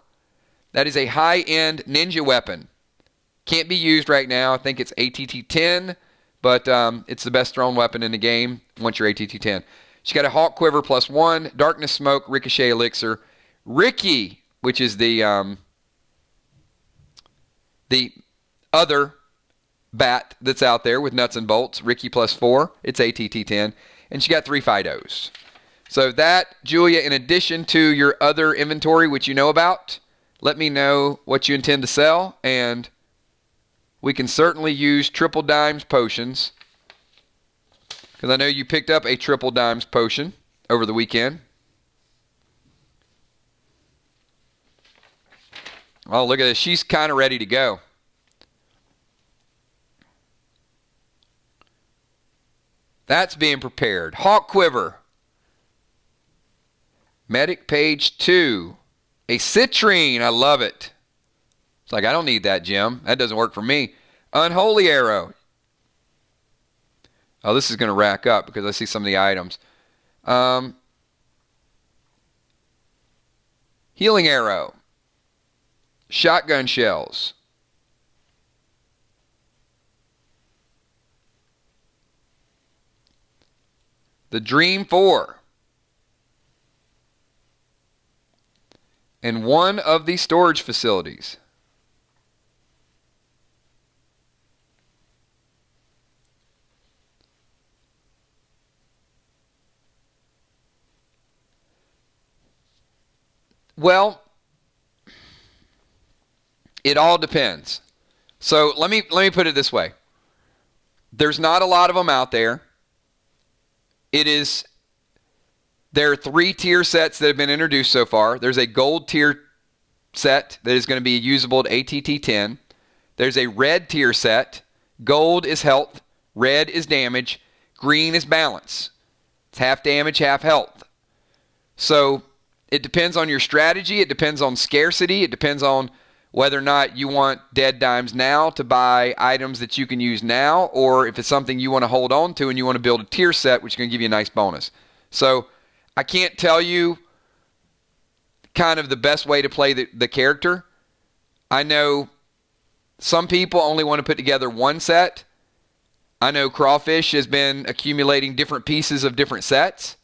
That is a high-end ninja weapon. Can't be used right now. I think it's ATT 10, but it's the best thrown weapon in the game once you're ATT 10. She got a Hawk Quiver +1, Darkness Smoke, Ricochet Elixir. Ricky, which is the other bat that's out there with nuts and bolts, Ricky +4, it's ATT 10, and she got 3 Fidos. So that, Julia, in addition to your other inventory, which you know about, let me know what you intend to sell, and we can certainly use Triple Dimes potions, because I know you picked up a Triple Dimes potion over the weekend. Oh, look at this. She's kind of ready to go. That's being prepared. Hawk Quiver. Medic Page 2. A Citrine. I love it. It's like, I don't need that, Jim. That doesn't work for me. Unholy Arrow. Oh, this is going to rack up because I see some of the items. Healing Arrow. Shotgun Shells. The Dream 4. And one of the storage facilities. Well, it all depends. So let me put it this way. There's not a lot of them out there. There are 3 tier sets that have been introduced so far. There's a gold tier set that is going to be usable at ATT 10. There's a red tier set. Gold is health. Red is damage. Green is balance. It's half damage, half health. So it depends on your strategy. It depends on scarcity. It depends on whether or not you want dead dimes now to buy items that you can use now, or if it's something you want to hold on to and you want to build a tier set, which is going to give you a nice bonus. So I can't tell you kind of the best way to play the character. I know some people only want to put together one set. I know Crawfish has been accumulating different pieces of different sets.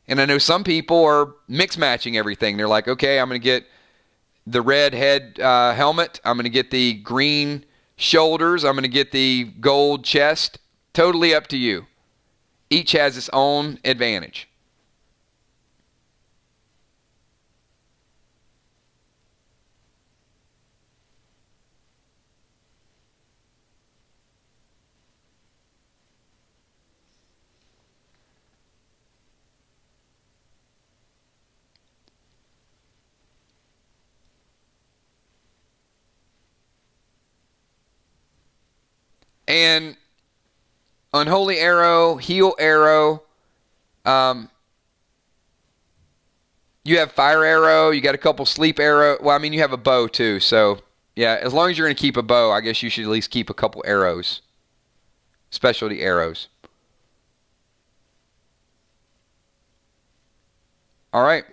And I know some people are mix matching everything. They're like, okay, I'm going to get the red head helmet. I'm going to get the green shoulders. I'm going to get the gold chest. Totally up to you. Each has its own advantage. And Unholy Arrow, Heal Arrow, you have Fire Arrow, you got a couple Sleep Arrow. Well, I mean, you have a bow too. So, yeah, as long as you're going to keep a bow, I guess you should at least keep a couple arrows. Specialty arrows. All right.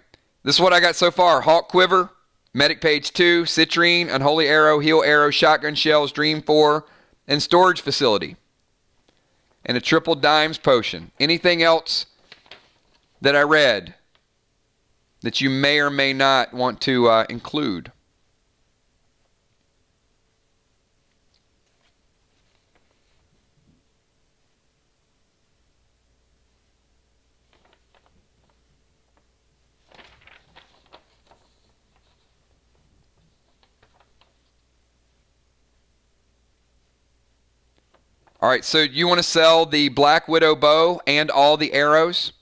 This is what I got so far. Hawk Quiver, Medic Page 2, Citrine, Unholy Arrow, Heal Arrow, Shotgun Shells, Dream 4, and Storage Facility. And a Triple Dimes Potion. Anything else that I read that you may or may not want to include? All right, so you want to sell the Black Widow bow and all the arrows?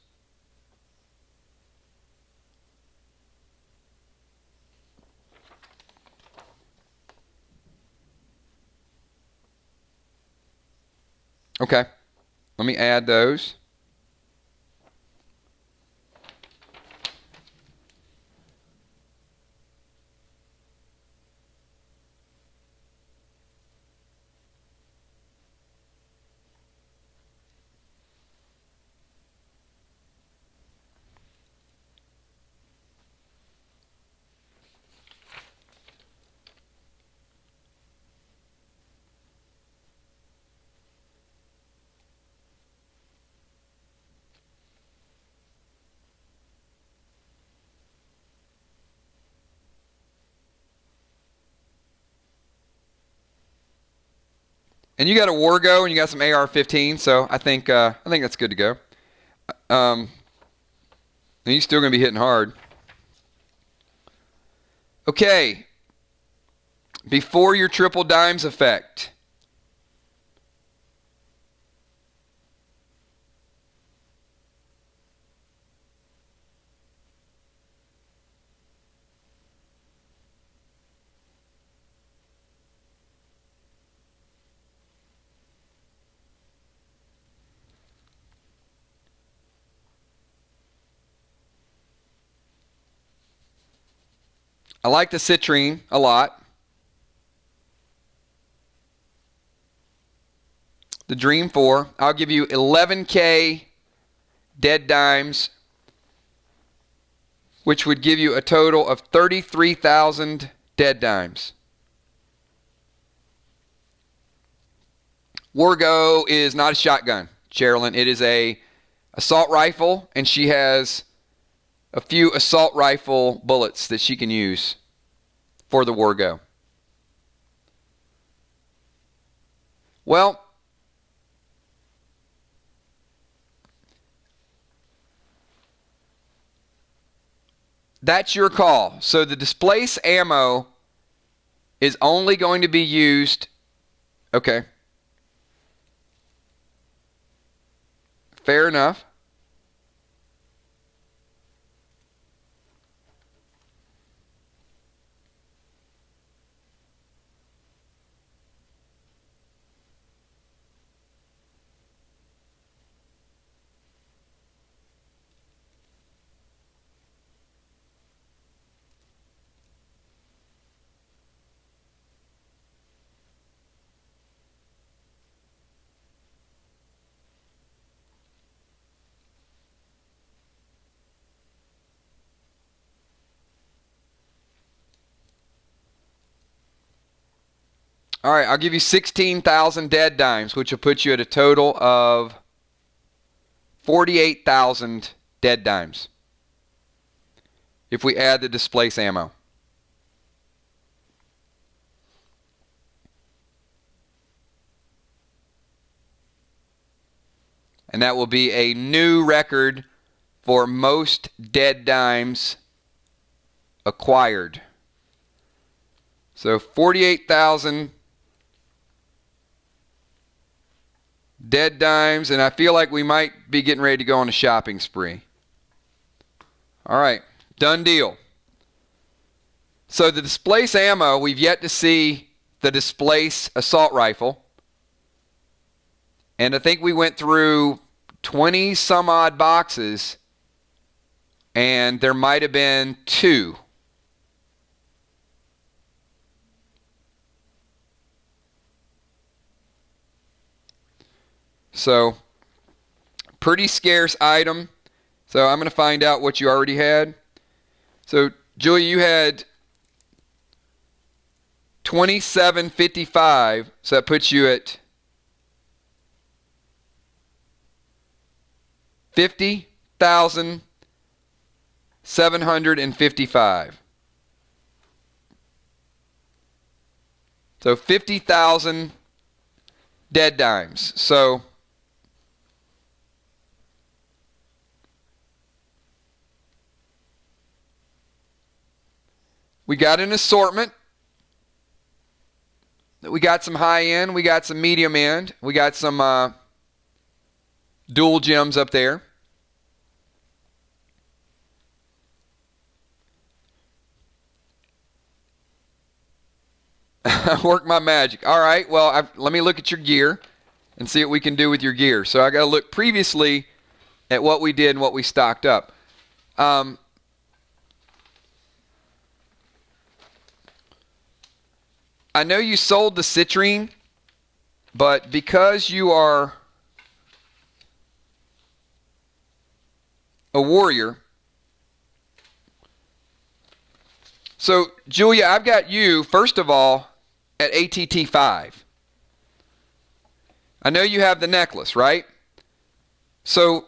Okay, let me add those. And you got a Wargo and you got some AR-15, so I think that's good to go. And he's still going to be hitting hard. Okay. Before your Triple Dimes effect. I like the Citrine a lot. The Dream 4. I'll give you 11K dead dimes, which would give you a total of 33,000 dead dimes. Wargo is not a shotgun, Sherilyn. It is a assault rifle, and she has a few assault rifle bullets that she can use for the Wargo. Well, that's your call. So the displace ammo is only going to be used. Okay. Fair enough. All right, I'll give you 16,000 dead dimes, which will put you at a total of 48,000 dead dimes if we add the displace ammo. And that will be a new record for most dead dimes acquired. So 48,000 dead dimes, and I feel like we might be getting ready to go on a shopping spree. All right, done deal. So the displace ammo, we've yet to see the displace assault rifle. And I think we went through 20 some odd boxes, and there might have been 2. So, pretty scarce item. So I'm going to find out what you already had. So, Julia, you had 2755. So that puts you at 50,755. So 50,000 dead dimes. So we got an assortment. We got some high end. We got some medium end. We got some dual gems up there. Work my magic. All right. Well, let me look at your gear and see what we can do with your gear. So I got to look previously at what we did and what we stocked up. I know you sold the citrine, but because you are a warrior. So, Julia, I've got you, first of all, at ATT 5. I know you have the necklace, right? So,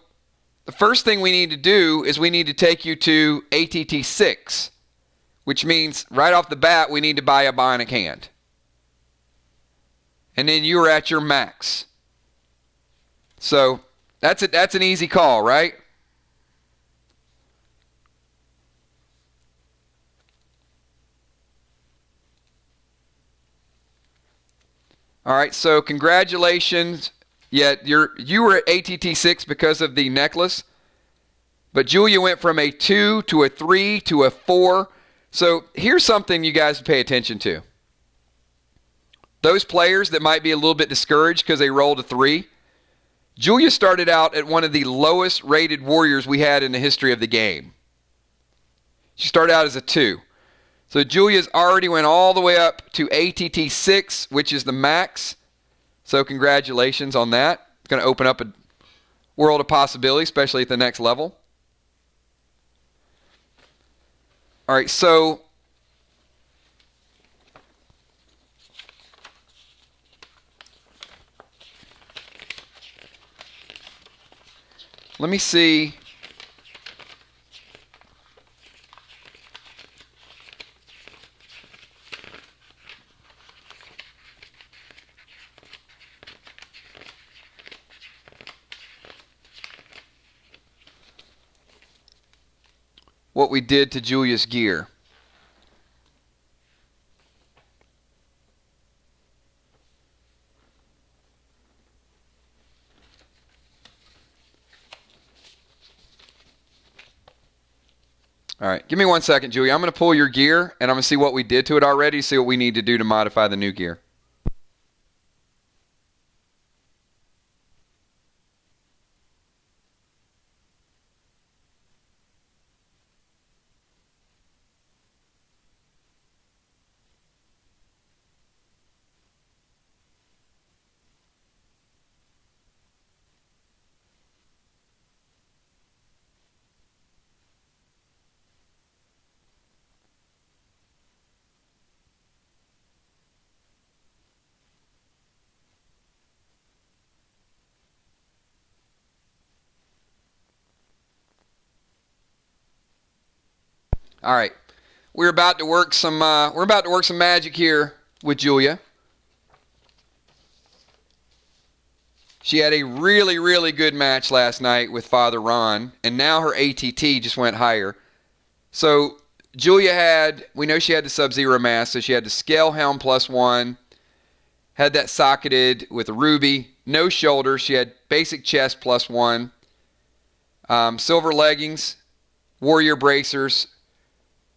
the first thing we need to do is we need to take you to ATT 6, which means right off the bat we need to buy a bionic hand. And then you're at your max. So, that's an easy call, right? All right, so congratulations. Yeah, you were at ATT 6 because of the necklace. But Julia went from a 2 to a 3 to a 4. So here's something you guys pay attention to. Those players that might be a little bit discouraged because they rolled a 3. Julia started out at one of the lowest rated warriors we had in the history of the game. She started out as a 2. So Julia's already went all the way up to ATT 6, which is the max. So congratulations on that. It's going to open up a world of possibility, especially at the next level. All right, so let me see. what we did to Julia's gear. All right, give me 1 second, Julia. I'm going to pull your gear, and I'm going to see what we did to it already, see what we need to do to modify the new gear. All right, we're about to work some magic here with Julia. She had a really, really good match last night with Father Ron, and now her ATT just went higher. So Julia we know she had the Sub-Zero mask, so she had the Scale Helm +1, had that socketed with a ruby, no shoulders. She had basic chest +1, silver leggings, warrior bracers.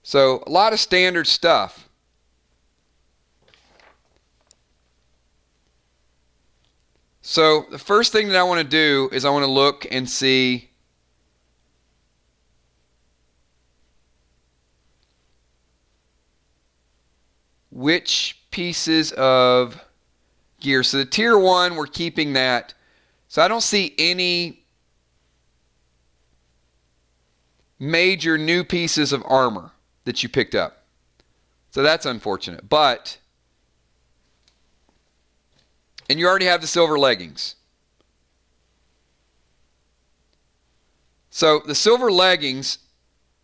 So a lot of standard stuff. So the first thing that I want to do is I want to look and see which pieces of gear. So the tier 1, we're keeping that. So I don't see any major new pieces of armor that you picked up. So that's unfortunate. And you already have the silver leggings. So the silver leggings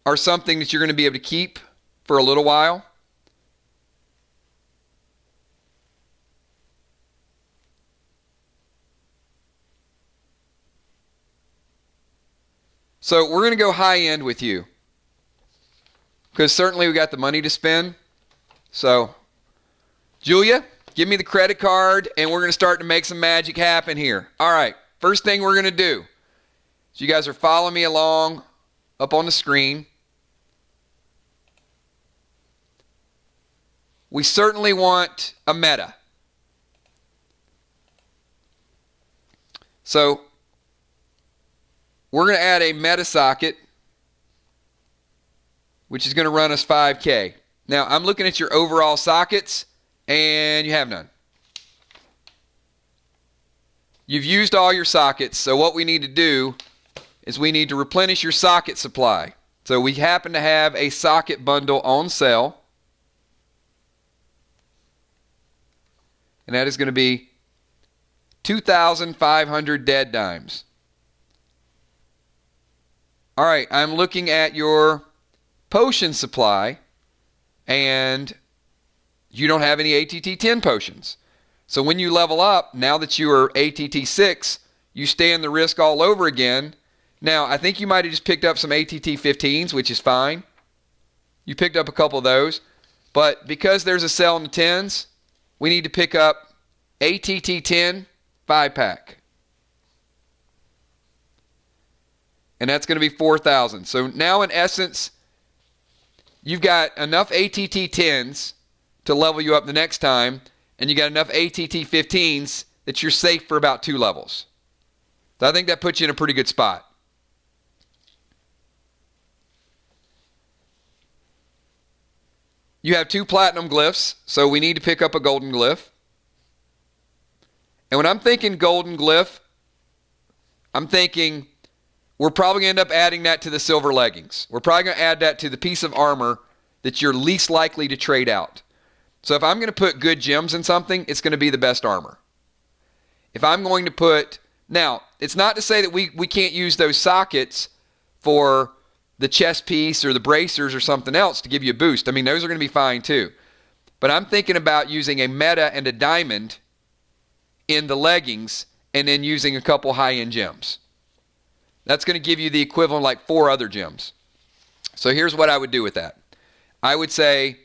are something that you're going to be able to keep for a little while. So we're going to go high end with you, because certainly we got the money to spend. So Julia, give me the credit card, and we're going to start to make some magic happen here. All right, first thing we're going to do, so you guys are following me along up on the screen. We certainly want a meta. So we're going to add a meta socket, which is going to run us 5K. Now, I'm looking at your overall sockets, and you have none. You've used all your sockets, so what we need to do is we need to replenish your socket supply. So we happen to have a socket bundle on sale, and that is going to be 2,500 dead dimes. All right, I'm looking at your potion supply, and you don't have any ATT 10 potions. So when you level up, now that you are ATT 6, you stand the risk all over again. Now, I think you might have just picked up some ATT 15s, which is fine. You picked up a couple of those. But because there's a sale in the 10s, we need to pick up ATT 10 5-pack. And that's going to be 4,000. So now, in essence, you've got enough ATT 10s to level you up the next time, and you got enough ATT 15s that you're safe for about 2 levels. So I think that puts you in a pretty good spot. You have 2 platinum glyphs, so we need to pick up a golden glyph. And when I'm thinking golden glyph, I'm thinking we're probably going to end up adding that to the silver leggings. We're probably going to add that to the piece of armor that you're least likely to trade out. So if I'm going to put good gems in something, it's going to be the best armor. If I'm going to put... Now, it's not to say that we can't use those sockets for the chest piece or the bracers or something else to give you a boost. I mean, those are going to be fine too. But I'm thinking about using a meta and a diamond in the leggings and then using a couple high-end gems. That's going to give you the equivalent of like 4 other gems. So here's what I would do with that. I would say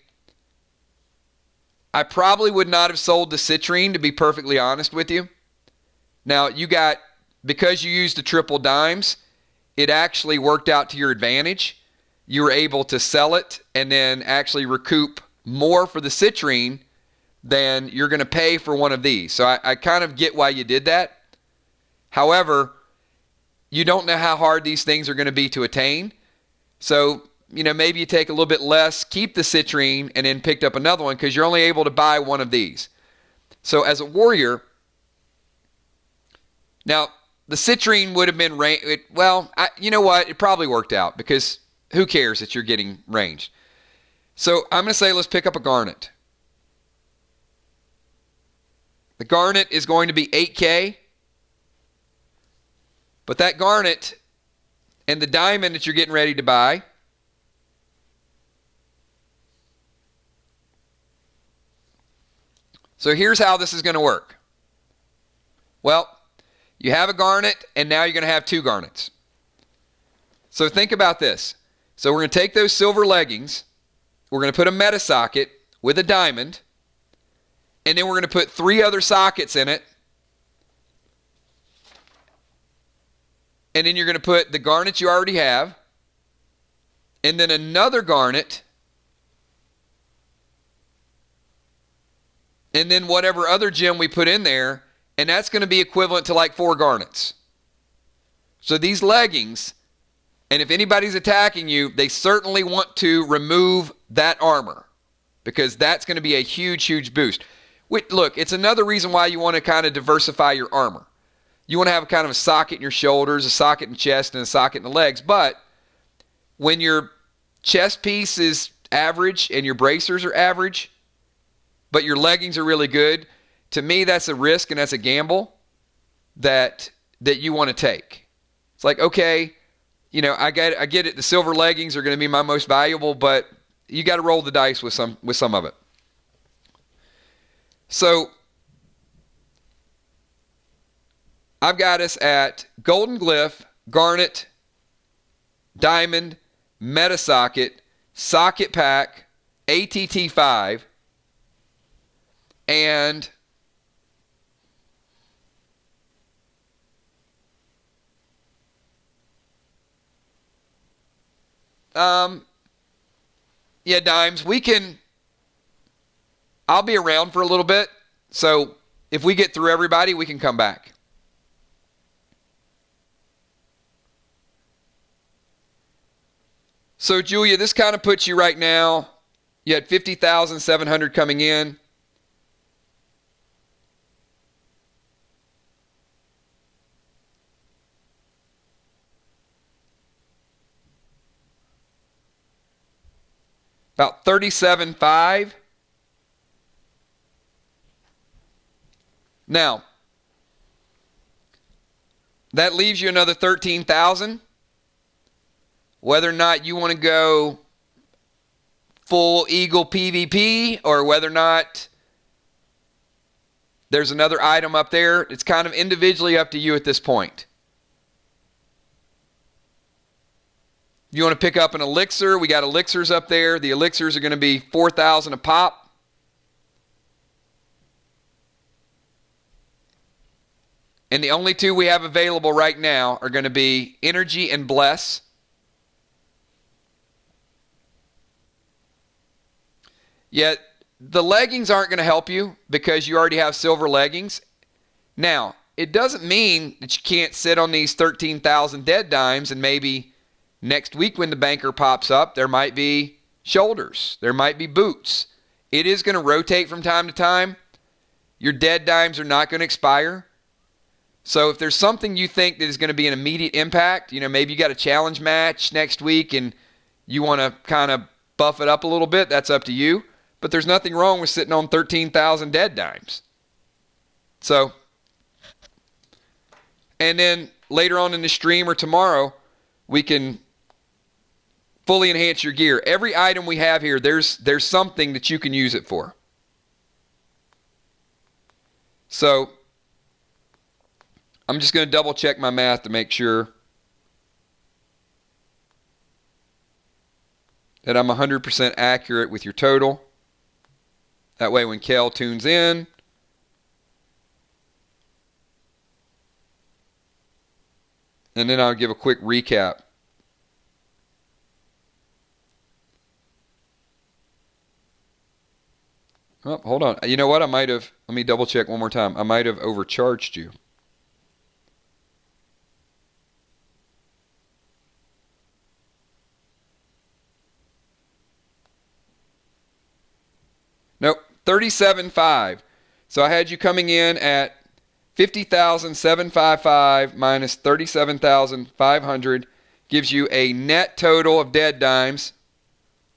I probably would not have sold the citrine, to be perfectly honest with you. Now, because you used the triple dimes, it actually worked out to your advantage. You were able to sell it and then actually recoup more for the citrine than you're going to pay for one of these. So I kind of get why you did that. However, you don't know how hard these things are going to be to attain. So, maybe you take a little bit less, keep the citrine, and then picked up another one because you're only able to buy one of these. So as a warrior, now the citrine would have been you know what? It probably worked out because who cares that you're getting ranged. So I'm going to say let's pick up a garnet. The garnet is going to be 8K. But that garnet and the diamond that you're getting ready to buy, so here's how this is going to work. Well, you have a garnet, and now you're going to have two garnets. So think about this. So we're going to take those silver leggings, we're going to put a meta socket with a diamond, and then we're going to put 3 other sockets in it, and then you're going to put the garnet you already have, and then another garnet, and then whatever other gem we put in there, and that's going to be equivalent to like 4 garnets. So these leggings, and if anybody's attacking you, they certainly want to remove that armor because that's going to be a huge, huge boost. Look, it's another reason why you want to kind of diversify your armor. You want to have kind of a socket in your shoulders, a socket in the chest, and a socket in the legs. But when your chest piece is average and your bracers are average, but your leggings are really good, to me that's a risk and that's a gamble that you want to take. It's like, okay, I get it. The silver leggings are going to be my most valuable, but you got to roll the dice with some of it. So I've got us at golden glyph, garnet, diamond, meta socket, socket pack, ATT5, and dimes. I'll be around for a little bit, so if we get through everybody, we can come back. So, Julia, this kind of puts you right now, you had 50,700 coming in. About 37.5. Now, that leaves you another 13,000. Whether or not you want to go full Eagle PvP or whether or not there's another item up there, it's kind of individually up to you at this point. You want to pick up an elixir, we got elixirs up there. The elixirs are going to be 4,000 a pop. And the only two we have available right now are going to be energy and bless. Yet the leggings aren't going to help you because you already have silver leggings. Now, it doesn't mean that you can't sit on these 13,000 dead dimes and maybe next week when the banker pops up, there might be shoulders. There might be boots. It is going to rotate from time to time. Your dead dimes are not going to expire. So if there's something you think that is going to be an immediate impact, maybe you got a challenge match next week and you want to kind of buff it up a little bit, that's up to you. But there's nothing wrong with sitting on 13,000 dead dimes. So, and then later on in the stream or tomorrow, we can fully enhance your gear. Every item we have here, there's something that you can use it for. So, I'm just going to double check my math to make sure. that I'm 100% accurate with your total. That way when Kel tunes in, and then I'll give a quick recap. Oh, hold on. You know what? Let me double check one more time. I might have overcharged you. Nope, 37.5. So I had you coming in at 50,755 minus 37,500 gives you a net total of dead dimes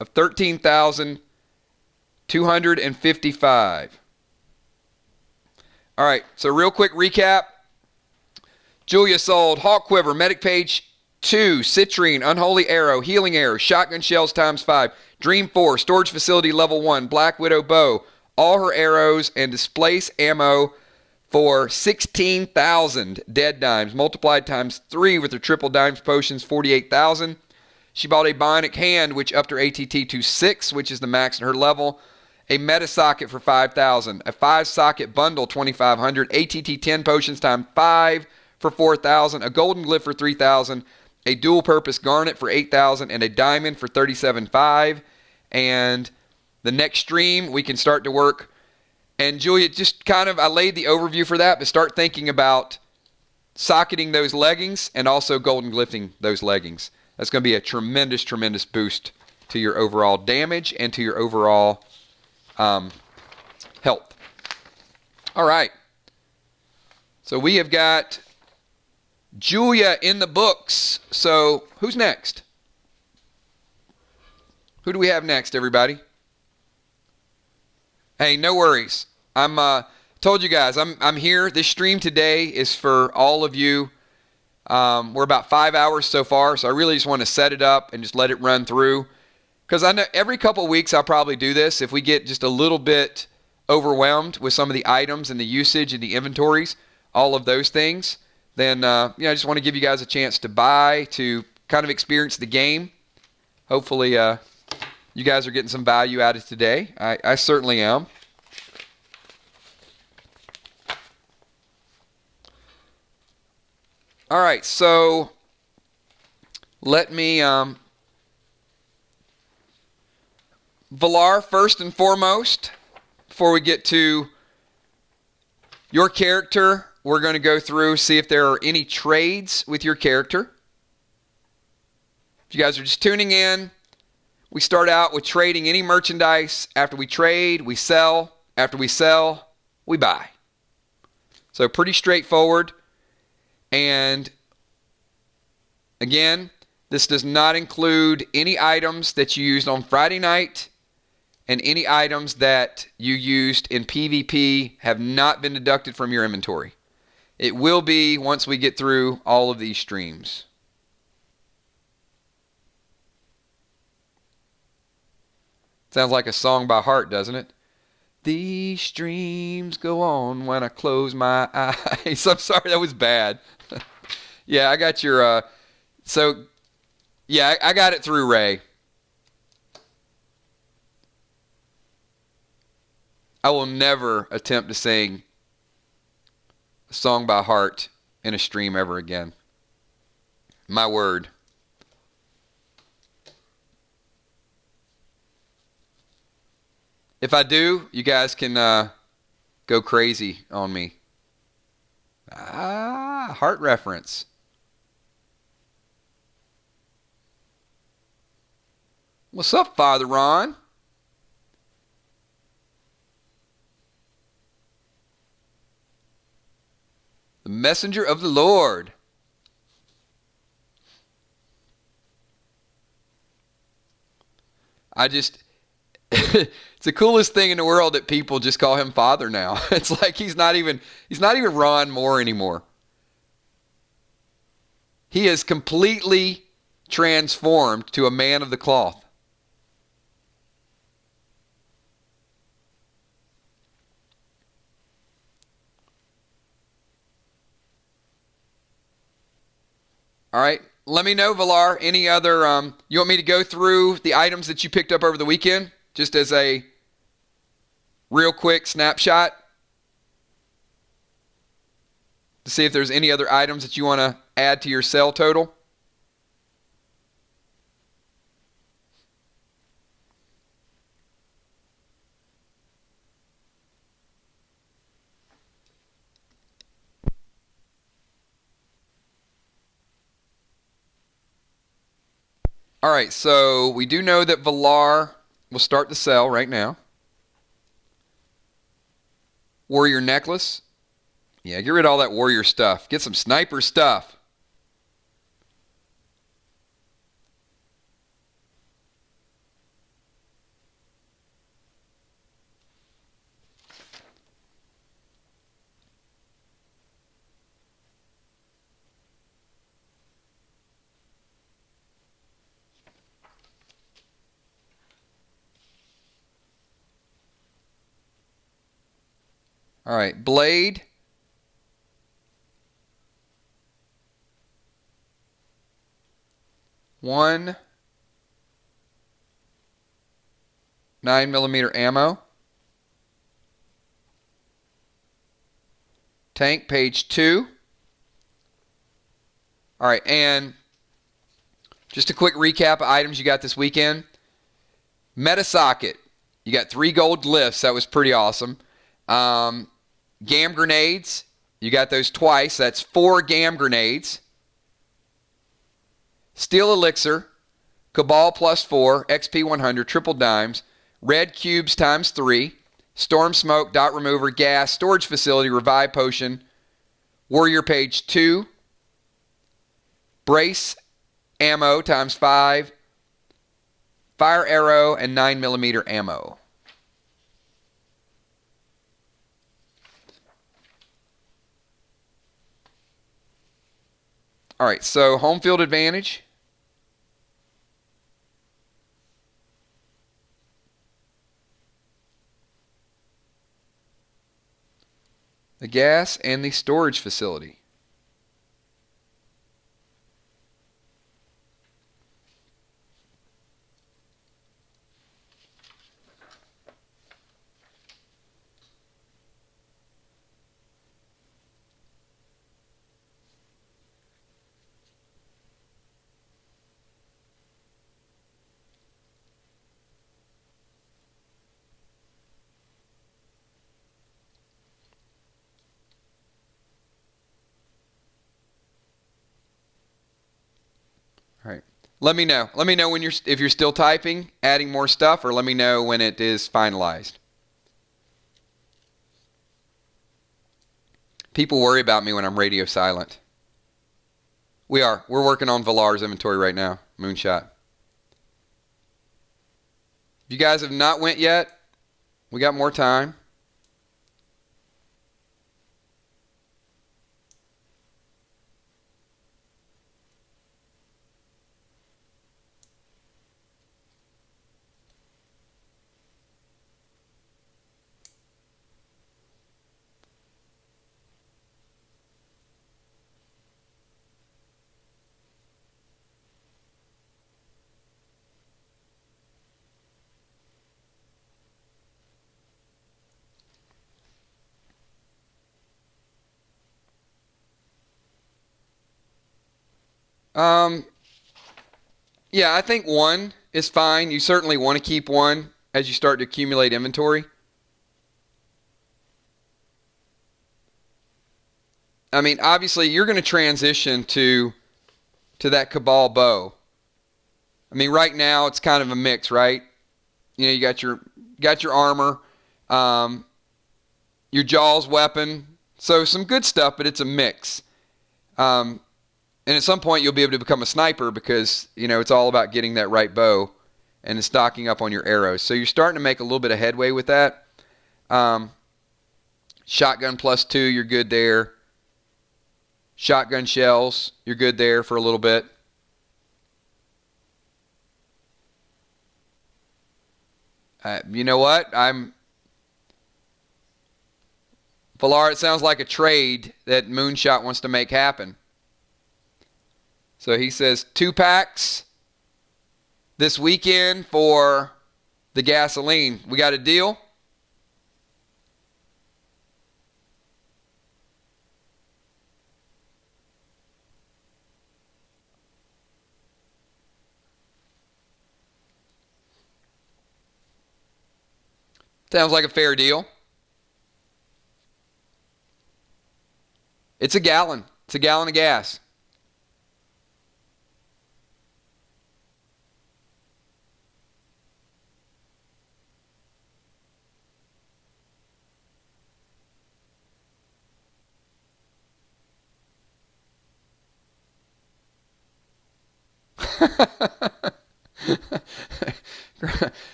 of 13,255. All right, so real quick recap. Julia sold Hawk Quiver, Medic Page 2, Citrine, Unholy Arrow, Healing Arrow, Shotgun Shells times 5, Dream 4, Storage Facility Level 1, Black Widow Bow, all her arrows, and Displace Ammo for 16,000 dead dimes, multiplied times 3 with her triple dimes potions, 48,000. She bought a Bionic Hand, which upped her ATT to 6, which is the max in her level. A Meta Socket for 5,000. A 5-socket bundle, 2,500. ATT 10 potions times 5 for 4,000. A Golden Glyph for 3,000. A dual-purpose Garnet for 8,000. And a Diamond for 37,500. And the next stream, we can start to work. And Julia, just kind of, I laid the overview for that, but start thinking about socketing those leggings and also Golden Glyphing those leggings. That's going to be a tremendous, tremendous boost to your overall damage and to your overall health. All right. So we have got Julia in the books. So who's next? Who do we have next, everybody? Hey, no worries. Told you guys, I'm here. This stream today is for all of you. We're about 5 hours so far, so I really just want to set it up and just let it run through. Because I know every couple of weeks I'll probably do this. If we get just a little bit overwhelmed with some of the items and the usage and the inventories, all of those things, then I just want to give you guys a chance to buy, to kind of experience the game. Hopefully you guys are getting some value out of today. I certainly am. All right, so let me, Valar, first and foremost, before we get to your character, we're going to go through, see if there are any trades with your character. If you guys are just tuning in, we start out with trading any merchandise. After we trade, we sell. After we sell, we buy. So pretty straightforward. And again, this does not include any items that you used on Friday night, and any items that you used in PvP have not been deducted from your inventory. It will be once we get through all of these streams. Sounds like a song by heart, doesn't it? These streams go on when I close my eyes. I'm sorry, that was bad. Yeah, I got your, I got it through, Ray. I will never attempt to sing a song by heart in a stream ever again. My word. If I do, you guys can go crazy on me. Heart reference. What's up, Father Ron? The messenger of the Lord. It's the coolest thing in the world that people just call him Father now. It's like he's not even Ron Moore anymore. He is completely transformed to a man of the cloth. All right, let me know, Valar, any other, you want me to go through the items that you picked up over the weekend, just as a real quick snapshot, to see if there's any other items that you want to add to your sell total? All right, so we do know that Valar will start to sell right now. Warrior necklace. Yeah, get rid of all that warrior stuff. Get some sniper stuff. All right, blade. One 9mm ammo. Tank, page 2. All right, and just a quick recap of items you got this weekend. Meta socket. You got 3 gold glyphs. That was pretty awesome. Gam grenades. You got those twice. That's 4 gam grenades. Steel elixir. Cabal +4. XP 100. Triple dimes. Red cubes ×3. Storm smoke. Dot remover. Gas. Storage facility. Revive potion. Warrior page 2. Brace ammo ×5. Fire arrow and 9mm ammo. All right, so home field advantage. The gas and the storage facility. All right. Let me know. Let me know when if you're still typing, adding more stuff, or let me know when it is finalized. People worry about me when I'm radio silent. We're working on Valar's inventory right now. Moonshot. If you guys have not went yet, we got more time. Yeah, I think 1 is fine. You certainly want to keep 1 as you start to accumulate inventory. I mean, obviously, you're going to transition to that Cabal bow. I mean, right now it's kind of a mix, right? You know, you got your armor, your Jaws weapon, so some good stuff, but it's a mix. And at some point you'll be able to become a sniper because, you know, it's all about getting that right bow and stocking up on your arrows. So you're starting to make a little bit of headway with that. Shotgun +2, you're good there. Shotgun shells, you're good there for a little bit. You know what? Valar, it sounds like a trade that Moonshot wants to make happen. So he says 2 packs this weekend for the gasoline. We got a deal? Sounds like a fair deal. It's a gallon. It's a gallon of gas.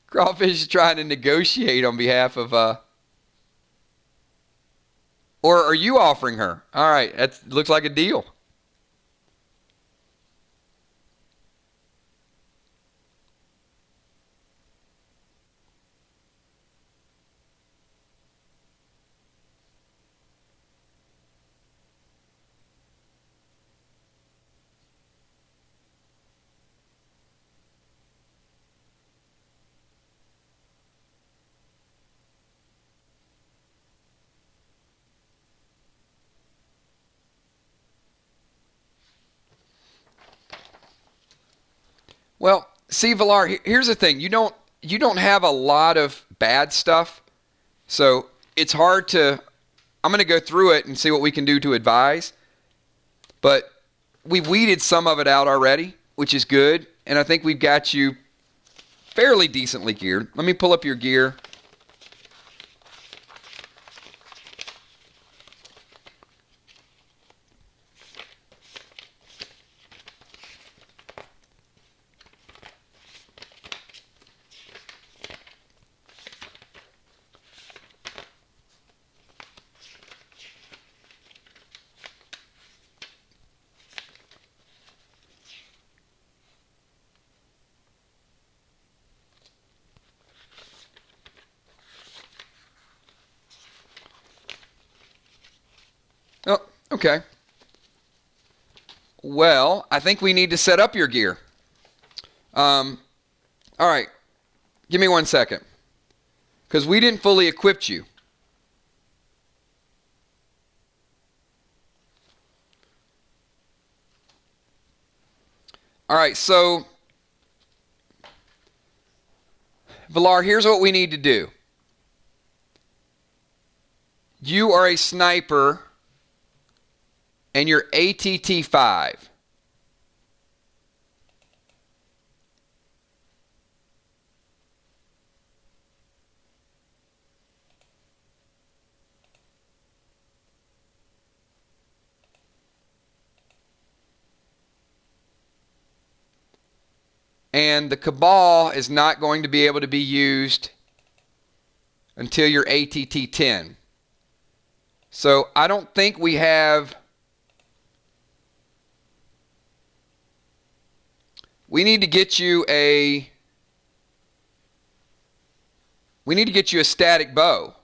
Crawfish is trying to negotiate on behalf of or are you offering her? All right, that looks like a deal. Well, see, Villar, here's the thing. You don't have a lot of bad stuff, so it's hard to. I'm going to go through it and see what we can do to advise, but we've weeded some of it out already, which is good, and I think we've got you fairly decently geared. Let me pull up your gear. Oh, okay. Well, I think we need to set up your gear. All right. Give me 1 second. Because we didn't fully equip you. All right, so Villar, here's what we need to do. You are a sniper and you're ATT 5. And the Cabal is not going to be able to be used until you're ATT 10. So I don't think we have... We need to get you a static bow.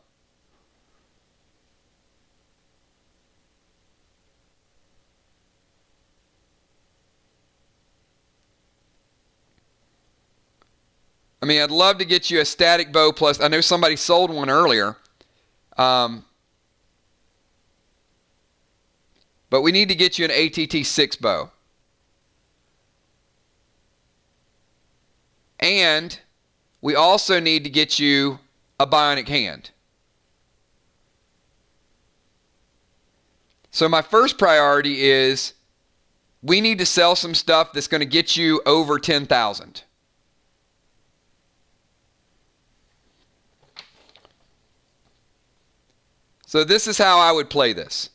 I mean, I'd love to get you a static bow plus, I know somebody sold one earlier. But we need to get you an ATT 6 bow. And we also need to get you a bionic hand. So my first priority is we need to sell some stuff that's going to get you over 10,000. So this is how I would play this.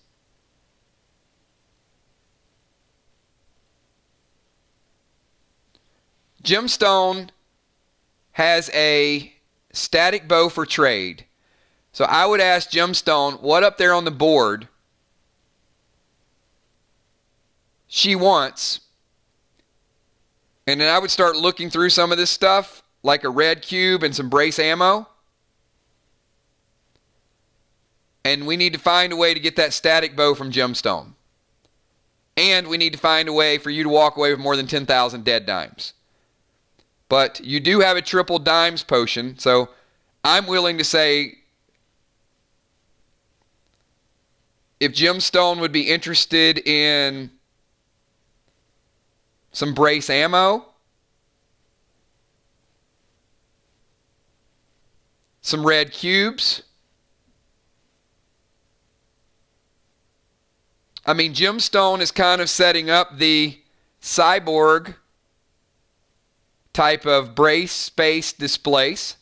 Gemstone has a static bow for trade. So I would ask Gemstone what up there on the board she wants. And then I would start looking through some of this stuff, like a red cube and some brace ammo. And we need to find a way to get that static bow from Gemstone. And we need to find a way for you to walk away with more than 10,000 dead dimes. But you do have a triple dimes potion, so I'm willing to say if Jim Stone would be interested in some brace ammo, some red cubes. I mean, Jim Stone is kind of setting up the cyborg type of brace space displace.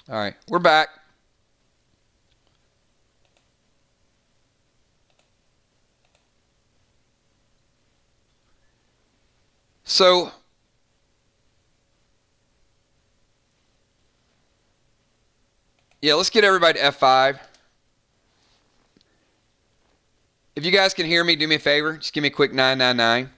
All right, we're back. So, yeah, let's get everybody to F5. If you guys can hear me, do me a favor. Just give me a quick 999.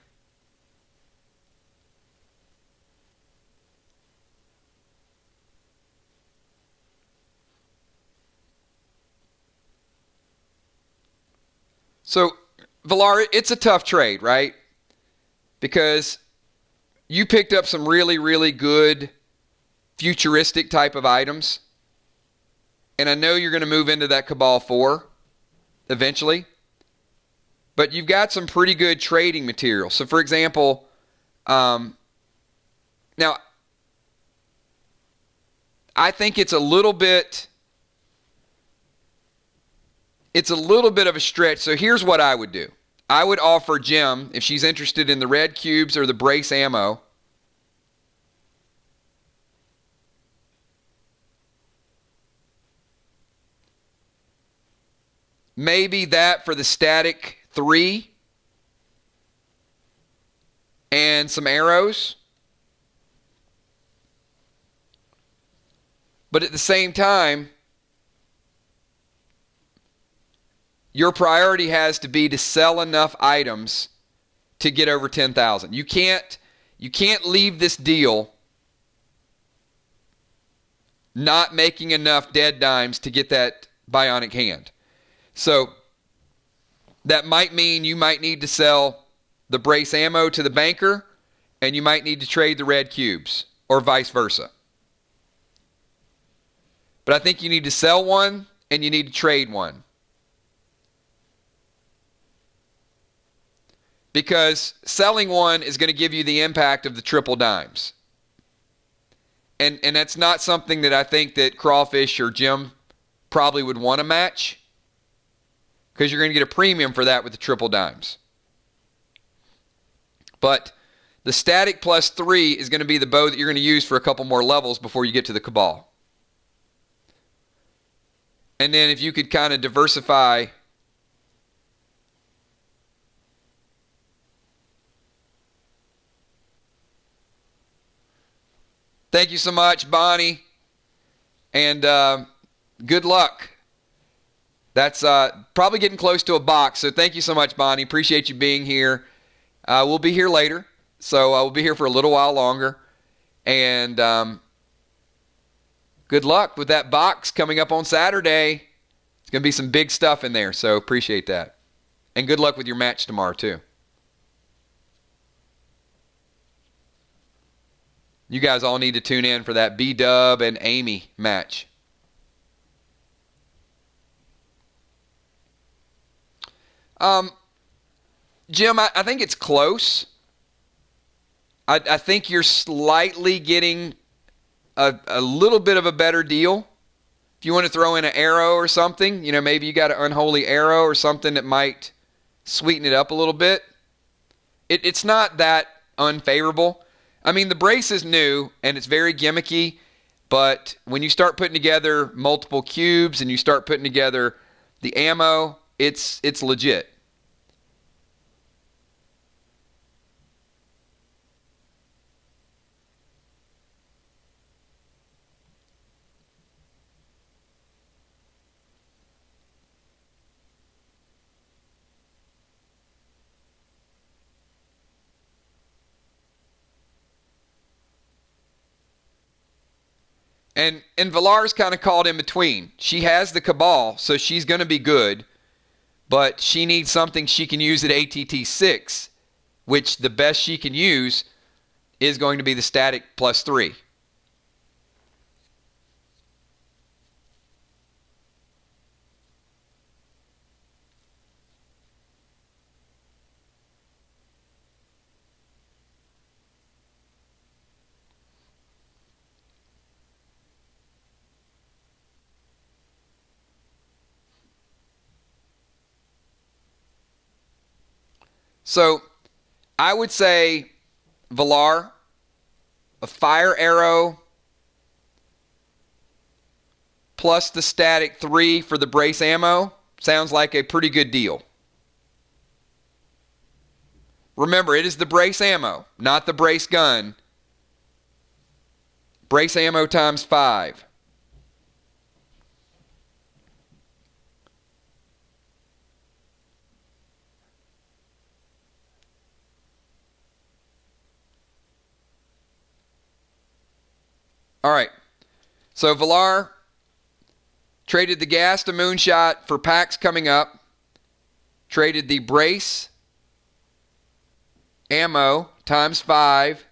So, Valar, it's a tough trade, right? Because you picked up some really, really good futuristic type of items. And I know you're going to move into that Cabal 4 eventually. But you've got some pretty good trading material. So, for example, now, I think it's a little bit of a stretch. So here's what I would do. I would offer Jim, if she's interested in the red cubes or the brace ammo, maybe that for the static 3 and some arrows. But at the same time, your priority has to be to sell enough items to get over 10,000. You can't leave this deal not making enough dead dimes to get that bionic hand. So that might mean you might need to sell the brace ammo to the banker, and you might need to trade the red cubes, or vice versa. But I think you need to sell one, and you need to trade one. Because selling one is going to give you the impact of the triple dimes. And that's not something that I think that Crawfish or Jim probably would want to match. Because you're going to get a premium for that with the triple dimes. But the static plus 3 is going to be the bow that you're going to use for a couple more levels before you get to the Cabal. And then if you could kind of diversify. Thank you so much, Bonnie. And good luck. That's probably getting close to a box. So thank you so much, Bonnie. Appreciate you being here. We'll be here later. So we'll be here for a little while longer. And good luck with that box coming up on Saturday. It's going to be some big stuff in there. So appreciate that. And good luck with your match tomorrow, too. You guys all need to tune in for that B-Dub and Amy match. Jim, I think it's close. I think you're slightly getting a little bit of a better deal. If you want to throw in an arrow or something, maybe you got an unholy arrow or something that might sweeten it up a little bit. It's not that unfavorable. I mean, the brace is new, and it's very gimmicky, but when you start putting together multiple cubes and you start putting together the ammo, it's legit. And Valar's kind of caught in between. She has the Cabal, so she's going to be good, but she needs something she can use at ATT 6, which the best she can use is going to be the static +3. So I would say Valar, a fire arrow plus the static 3 for the brace ammo sounds like a pretty good deal. Remember, it is the brace ammo, not the brace gun. Brace ammo times 5. All right. So Valar traded the gas to Moonshot for packs coming up. Traded the brace ammo times 5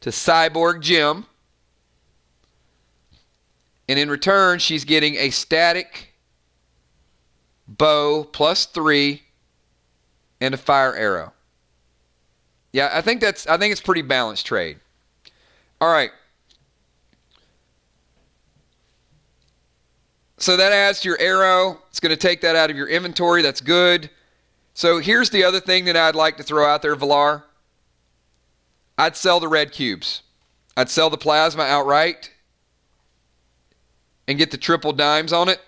to Cyborg Jim. And in return, she's getting a static bow +3 and a fire arrow. Yeah, I think it's pretty balanced trade. All right. So that adds to your arrow. It's going to take that out of your inventory. That's good. So here's the other thing that I'd like to throw out there, Valar. I'd sell the red cubes. I'd sell the plasma outright and get the triple dimes on it.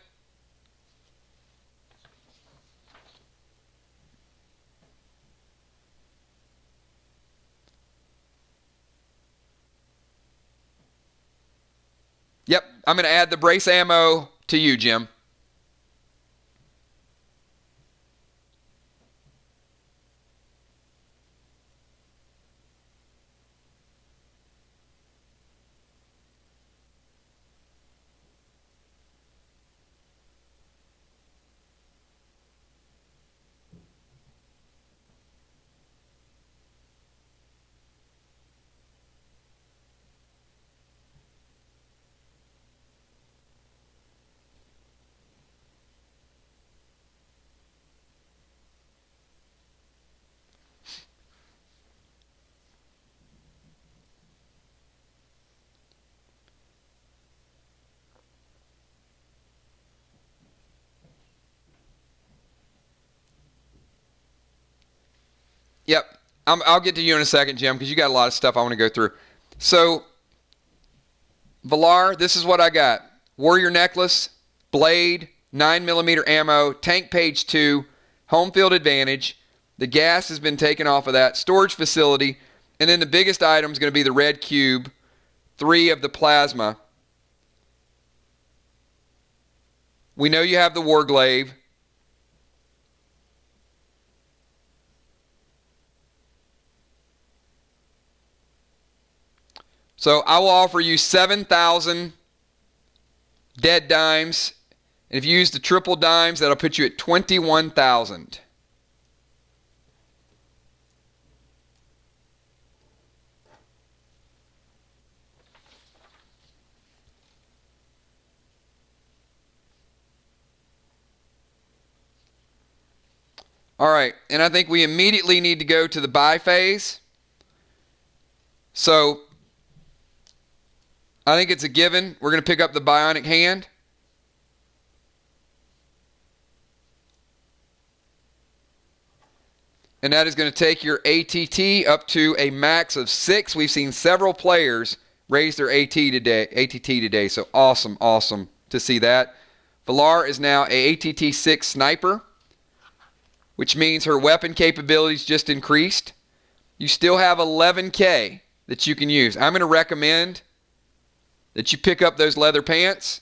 Yep, I'm going to add the brace ammo to you, Jim. Yep. I'll get to you in a second, Jim, because you got a lot of stuff I want to go through. So, Valar, this is what I got. Warrior necklace, blade, 9mm ammo, tank page 2, home field advantage. The gas has been taken off of that. Storage facility. And then the biggest item is going to be the red cube, 3 of the plasma. We know you have the Warglaive. So I will offer you 7,000 dead dimes. And if you use the triple dimes, that'll put you at 21,000. All right, and I think we immediately need to go to the buy phase. So I think it's a given. We're going to pick up the bionic hand. And that is going to take your ATT up to a max of 6. We've seen several players raise their ATT today. So awesome, awesome to see that. Valar is now a ATT 6 sniper, which means her weapon capabilities just increased. You still have 11K that you can use. I'm going to recommend that you pick up those leather pants.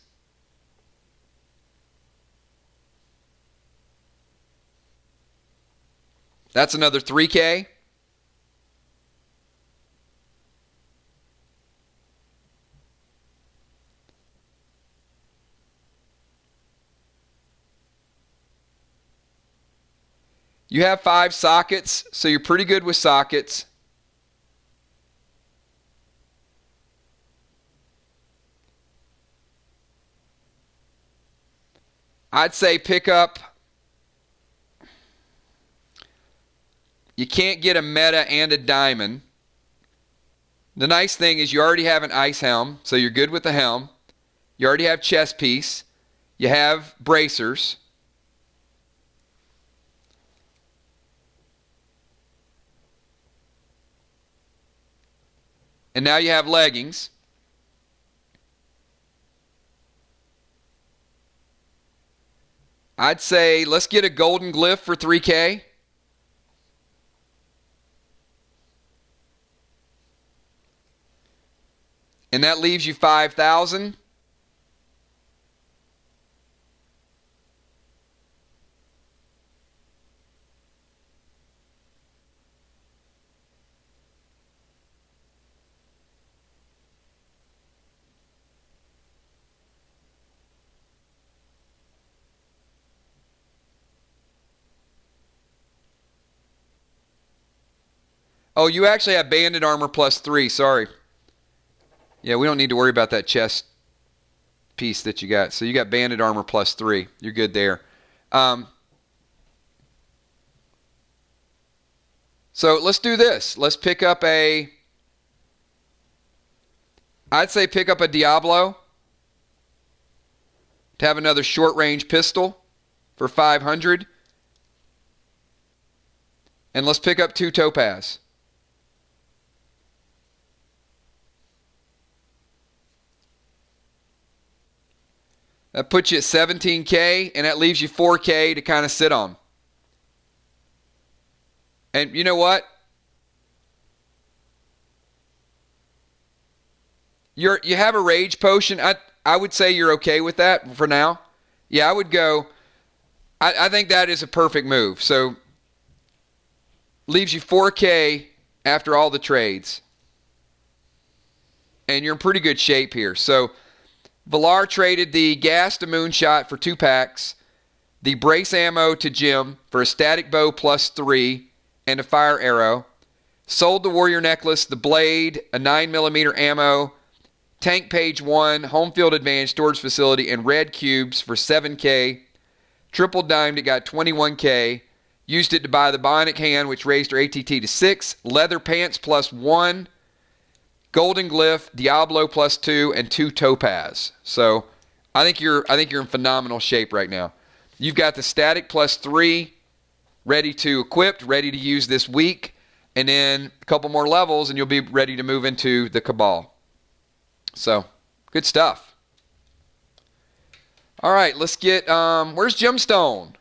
That's another 3K. You have 5 sockets, so you're pretty good with sockets. I'd say pick up. You can't get a meta and a diamond. The nice thing is you already have an ice helm, so you're good with the helm. You already have chest piece. You have bracers. And now you have leggings. I'd say let's get a golden glyph for 3K. And that leaves you 5,000. Oh, you actually have banded armor +3. Sorry. Yeah, we don't need to worry about that chest piece that you got. So you got banded armor +3. You're good there. So let's do this. Let's pick up a... I'd say pick up a Diablo to have another short-range pistol for 500. And let's pick up 2 topaz. That puts you at 17K, and that leaves you 4K to kind of sit on. And you know what? You have a rage potion. I would say you're okay with that for now. Yeah, I would go. I think that is a perfect move. So leaves you 4K after all the trades. And you're in pretty good shape here. So Valar traded the gas to Moonshot for 2 packs, the brace ammo to Jim for a static bow +3 and a fire arrow, sold the warrior necklace, the blade, a 9mm ammo, tank page 1, home field advantage storage facility, and red cubes for 7K, triple dimed it, got 21K, used it to buy the bionic hand, which raised her ATT to 6, leather pants +1, golden glyph, Diablo +2, and 2 topaz. So I think you're in phenomenal shape right now. You've got the static +3 ready to equip, ready to use this week, and then a couple more levels and you'll be ready to move into the Cabal. So good stuff. All right, let's get where's Gemstone?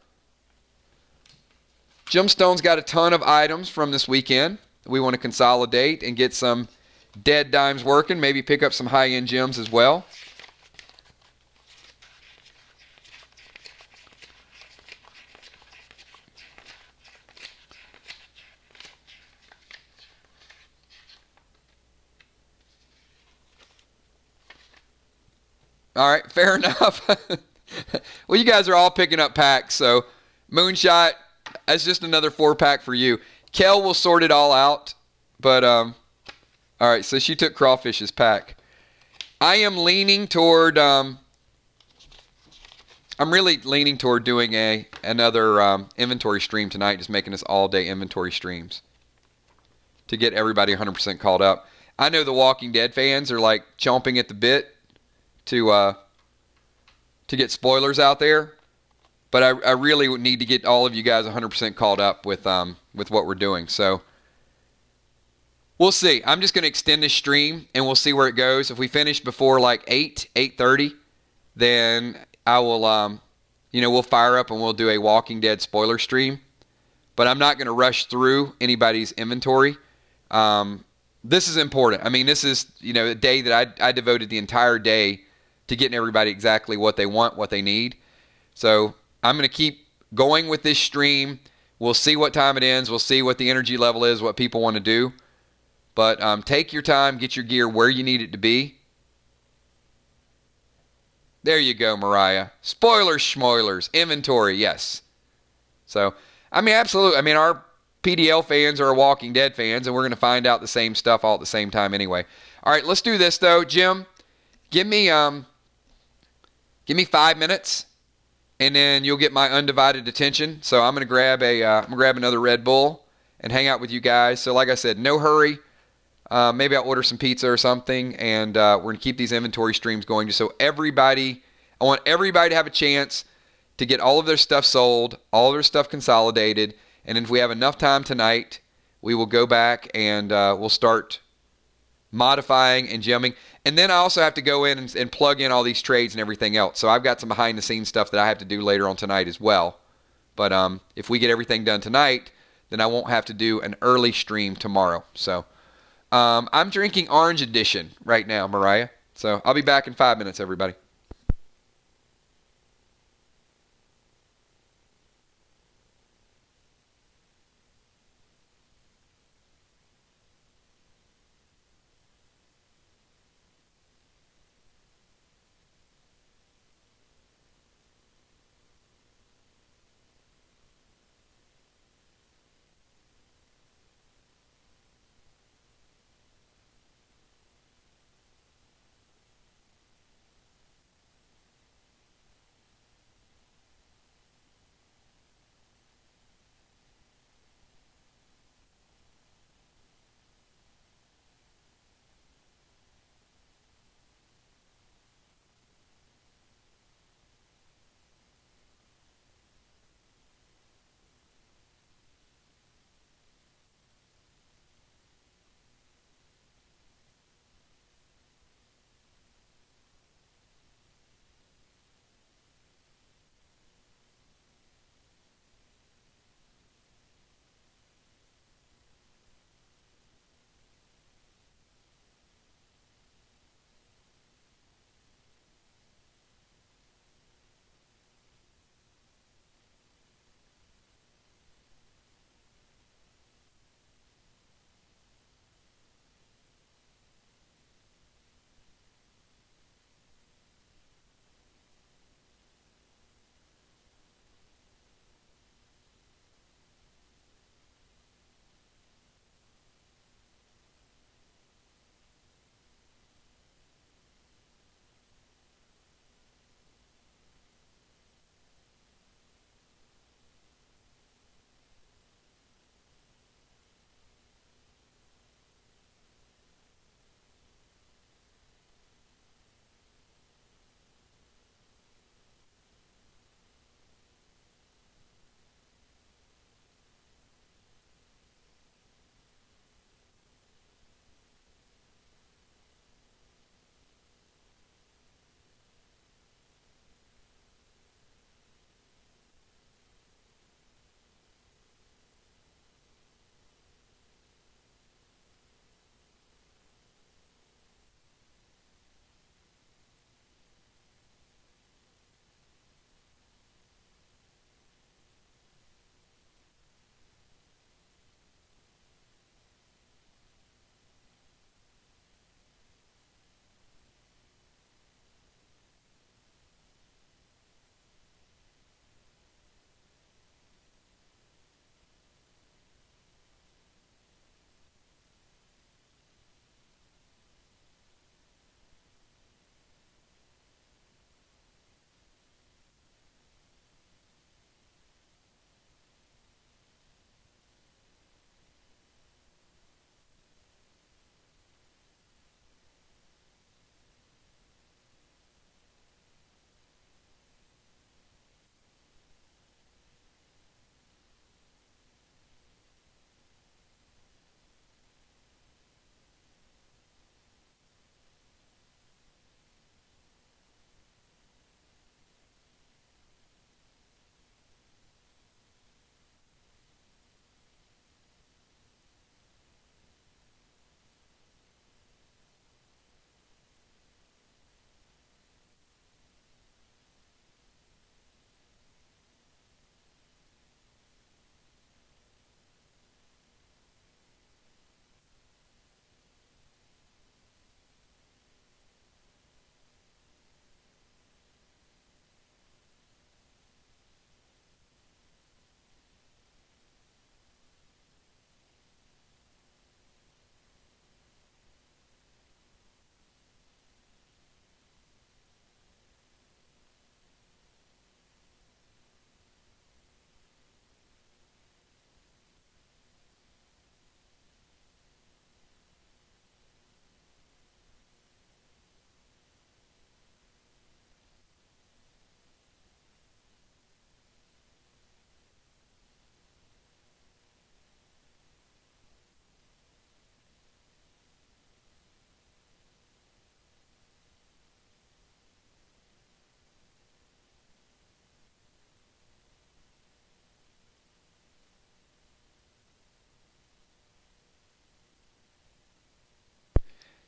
Gemstone's got a ton of items from this weekend. We want to consolidate and get some dead dimes working, maybe pick up some high-end gems as well. All right, fair enough. Well, you guys are all picking up packs, so Moonshot, that's just another 4-pack for you. Kel will sort it all out, but all right, so she took Crawfish's pack. I am leaning toward, I'm really leaning toward doing another inventory stream tonight, just making this all-day inventory streams to get everybody 100% called up. I know the Walking Dead fans are like chomping at the bit to get spoilers out there, but I really would need to get all of you guys 100% called up with what we're doing. So we'll see. I'm just going to extend this stream, and we'll see where it goes. If we finish before like 8:30, then I will, we'll fire up and we'll do a Walking Dead spoiler stream. But I'm not going to rush through anybody's inventory. This is important. I mean, this is, a day that I devoted the entire day to getting everybody exactly what they want, what they need. So I'm going to keep going with this stream. We'll see what time it ends. We'll see what the energy level is, what people want to do. But take your time, get your gear where you need it to be. There you go, Mariah. Spoilers, schmoilers, inventory, yes. So I mean, absolutely. I mean, our PDL fans are Walking Dead fans, and we're going to find out the same stuff all at the same time anyway. All right, let's do this though, Jim. Give me 5 minutes, and then you'll get my undivided attention. So I'm going to grab another Red Bull and hang out with you guys. So like I said, no hurry. Maybe I'll order some pizza or something, and we're going to keep these inventory streams going just so I want everybody to have a chance to get all of their stuff sold, all of their stuff consolidated, and if we have enough time tonight, we will go back and we'll start modifying and gemming. And then I also have to go in and plug in all these trades and everything else. So I've got some behind-the-scenes stuff that I have to do later on tonight as well. But if we get everything done tonight, then I won't have to do an early stream tomorrow. So I'm drinking Orange Edition right now, Mariah. So I'll be back in 5 minutes, everybody.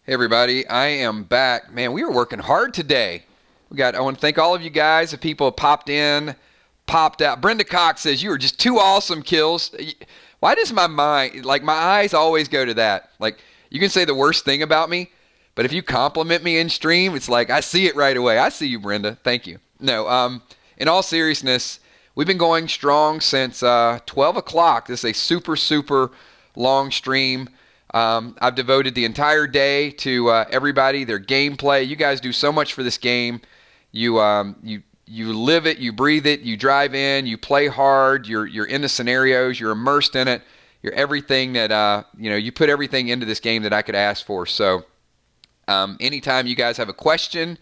Hey everybody, I am back. Man, we were working hard today. I want to thank all of you guys. The people have popped in, popped out. Brenda Cox says you were just two awesome kills. Why does my mind, like my eyes always go to that? Like you can say the worst thing about me, but if you compliment me in stream, it's like I see it right away. I see you, Brenda. Thank you. No, in all seriousness, we've been going strong since 12 o'clock. This is a super, super long stream. I've devoted the entire day to everybody, their gameplay. You guys do so much for this game. You live it, you breathe it, you drive in, you play hard. You're in the scenarios, you're immersed in it. You're everything that you put everything into this game that I could ask for. So anytime you guys have a question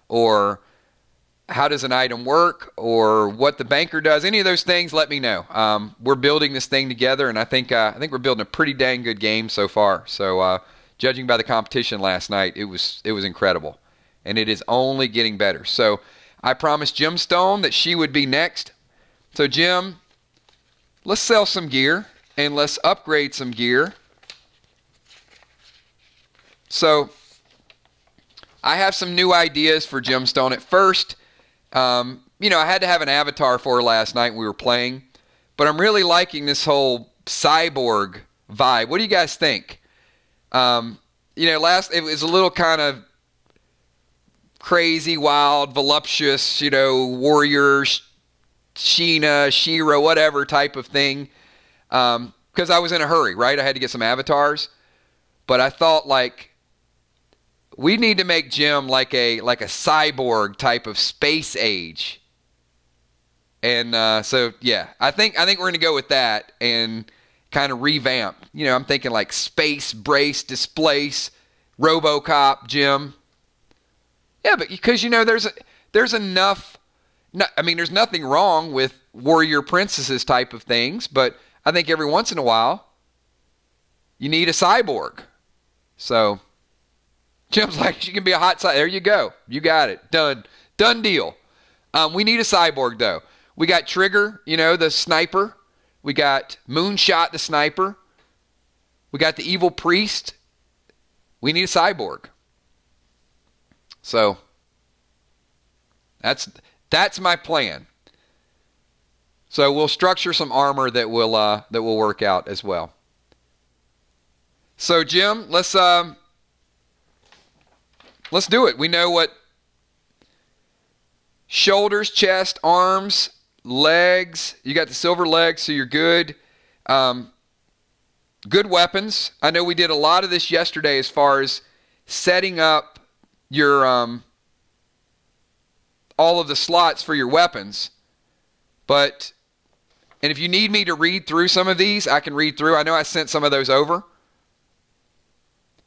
or how does an item work or what the banker does, any of those things, let me know. We're building this thing together, and I think we're building a pretty dang good game so far. So judging by the competition last night, it was incredible, and it is only getting better. So I promised Jim Stone that she would be next. So Jim, let's sell some gear and let's upgrade some gear. So I have some new ideas for Jim Stone. At first, I had to have an avatar for her last night when we were playing, but I'm really liking this whole cyborg vibe. What do you guys think? It was a little kind of crazy, wild, voluptuous, warrior, Sheena, She-Ra, whatever type of thing. Because I was in a hurry, right? I had to get some avatars, but I thought we need to make Jim like a cyborg type of space age. And so yeah, I think we're gonna go with that and kind of revamp. I'm thinking like space, brace, displace, RoboCop Jim. Yeah, but because there's enough. There's nothing wrong with warrior princesses type of things, but I think every once in a while you need a cyborg. So Jim's like, she can be a hot side. There you go. You got it. Done deal. We need a cyborg, though. We got Trigger, the sniper. We got Moonshot, the sniper. We got the evil priest. We need a cyborg. So that's my plan. So we'll structure some armor that will work out as well. So Jim, let's do it. We know what shoulders, chest, arms, legs. You got the silver legs, so you're good. Good weapons. I know we did a lot of this yesterday as far as setting up your all of the slots for your weapons. And if you need me to read through some of these, I can read through. I know I sent some of those over.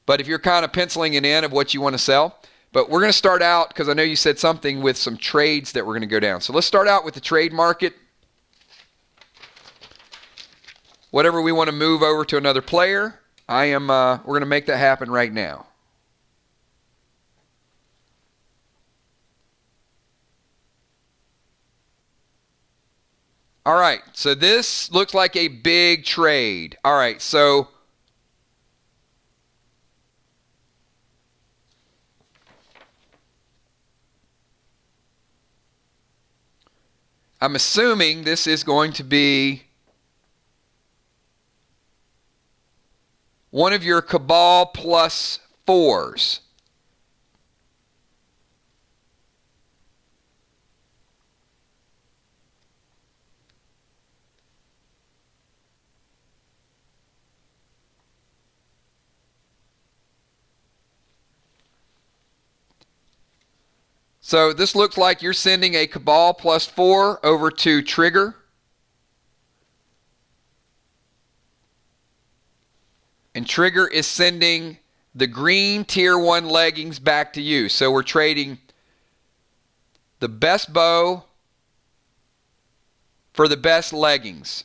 But if you're kind of penciling it in of what you want to sell. But we're going to start out, because I know you said something with some trades that we're going to go down. So let's start out with the trade market. Whatever we want to move over to another player, we're going to make that happen right now. All right, so this looks like a big trade. All right, so I'm assuming this is going to be one of your Cabal plus 4s. So this looks like you're sending a Cabal plus 4 over to Trigger. And Trigger is sending the green tier 1 leggings back to you. So we're trading the best bow for the best leggings.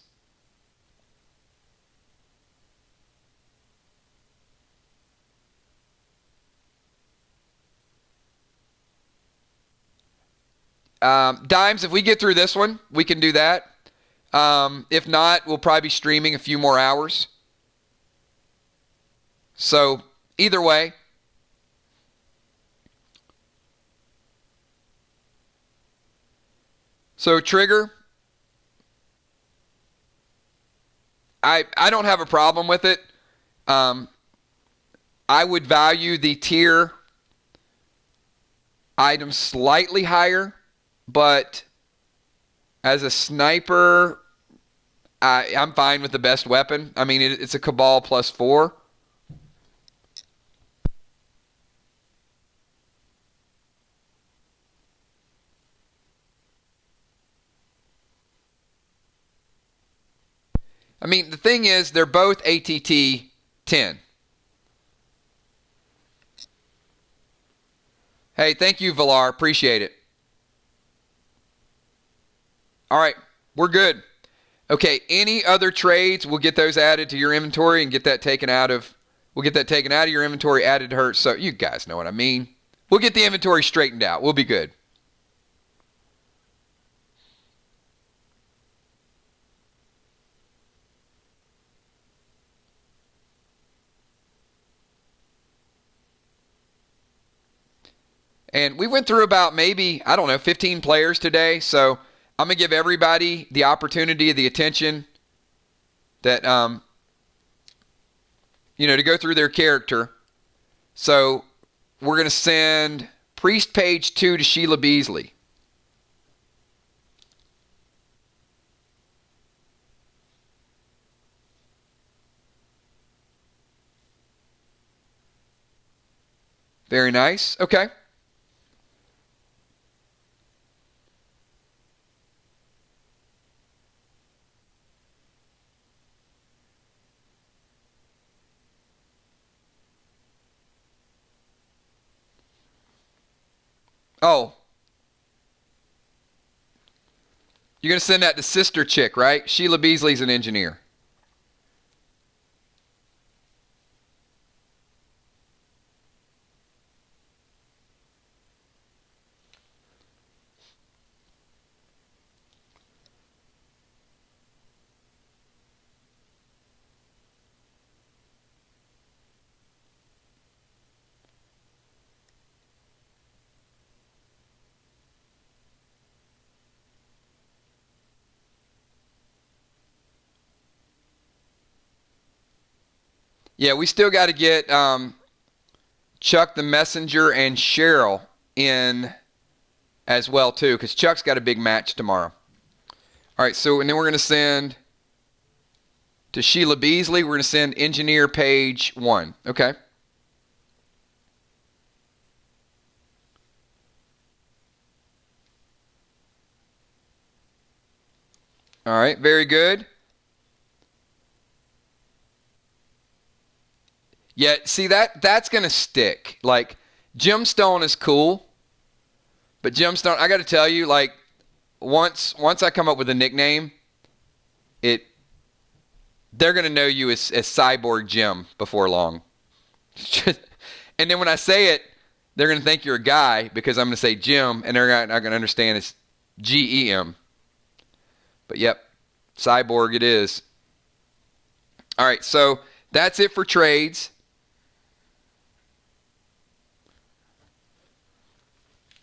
Dimes, if we get through this one, we can do that. If not, we'll probably be streaming a few more hours. So either way, So trigger, I don't have a problem with it. I would value the tier item slightly higher, but as a sniper, I'm fine with the best weapon. I mean, it's a Cabal +4. I mean, the thing is, they're both ATT 10. Hey, thank you, Valar. Appreciate it. All right, we're good. Okay, any other trades, we'll get those added to your inventory and get that taken out of, we'll get that taken out of your inventory, added to her. So you guys know what I mean. We'll get the inventory straightened out. We'll be good. And we went through about maybe, I don't know, 15 players today. So I'm going to give everybody the opportunity, the attention that, to go through their character. So we're going to send Priest Page 2 to Sheila Beasley. Very nice. Okay. Oh. You're going to send that to Sister Chick, right? Sheila Beasley's an engineer. Yeah, we still got to get Chuck the Messenger and Cheryl in as well, too, because Chuck's got a big match tomorrow. All right, so and then we're going to send to Sheila Beasley. We're going to send Engineer Page 1. Okay. All right, very good. Yeah, see, that's going to stick. Like, Gemstone is cool, but Gemstone, I got to tell you, like, once I come up with a nickname, they're going to know you as Cyborg Jim before long. And then when I say it, they're going to think you're a guy because I'm going to say Jim, and they're not going to understand it's GEM. But yep, Cyborg it is. All right, so that's it for trades.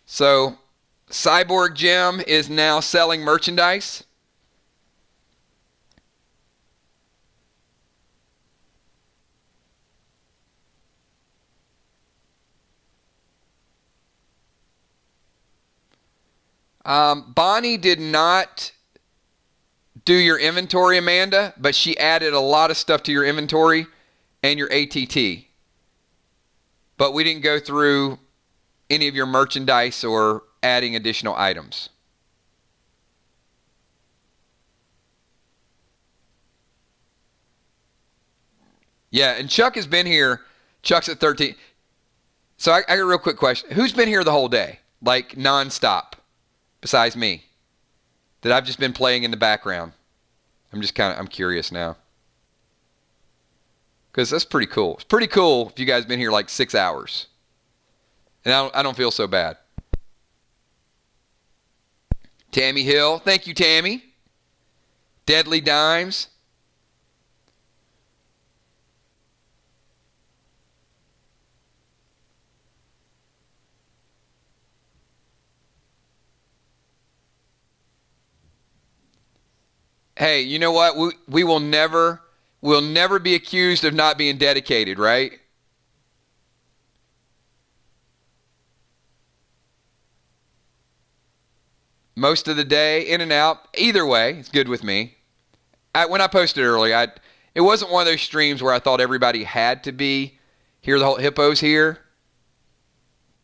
So Cyborg Jim is now selling merchandise. Bonnie did not do your inventory, Amanda, but she added a lot of stuff to your inventory and your ATT. But we didn't go through any of your merchandise or adding additional items. Yeah, and Chuck has been here. Chuck's at 13. So I got a real quick question. Who's been here the whole day? Like nonstop, besides me? That I've just been playing in the background. I'm curious now. Because that's pretty cool. It's pretty cool if you guys been here like 6 hours. And I don't feel so bad. Tammy Hill. Thank you, Tammy. Deadly Dimes. Hey, you know what? We'll never be accused of not being dedicated, right? Most of the day, in and out. Either way, it's good with me. When I posted earlier, it wasn't one of those streams where I thought everybody had to be. Here, the whole hippos here.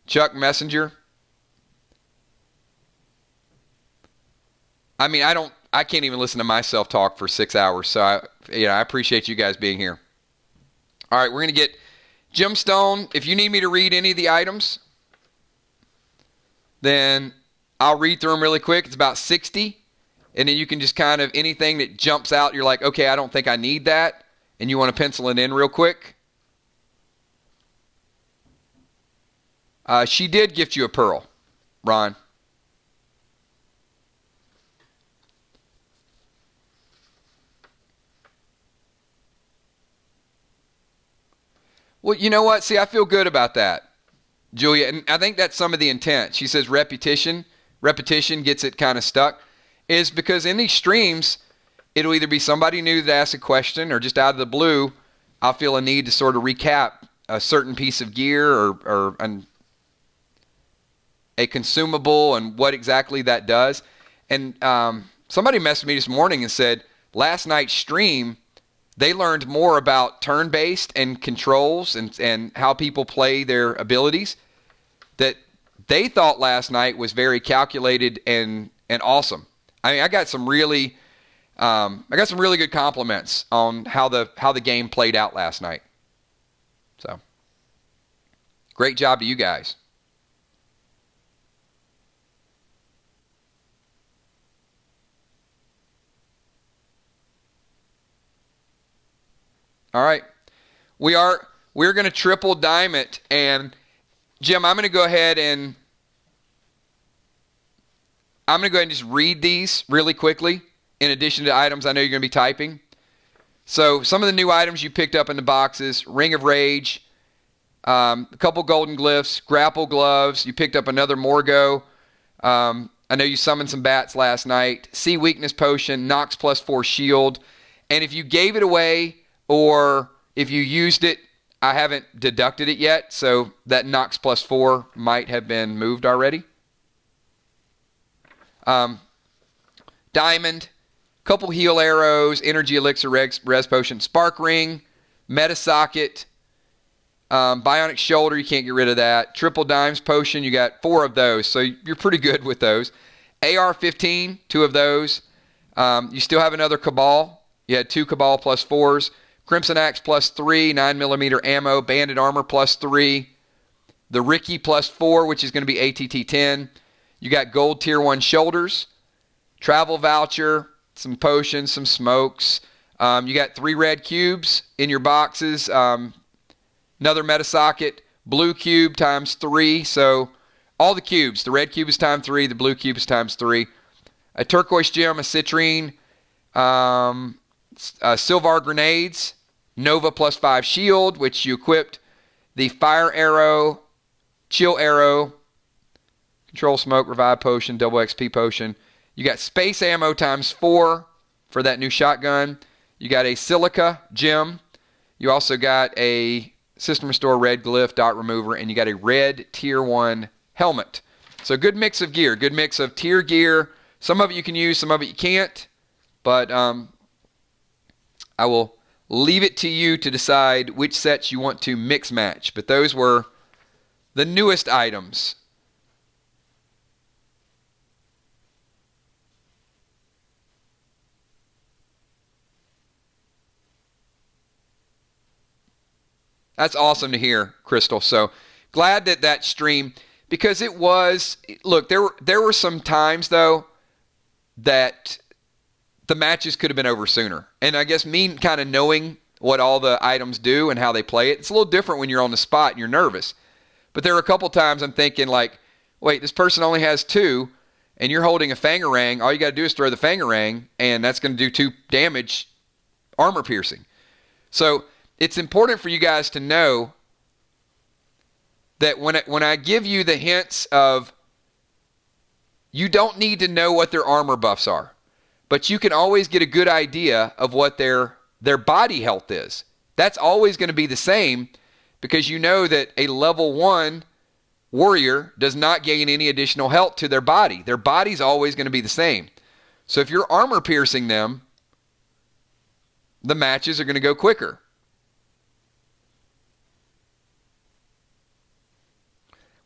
Chuck Messenger. I mean, I can't even listen to myself talk for 6 hours. So I appreciate you guys being here. All right, we're going to get Gemstone. If you need me to read any of the items, then I'll read through them really quick. It's about 60. And then you can just kind of, anything that jumps out, you're like, okay, I don't think I need that. And you want to pencil it in real quick. She did gift you a pearl, Ron. Well, you know what? See, I feel good about that, Julia. And I think that's some of the intent. She says repetition gets it kind of stuck. Is because in these streams, it'll either be somebody new that asks a question or just out of the blue, I'll feel a need to sort of recap a certain piece of gear or a consumable and what exactly that does. And somebody messaged me this morning and said, last night's stream, they learned more about turn-based and controls and how people play their abilities that they thought last night was very calculated and awesome. I mean, I got some really good compliments on how the game played out last night. So, great job to you guys. All right, we're going to triple dime it, and Jim, I'm going to go ahead and just read these really quickly, in addition to items I know you're going to be typing. So some of the new items you picked up in the boxes: Ring of Rage, a couple golden glyphs, grapple gloves. You picked up another Morgo. I know you summoned some bats last night. Sea Weakness Potion, Nox +4 shield. And if you gave it away or if you used it, I haven't deducted it yet, so that Nox +4 might have been moved already. Diamond, couple heal arrows, energy elixir, res potion, spark ring, meta socket, bionic shoulder, you can't get rid of that. Triple dimes potion, you got 4 of those, so you're pretty good with those. AR-15, 2 of those. You still have another Cabal. You had 2 Cabal +4s. Crimson Axe +3, 9mm ammo, Banded Armor +3. The Ricky +4, which is going to be ATT-10. You got gold tier 1 shoulders, travel voucher, some potions, some smokes. You got 3 red cubes in your boxes. Another meta socket, blue cube ×3. So all the cubes, the red cube is ×3, the blue cube is ×3. A turquoise gem, a citrine, Silvar grenades, Nova +5 shield, which you equipped. The fire arrow, chill arrow, control smoke, revive potion, double XP potion. You got space ammo ×4 for that new shotgun. You got a silica gem. You also got a system restore red glyph, dot remover, and you got a red tier 1 helmet. So good mix of gear, good mix of tier gear. Some of it you can use, some of it you can't. But I will leave it to you to decide which sets you want to mix match. But those were the newest items. That's awesome to hear, Crystal. So glad that stream, because it was, look, there were some times though that the matches could have been over sooner. And I guess me kind of knowing what all the items do and how they play it, it's a little different when you're on the spot and you're nervous. But there were a couple times I'm thinking like, wait, this person only has 2 and you're holding a Fangarang. All you got to do is throw the Fangarang and that's going to do 2 damage, armor piercing. So it's important for you guys to know that when I give you the hints of, you don't need to know what their armor buffs are. but you can always get a good idea of what their body health is. That's always going to be the same because you know that a level 1 warrior does not gain any additional health to their body. Their body's always going to be the same. So if you're armor piercing them, the matches are going to go quicker.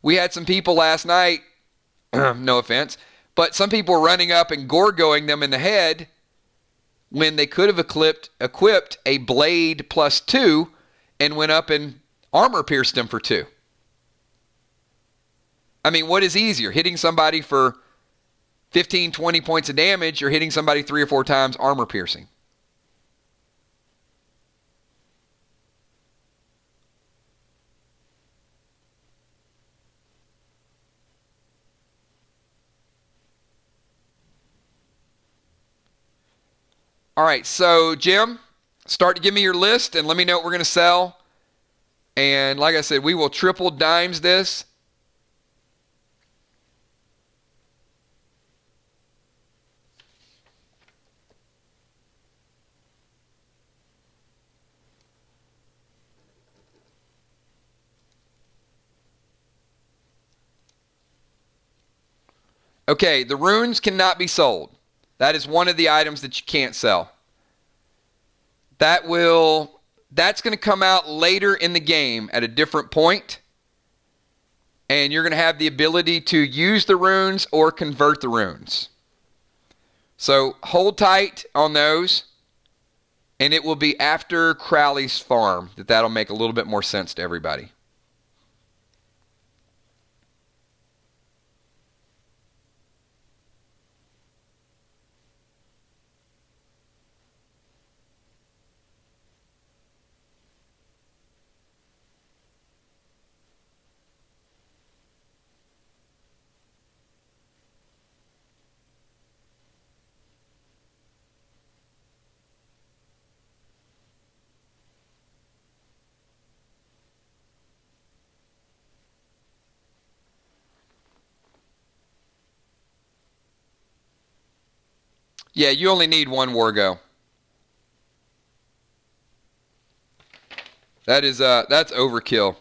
We had some people last night, no offense, but some people were running up and gorgoing them in the head when they could have equipped a blade +2 and went up and armor pierced them for 2. I mean, what is easier? Hitting somebody for 15, 20 points of damage or hitting somebody 3 or 4 times armor piercing? All right, so Jim, start to give me your list and let me know what we're going to sell. And like I said, we will triple dimes this. Okay, the runes cannot be sold. That is one of the items that you can't sell. That's going to come out later in the game at a different point. And you're going to have the ability to use the runes or convert the runes. So hold tight on those. And it will be after Crowley's farm that'll make a little bit more sense to everybody. Yeah, you only need 1 Wargo. That's overkill.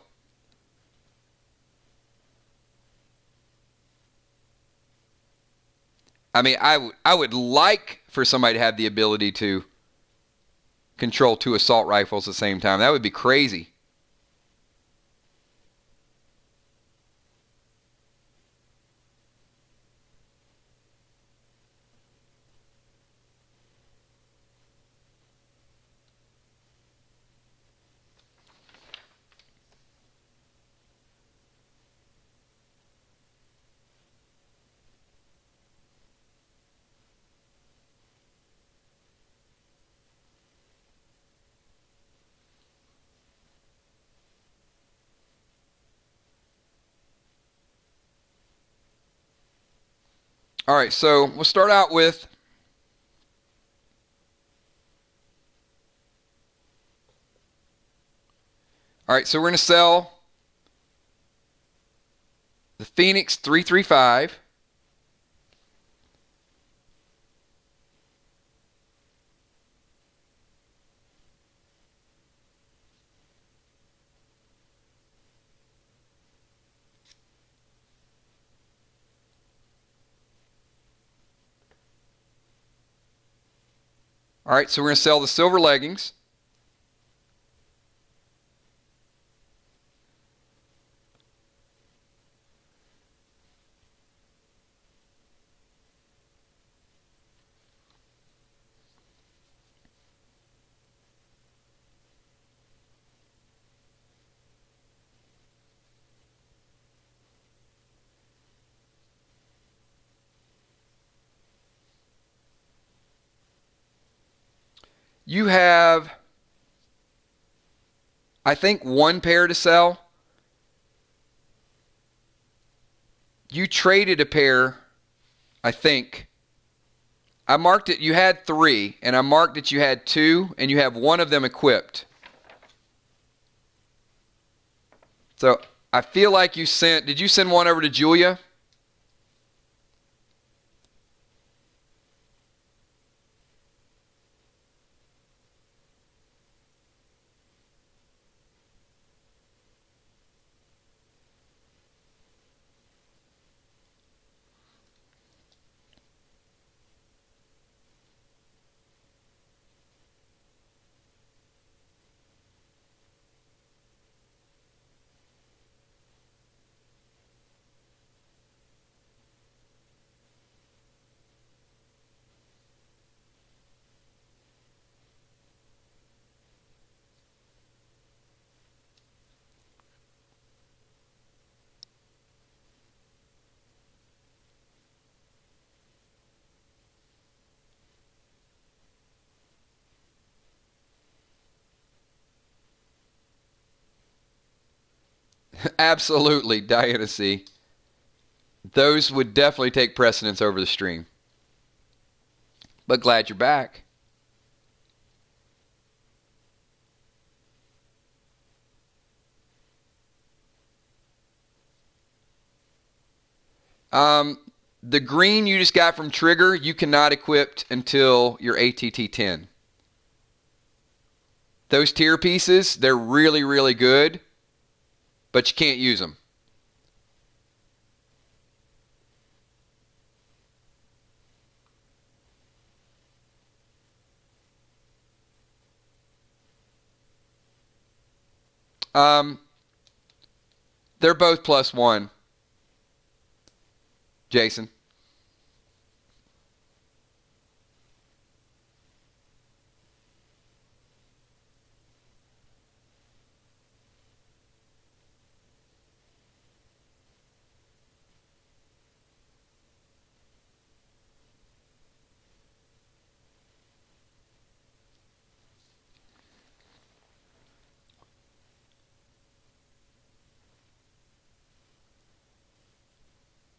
I mean, I would like for somebody to have the ability to control 2 assault rifles at the same time. That would be crazy. All right, so we'll start out with all right, so we're going to sell the Phoenix 335. All right, so we're going to sell the silver leggings. You have, I think, 1 pair to sell. You traded a pair, I think. I marked it, you had 3, and I marked that you had 2, and you have 1 of them equipped. So I feel like did you send 1 over to Julia? Absolutely, Diana C. Those would definitely take precedence over the stream. But glad you're back. The green you just got from Trigger, you cannot equip until your ATT 10. Those tier pieces, they're really, really good, but you can't use them. They're both +1, Jason.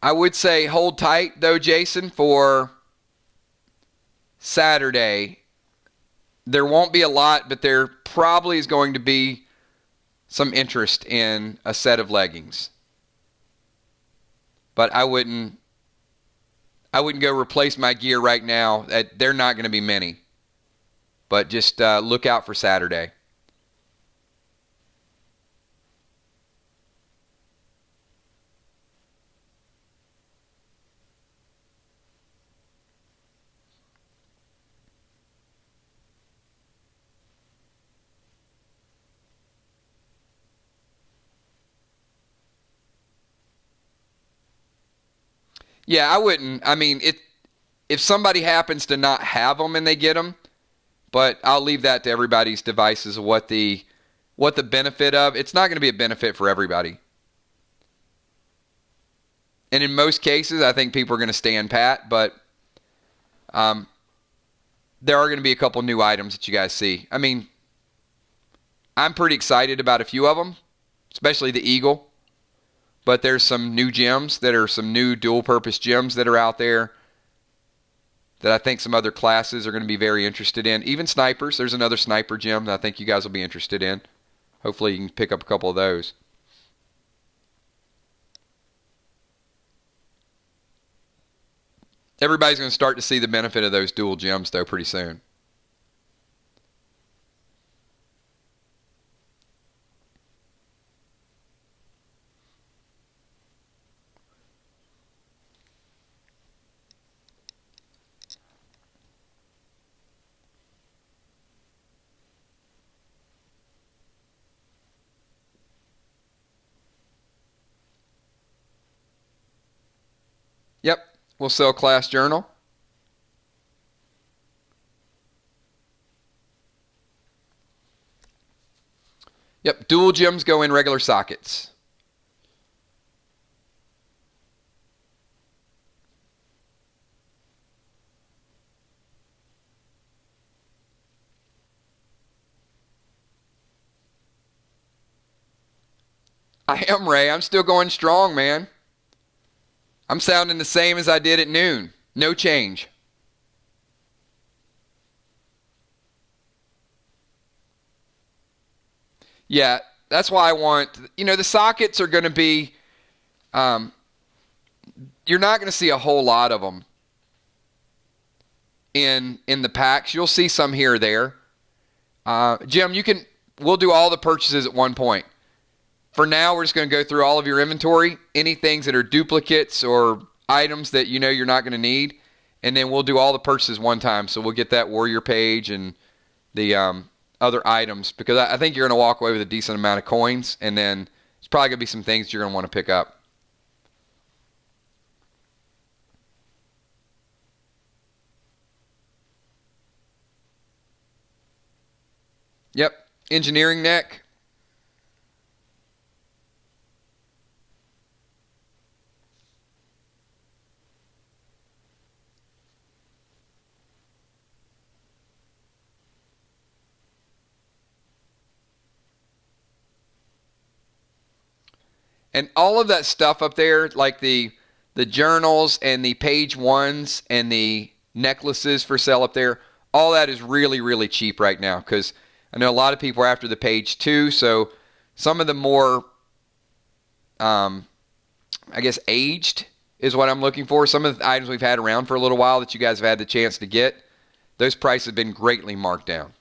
I would say hold tight, though, Jason, for Saturday. There won't be a lot, but there probably is going to be some interest in a set of leggings. But I wouldn't go replace my gear right now. They're not going to be many. But just look out for Saturday. Yeah, I wouldn't. I mean, if somebody happens to not have them and they get them, but I'll leave that to everybody's devices of what the benefit of. It's not going to be a benefit for everybody. And in most cases, I think people are going to stand pat, but there are going to be a couple new items that you guys see. I mean, I'm pretty excited about a few of them, especially the Eagle. But there's some new gems that are some new dual-purpose gems that are out there that I think some other classes are going to be very interested in. Even snipers. There's another sniper gem that I think you guys will be interested in. Hopefully you can pick up a couple of those. Everybody's going to start to see the benefit of those dual gems, though, pretty soon. Yep, we'll sell class journal. Yep, dual gems go in regular sockets. I am, Ray. I'm still going strong, man. I'm sounding the same as I did at noon. No change. Yeah, that's why I want, the sockets are going to be, you're not going to see a whole lot of them in the packs. You'll see some here or there. Jim, we'll do all the purchases at one point. For now, we're just going to go through all of your inventory, any things that are duplicates or items that you're not going to need, and then we'll do all the purchases one time. So we'll get that warrior page and the other items, because I think you're going to walk away with a decent amount of coins, and then there's probably going to be some things you're going to want to pick up. Yep, engineering neck. And all of that stuff up there, like the journals and the page ones and the necklaces for sale up there, all that is really, really cheap right now because I know a lot of people are after the page 2. So some of the more, I guess, aged is what I'm looking for. Some of the items we've had around for a little while that you guys have had the chance to get, those prices have been greatly marked down.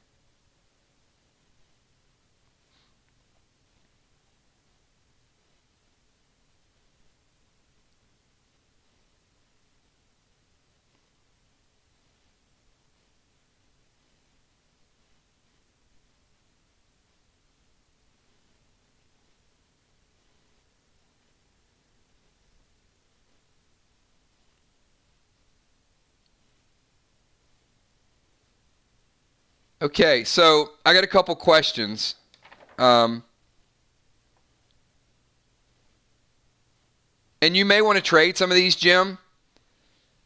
Okay, so I got a couple questions. And you may want to trade some of these, Jim,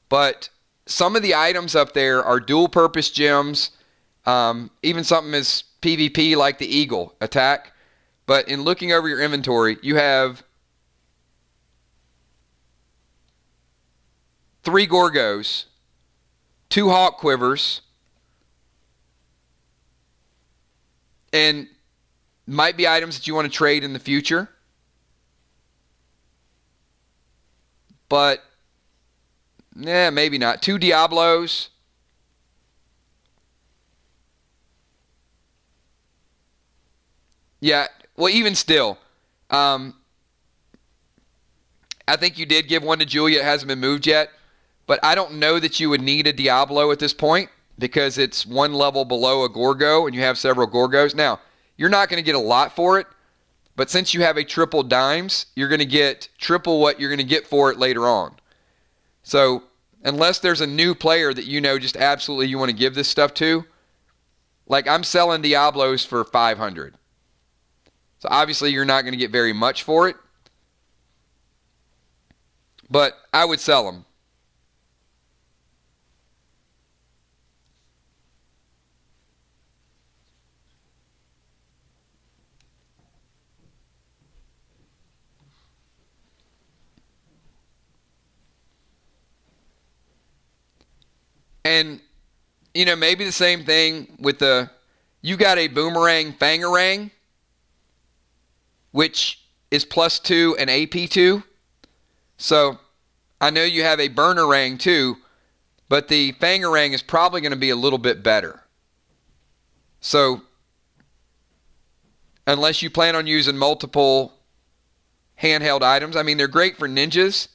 but some of the items up there are dual purpose gems, even something as PvP like the Eagle attack. But in looking over your inventory, you have 3 Gorgos, 2 Hawk Quivers, and might be items that you want to trade in the future. But, maybe not. 2 Diablos. Yeah, well, even still, I think you did give one to Julia. It hasn't been moved yet. But I don't know that you would need a Diablo at this point because it's one level below a Gorgo and you have several Gorgos. Now, you're not going to get a lot for it, but since you have a triple dimes, you're going to get triple what you're going to get for it later on. So unless there's a new player that you know just absolutely you want to give this stuff to, like I'm selling Diablos for 500. So obviously you're not going to get very much for it, but I would sell them. And, maybe the same thing with you got a Boomerang Fangarang, which is +2 and AP2. So I know you have a Burnerang too, but the Fangarang is probably going to be a little bit better. So unless you plan on using multiple handheld items, I mean, they're great for ninjas.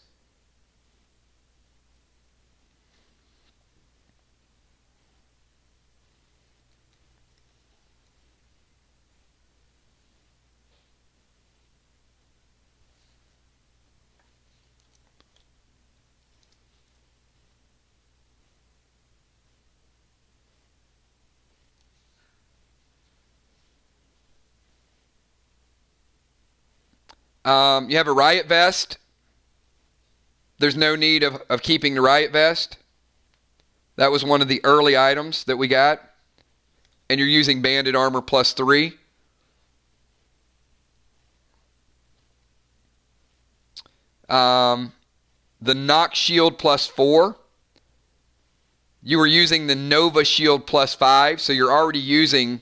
You have a riot vest. There's no need of keeping the riot vest. That was one of the early items that we got. And you're using banded armor +3. The Nox shield +4. You were using the Nova shield +5, so you're already using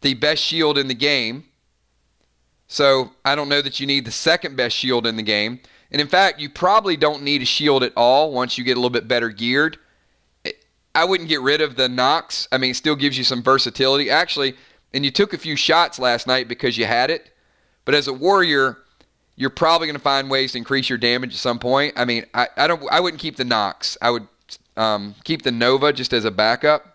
the best shield in the game. So I don't know that you need the second best shield in the game. And in fact, you probably don't need a shield at all once you get a little bit better geared. I wouldn't get rid of the Nox. I mean, it still gives you some versatility. Actually, and you took a few shots last night because you had it. But as a warrior, you're probably going to find ways to increase your damage at some point. I mean, I wouldn't keep the Nox. I would keep the Nova just as a backup.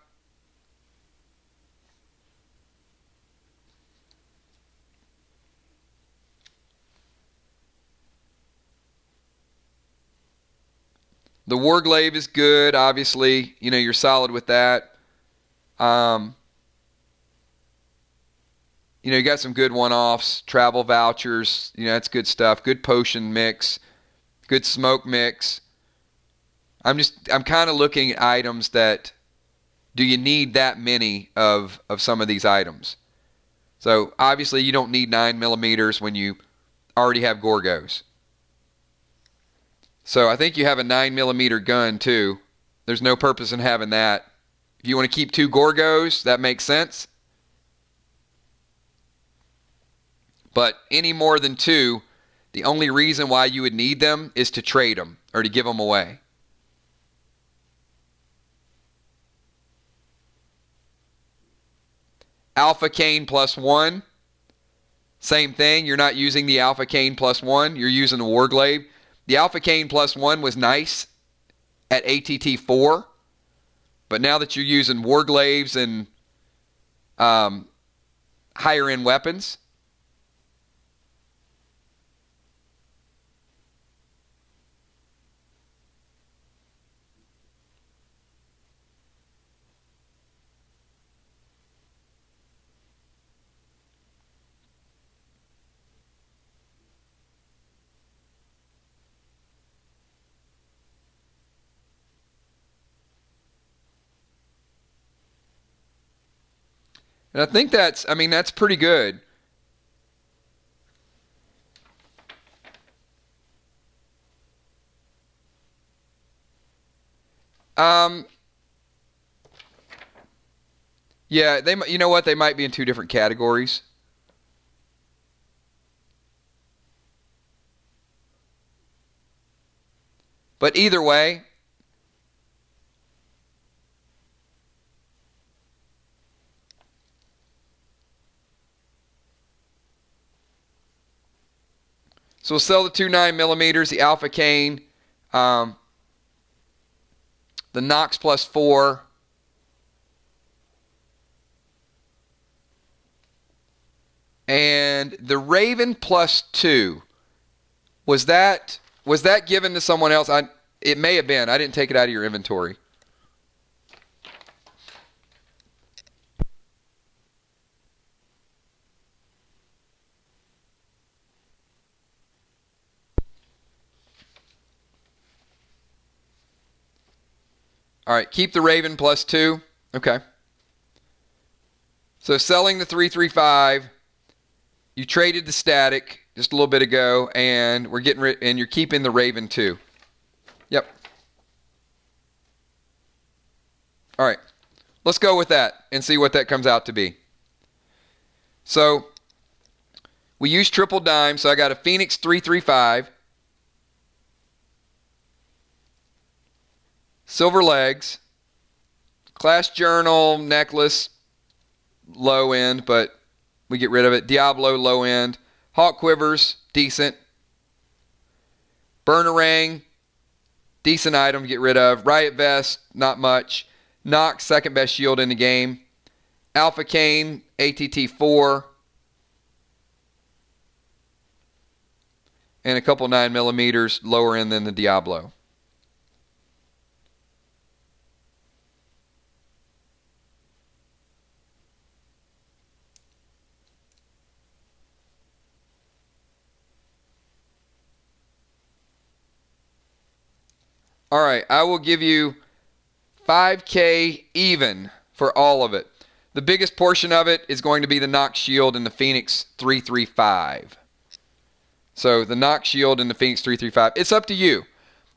The Warglaive is good, obviously. You're solid with that. You got some good one-offs, travel vouchers. That's good stuff. Good potion mix, good smoke mix. I'm kind of looking at items that, do you need that many of some of these items? So obviously you don't need 9 millimeters when you already have Gorgos. So I think you have a 9 millimeter gun too. There's no purpose in having that. If you want to keep 2 Gorgos, that makes sense. But any more than 2, the only reason why you would need them is to trade them or to give them away. Alpha Cane +1. Same thing. You're not using the Alpha Cane +1. You're using the Warglaive. The Alpha Cane +1 was nice at ATT 4. But now that you're using Warglaives and higher end weapons, and I think that's pretty good. Yeah, you know what? They might be in 2 different categories. But either way, so we'll sell the 2 9 millimeters, the Alpha Cane, the Nox +4, and the Raven +2. Was that given to someone else? It may have been. I didn't take it out of your inventory. All right, keep the Raven +2. Okay. So selling the 335, you traded the static just a little bit ago, and we're getting rid, and you're keeping the Raven 2. Yep. All right. Let's go with that and see what that comes out to be. So we use triple dime, so I got a Phoenix 335, silver legs, class journal, necklace, low end, but we get rid of it. Diablo, low end. Hawk quivers, decent. Burnerang, decent item to get rid of. Riot vest, not much. Nox, second best shield in the game. Alpha Cane, ATT 4. And a couple 9 millimeters lower end than the Diablo. All right, I will give you $5K even for all of it. The biggest portion of it is going to be the Nox Shield and the Phoenix 335. So the Nox Shield and the Phoenix 335. It's up to you.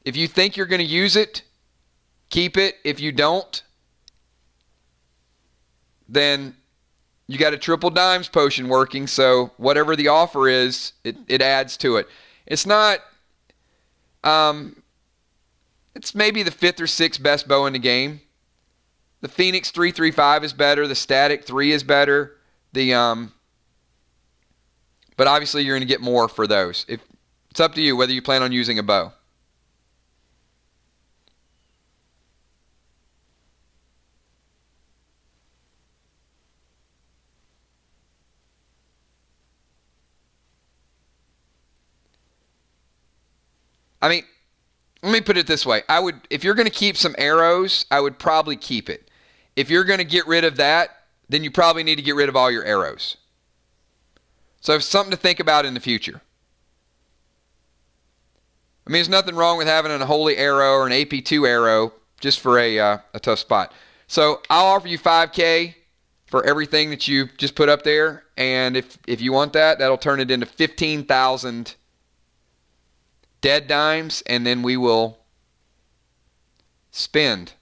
If you think you're going to use it, keep it. If you don't, then you got a triple dimes potion working. So whatever the offer is, it adds to it. It's not... It's maybe the 5th or 6th best bow in the game. The Phoenix 335 is better. The Static 3 is better. But obviously you're going to get more for those. It's up to you whether you plan on using a bow. I mean, let me put it this way. If you're going to keep some arrows, I would probably keep it. If you're going to get rid of that, then you probably need to get rid of all your arrows. So it's something to think about in the future. I mean, there's nothing wrong with having a holy arrow or an AP2 arrow just for a tough spot. So I'll offer you $5K for everything that you just put up there, and if you want that, that'll turn it into 15,000 dead dimes, and then we will spend.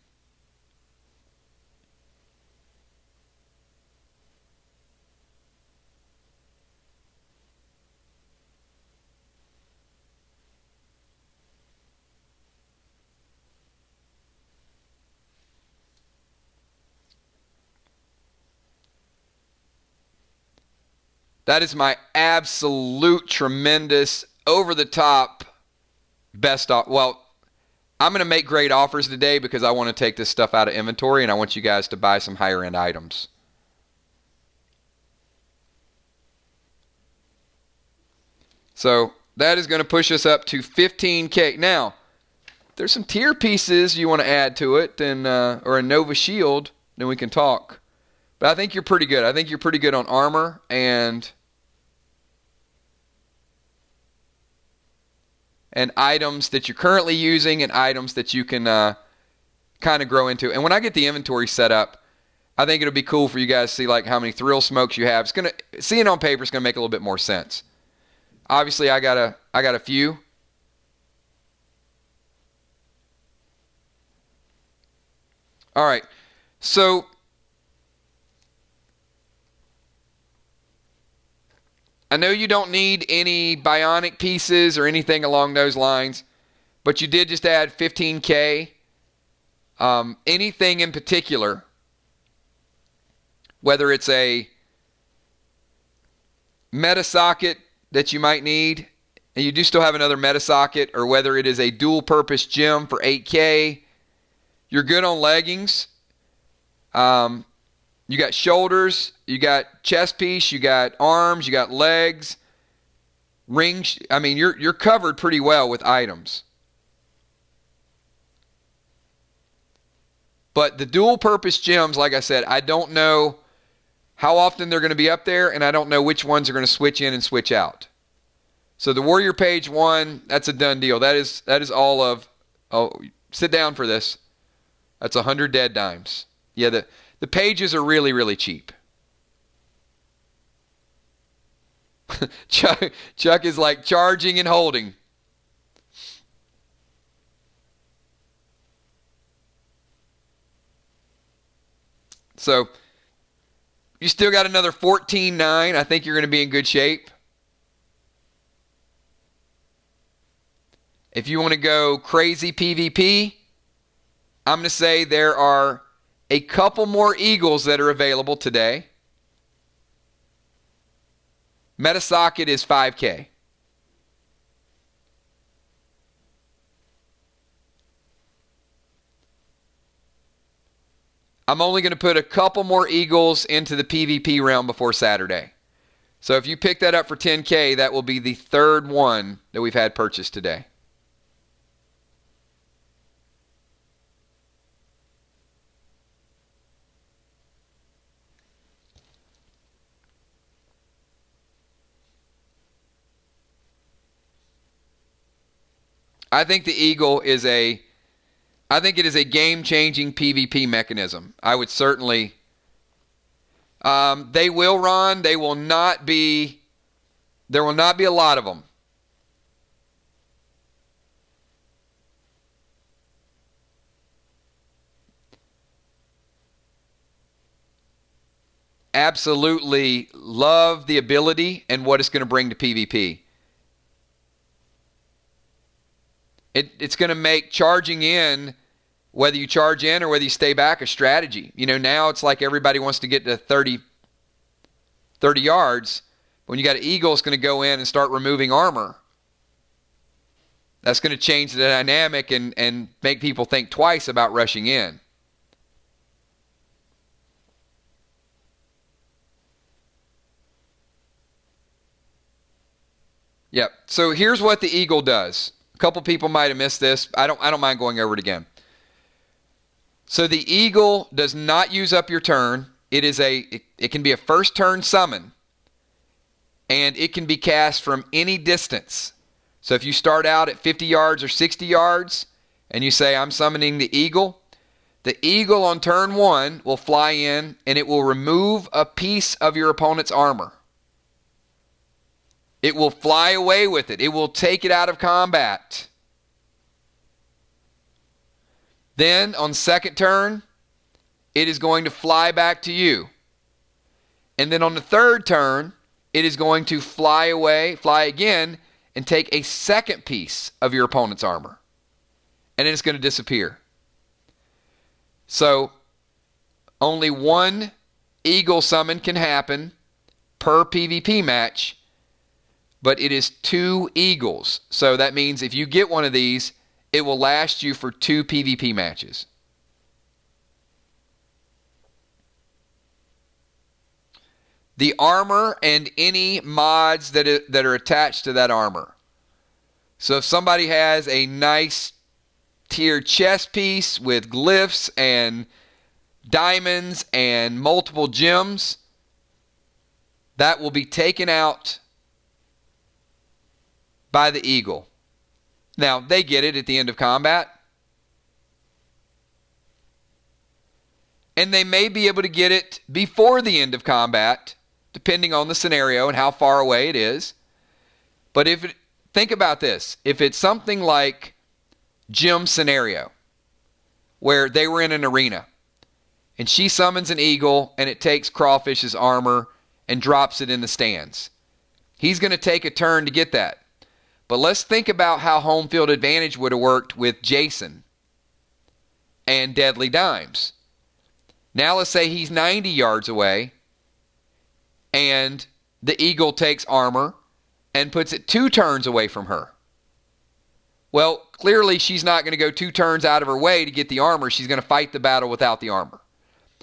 That is my absolute tremendous, over-the-top best offer. Well, I'm going to make great offers today because I want to take this stuff out of inventory and I want you guys to buy some higher-end items. So that is going to push us up to 15K. Now, there's some tier pieces you want to add to it, and or a Nova Shield, then we can talk. But I think you're pretty good. I think you're pretty good on armor and items that you're currently using and items that you can kind of grow into. And when I get the inventory set up, I think it'll be cool for you guys to see like how many thrill smokes you have. Seeing on paper is gonna make a little bit more sense. Obviously, I got a few. All right, so I know you don't need any bionic pieces or anything along those lines, but you did just add 15K. Anything in particular, whether it's a meta socket that you might need, and you do still have another meta socket, or whether it is a dual purpose gem for 8K, you're good on leggings. You got shoulders, you got chest piece, you got arms, you got legs, rings. I mean, you're covered pretty well with items. But the dual purpose gems, like I said, I don't know how often they're going to be up there, and I don't know which ones are going to switch in and switch out. So the Warrior Page 1, that's a done deal. That is all of, oh, sit down for this. That's 100 dead dimes. Yeah, the pages are really, really cheap. Chuck is like charging and holding. So you still got another 14.9. I think you're going to be in good shape. If you want to go crazy PvP, I'm going to say there are a couple more Eagles that are available today. Metasocket is 5K. I'm only going to put a couple more Eagles into the PvP realm before Saturday. So if you pick that up for 10K, that will be the third one that we've had purchased today. I think the Eagle is it is a game-changing PvP mechanism. I would certainly, they will run. There will not be a lot of them. Absolutely love the ability and what it's going to bring to PvP. It's going to make charging in, whether you charge in or whether you stay back, a strategy. You know, now it's like everybody wants to get to 30 yards. When you got an Eagle, it's going to go in and start removing armor. That's going to change the dynamic and make people think twice about rushing in. Yep. So here's what the Eagle does. A couple people might have missed this. I don't mind going over it again. So the Eagle does not use up your turn. It can be a first turn summon, and it can be cast from any distance. So if you start out at 50 yards or 60 yards and you say, I'm summoning the Eagle on turn 1 will fly in and it will remove a piece of your opponent's armor. It will fly away with it. It will take it out of combat. Then on second turn, it is going to fly back to you. And then on the third turn, it is going to fly away, fly again, and take a second piece of your opponent's armor. And then it's going to disappear. So only one eagle summon can happen per PvP match, but it is 2 eagles. So that means if you get one of these, it will last you for 2 PvP matches. The armor and any mods that are attached to that armor. So if somebody has a nice tiered chest piece with glyphs and diamonds and multiple gems, that will be taken out by the eagle. Now, they get it at the end of combat. And they may be able to get it before the end of combat, depending on the scenario and how far away it is. But think about this. If it's something like Jim's scenario, where they were in an arena, and she summons an eagle, and it takes Crawfish's armor and drops it in the stands. He's going to take a turn to get that. But let's think about how home field advantage would have worked with Jason and Deadly Dimes. Now let's say he's 90 yards away, and the eagle takes armor and puts it 2 turns away from her. Well, clearly she's not going to go 2 turns out of her way to get the armor. She's going to fight the battle without the armor.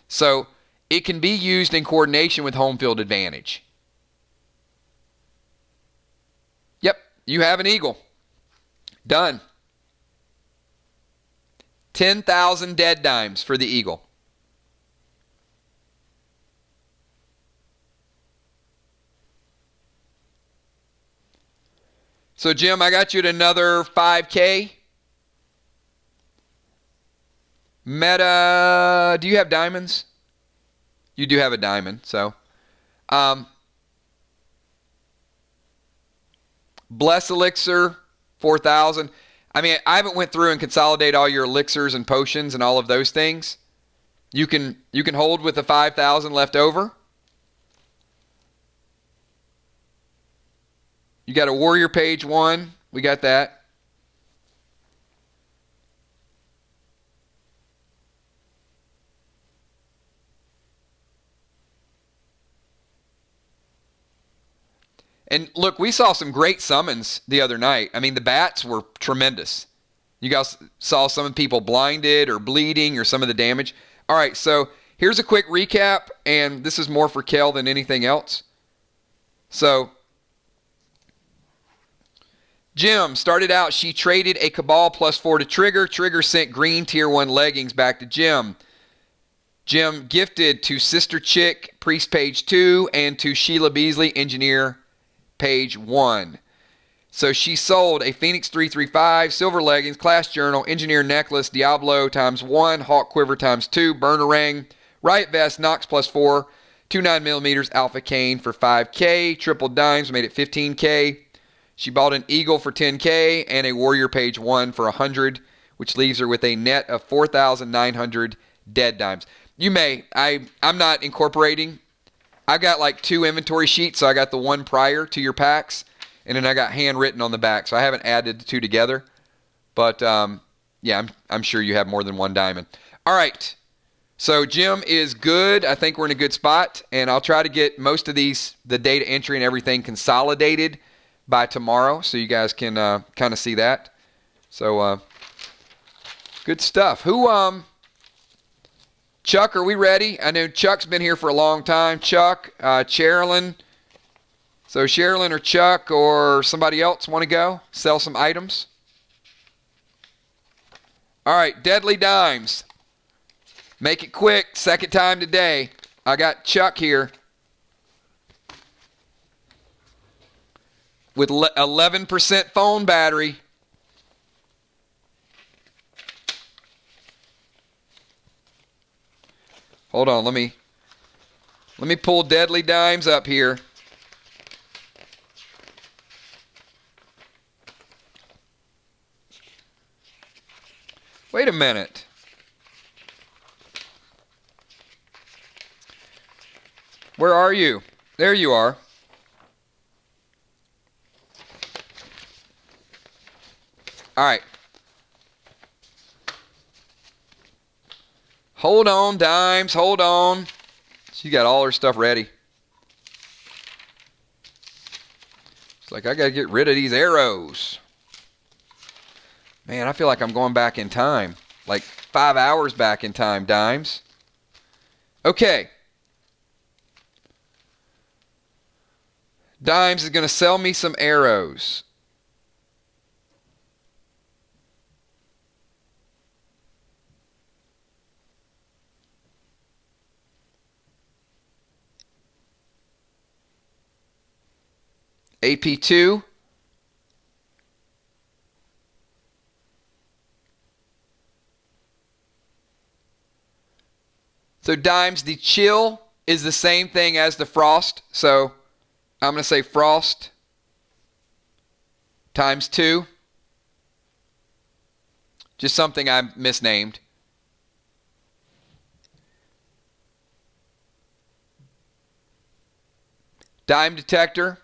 So it can be used in coordination with home field advantage. Yep, you have an eagle. Done. 10,000 dead dimes for the eagle. So, Jim, I got you at another 5K. Meta, do you have diamonds? You do have a diamond, so. Bless Elixir, 4,000. I mean, I haven't went through and consolidate all your elixirs and potions and all of those things. You can hold with the 5,000 left over. You got a warrior page 1. We got that. And look, we saw some great summons the other night. I mean, the bats were tremendous. You guys saw some of the people blinded or bleeding or some of the damage. All right, so here's a quick recap, and this is more for Kel than anything else. So Jim started out, she traded a Cabal +4 to Trigger. Trigger sent green tier 1 leggings back to Jim. Jim gifted to Sister Chick, Priest page 2, and to Sheila Beasley, Engineer page 1. So she sold a Phoenix 335, Silver Leggings, Class Journal, Engineer Necklace, Diablo ×1, Hawk Quiver ×2, Burner Ring, Riot Vest, Nox +4, 2 9mm Alpha Cane for 5K, Triple Dimes made it 15K. She bought an Eagle for 10K and a Warrior page 1 for 100, which leaves her with a net of 4,900 dead dimes. You may, I'm not incorporating. I got like 2 inventory sheets, so I got the one prior to your packs, and then I got handwritten on the back, so I haven't added the 2 together. But yeah, I'm sure you have more than 1 diamond. All right, so Jim is good. I think we're in a good spot, and I'll try to get most of these, the data entry and everything, consolidated by tomorrow, so you guys can kind of see that. So good stuff. Chuck, are we ready? I know Chuck's been here for a long time. Chuck, Sherilyn. So Sherilyn or Chuck or somebody else want to go sell some items? All right, Deadly Dimes. Make it quick. Second time today. I got Chuck here with 11% phone battery. Hold on, let me pull Deadly Dimes up here. a minute. Where are you? There you are. All right. Hold on, Dimes. Hold on. She got all her stuff ready. It's like, I got to get rid of these arrows. Man, I feel like I'm going back in time. Like 5 hours back in time, Dimes. Okay. Dimes is going to sell me some arrows. AP2. So Dimes, the chill is the same thing as the frost. So I'm going to say frost times 2. Just something I misnamed. Dime detector.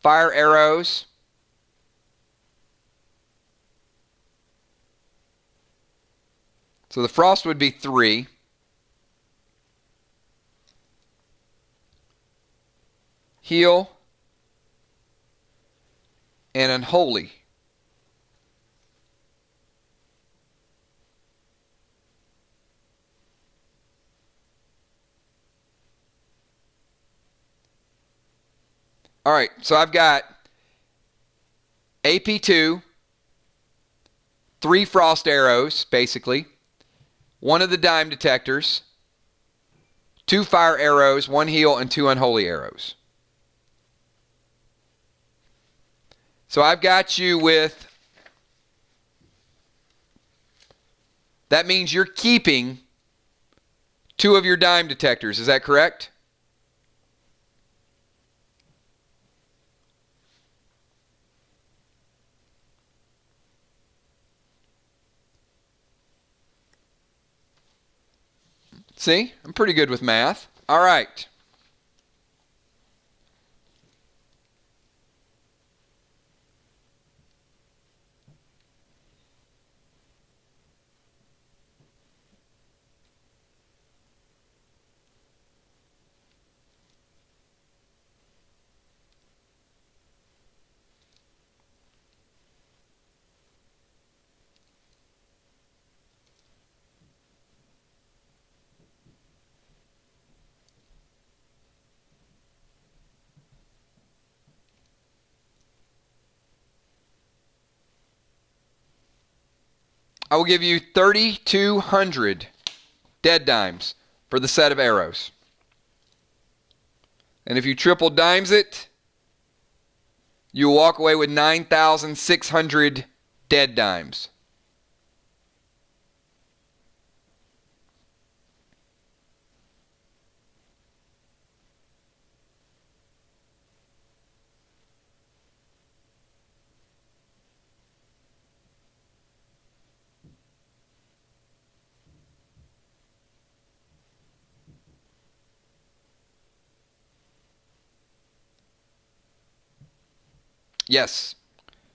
Fire arrows. So the frost would be 3. Heal. And unholy. All right, so I've got AP2, 3 frost arrows, basically, 1 of the dime detectors, 2 fire arrows, 1 heal, and 2 unholy arrows. So I've got you with, that means you're keeping 2 of your dime detectors. Is that correct? See, I'm pretty good with math. All right. I will give you 3,200 dead dimes for the set of arrows. And if you triple dimes it, you will walk away with 9,600 dead dimes. Yes.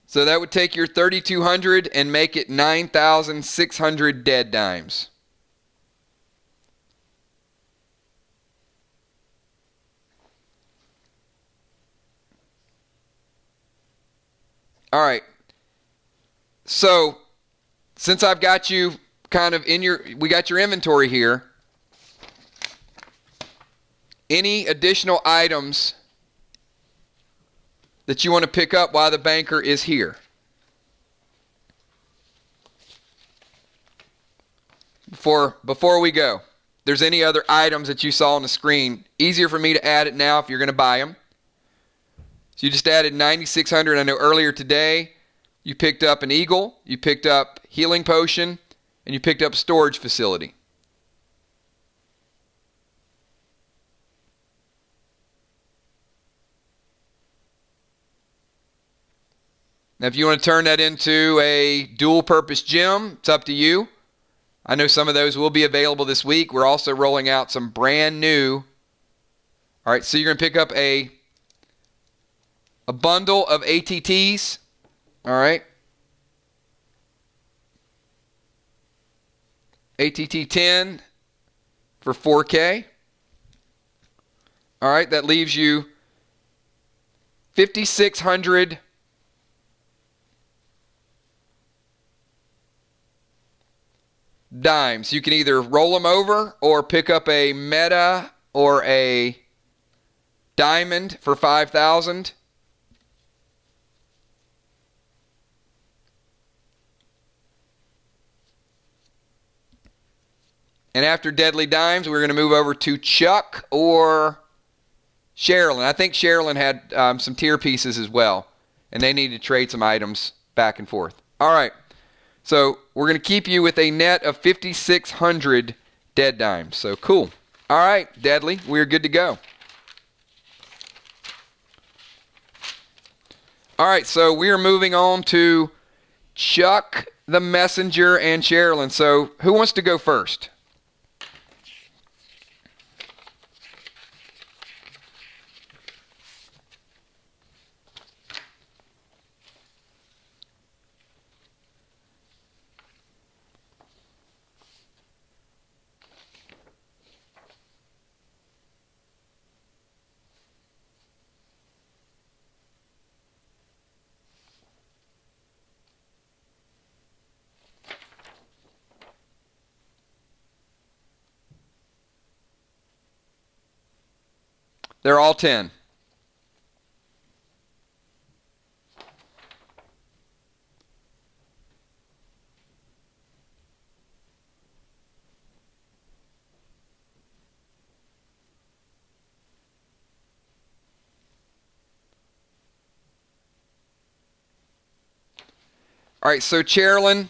So that would take your 3,200 and make it 9,600 dead dimes. All right. So since I've got you kind of in we got your inventory here, any additional items that you want to pick up while the banker is here? Before we go, there's any other items that you saw on the screen, easier for me to add it now if you're going to buy them. So you just added 9,600. I know earlier today you picked up an eagle, you picked up healing potion, and you picked up storage facility. Now, if you want to turn that into a dual-purpose gym, it's up to you. I know some of those will be available this week. We're also rolling out some brand new. All right, so you're going to pick up a bundle of ATTs. All right. ATT 10 for 4K. All right, that leaves you 5,600 dimes. You can either roll them over or pick up a meta or a diamond for 5,000. And after Deadly Dimes, we're going to move over to Chuck or Sherilyn. I think Sherilyn had some tier pieces as well, and they need to trade some items back and forth. All right, so we're going to keep you with a net of 5,600 dead dimes. So cool. All right, Deadly, we're good to go. All right, so we're moving on to Chuck, the Messenger, and Sherilyn. So who wants to go first? They're all 10. All right, so Sherilyn,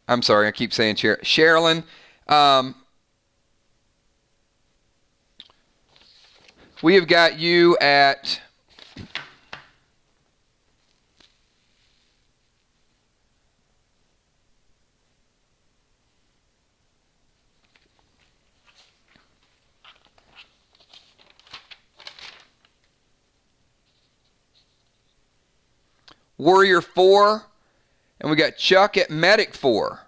I'm sorry, I keep saying Sherilyn. We have got you at Warrior 4, and we got Chuck at Medic 4.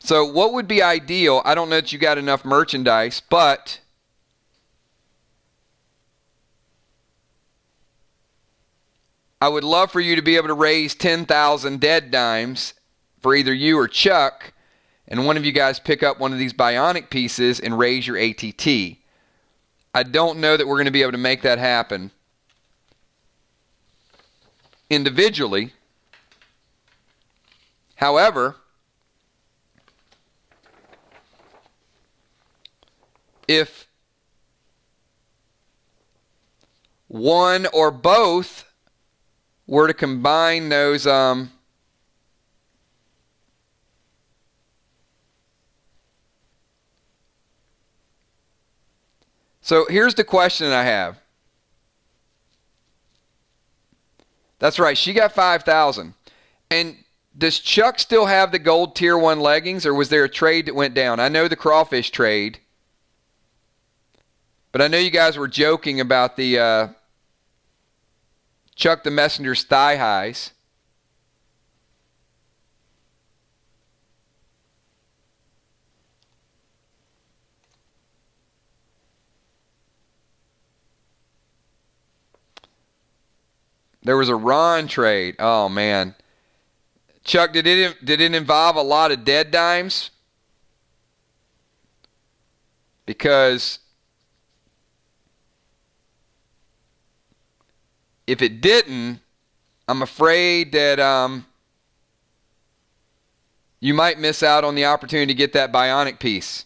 So what would be ideal? I don't know that you got enough merchandise, but I would love for you to be able to raise 10,000 dead dimes for either you or Chuck, and one of you guys pick up one of these bionic pieces and raise your ATT. I don't know that we're going to be able to make that happen individually. However, if one or both were to combine those so here's the question I have. That's right, she got 5,000. And does Chuck still have the gold tier 1 leggings, or was there a trade that went down? I know the crawfish trade, but I know you guys were joking about the Chuck the Messenger's thigh highs. There was a Ron trade. Oh, man. Chuck, did it involve a lot of dead dimes? Because if it didn't, I'm afraid that you might miss out on the opportunity to get that bionic piece.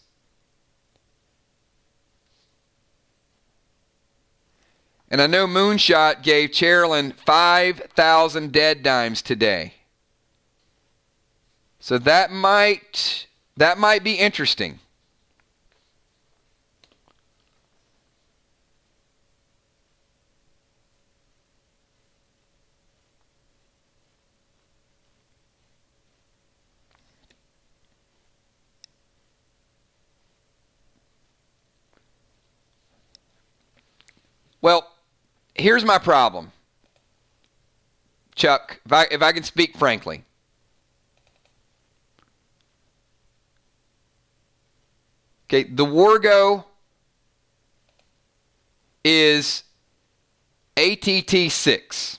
And I know Moonshot gave Sherilyn 5,000 dead dimes today. So that might be interesting. here's my problem, Chuck, if I can speak frankly. Okay, the Wargo is ATT 6.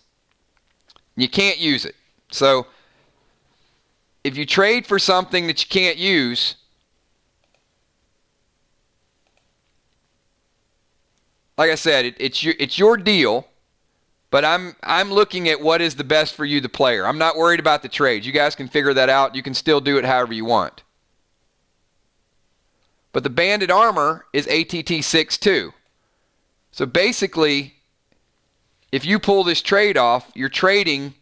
You can't use it. So if you trade for something that you can't use, like I said, it's your deal, but I'm looking at what is the best for you, the player. I'm not worried about the trades. You guys can figure that out. You can still do it however you want. But the banded armor is ATT 6 too. So basically, if you pull this trade off, you're trading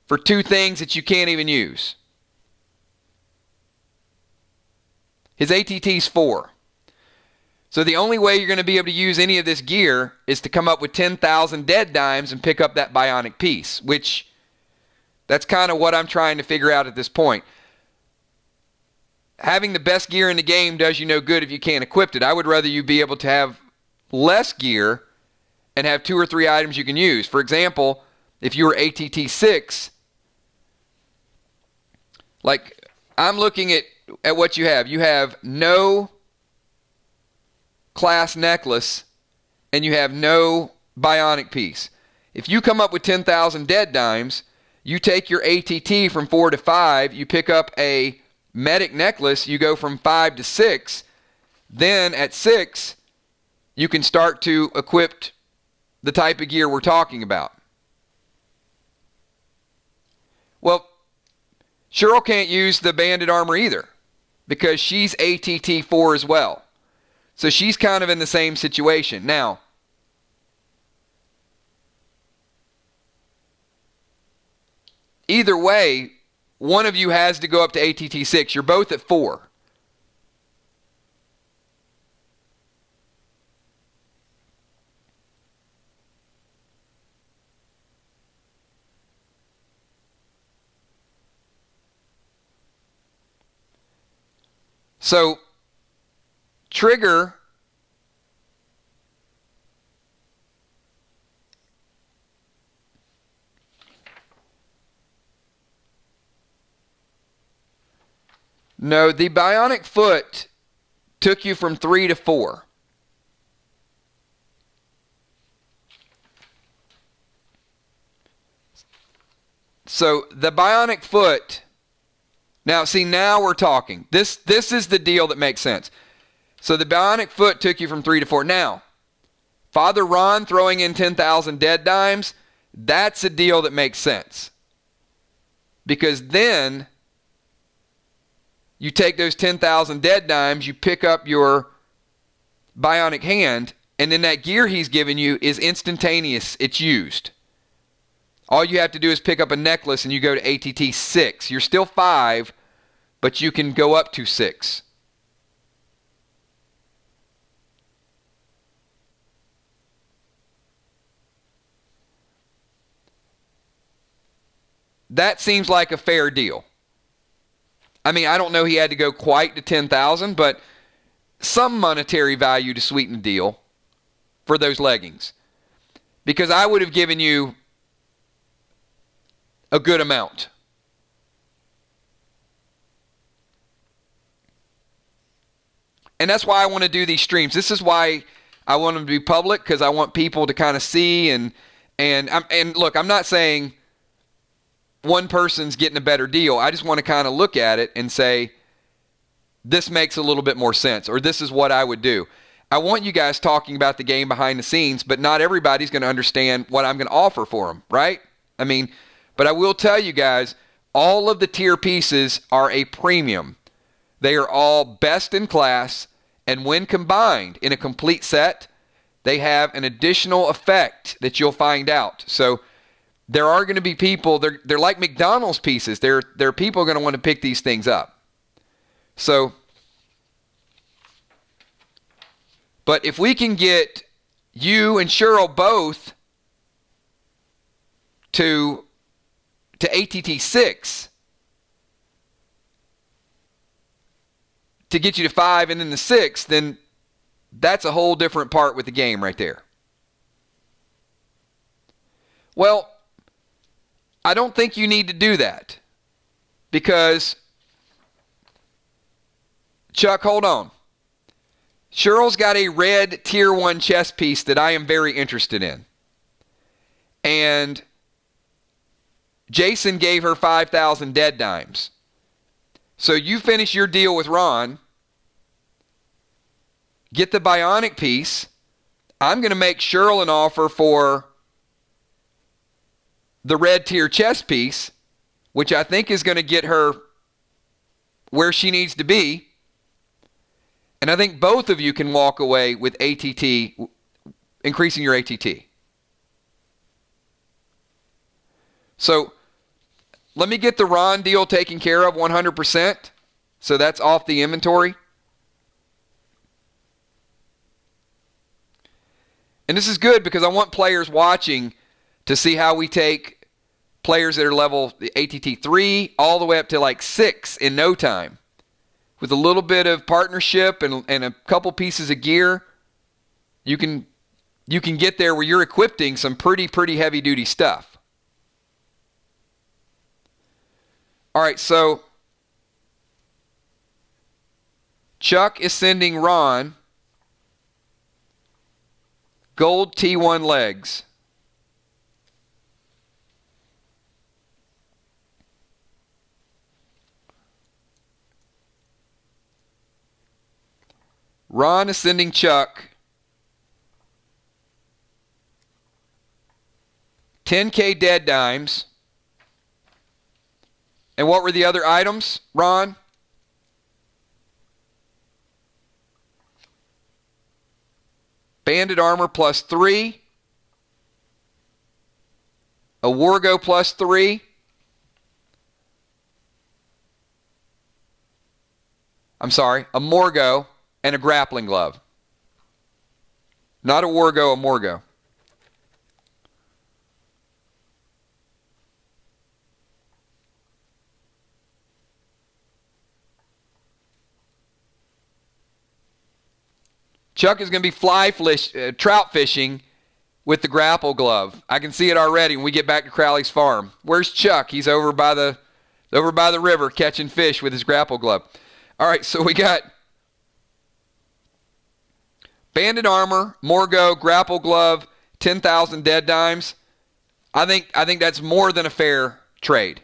for two things that you can't even use. His ATT is 4. So the only way you're going to be able to use any of this gear is to come up with 10,000 dead dimes and pick up that bionic piece, which that's kind of what I'm trying to figure out at this point. Having the best gear in the game does you no good if you can't equip it. I would rather you be able to have less gear and have 2 or 3 items you can use. For example, if you were ATT 6, like I'm looking at what you have. You have no class necklace and you have no bionic piece. If you come up with 10,000 dead dimes, you take your ATT from 4 to 5, you pick up a medic necklace, you go from 5 to 6, then at 6, you can start to equip the type of gear we're talking about. Well, Cheryl can't use the banded armor either because she's ATT 4 as well. So she's kind of in the same situation. Now, either way, one of you has to go up to ATT 6. You're both at 4. So, Trigger no, the bionic foot took you from 3 to 4. So the bionic foot, now see, now we're talking. This is the deal that makes sense. So the bionic foot took you from 3 to 4. Now, Father Ron throwing in 10,000 dead dimes, that's a deal that makes sense. Because then you take those 10,000 dead dimes, you pick up your bionic hand, and then that gear he's given you is instantaneous. It's used. All you have to do is pick up a necklace and you go to ATT 6. You're still 5, but you can go up to 6. That seems like a fair deal. I mean, I don't know he had to go quite to 10,000, but some monetary value to sweeten the deal for those leggings. Because I would have given you a good amount. And that's why I want to do these streams. This is why I want them to be public, because I want people to kind of see and look, I'm not saying one person's getting a better deal. I just want to kind of look at it and say, this makes a little bit more sense, or this is what I would do. I want you guys talking about the game behind the scenes, but not everybody's going to understand what I'm going to offer for them, right? I mean, but I will tell you guys, all of the tier pieces are a premium. They are all best in class, and when combined in a complete set, they have an additional effect that you'll find out. So there are going to be people, they're like McDonald's pieces. There are people going to want to pick these things up. So, but if we can get you and Cheryl both to ATT 6, to get you to 5 and then the 6, then that's a whole different part with the game right there. Well, I don't think you need to do that because, Chuck, hold on. Cheryl's got a red tier 1 chess piece that I am very interested in. And Jason gave her 5,000 dead dimes. So you finish your deal with Ron, get the bionic piece. I'm going to make Cheryl an offer for the red tier chess piece, which I think is going to get her where she needs to be. And I think both of you can walk away with ATT, increasing your ATT. So let me get the Ron deal taken care of 100%. So that's off the inventory. And this is good because I want players watching to see how we take players that are level ATT 3 all the way up to like 6 in no time. With a little bit of partnership and a couple pieces of gear, you can get there where you're equipping some pretty heavy duty stuff. All right, so Chuck is sending Ron gold T1 legs. Ron is sending Chuck 10K dead dimes. And what were the other items, Ron? Banded armor plus 3. A Wargo plus 3. I'm sorry, a Morgo and a grappling glove. Not a Wargo, a Morgo. Chuck is going to be trout fishing with the grapple glove. I can see it already when we get back to Crowley's farm. Where's Chuck? He's over by the river catching fish with his grapple glove. All right, so we got banded armor, Morgo, grapple glove, 10,000 dead dimes. I think that's more than a fair trade.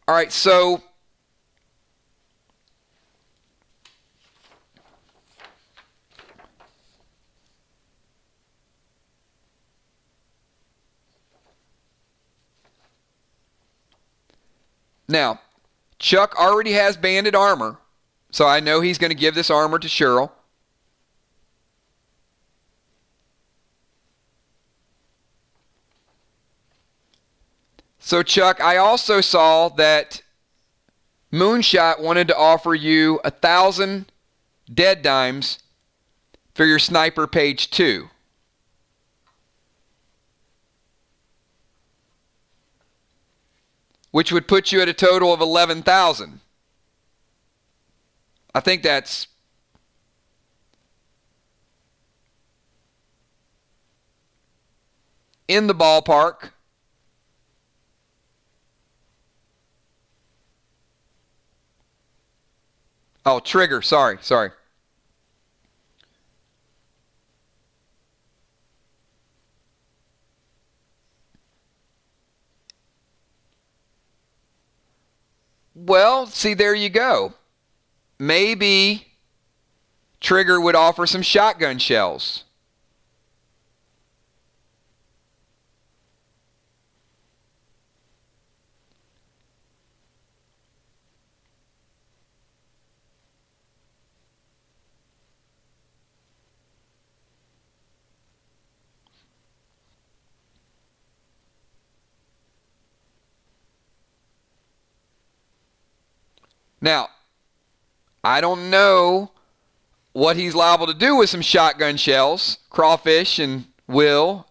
All right, so now Chuck already has banded armor, so I know he's going to give this armor to Cheryl. So, Chuck, I also saw that Moonshot wanted to offer you 1,000 dead dimes for your sniper page 2. Which would put you at a total of 11,000. I think that's in the ballpark. Oh, trigger. Sorry. Well, see, there you go. Maybe Trigger would offer some shotgun shells. Now, I don't know what he's liable to do with some shotgun shells. Crawfish and Will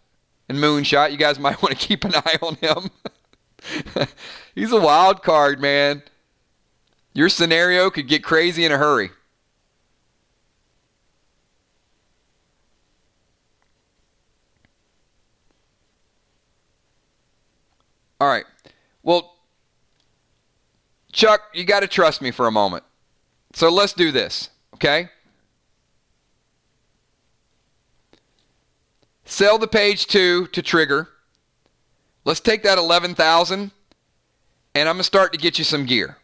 and Moonshot, you guys might want to keep an eye on him. He's a wild card, man. Your scenario could get crazy in a hurry. All right. Well, Chuck, you got to trust me for a moment. So let's do this, okay? Sell the page 2 to trigger. Let's take that 11,000 and I'm going to start to get you some gear.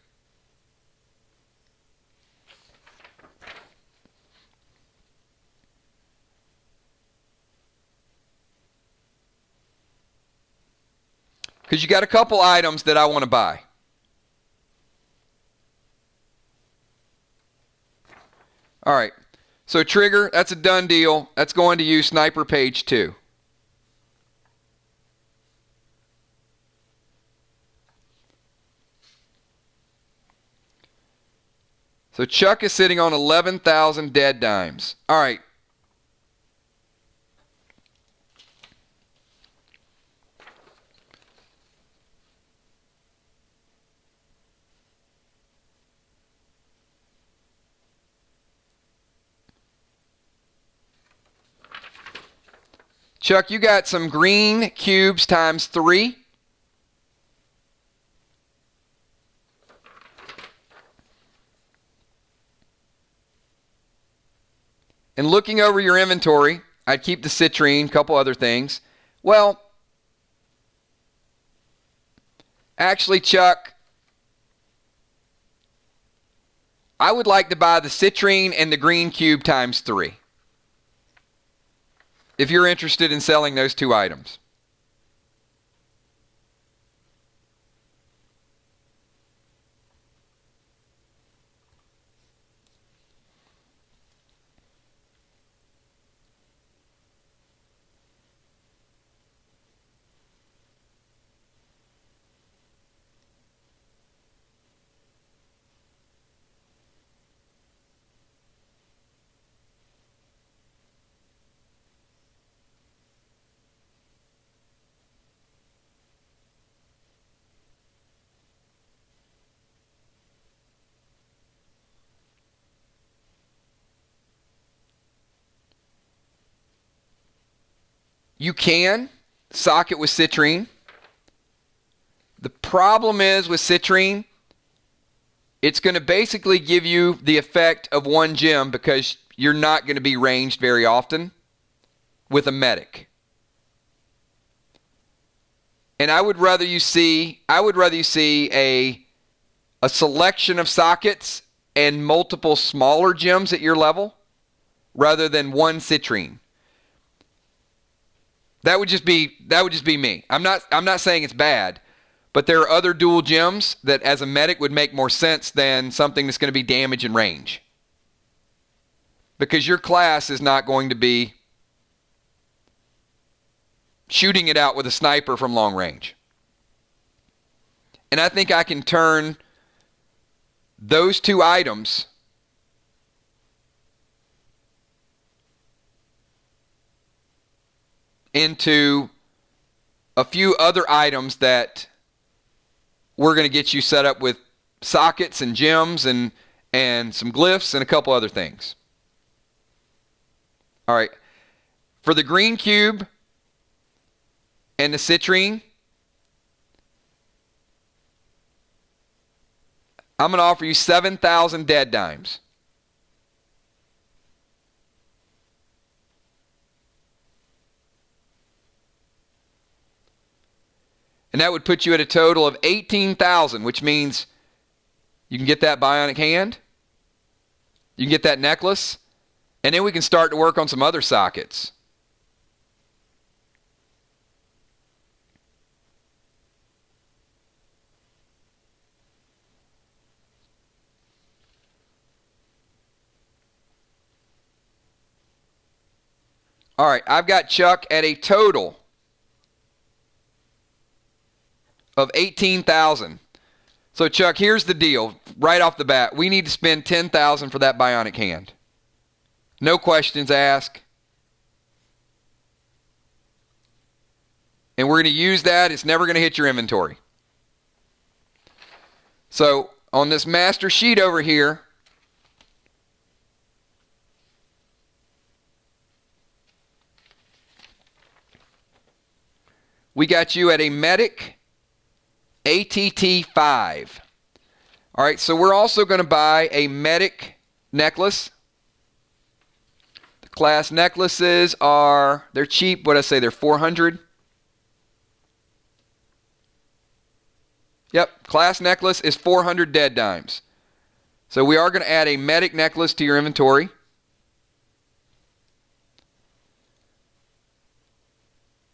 Because you got a couple items that I want to buy. All right. So trigger, that's a done deal. That's going to you, sniper page 2. So Chuck is sitting on 11,000 dead dimes. All right. Chuck, you got some green cubes times 3. And looking over your inventory, I'd keep the citrine, a couple other things. Well, actually, Chuck, I would like to buy the citrine and the green cube times 3. If you're interested in selling those 2 items. You can socket with citrine. The problem is with citrine, it's going to basically give you the effect of 1 gem because you're not going to be ranged very often with a medic. And I would rather you see a selection of sockets and multiple smaller gems at your level rather than 1 citrine. That would just be me. I'm not saying it's bad, but there are other dual gems that as a medic would make more sense than something that's going to be damage and range. Because your class is not going to be shooting it out with a sniper from long range. And I think I can turn those 2 items into a few other items that we're going to get you set up with sockets and gems and some glyphs and a couple other things. All right. For the green cube and the citrine, I'm going to offer you 7,000 dead dimes. And that would put you at a total of 18,000, which means you can get that bionic hand, you can get that necklace, and then we can start to work on some other sockets. All right, I've got Chuck at a total of 18,000. So Chuck, here's the deal. Right off the bat, we need to spend 10,000 for that bionic hand. No questions asked. And we're going to use that. It's never going to hit your inventory. So on this master sheet over here, we got you at a medic ATT 5. All right, so we're also going to buy a medic necklace. The class necklaces they're cheap. What did I say? They're 400. Yep, class necklace is 400 dead dimes. So we are going to add a medic necklace to your inventory.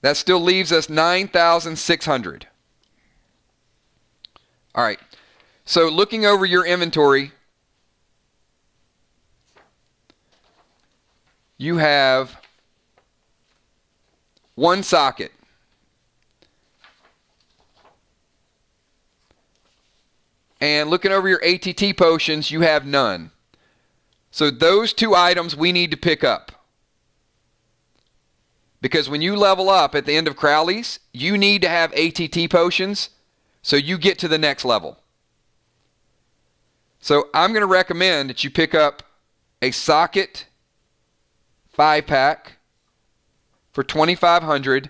That still leaves us 9,600. All right. So looking over your inventory, you have one socket. And looking over your ATT potions, you have none. So those two items we need to pick up. Because when you level up at the end of Crowley's, you need to have ATT potions so you get to the next level. So I'm going to recommend that you pick up a socket 5-pack for 2,500,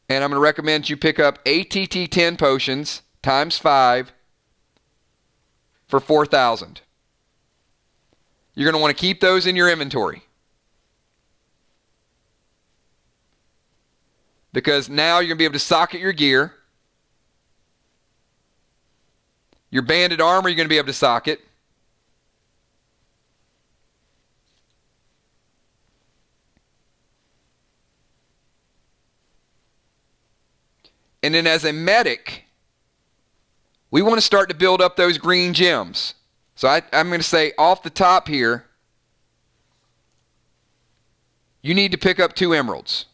and I'm going to recommend you pick up ATT 10 potions times 5 for 4,000. You're going to want to keep those in your inventory, because now you're going to be able to socket your gear. Your banded armor you're going to be able to socket. And then as a medic, we want to start to build up those green gems. So I'm going to say off the top here, you need to pick up 2 emeralds.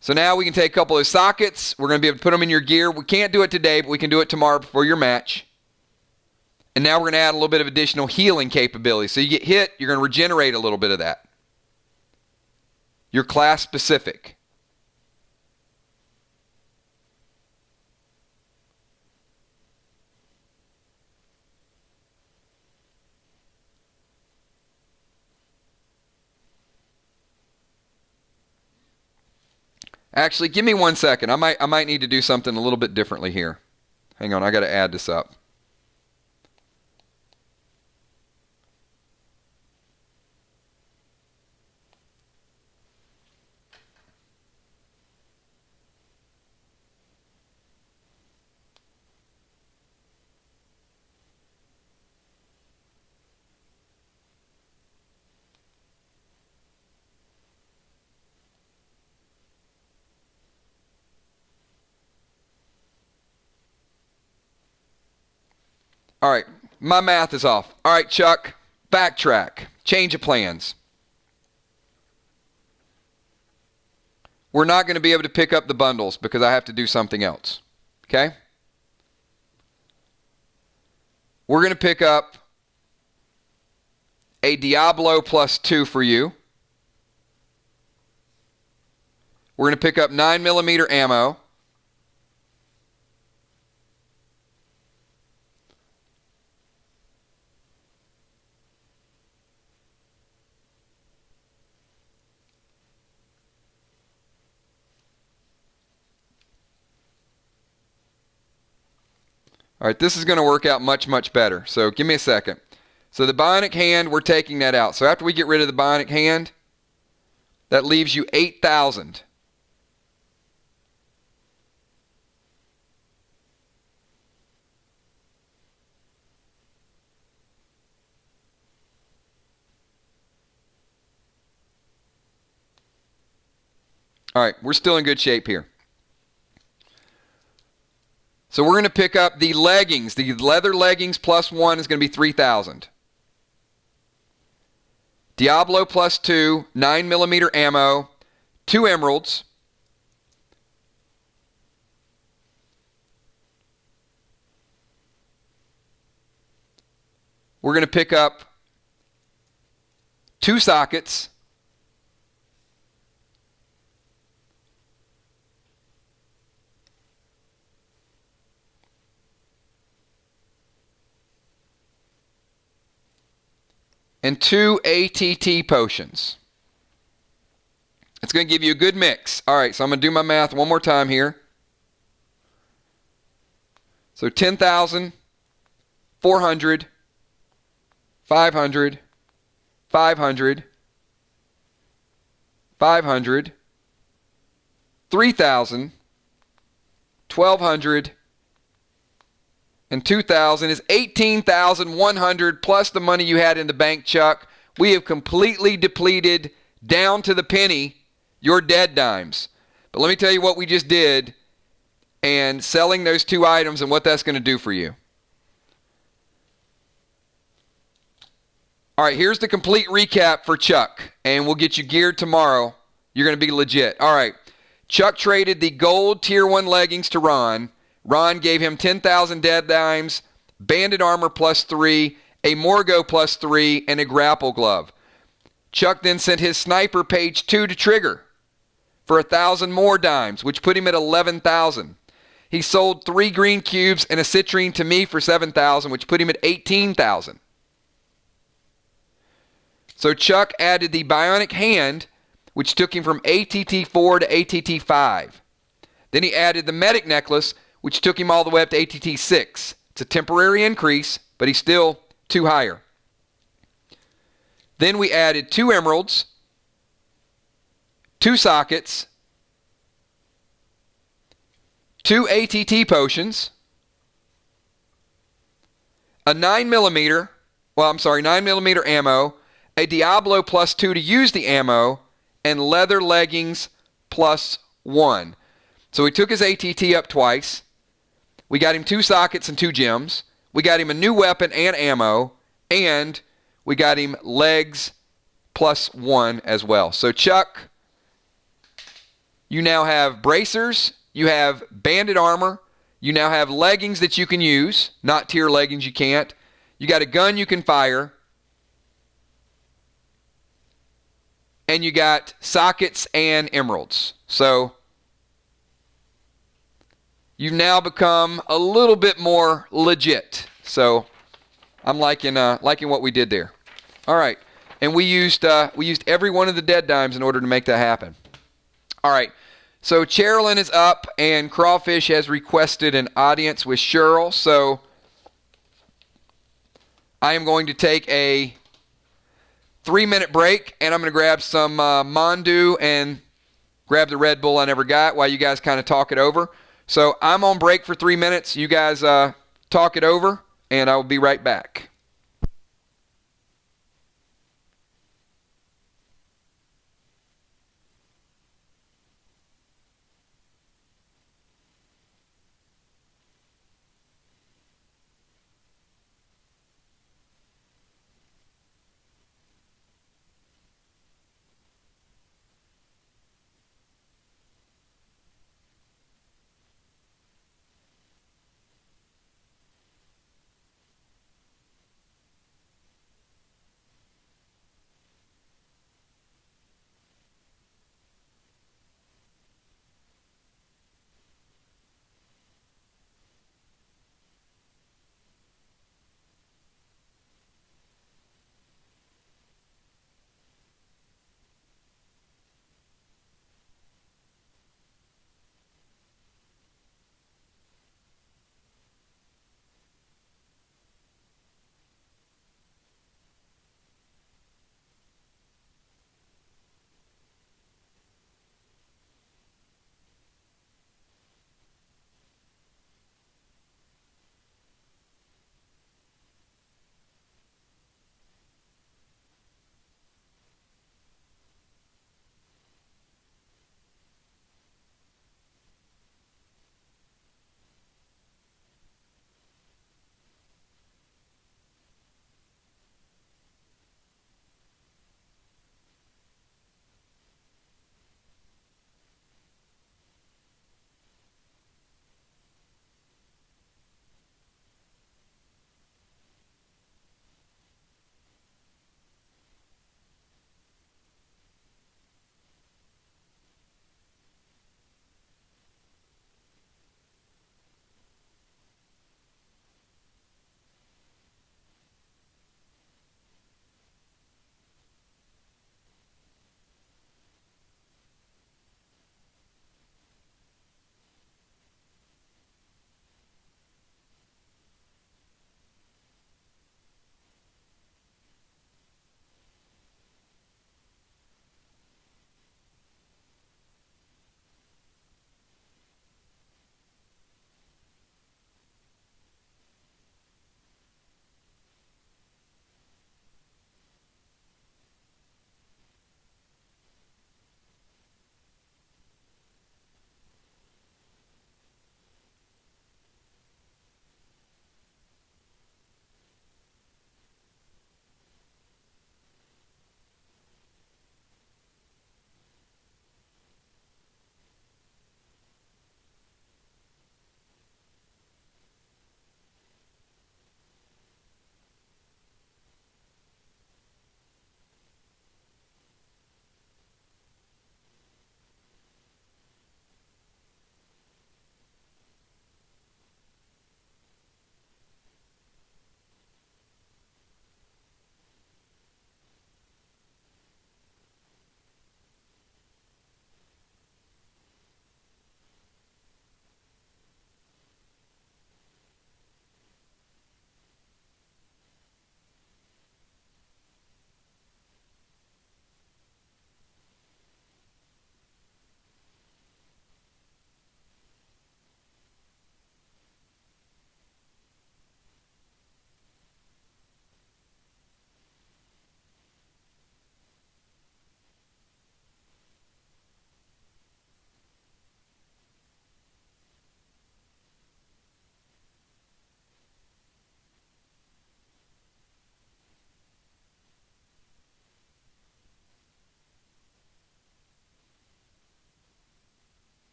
So now we can take a couple of sockets. We're going to be able to put them in your gear. We can't do it today, but we can do it tomorrow before your match. And now we're going to add a little bit of additional healing capability. So you get hit, you're going to regenerate a little bit of that. You're class specific. Actually, give me 1 second. I might need to do something a little bit differently here. Hang on, I got to add this up. All right, my math is off. All right, Chuck, backtrack. Change of plans. We're not going to be able to pick up the bundles because I have to do something else. Okay? We're going to pick up a Diablo +2 for you. We're going to pick up 9mm ammo. All right, this is going to work out much, much better. So give me a second. So the bionic hand, we're taking that out. So after we get rid of the bionic hand, that leaves you 8,000. All right, we're still in good shape here. So we're going to pick up the leggings. The leather leggings +1 is going to be 3,000. Diablo +2, 9mm ammo, 2 emeralds. We're going to pick up 2 sockets. and 2 ATT potions. It's going to give you a good mix. All right, so I'm going to do my math one more time here. So 10,000, 400, 500, 500, 500, 3,000, 1,200, and 2,000 is 18,100 plus the money you had in the bank, Chuck. We have completely depleted down to the penny your dead dimes. But let me tell you what we just did and selling those 2 items and what that's going to do for you. All right, here's the complete recap for Chuck, and we'll get you geared tomorrow. You're going to be legit. All right, Chuck traded the gold tier 1 leggings to Ron. Ron gave him 10,000 dead dimes, banded armor +3, a Morgo +3, and a grapple glove. Chuck then sent his sniper page 2 to Trigger for 1,000 more dimes, which put him at 11,000. He sold 3 green cubes and a citrine to me for 7,000, which put him at 18,000. So Chuck added the bionic hand, which took him from ATT 4 to ATT 5. Then he added the medic necklace, which took him all the way up to ATT 6. It's a temporary increase, but he's still 2 higher. Then we added 2 emeralds, 2 sockets, 2 ATT potions, a 9mm ammo, a Diablo +2 to use the ammo, and leather leggings +1. So we took his ATT up twice. We got him 2 sockets and 2 gems. We got him a new weapon and ammo, and we got him legs +1 as well. So Chuck, you now have bracers, you have banded armor, you now have leggings that you can use, not tier leggings you can't. You got a gun you can fire, and you got sockets and emeralds. So you've now become a little bit more legit. So I'm liking what we did there. All right, and we used every one of the dead dimes in order to make that happen. All right, so Cherilyn is up, and Crawfish has requested an audience with Cheryl. So I am going to take a 3-minute break, and I'm going to grab some Mondu and grab the Red Bull I never got while you guys kind of talk it over. So I'm on break for 3 minutes. You guys talk it over, and I will be right back.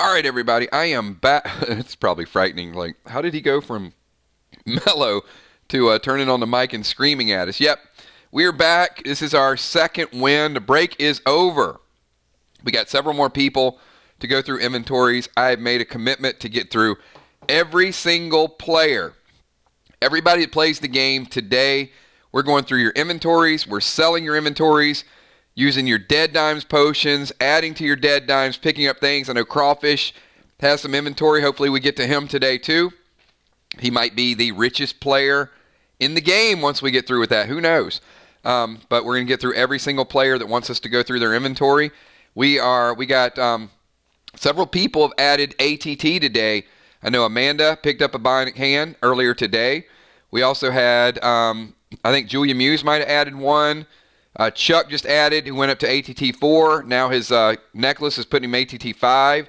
All right, everybody, I am back. It's probably frightening. Like, how did he go from mellow to turning on the mic and screaming at us? Yep, we're back. This is our second win. The break is over. We got several more people to go through inventories. I have made a commitment to get through every single player. Everybody that plays the game today, we're going through your inventories. We're selling your inventories, using your dead dimes potions, adding to your dead dimes, picking up things. I know Crawfish has some inventory. Hopefully we get to him today too. He might be the richest player in the game once we get through with that. Who knows? But we're going to get through every single player that wants us to go through their inventory. We got several people have added ATT today. I know Amanda picked up a bionic hand earlier today. We also had, I think Julia Muse might have added one. Chuck just added, who went up to ATT 4. Now his necklace is putting him ATT 5.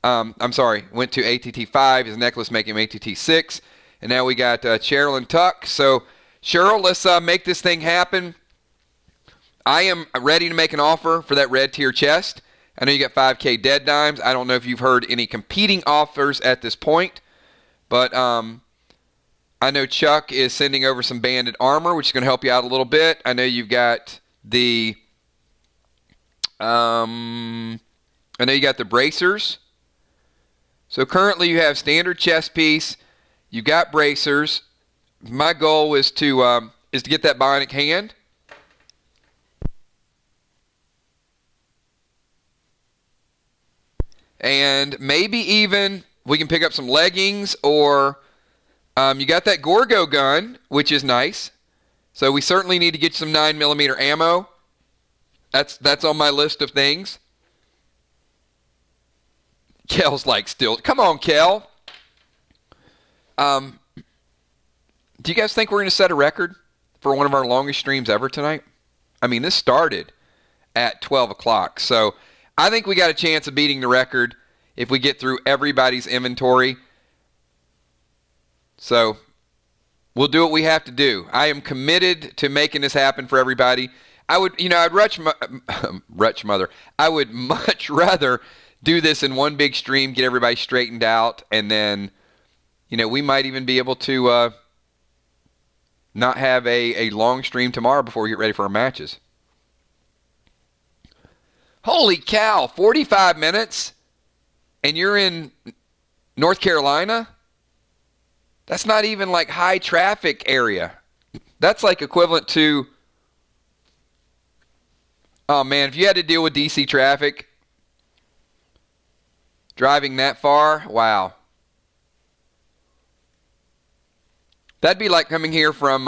Went to ATT 5. His necklace making him ATT 6. And now we got Cheryl and Tuck. So, Cheryl, let's make this thing happen. I am ready to make an offer for that red tier chest. I know you got 5K dead dimes. I don't know if you've heard any competing offers at this point. But I know Chuck is sending over some banded armor, which is going to help you out a little bit. I know you've got the bracers. So currently you have standard chest piece. You got bracers. My goal is to get that bionic hand. And maybe even we can pick up some leggings, or you got that Gorgo gun, which is nice. So we certainly need to get some 9mm ammo. That's on my list of things. Kel's like still. Come on, Kel. Do you guys think we're going to set a record for one of our longest streams ever tonight? I mean, this started at 12 o'clock. So I think we got a chance of beating the record if we get through everybody's inventory. So we'll do what we have to do. I am committed to making this happen for everybody. I would much rather do this in one big stream, get everybody straightened out, and then, we might even be able to not have a long stream tomorrow before we get ready for our matches. Holy cow, 45 minutes? And you're in North Carolina? That's not even like high traffic area. That's like equivalent to, oh man, if you had to deal with DC traffic, driving that far, wow. That'd be like coming here from,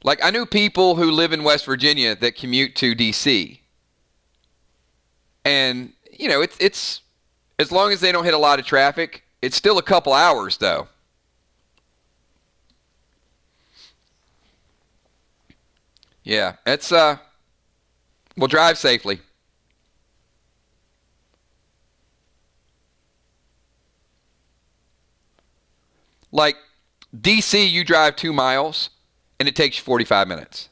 like I knew people who live in West Virginia that commute to DC. And, it's as long as they don't hit a lot of traffic, it's still a couple hours though. Yeah, it's, we'll drive safely. Like, DC, you drive 2 miles, and it takes you 45 minutes.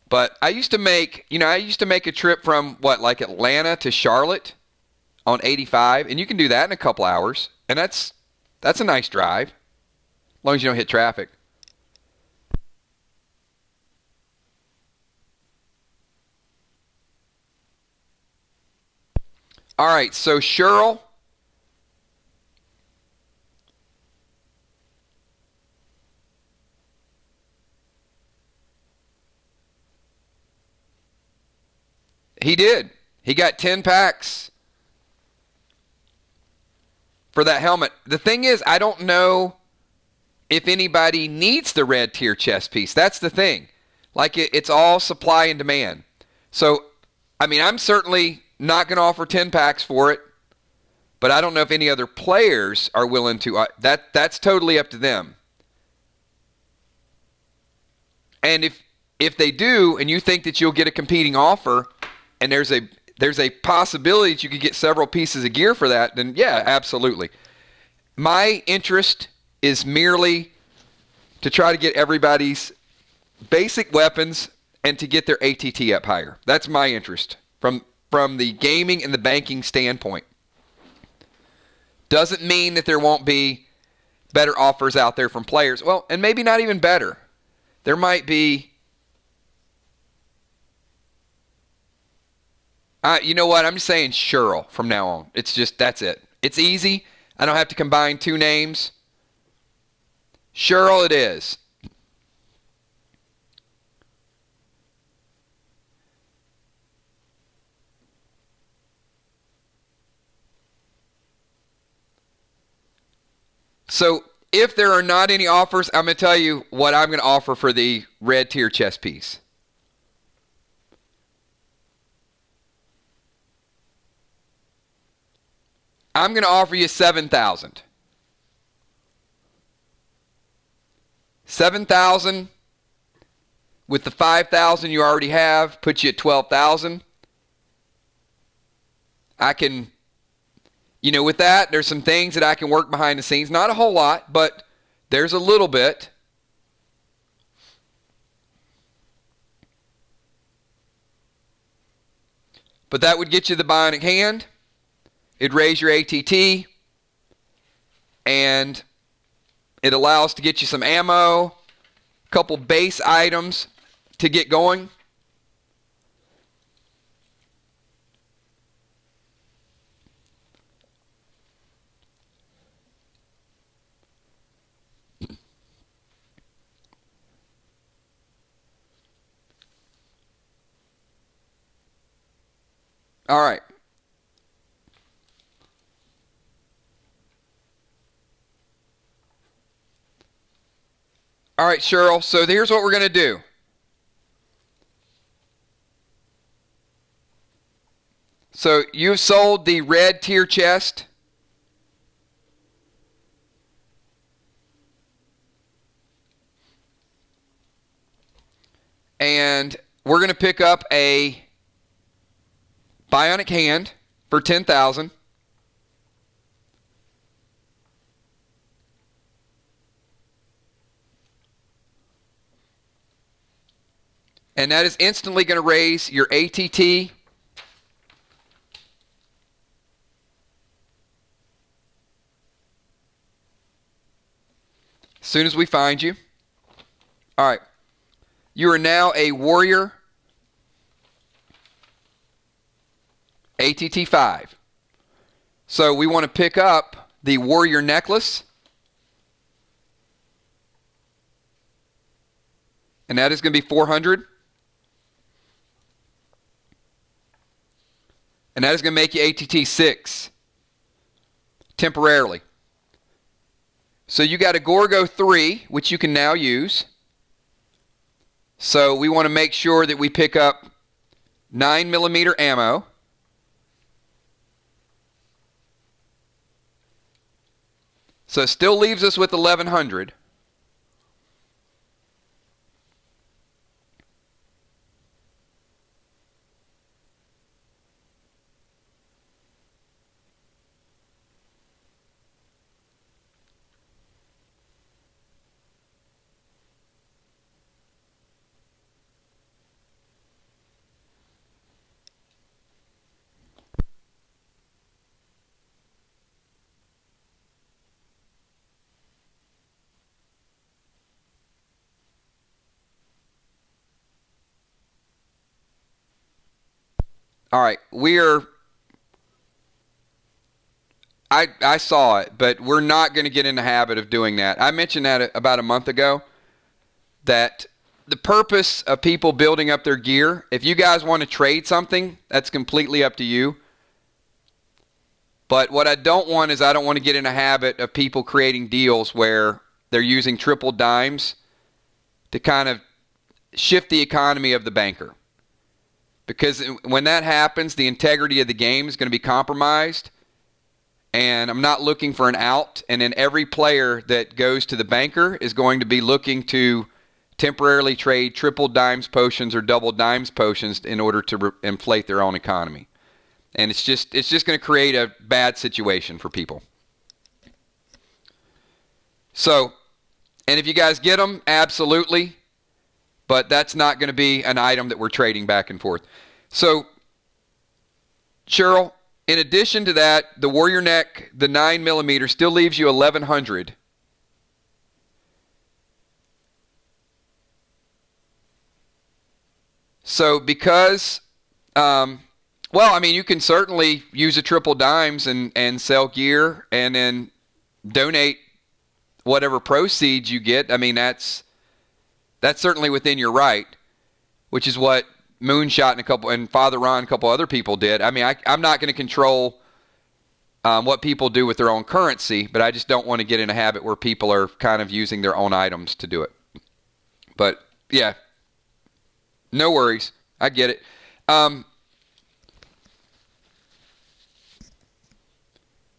But I used to make a trip from, Atlanta to Charlotte on 85, and you can do that in a couple hours, and that's a nice drive, as long as you don't hit traffic. All right, so Cheryl. He did. He got 10 packs for that helmet. The thing is, I don't know if anybody needs the red tier chest piece. That's the thing. Like, it's all supply and demand. So, I mean, I'm certainly not going to offer 10 packs for it, but I don't know if any other players are willing to. That's totally up to them. And if they do, and you think that you'll get a competing offer, and there's a possibility that you could get several pieces of gear for that, then yeah, absolutely. My interest is merely to try to get everybody's basic weapons and to get their ATT up higher. That's my interest from the gaming and the banking standpoint. Doesn't mean that there won't be better offers out there from players. Well, and maybe not even better. There might be, you know what? I'm just saying Sherrill from now on. It's just, that's it. It's easy. I don't have to combine two names. Sherrill it is. So if there are not any offers, I'm going to tell you what I'm going to offer for the red tier chess piece. I'm going to offer you $7,000. $7,000 with the $5,000 you already have puts you at $12,000. I can, with that, there's some things that I can work behind the scenes. Not a whole lot, but there's a little bit. But that would get you the bionic hand. It'd raise your ATT. And it allows to get you some ammo, a couple base items to get going. All right. All right, Cheryl. So here's what we're going to do. So you've sold the red tier chest. And we're going to pick up a bionic hand for $10,000. And that is instantly going to raise your ATT. As soon as we find you. All right. You are now a warrior. ATT 5. So we want to pick up the warrior necklace. And that is going to be $400. And that is going to make you ATT 6 temporarily. So you got a Gorgo 3, which you can now use. So we want to make sure that we pick up 9mm ammo. So it still leaves us with 1,100. All right, I saw it, but we're not going to get in the habit of doing that. I mentioned that about a month ago, that the purpose of people building up their gear, if you guys want to trade something, that's completely up to you. But what I don't want is I don't want to get in a habit of people creating deals where they're using triple dimes to kind of shift the economy of the banker. Because when that happens, the integrity of the game is going to be compromised. And I'm not looking for an out. And then every player that goes to the banker is going to be looking to temporarily trade triple dimes potions or double dimes potions in order to inflate their own economy. And it's just going to create a bad situation for people. So, and if you guys get them, absolutely. but that's not going to be an item that we're trading back and forth. So, Cheryl, in addition to that, the Warrior Neck, the 9mm, still leaves you 1,100. So because, well, I mean, you can certainly use a triple dimes and sell gear and then donate whatever proceeds you get. I mean, that's certainly within your right, which is what Moonshot and Father Ron, a couple other people did. I mean, I'm not going to control what people do with their own currency, but I just don't want to get in a habit where people are kind of using their own items to do it. But yeah, no worries. I get it.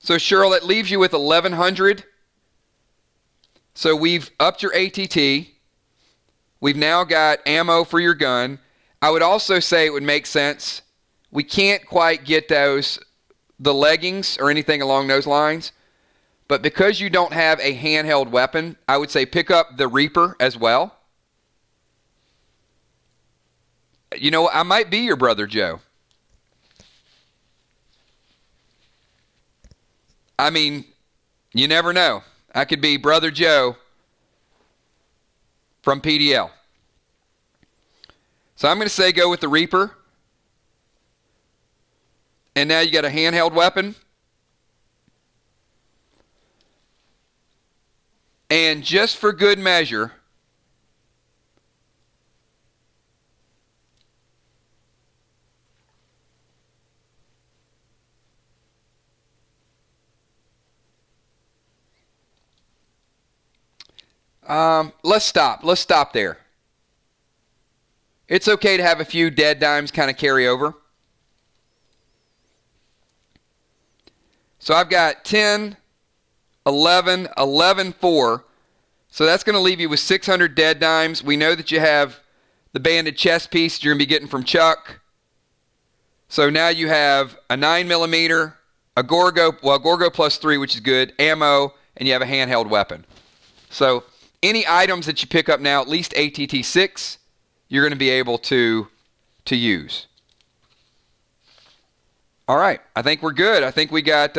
So Cheryl, that leaves you with 1,100. So we've upped your ATT. We've now got ammo for your gun. I would also say it would make sense. We can't quite get the leggings or anything along those lines. But because you don't have a handheld weapon, I would say pick up the Reaper as well. You know, I might be your brother Joe. I mean, you never know. I could be Brother Joe from PDL. So I'm going to say go with the Reaper. And now you got a handheld weapon. And just for good measure, let's stop. Let's stop there. It's okay to have a few dead dimes kind of carry over. So I've got 10, 11, 11, 4. So that's going to leave you with 600 dead dimes. We know that you have the banded chest piece you're going to be getting from Chuck. So now you have a 9mm, a Gorgo, well, Gorgo plus 3, which is good, ammo, and you have a handheld weapon. So any items that you pick up now, at least ATT 6, you're going to be able to use. All right, I think we're good. I think we got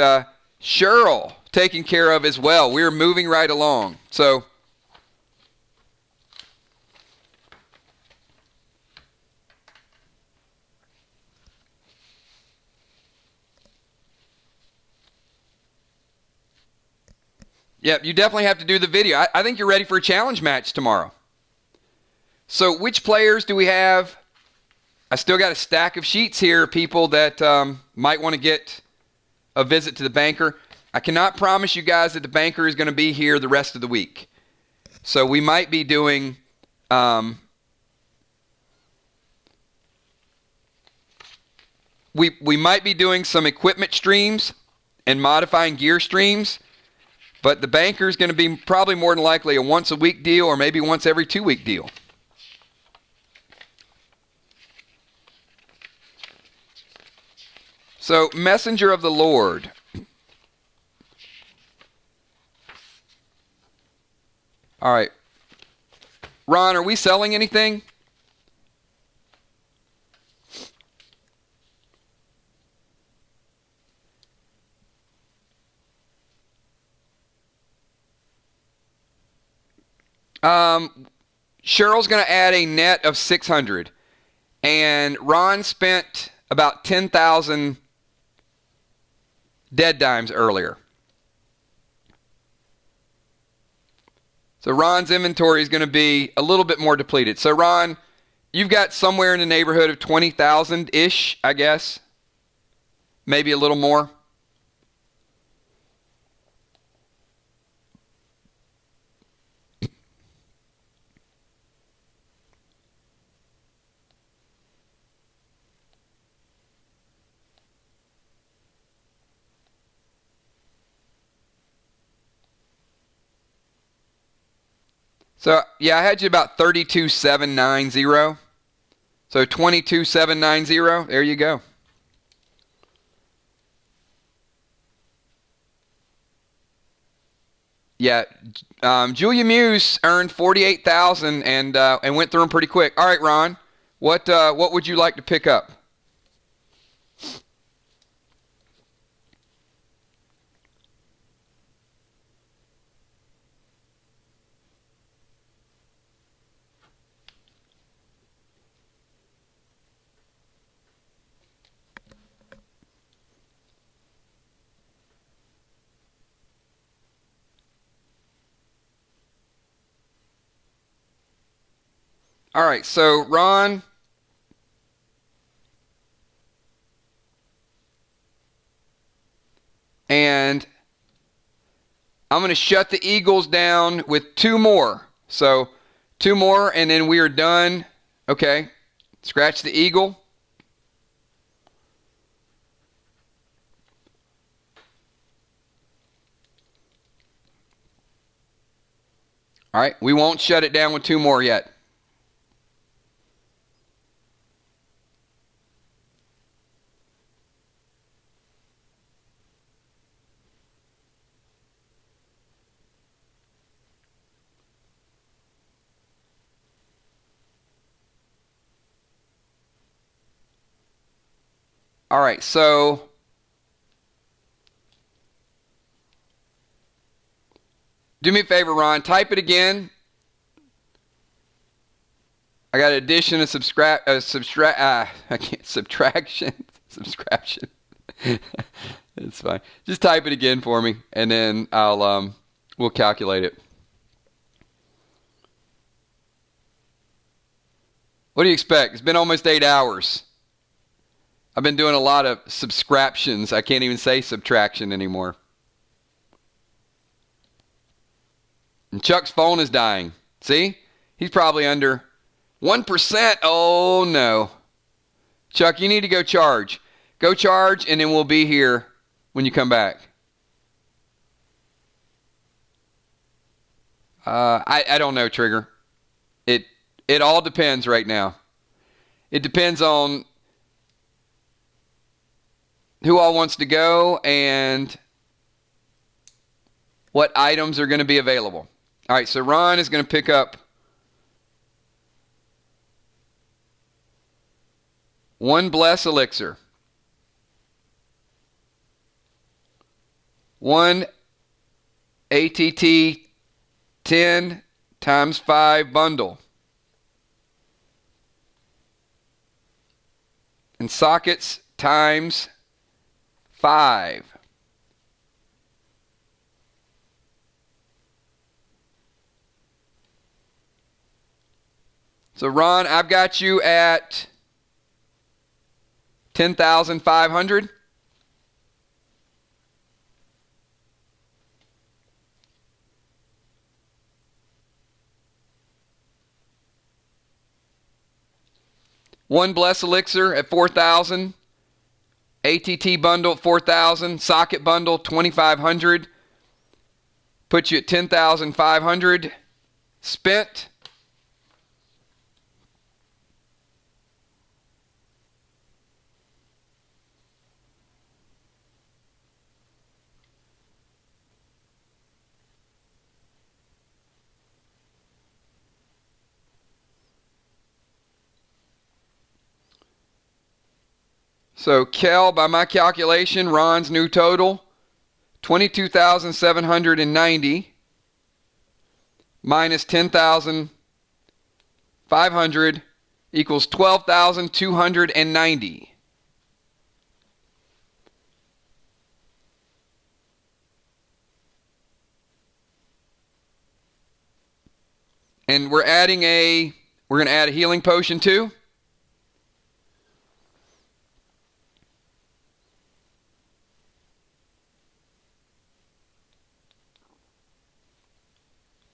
Cheryl taken care of as well. We're moving right along. So yep, you definitely have to do the video. I think you're ready for a challenge match tomorrow. So which players do we have? I still got a stack of sheets here, people that might want to get a visit to the banker. I cannot promise you guys that the banker is going to be here the rest of the week. So we might be doing we might be doing some equipment streams and modifying gear streams, but the banker is going to be probably more than likely a once a week deal or maybe once every 2 week deal. So, Messenger of the Lord. All right. Ron, are we selling anything? Cheryl's going to add a net of 600. And Ron spent about 10,000 dead dimes earlier. So Ron's inventory is going to be a little bit more depleted. So Ron, you've got somewhere in the neighborhood of 20,000-ish, I guess. Maybe a little more. So, yeah, I had you about 32,790. So 22,790, there you go. Yeah. Julia Muse earned 48,000 and went through them pretty quick. All right, Ron. What would you like to pick up? All right, so Ron, and I'm going to shut the Eagles down with 2 more. So 2 more, and then we are done. Okay, scratch the Eagle. All right, we won't shut it down with 2 more yet. All right, so do me a favor, Ron. Type it again. I got addition and subtraction. Subtraction. It's fine. Just type it again for me, and then we'll calculate it. What do you expect? It's been almost 8 hours. I've been doing a lot of subscriptions. I can't even say subtraction anymore. And Chuck's phone is dying. See? He's probably under 1%. Oh, no. Chuck, you need to go charge. Go charge, and then we'll be here when you come back. I don't know, Trigger. It all depends right now. It depends on who all wants to go and what items are going to be available. All right, so Ron is going to pick up 1 Bless Elixir, 1 ATT 10 times 5 bundle, and sockets times 5. So Ron, I've got you at 10,500. One Bless Elixir at 4,000. ATT bundle at 4,000. Socket bundle 2,500. Put you at 10,500. Spent. So Kel, by my calculation, Ron's new total, 22,790 minus 10,500 equals 12,290. And we're going to add a healing potion too.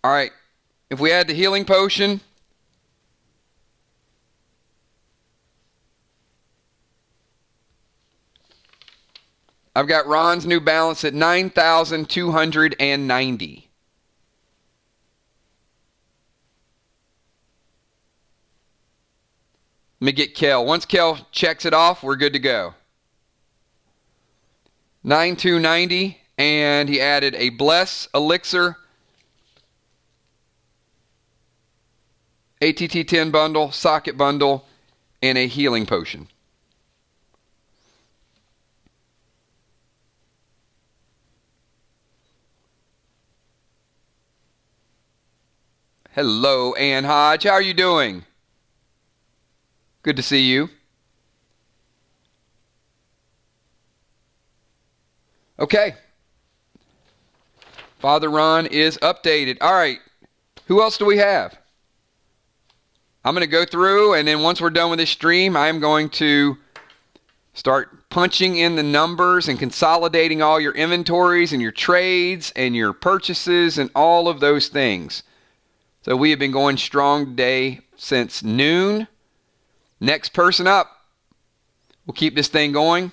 All right, if we add the healing potion, I've got Ron's new balance at 9,290. Let me get Kel. Once Kel checks it off, we're good to go. 9,290, and he added a Bless Elixir ATT-10 bundle, socket bundle, and a healing potion. Hello, Ann Hodge. How are you doing? Good to see you. Okay. Father Ron is updated. All right. Who else do we have? I'm going to go through, and then once we're done with this stream, I'm going to start punching in the numbers and consolidating all your inventories and your trades and your purchases and all of those things. So we have been going strong today since noon. Next person up. We'll keep this thing going.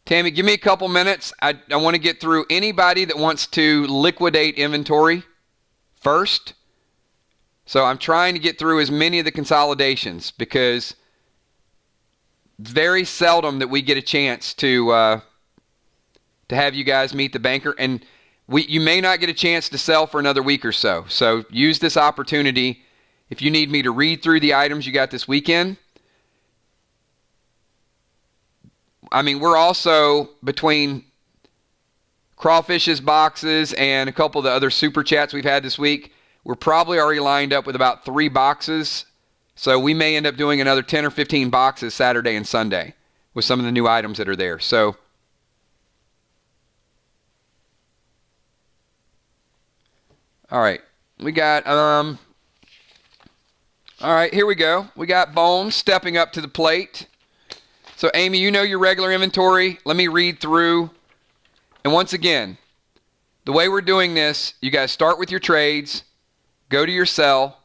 Tammy, give me a couple minutes. I want to get through anybody that wants to liquidate inventory first. So I'm trying to get through as many of the consolidations because very seldom that we get a chance to have you guys meet the banker. And you may not get a chance to sell for another week or so. So use this opportunity if you need me to read through the items you got this weekend. I mean, we're also, between Crawfish's boxes and a couple of the other super chats we've had this week, we're probably already lined up with about 3 boxes. So we may end up doing another 10 or 15 boxes Saturday and Sunday with some of the new items that are there. So all right, we got, all right, here we go. We got Bones stepping up to the plate. So, Amy, you know your regular inventory. Let me read through. And once again, the way we're doing this, you guys start with your trades, go to your sell,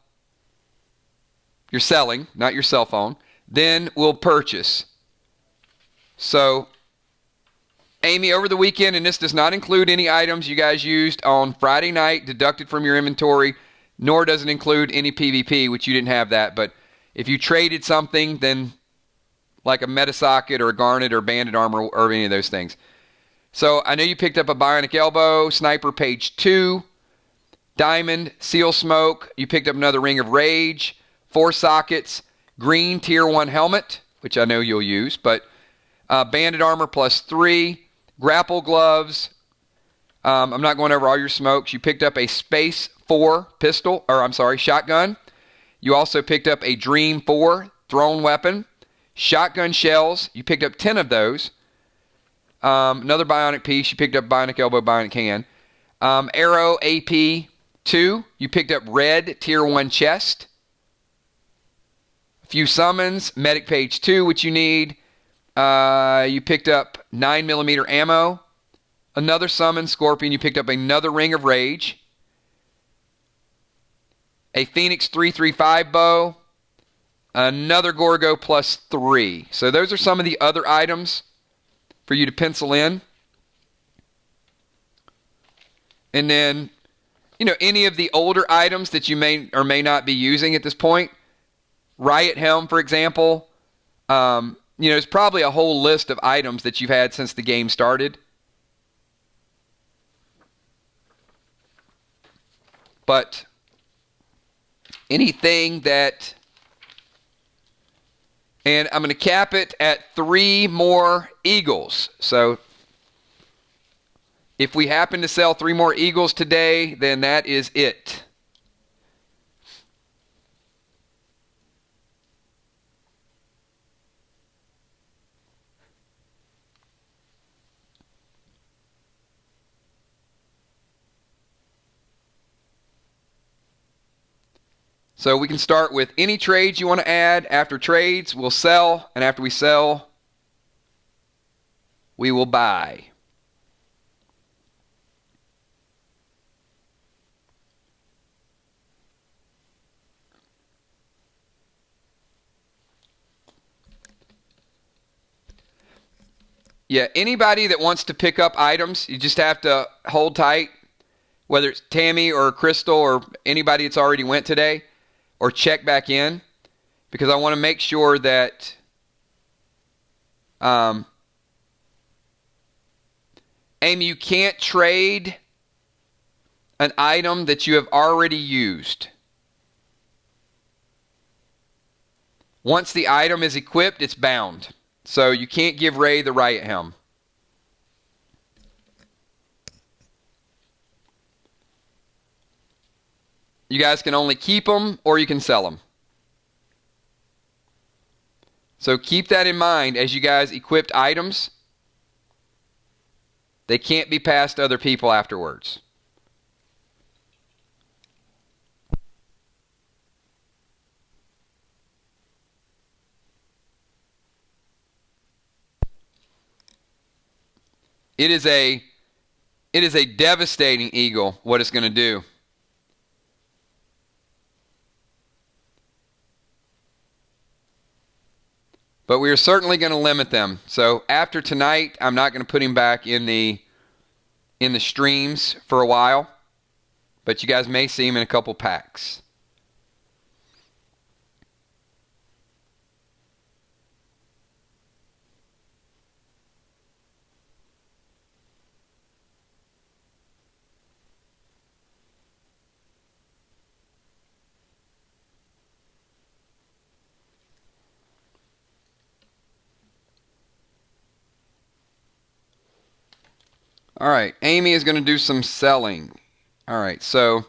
you're selling, not your cell phone, then we'll purchase. So, Amy, over the weekend, and this does not include any items you guys used on Friday night deducted from your inventory, nor does it include any PvP, which you didn't have that. But if you traded something, then like a Metasocket or a Garnet or Bandit Armor or any of those things. So I know you picked up a Bionic Elbow, Sniper Page 2, Diamond, Seal Smoke. You picked up another Ring of Rage, 4 sockets, green Tier 1 helmet, which I know you'll use, but Bandit Armor +3, grapple gloves. I'm not going over all your smokes. You picked up a Space 4 shotgun. You also picked up a Dream 4 thrown weapon. Shotgun shells, you picked up 10 of those. Another bionic piece, you picked up Bionic Elbow, Bionic Hand. Arrow AP 2, you picked up red Tier 1 chest. A few summons, Medic Page 2, which you need. You picked up 9mm ammo. Another summon, Scorpion, you picked up another Ring of Rage. A Phoenix 335 bow. Another Gorgo +3. So those are some of the other items for you to pencil in. And then, any of the older items that you may or may not be using at this point. Riot Helm, for example. There's probably a whole list of items that you've had since the game started. But anything that... And I'm going to cap it at 3 more Eagles. So if we happen to sell 3 more Eagles today, then that is it. So we can start with any trades you want to add. After trades, we'll sell. And after we sell, we will buy. Yeah, anybody that wants to pick up items, you just have to hold tight, whether it's Tammy or Crystal or anybody that's already went today, or check back in, because I want to make sure that Amy, you can't trade an item that you have already used. Once the item is equipped, it's bound. So you can't give Ray the riot helm. You guys can only keep them or you can sell them. So keep that in mind as you guys equip items. They can't be passed to other people afterwards. It is a devastating eagle, what it's going to do. But we are certainly going to limit them. So after tonight, I'm not going to put him back in the streams for a while. But you guys may see him in a couple packs. All right, Amy is going to do some selling. All right, so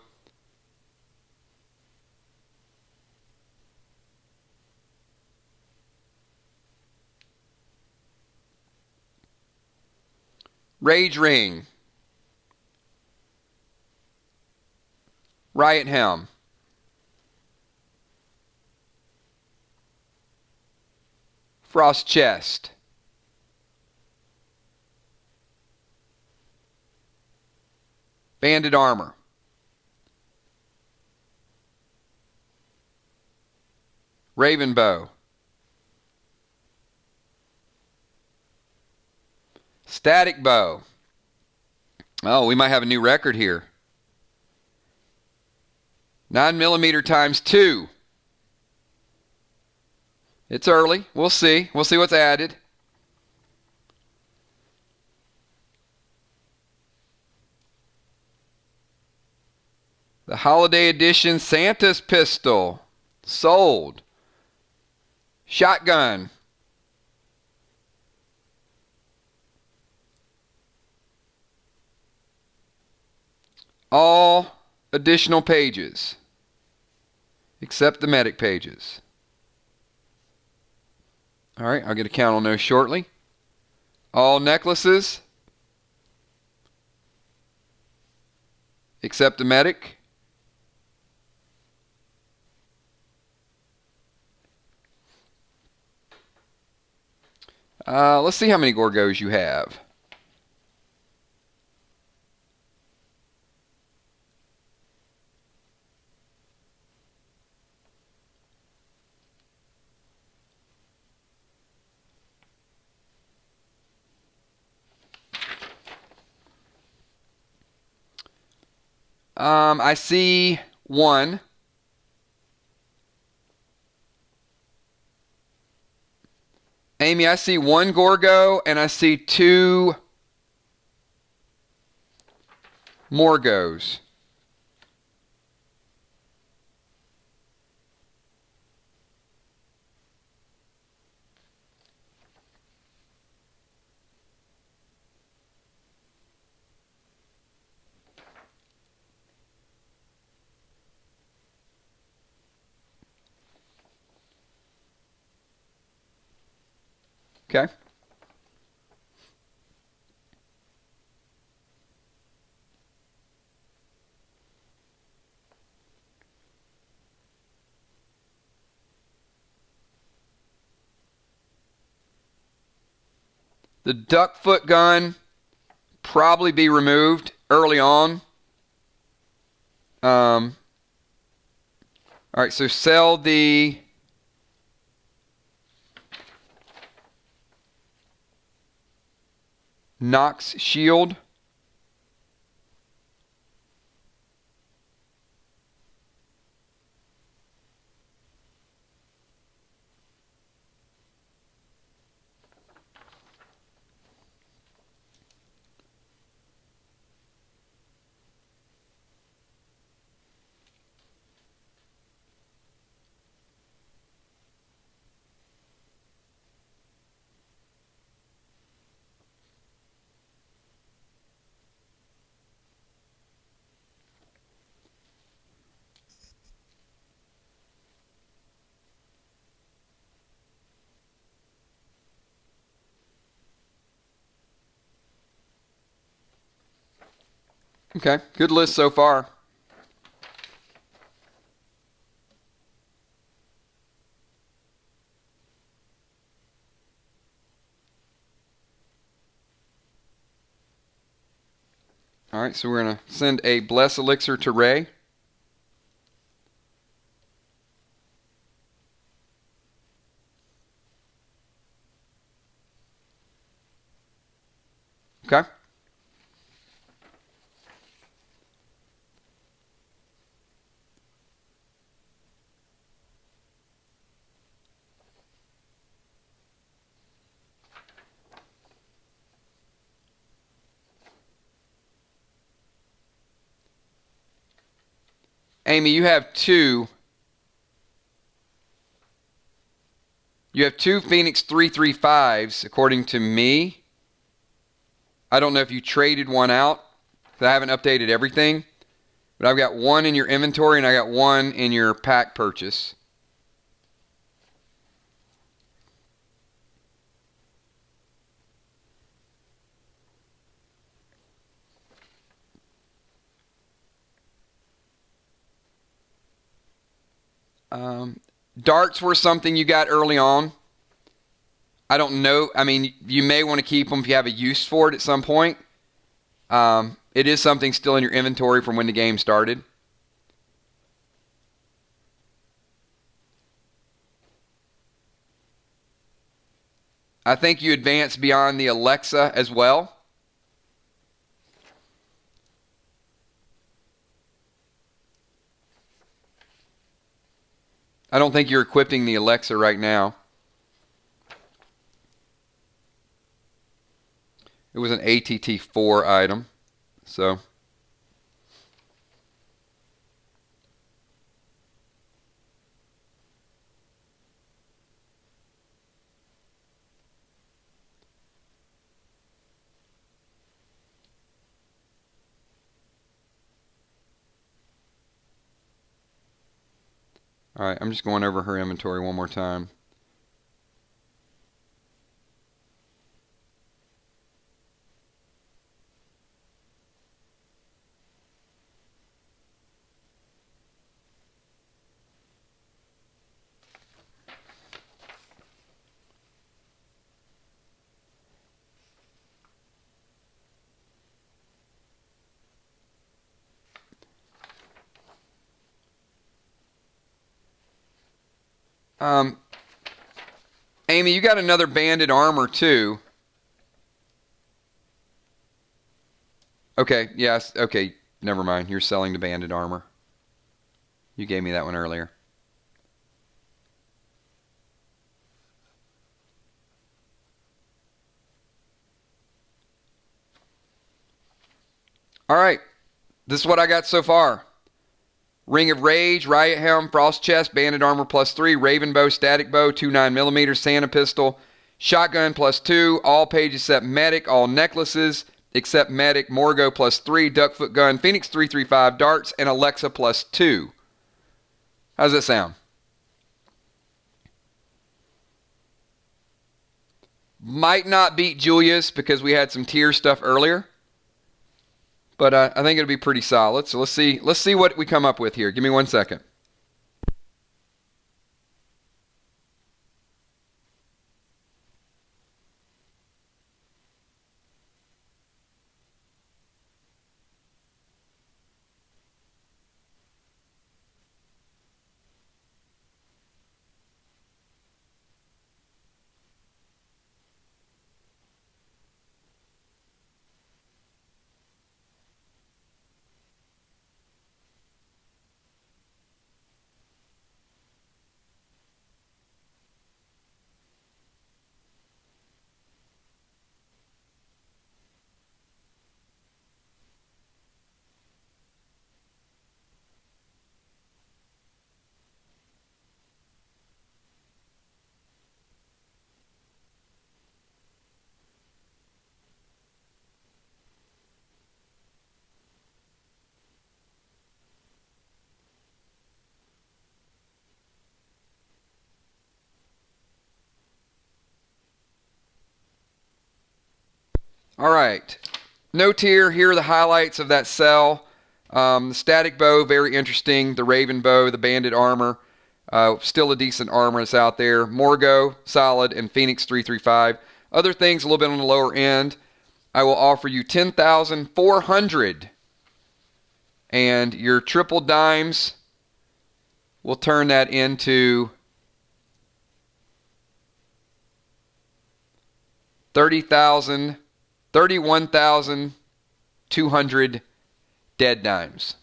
Rage Ring, Riot Helm, Frost Chest, Banded Armor, Raven Bow, Static Bow. Oh, we might have a new record here. 9mm times 2. It's early. We'll see. We'll see what's added. The Holiday Edition Santa's Pistol. Sold. Shotgun. All additional pages, except the medic pages. All right, I'll get a count on those shortly. All necklaces, except the medic. Let's see how many Gorgos you have. I see 1. Amy, I see 1 Gorgo and I see 2 Morgos. Okay. The duck foot gun probably be removed early on. All right, so sell the Nox shield. Okay, good list so far. All right, so we're going to send a Bless Elixir to Ray. Okay. Amy, you have two. You have two Phoenix 335s, according to me. I don't know if you traded one out, because I haven't updated everything. But I've got one in your inventory, and I got one in your pack purchase. Darts were something you got early on. I don't know. I mean, you may want to keep them if you have a use for it at some point. It is something still in your inventory from when the game started. I think you advance beyond the Alexa as well. I don't think you're equipping the Alexa right now. It was an ATT4 item, so. All right, I'm just going over her inventory one more time. Amy, you got another banded armor too. Okay, yes, okay, never mind. You're selling the banded armor. You gave me that one earlier. All right, this is what I got so far. Ring of Rage, Riot Helm, Frost Chest, Banded Armor +3, Raven Bow, Static Bow, 2 9mm, Santa Pistol, Shotgun +2, all pages except Medic, all necklaces except Medic, Morgo +3, Duckfoot Gun, Phoenix 335, Darts, and Alexa +2. How's that sound? Might not beat Julia's because we had some tier stuff earlier. But I think it'll be pretty solid. So let's see what we come up with here. Give me 1 second. All right. note here are the highlights of that sell. The static bow, very interesting. The Raven bow, the banded armor, still a decent armor that's out there. Morgo, solid, and Phoenix 335. Other things a little bit on the lower end. I will offer you 10,400, and your triple dimes will turn that into 31,200 dead dimes.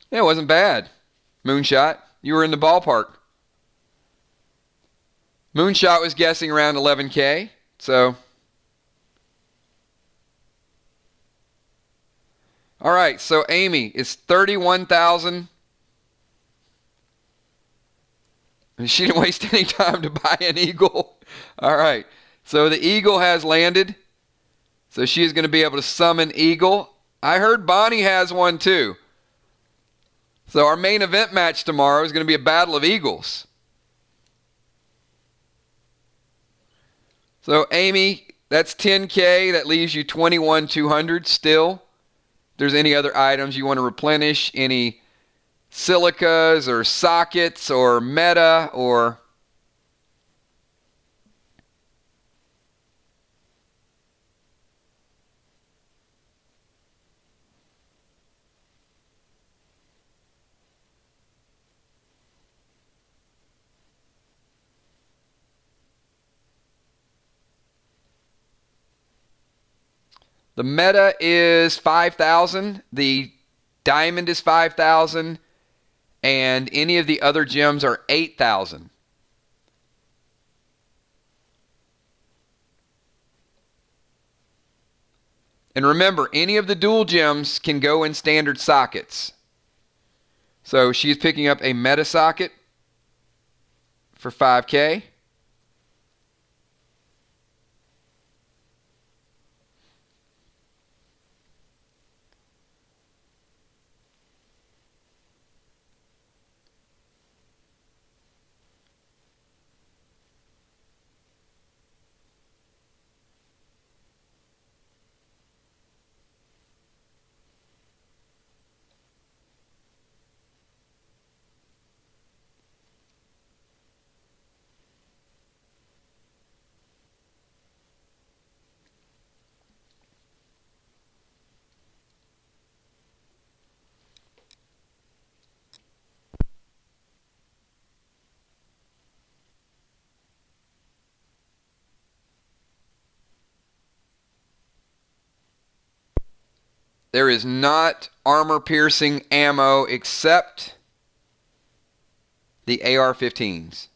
Yeah, it wasn't bad. Moonshot, you were in the ballpark. Moonshot was guessing around 11K, so. All right, so Amy, it's 31,000. She didn't waste any time to buy an eagle. All right, so the eagle has landed. So she is going to be able to summon eagle. I heard Bonnie has one too. So our main event match tomorrow is going to be a battle of eagles. So Amy, that's 10K. That leaves you 21,200 still. If there's any other items you want to replenish, any silicas or sockets or meta or... The meta is 5,000. The diamond is 5,000. And any of the other gems are 8,000. And remember, any of the dual gems can go in standard sockets. So she's picking up a meta socket for 5K. There is not armor-piercing ammo except the AR-15s.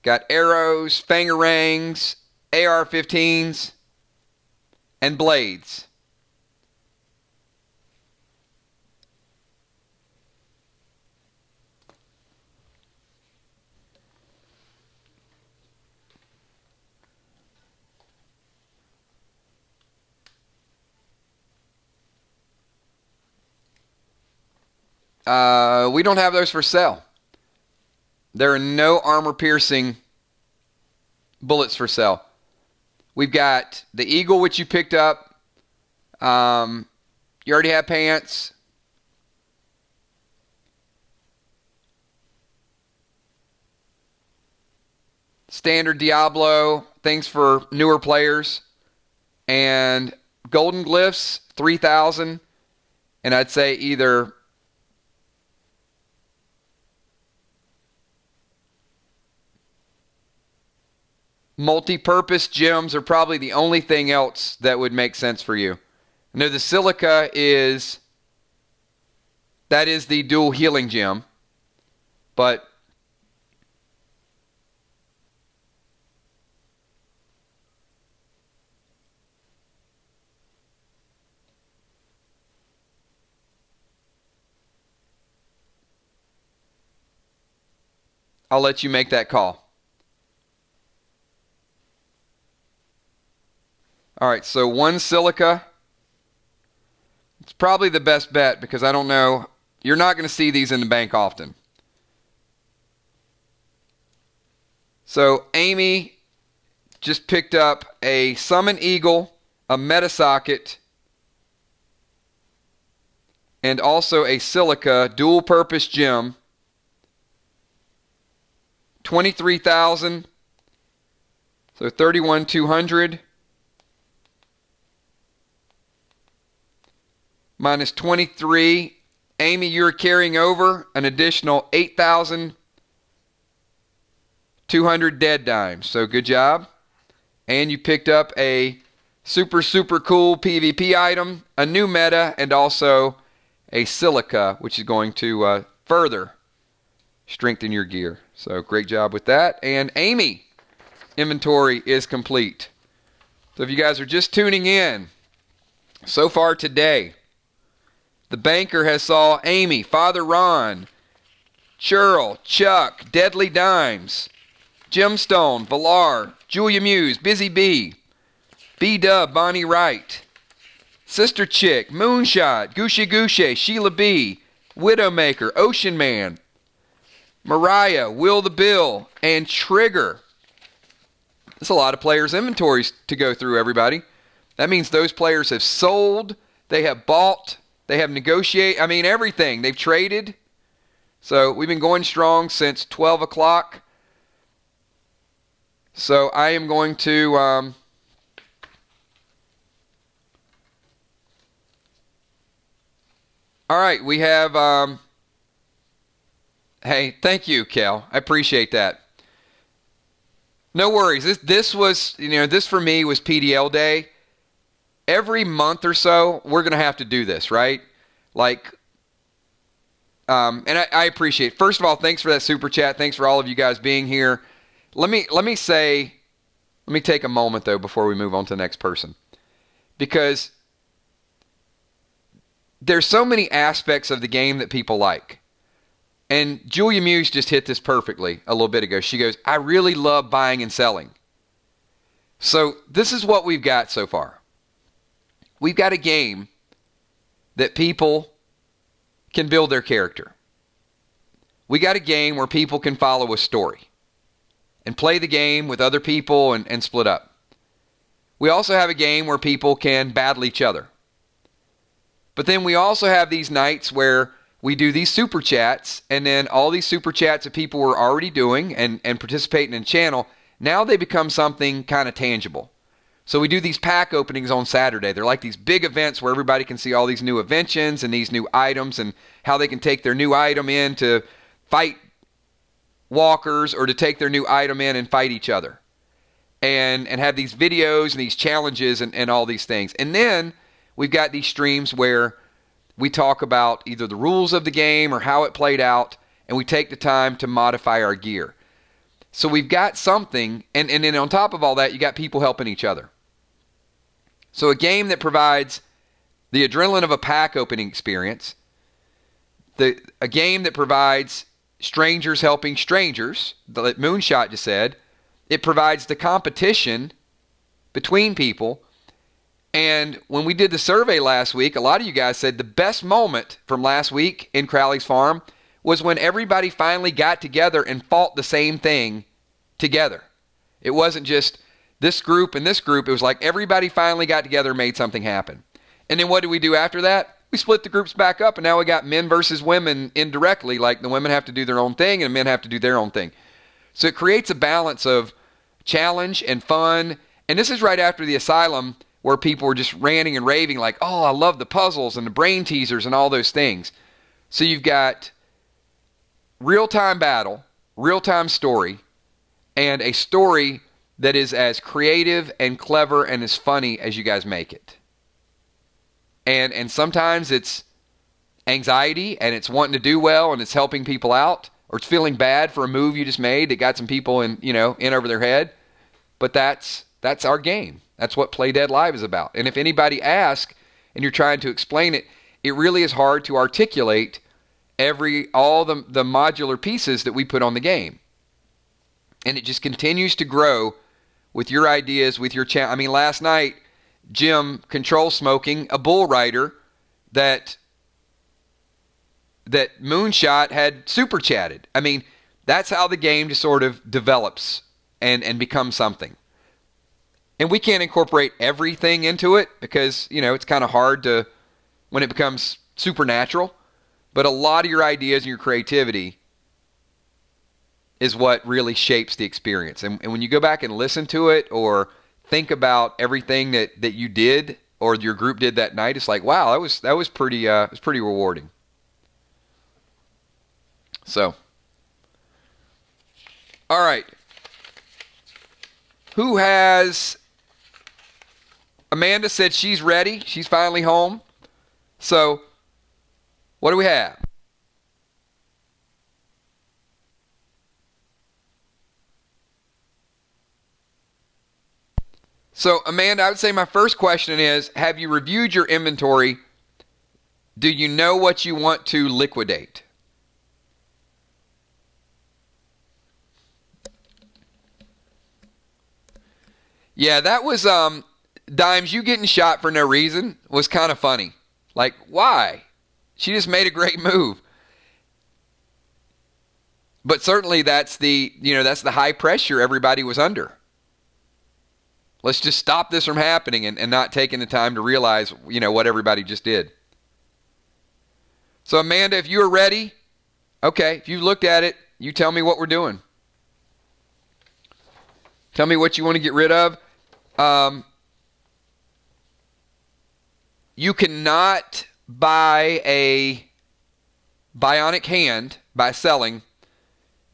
Got arrows, fangerangs, AR-15s, and blades. We don't have those for sale. There are no armor-piercing bullets for sale. We've got the Eagle, which you picked up. You already have pants. Standard Diablo, things for newer players. And Golden Glyphs, 3,000. And I'd say either... multi-purpose gems are probably the only thing else that would make sense for you. I know the silica is... that is the dual healing gem. But... I'll let you make that call. All right, so one silica. It's probably the best bet because I don't know You're not going to see these in the bank often. So Amy just picked up a Summon Eagle, a Metasocket, and also a Silica dual purpose gem. 23,000. So 31,200 minus 23. Amy, you're carrying over an additional 8,200 dead dimes. So good job. And you picked up a super, super cool PvP item, a new meta, and also a Silica, which is going to further strengthen your gear. So great job with that. And Amy, inventory is complete. So if you guys are just tuning in, so far today, the banker has saw Amy, Father Ron, Churl, Chuck, Deadly Dimes, Gemstone, Valar, Julia Muse, Busy Bee, B-Dub, Bonnie Wright, Sister Chick, Moonshot, Gooshy Gooshy, Sheila B, Widowmaker, Ocean Man, Mariah, Will the Bill, and Trigger. That's a lot of players' inventories to go through, everybody. That means those players have sold, they have bought, they have negotiated, everything. They've traded. So we've been going strong since 12 o'clock. So I am going to... All right, we have, hey, thank you, Kel. I appreciate that. No worries. This was, this for me was PDL day. Every month or so, we're going to have to do this, right? Like, and I appreciate it. First of all, thanks for that super chat. Thanks for all of you guys being here. Let me take a moment, though, before we move on to the next person. Because there's so many aspects of the game that people like. And Julia Muse just hit this perfectly a little bit ago. She goes, I really love buying and selling. So this is what we've got so far. We've got a game that people can build their character. We got a game where people can follow a story and play the game with other people and split up. We also have a game where people can battle each other. But then we also have these nights where we do these super chats, and then all these super chats that people were already doing and participating in the channel, now they become something kind of tangible. So we do these pack openings on Saturday. They're like these big events where everybody can see all these new inventions and these new items and how they can take their new item in to fight walkers or to take their new item in and fight each other. And have these videos and these challenges and all these things. And then we've got these streams where we talk about either the rules of the game or how it played out, and we take the time to modify our gear. So we've got something, and then on top of all that, you got people helping each other. So a game that provides the adrenaline of a pack opening experience, a game that provides strangers helping strangers, that Moonshot just said, it provides the competition between people. And when we did the survey last week, a lot of you guys said the best moment from last week in Crowley's Farm was when everybody finally got together and fought the same thing together. It wasn't just this group and this group. It was like everybody finally got together and made something happen. And then what did we do after that? We split the groups back up, and now we got men versus women indirectly. Like the women have to do their own thing and the men have to do their own thing. So it creates a balance of challenge and fun. And this is right after the Asylum, where people were just ranting and raving like, oh, I love the puzzles and the brain teasers and all those things. So you've got real-time battle, real-time story, and a story that is as creative and clever and as funny as you guys make it. And sometimes it's anxiety and it's wanting to do well and it's helping people out, or it's feeling bad for a move you just made that got some people in over their head. But that's our game. That's what Play Dead Live is about. And if anybody asks and you're trying to explain it, it really is hard to articulate all the modular pieces that we put on the game. And it just continues to grow with your ideas, with your channel. I mean, last night, Jim control smoking a bull rider that that Moonshot had super chatted. I mean, that's how the game just sort of develops and becomes something. And we can't incorporate everything into it because, it's kind of hard to, when it becomes supernatural. But a lot of your ideas and your creativity is what really shapes the experience. And when you go back and listen to it or think about everything that you did or your group did that night, it's like, wow, that was pretty rewarding. So, all right. Who has... Amanda said she's ready. She's finally home. So, what do we have? So, Amanda, I would say my first question is, have you reviewed your inventory? Do you know what you want to liquidate? Yeah, that was... Dimes, you getting shot for no reason was kind of funny. Like, why? She just made a great move. But certainly that's the high pressure everybody was under. Let's just stop this from happening and not taking the time to realize, what everybody just did. So, Amanda, if you are ready, okay, if you've looked at it, you tell me what we're doing. Tell me what you want to get rid of. You cannot buy a bionic hand by selling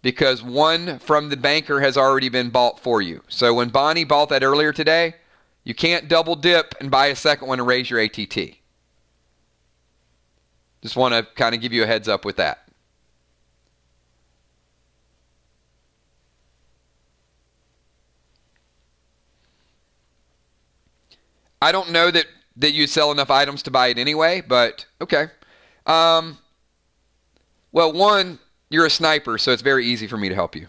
because one from the banker has already been bought for you. So when Bonnie bought that earlier today, you can't double dip and buy a second one and raise your ATT. Just want to kind of give you a heads up with that. I don't know that you'd sell enough items to buy it anyway, but okay. Well, one, you're a sniper, so it's very easy for me to help you.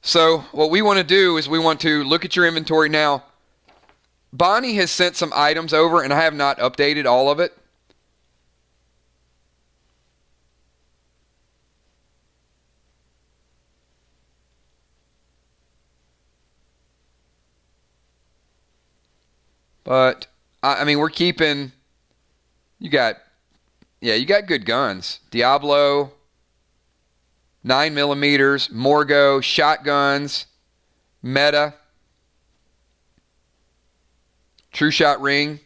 So what we want to do is we want to look at your inventory now. Bonnie has sent some items over, and I have not updated all of it. But, I mean, we're keeping, you got good guns. Diablo, 9mm, Morgo, shotguns, Meta, True Shot Ring.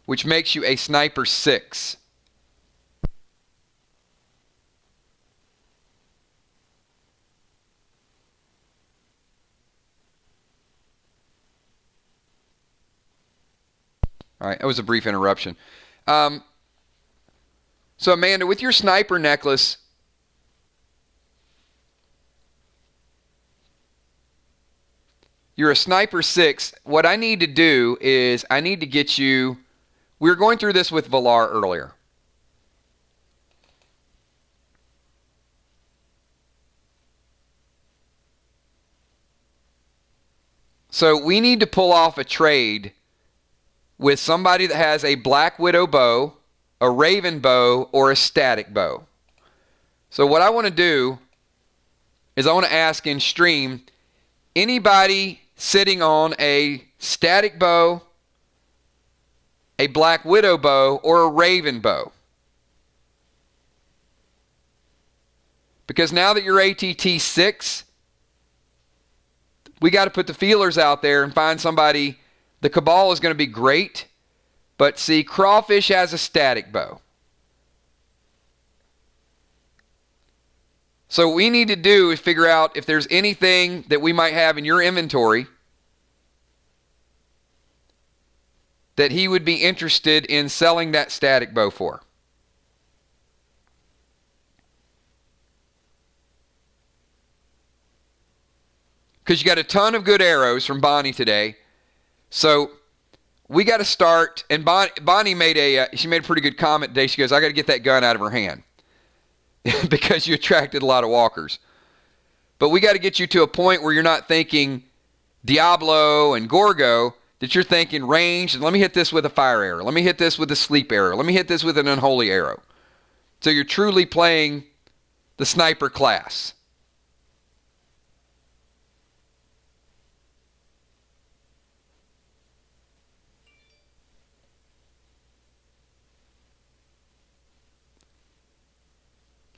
Which makes you a Sniper 6. All right, that was a brief interruption. So Amanda, with your sniper necklace, you're a Sniper 6. What I need to do is I need to get you... We were going through this with Valar earlier. So we need to pull off a trade with somebody that has a Black Widow bow, a Raven bow, or a static bow. So what I want to do is I want to ask in stream, anybody sitting on a static bow, a Black Widow bow, or a Raven bow? Because now that you're ATT 6, we got to put the feelers out there and find somebody. The Cabal is going to be great, but see, Crawfish has a static bow. So what we need to do is figure out if there's anything that we might have in your inventory that he would be interested in selling that static bow for. Because you got a ton of good arrows from Bonnie today. So we got to start. And Bonnie made a pretty good comment today. She goes, I got to get that gun out of her hand. because you attracted a lot of walkers. But we got to get you to a point where you're not thinking Diablo and Gorgo, that you're thinking range, and let me hit this with a fire arrow. Let me hit this with a sleep arrow. Let me hit this with an unholy arrow. So you're truly playing the sniper class.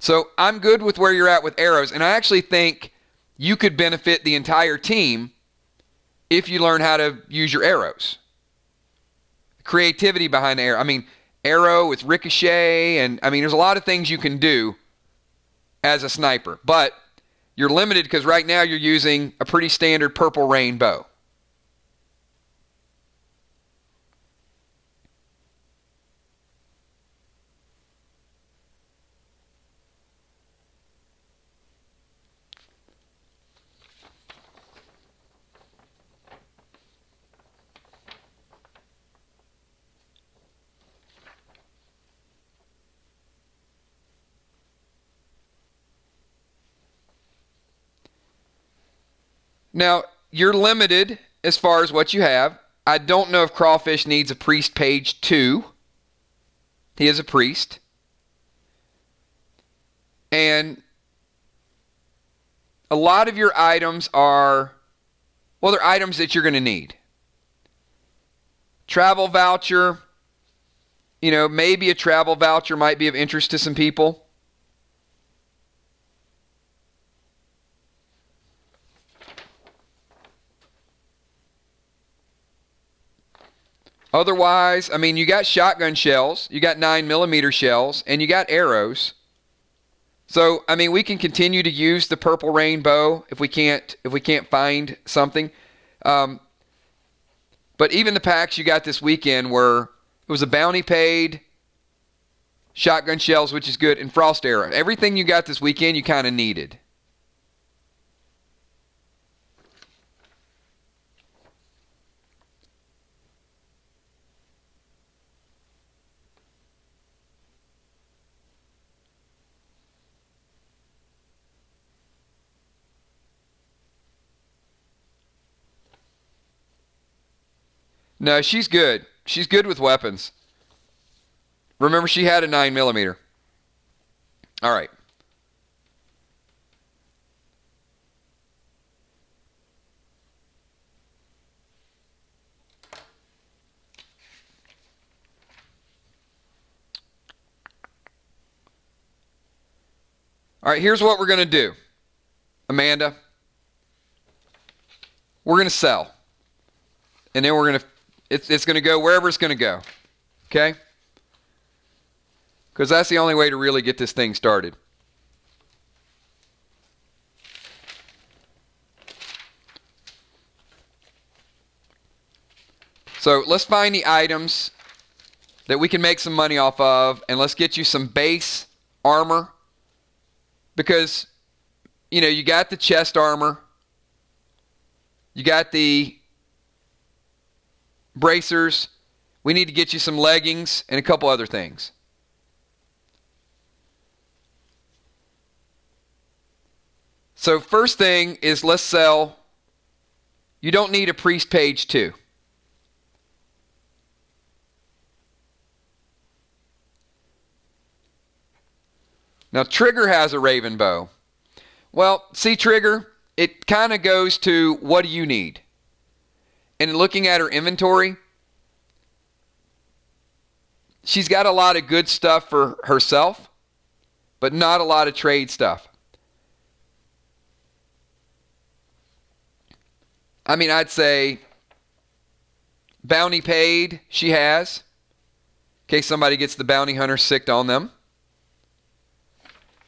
So I'm good with where you're at with arrows, and I actually think you could benefit the entire team if you learn how to use your arrows. Creativity behind the arrow. I mean, arrow with ricochet, and I mean, there's a lot of things you can do as a sniper, but you're limited because right now you're using a pretty standard purple rain bow. Now, you're limited as far as what you have. I don't know if Crawfish needs a priest page 2. He is a priest. And a lot of your items are, well, they're items that you're going to need. Travel voucher, maybe a travel voucher might be of interest to some people. Otherwise, I mean, you got shotgun shells, you got 9mm shells, and you got arrows. So, I mean, we can continue to use the purple rainbow if we can't find something. But even the packs you got this weekend were, it was a bounty paid, shotgun shells, which is good, and frost arrow. Everything you got this weekend you kind of needed. No, she's good. She's good with weapons. Remember, she had a 9mm. All right. All right, here's what we're going to do. Amanda, we're going to sell. And then we're going to, it's going to go wherever it's going to go. Okay? Because that's the only way to really get this thing started. So let's find the items that we can make some money off of, and let's get you some base armor. Because, you got the chest armor. You got the bracers. We need to get you some leggings and a couple other things. So first thing is, let's sell. You don't need a priest page 2. Now Trigger has a raven bow. Well, see, Trigger, it kind of goes to, what do you need? And looking at her inventory, she's got a lot of good stuff for herself, but not a lot of trade stuff. I mean, I'd say bounty paid she has, in case somebody gets the bounty hunter sicked on them.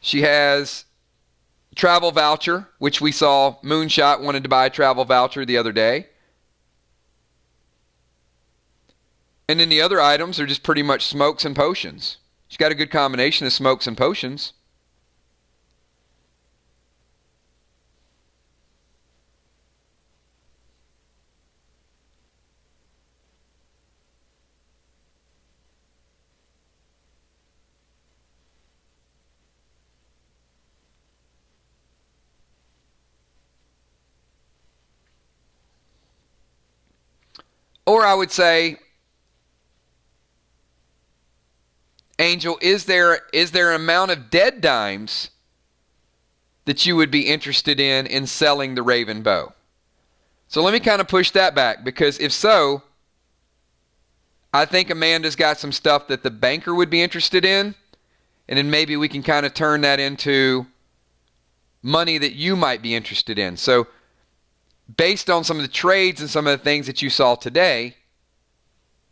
She has travel voucher, which we saw Moonshot wanted to buy a travel voucher the other day. And then the other items are just pretty much smokes and potions. She's got a good combination of smokes and potions. Or I would say, Angel, is there an amount of dead dimes that you would be interested in selling the Raven bow? So let me kind of push that back, because if so, I think Amanda's got some stuff that the banker would be interested in, and then maybe we can kind of turn that into money that you might be interested in. So based on some of the trades and some of the things that you saw today,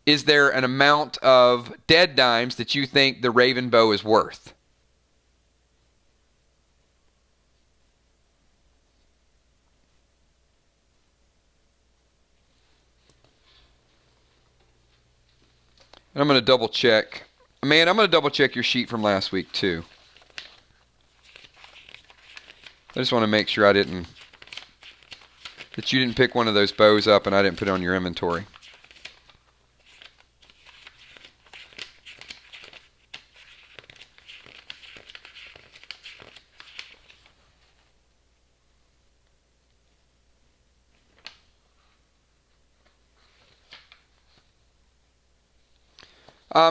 is there an amount of dead dimes that you think the Raven bow is worth? And I'm going to double check. Man, I'm going to double check your sheet from last week too. I just want to make sure that you didn't pick one of those bows up and I didn't put it on your inventory.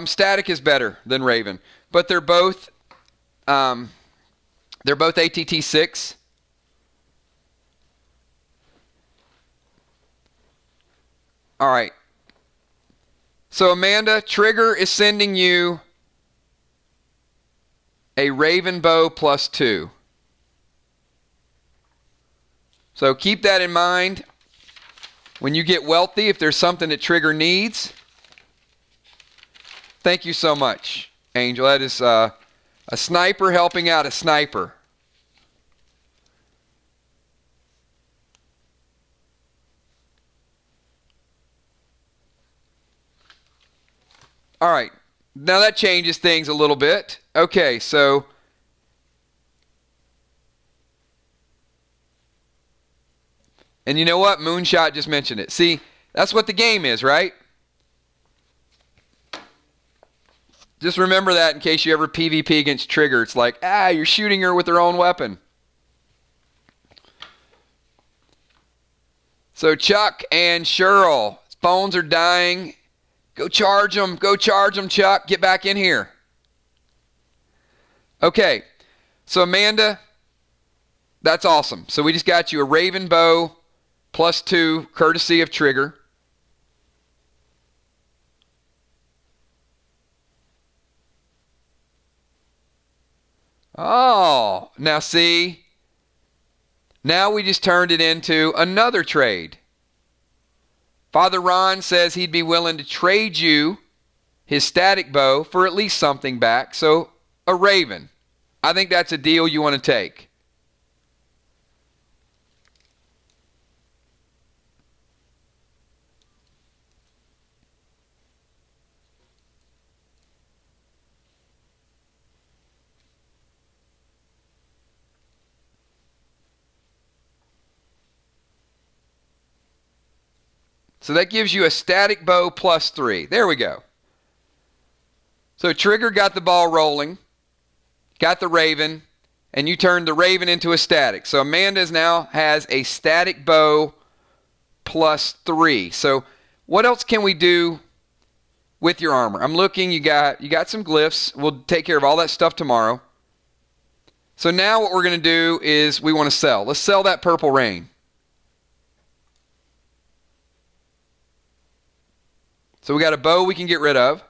Static is better than Raven, but they're both ATT 6. All right. So Amanda, Trigger is sending you a Raven bow +2. So keep that in mind when you get wealthy, if there's something that Trigger needs. Thank you so much, Angel. That is a sniper helping out a sniper. All right. Now that changes things a little bit. Okay, so and you know what? Moonshot just mentioned it. See, that's what the game is, right? Just remember that in case you ever PvP against Trigger. It's like, you're shooting her with her own weapon. So Chuck and Cheryl, phones are dying. Go charge them. Go charge them, Chuck. Get back in here. Okay. So Amanda, that's awesome. So we just got you a Raven bow +2, courtesy of Trigger. Oh, now see, now we just turned it into another trade. Father Ron says he'd be willing to trade you his static bow for at least something back. So a Raven. I think that's a deal you want to take. So that gives you a static bow +3. There we go. So Trigger got the ball rolling, got the Raven, and you turned the Raven into a static. So Amanda now has a static bow +3. So what else can we do with your armor? I'm looking, you got some glyphs. We'll take care of all that stuff tomorrow. So now what we're going to do is we want to sell. Let's sell that Purple Rain. So we got a bow we can get rid of.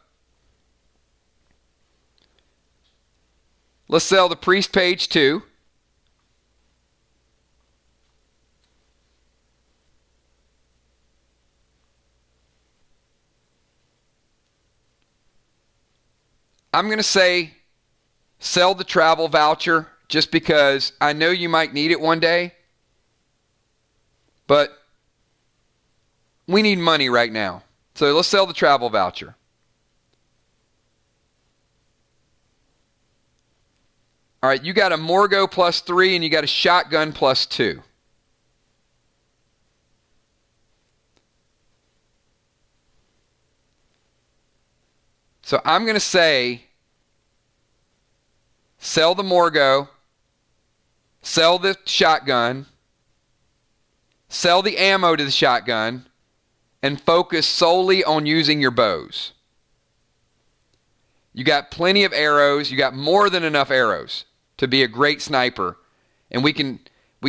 Let's sell the Priest Page too. I'm going to say sell the travel voucher just because I know you might need it one day. But we need money right now. So let's sell the travel voucher. All right, you got a Morgo +3 and you got a shotgun +2. So I'm going to say sell the Morgo, sell the shotgun, sell the ammo to the shotgun, and focus solely on using your bows. You got plenty of arrows. You got more than enough arrows to be a great sniper. And we can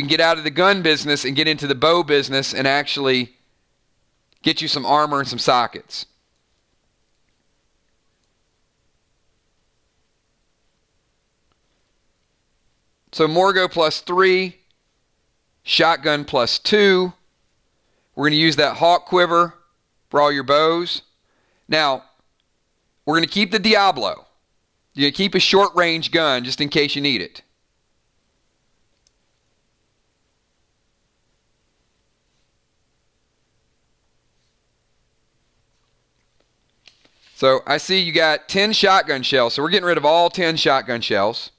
get out of the gun business and get into the bow business and actually get you some armor and some sockets. So Morgo +3, shotgun +2. We're going to use that hawk quiver for all your bows. Now, we're going to keep the Diablo. You're going to keep a short range gun just in case you need it. So I see you got 10 shotgun shells. So we're getting rid of all 10 shotgun shells.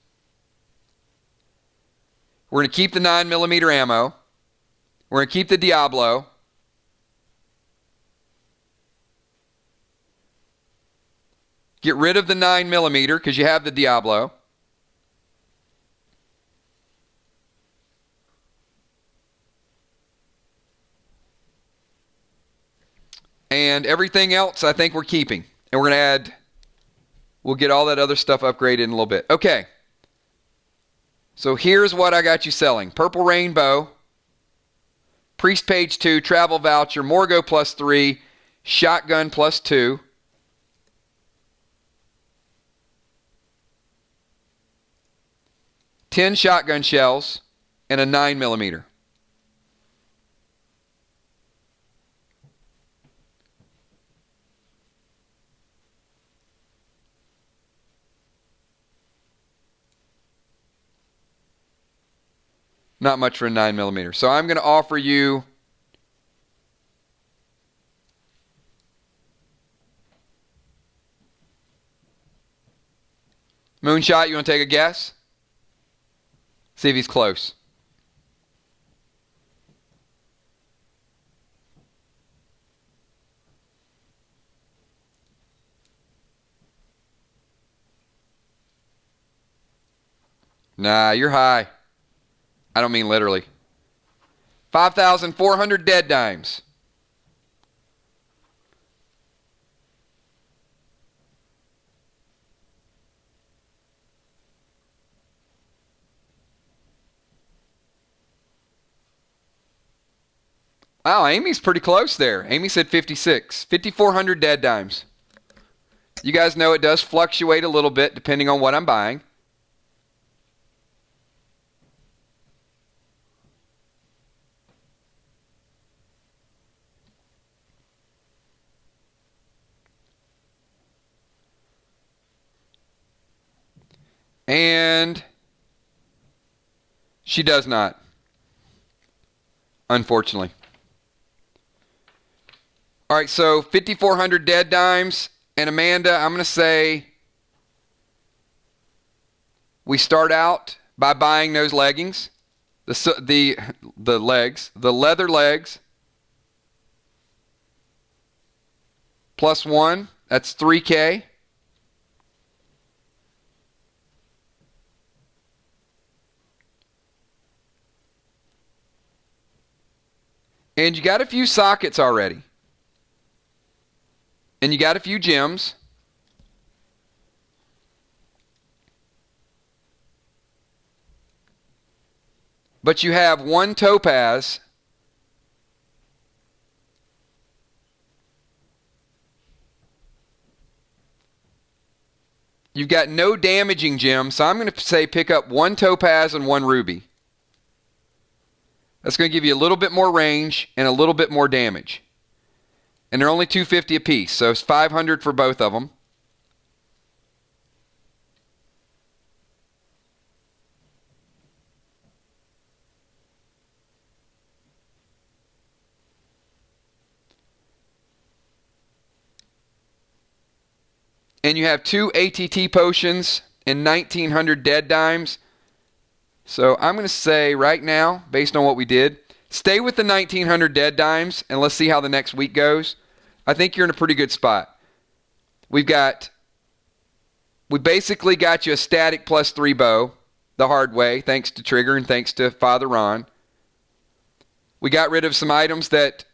We're going to keep the 9mm ammo. We're going to keep the Diablo. Get rid of the 9mm because you have the Diablo. And everything else I think we're keeping. And we're going to we'll get all that other stuff upgraded in a little bit. Okay. So here's what I got you selling. Purple Rainbow, Priest Page 2, Travel Voucher, Morgo +3, Shotgun +2. $10 shotgun shells and a 9mm. Not much for a 9mm. So I'm going to offer you Moonshot. You want to take a guess? See if he's close. Nah, you're high. I don't mean literally. 5,400 dead dimes. Wow, Amy's pretty close there. Amy said 56. 5,400 dead dimes. You guys know it does fluctuate a little bit depending on what I'm buying. And she does not, unfortunately. All right, so 5,400 dead dimes. And Amanda, I'm going to say we start out by buying those leggings, the legs, the leather legs, +1, that's $3K. And you got a few sockets already. And you got a few gems. But you have one topaz. You've got no damaging gems, so I'm going to say pick up one topaz and one ruby. That's going to give you a little bit more range and a little bit more damage. And they're only $250 a piece, so it's $500 for both of them. And you have 2 ATT potions and 1,900 dead dimes. So I'm going to say right now, based on what we did, stay with the 1,900 dead dimes and let's see how the next week goes. I think you're in a pretty good spot. We basically got you a static +3 bow the hard way, thanks to Trigger and thanks to Father Ron. We got rid of some items that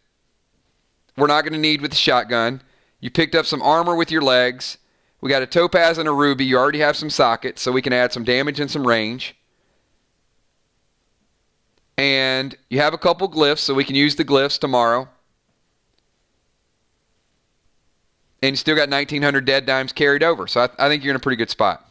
we're not going to need with the shotgun. You picked up some armor with your legs. We got a topaz and a ruby. You already have some sockets, so we can add some damage and some range. And you have a couple glyphs, so we can use the glyphs tomorrow. And you still got 1,900 dead dimes carried over. So I think you're in a pretty good spot.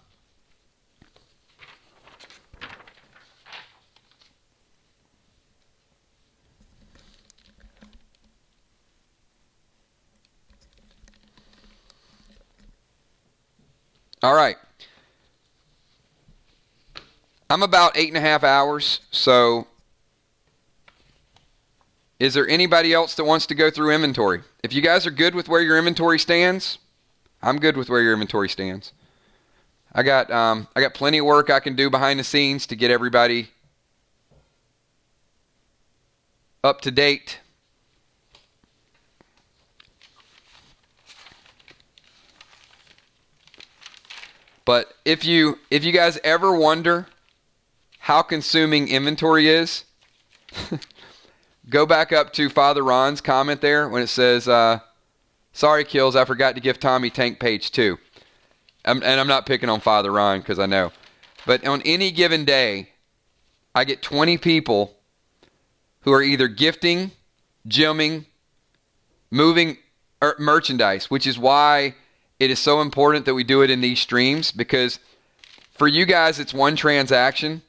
All right. I'm about 8.5 hours, so is there anybody else that wants to go through inventory? If you guys are good with where your inventory stands, I'm good with where your inventory stands. I got plenty of work I can do behind the scenes to get everybody up to date. But if you guys ever wonder how consuming inventory is, go back up to Father Ron's comment there when it says, sorry, Kills, I forgot to give Tommy tank page 2. And I'm not picking on Father Ron because I know. But on any given day, I get 20 people who are either gifting, gemming, moving merchandise, which is why it is so important that we do it in these streams, because for you guys, it's one transaction.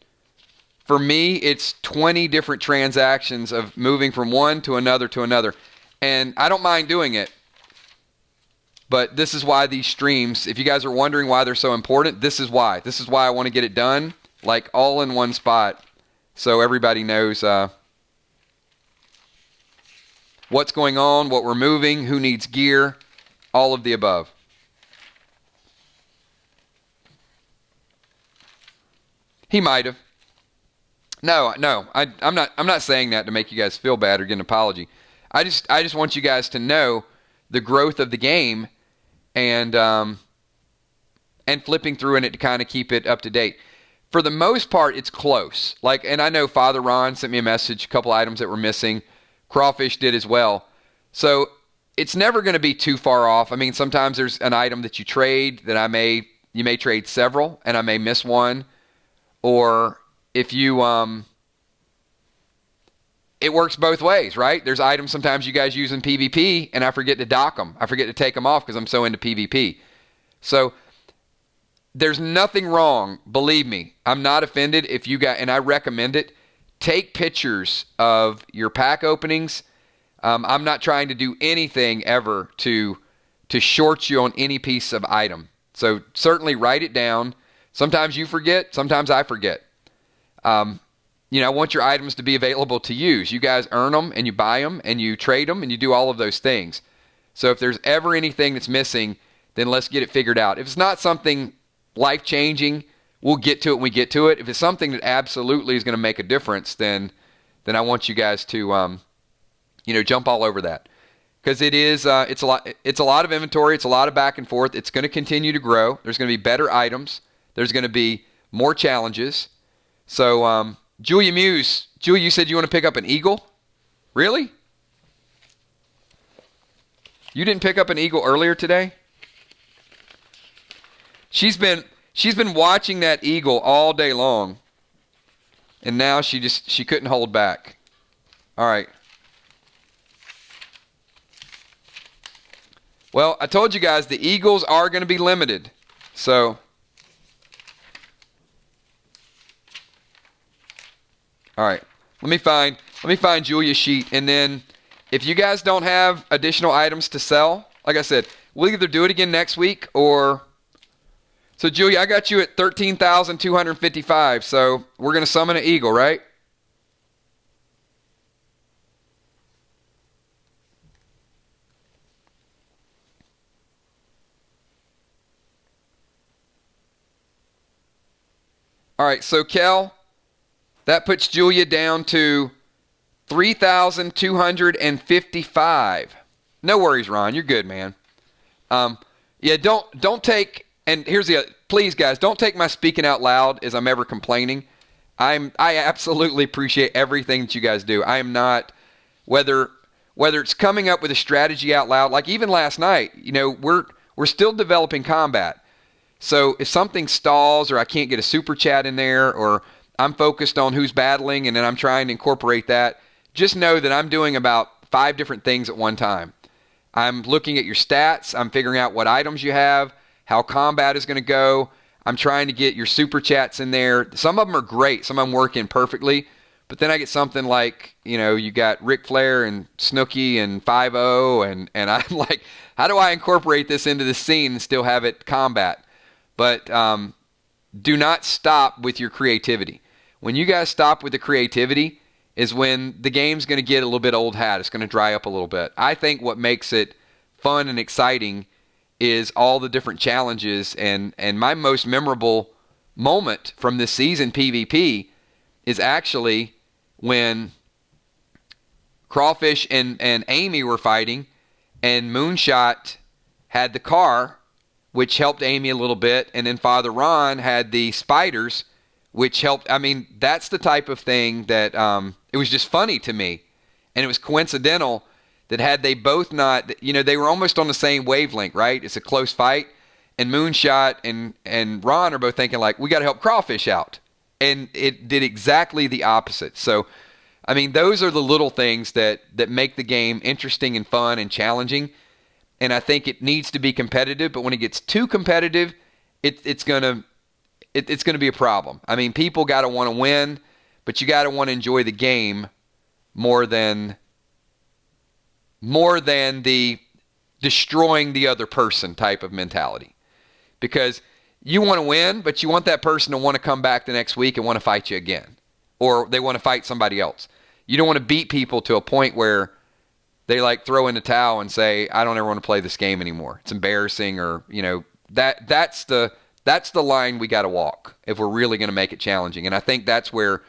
For me, it's 20 different transactions of moving from one to another to another. And I don't mind doing it. But this is why these streams, if you guys are wondering why they're so important, this is why. This is why I want to get it done, like all in one spot, so everybody knows what's going on, what we're moving, who needs gear, all of the above. He might have. No, I'm not saying that to make you guys feel bad or get an apology. I just want you guys to know the growth of the game and flipping through in it to kind of keep it up to date. For the most part, it's close. And I know Father Ron sent me a message, a couple items that were missing. Crawfish did as well. So it's never going to be too far off. I mean, sometimes there's an item that you trade that you may trade several, and I may miss one. Or if you, it works both ways, right? There's items sometimes you guys use in PvP, and I forget to dock them. I forget to take them off because I'm so into PvP. So there's nothing wrong. Believe me, I'm not offended if you got, and I recommend it. Take pictures of your pack openings. I'm not trying to do anything ever to short you on any piece of item. So certainly write it down. Sometimes you forget. Sometimes I forget. I want your items to be available to use. You guys earn them, and you buy them, and you trade them, and you do all of those things. So if there's ever anything that's missing, then let's get it figured out. If it's not something life-changing, we'll get to it when we get to it. If it's something that absolutely is going to make a difference, then I want you guys to, jump all over that. Because it's a lot of inventory. It's a lot of back and forth. It's going to continue to grow. There's going to be better items. There's going to be more challenges. So, Julia Muse, you said you want to pick up an eagle? Really? You didn't pick up an eagle earlier today? She's been watching that eagle all day long. And now she couldn't hold back. All right. Well, I told you guys the eagles are going to be limited. So, all right. Let me find Julia's sheet, and then if you guys don't have additional items to sell, like I said, we'll either do it again next week or. So Julia, I got you at 13,255. So we're going to summon an eagle, right? All right, so Kel, that puts Julia down to 3,255. No worries, Ron. You're good, man. Don't take, and here's the, please guys, don't take my speaking out loud as I'm ever complaining. I absolutely appreciate everything that you guys do. I am not, whether whether it's coming up with a strategy out loud, like even last night, we're still developing combat. So if something stalls or I can't get a super chat in there or I'm focused on who's battling and then I'm trying to incorporate that, just know that I'm doing about 5 different things at one time. I'm looking at your stats. I'm figuring out what items you have, how combat is going to go. I'm trying to get your super chats in there. Some of them are great. Some of them work in perfectly. But then I get something like, you got Ric Flair and Snooki and 5-0, and I'm like, how do I incorporate this into the scene and still have it combat? But do not stop with your creativity. When you guys stop with the creativity is when the game's going to get a little bit old hat. It's going to dry up a little bit. I think what makes it fun and exciting is all the different challenges. And my most memorable moment from this season PvP is actually when Crawfish and Amy were fighting, and Moonshot had the car, which helped Amy a little bit, and then Father Ron had the spiders, which helped. I mean, that's the type of thing that it was just funny to me, and it was coincidental that had they both not, they were almost on the same wavelength, right? It's a close fight, and Moonshot and Ron are both thinking like, we got to help Crawfish out, and it did exactly the opposite. So, I mean, those are the little things that make the game interesting and fun and challenging. And I think it needs to be competitive, but when it gets too competitive, it's gonna be a problem. I mean, people got to want to win, but you got to want to enjoy the game more than the destroying the other person type of mentality. Because you want to win, but you want that person to want to come back the next week and want to fight you again, or they want to fight somebody else. You don't want to beat people to a point where they like throw in the towel and say, I don't ever want to play this game anymore. It's embarrassing, or, that's the line we got to walk if we're really going to make it challenging. And I think that's where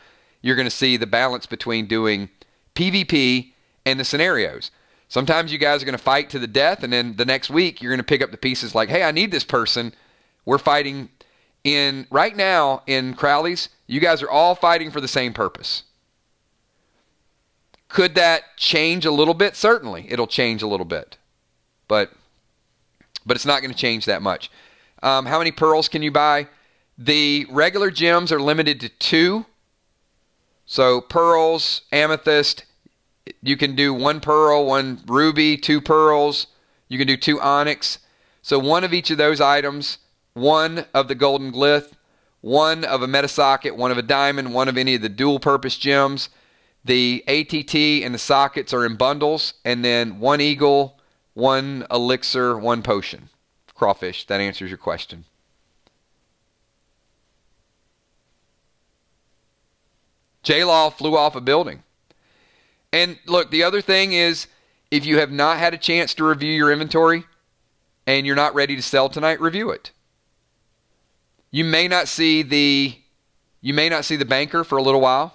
you're going to see the balance between doing PvP and the scenarios. Sometimes you guys are going to fight to the death, and then the next week you're going to pick up the pieces like, hey, I need this person. We're fighting right now in Crowley's, you guys are all fighting for the same purpose. Could that change a little bit? Certainly, it'll change a little bit, but it's not going to change that much. How many pearls can you buy? The regular gems are limited to 2. So pearls, amethyst, you can do 1 pearl, 1 ruby, 2 pearls. You can do 2 onyx. So 1 of each of those items, 1 of the golden glyph, 1 of a metasocket, 1 of a diamond, 1 of any of the dual purpose gems. The ATT and the sockets are in bundles, and then 1 eagle, 1 elixir, 1 potion. Crawfish, that answers your question. J-Law flew off a building. And look, the other thing is, if you have not had a chance to review your inventory and you're not ready to sell tonight, review it. You may not see the banker for a little while.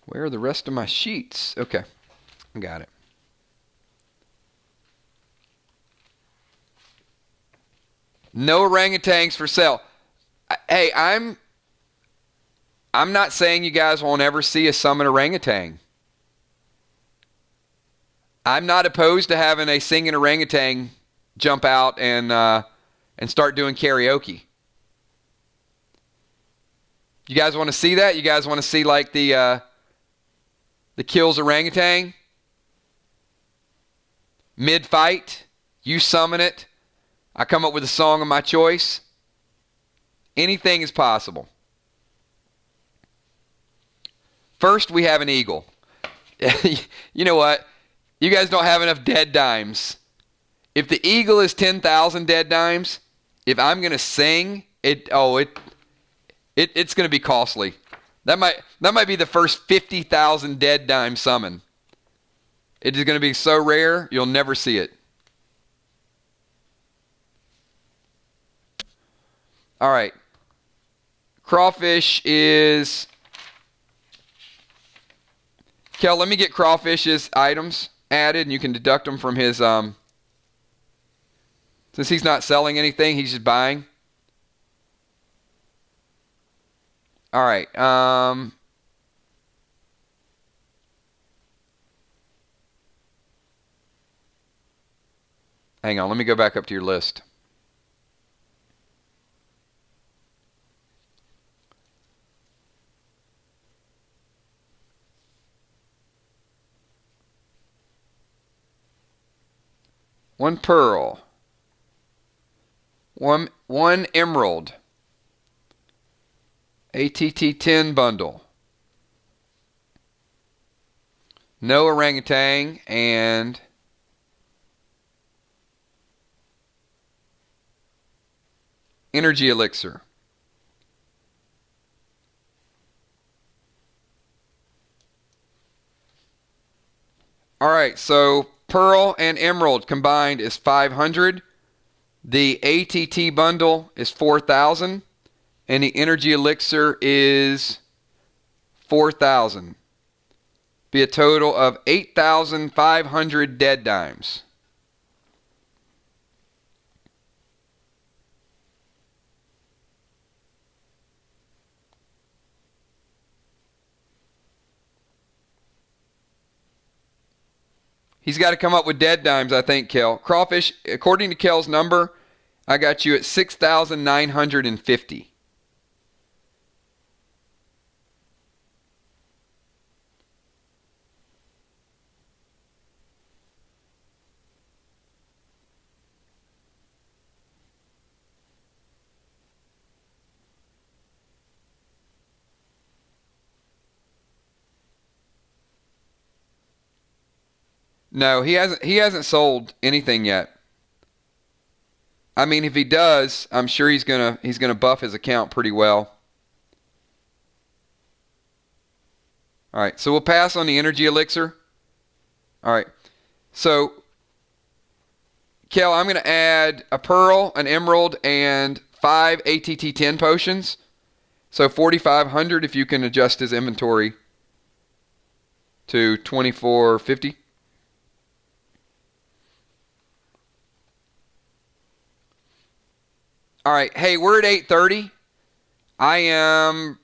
Where are the rest of my sheets? Okay, got it. No orangutans for sale. Hey, I'm not saying you guys won't ever see a summon orangutan. I'm not opposed to having a singing orangutan jump out and start doing karaoke. You guys want to see that? You guys want to see like the kills orangutan? Mid-fight, you summon it. I come up with a song of my choice. Anything is possible. First, we have an eagle. You know what? You guys don't have enough dead dimes. If the eagle is 10,000 dead dimes, if I'm going to sing, it's going to be costly. That might be the first 50,000 dead dime summon. It is going to be so rare, you'll never see it. All right. Crawfish is... Kel, let me get Crawfish's items added, and you can deduct them from his... Since he's not selling anything, he's just buying. All right. Hang on. Let me go back up to your list. One pearl. One emerald. ATT 10 bundle. No orangutan and energy elixir. All right, so pearl and emerald combined is 500. The ATT bundle is 4,000. And the energy elixir is 4,000. Be a total of 8,500 dead dimes. He's got to come up with dead dimes, I think, Kel. Crawfish, according to Kel's number, I got you at 6,950. No, he hasn't sold anything yet. I mean, if he does, I'm sure he's gonna buff his account pretty well. All right, so we'll pass on the energy elixir. All right, so Kel, I'm gonna add a pearl, an emerald, and 5 ATT 10 potions. So 4,500 if you can adjust his inventory to 2,450. All right, hey, we're at 8:30. I am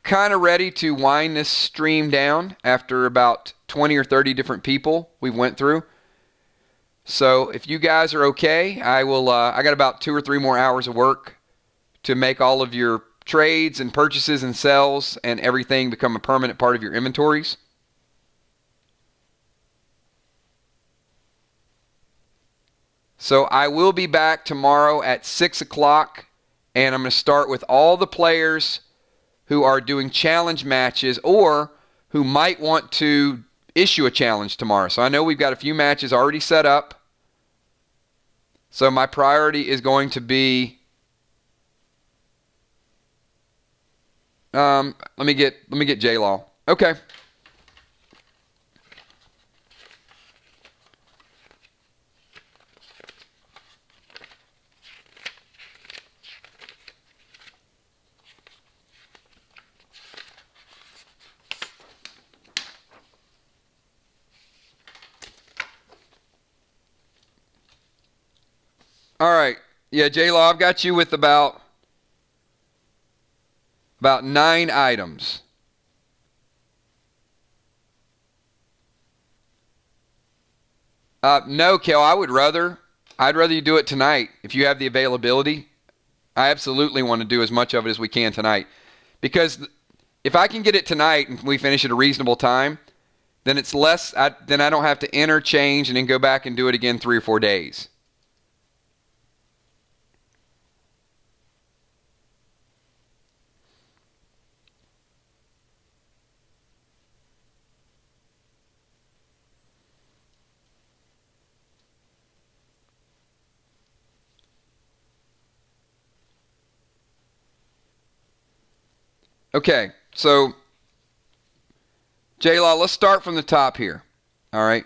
kind of ready to wind this stream down after about 20 or 30 different people we went through. So if you guys are okay, I got about 2 or 3 more hours of work to make all of your trades and purchases and sells and everything become a permanent part of your inventories. So I will be back tomorrow at 6 o'clock, and I'm going to start with all the players who are doing challenge matches or who might want to issue a challenge tomorrow. So I know we've got a few matches already set up. So my priority is going to be let me get J-Law. Okay. All right. Yeah, J-Law, I've got you with about 9 items. No, Kel, I'd rather you do it tonight if you have the availability. I absolutely want to do as much of it as we can tonight. Because if I can get it tonight and we finish at a reasonable time, then it's less, then I don't have to interchange and then go back and do it again 3 or 4 days. Okay, so J-Law, let's start from the top here. All right.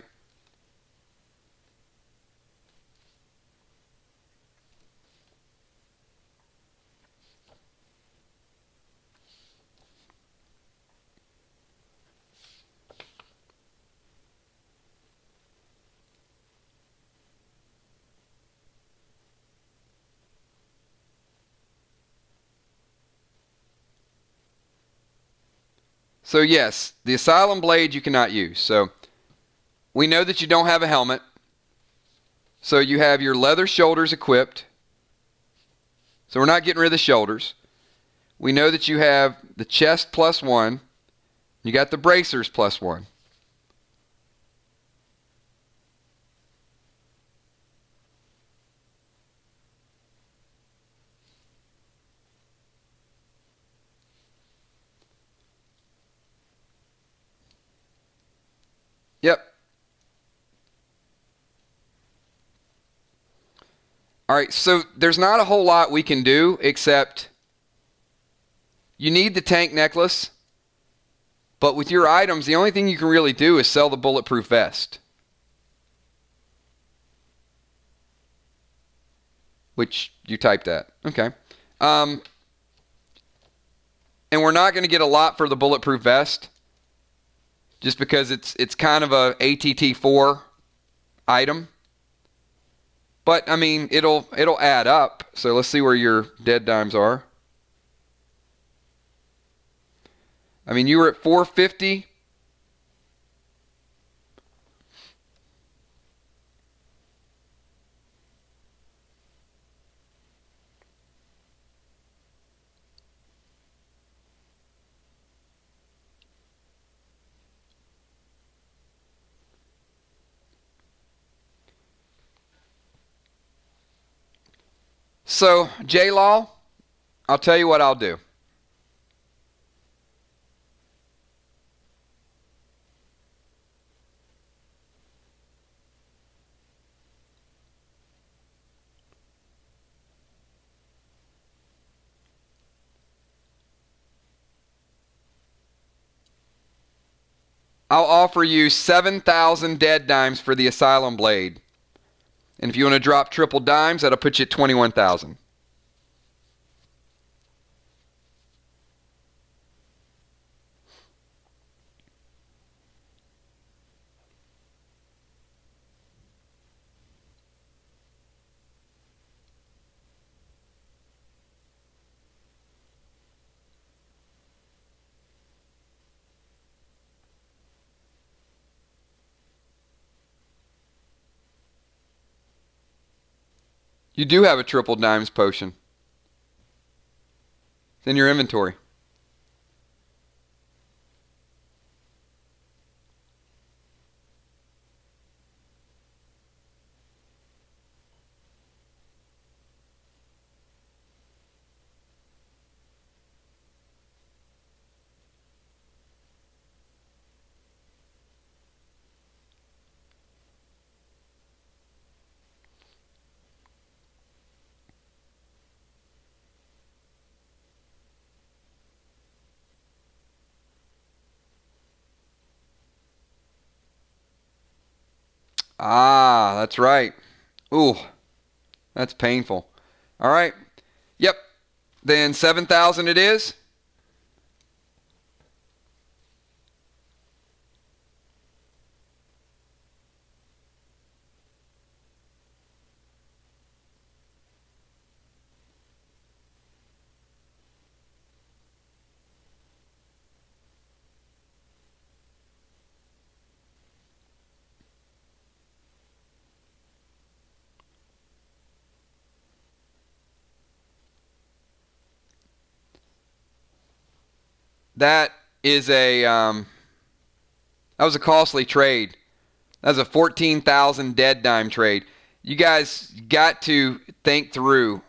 So yes, the Asylum Blade you cannot use. So we know that you don't have a helmet. So you have your leather shoulders equipped. So we're not getting rid of the shoulders. We know that you have the chest +1. You got the bracers +1. Yep. All right, so there's not a whole lot we can do except you need the tank necklace, but with your items, the only thing you can really do is sell the bulletproof vest. Which you typed that. Okay. And we're not going to get a lot for the bulletproof vest just because it's kind of a ATT4 item. But I mean, it'll add up. So let's see where your dead dimes are. I mean, you were at 450. So, J-Law, I'll tell you what I'll do. I'll offer you 7,000 dead dimes for the Asylum Blade. And if you want to drop triple dimes, that'll put you at 21,000. You do have a triple dimes potion. It's in your inventory. Ah, that's right. Ooh, that's painful. All right. Yep. Then 7,000 it is. That is that was a costly trade. That was a 14,000 dead dime trade. You guys got to think through.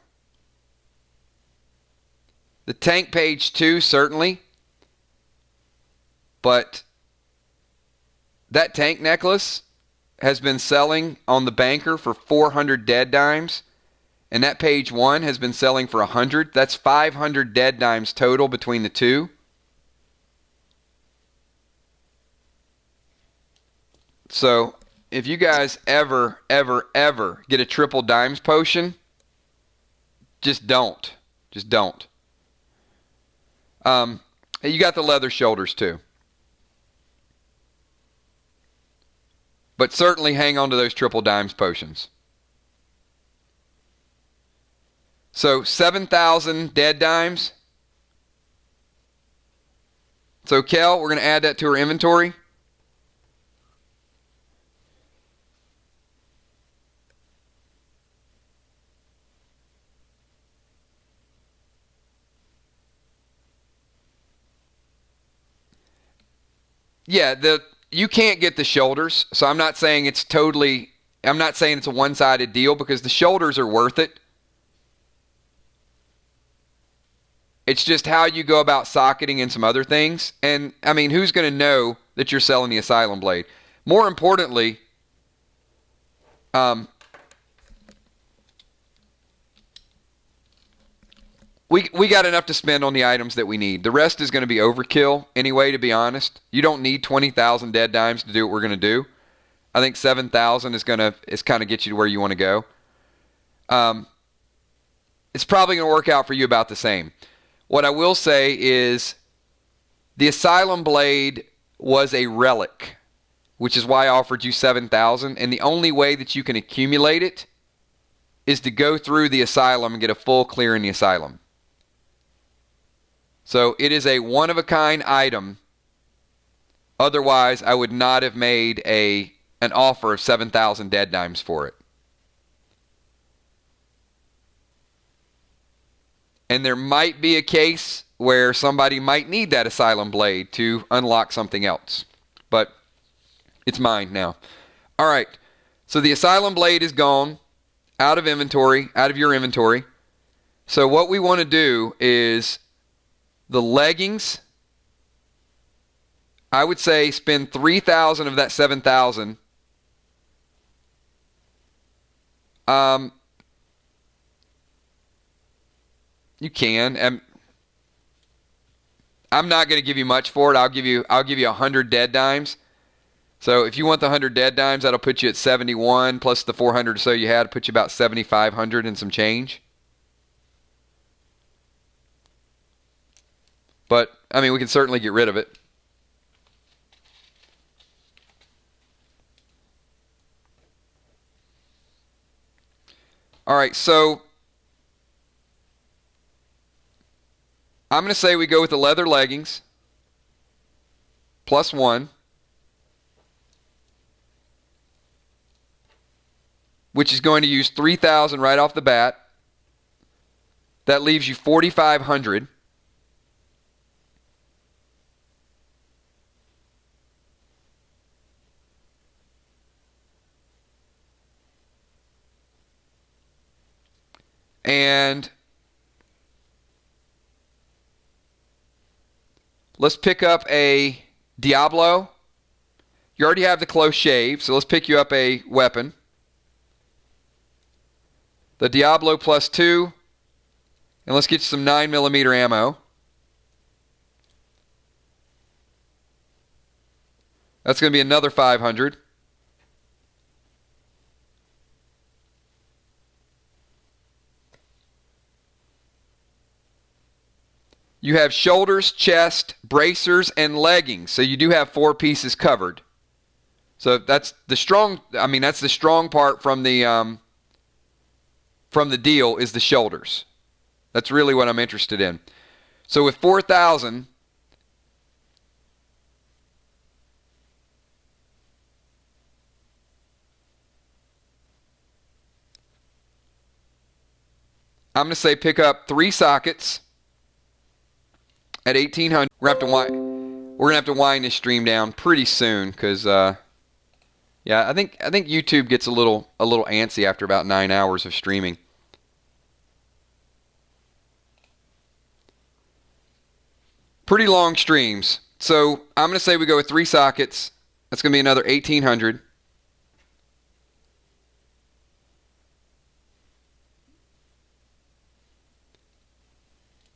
The tank page too, certainly. But that tank necklace has been selling on the banker for 400 dead dimes. And that page 1 has been selling for 100. That's 500 dead dimes total between the two. So if you guys ever get a triple dimes potion, just don't. Just don't. You got the leather shoulders too. But certainly hang on to those triple dimes potions. So 7,000 dead dimes. So Kel, we're going to add that to our inventory. Yeah, you can't get the shoulders, so I'm not saying it's a one-sided deal because the shoulders are worth it. It's just how you go about socketing and some other things. And, I mean, who's going to know that you're selling the Asylum blade? More importantly, we got enough to spend on the items that we need. The rest is going to be overkill anyway, to be honest. You don't need 20,000 dead dimes to do what we're going to do. I think 7,000 is kind of get you to where you want to go. It's probably going to work out for you about the same. What I will say is the Asylum blade was a relic, which is why I offered you 7,000. And the only way that you can accumulate it is to go through the Asylum and get a full clear in the Asylum. So it is a one-of-a-kind item. Otherwise, I would not have made an offer of 7,000 dead dimes for it. And there might be a case where somebody might need that Asylum blade to unlock something else. But it's mine now. All right. So the Asylum blade is gone out of your inventory. So what we want to do is the leggings, I would say spend 3,000 of that 7,000. You can. I'm not going to give you much for it. I'll give you 100 dead dimes. So if you want the 100 dead dimes, that'll put you at 71 plus the 400 or so you had, put you about 7,500 and some change. But, I mean, we can certainly get rid of it. All right, so I'm going to say we go with the leather leggings plus 1, which is going to use 3,000 right off the bat. That leaves you 4,500. And let's pick up a Diablo. You already have the close shave, so let's pick you up a weapon. The Diablo plus 2. And let's get you some 9mm ammo. That's going to be another 500. You have shoulders, chest, bracers, and leggings. So you do have 4 pieces covered. So that's the strong part from the deal is the shoulders. That's really what I'm interested in. So with 4,000, I'm going to say pick up 3 sockets at 1,800. We're gonna have to wind this stream down pretty soon because I think YouTube gets a little antsy after about 9 hours of streaming. Pretty long streams. So I'm gonna say we go with 3 sockets. That's gonna be another 1,800.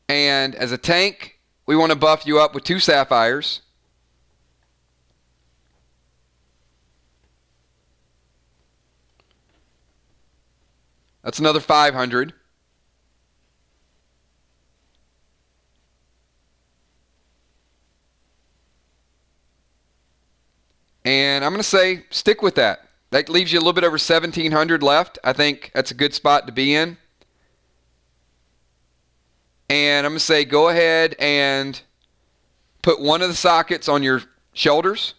And as a tank, we want to buff you up with 2 sapphires. That's another 500. And I'm going to say stick with that. That leaves you a little bit over 1,700 left. I think that's a good spot to be in. And I'm going to say go ahead and put one of the sockets on your shoulders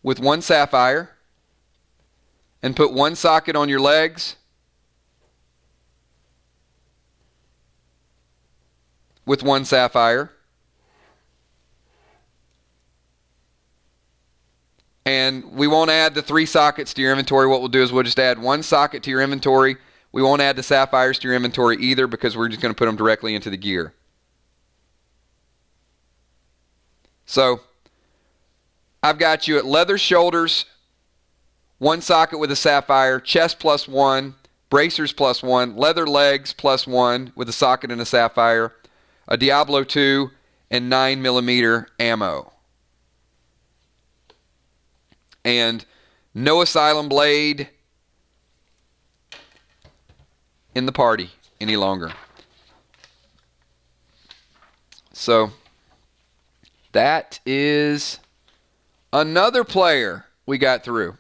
with one sapphire, and put one socket on your legs with one sapphire. And we won't add the 3 sockets to your inventory. What we'll do is we'll just add one socket to your inventory. We won't add the sapphires to your inventory either because we're just going to put them directly into the gear. So I've got you at leather shoulders, one socket with a sapphire, chest +1, bracers +1, leather legs +1 with a socket and a sapphire, a Diablo 2, and 9mm ammo. And no Asylum Blade in the party any longer. So that is another player we got through.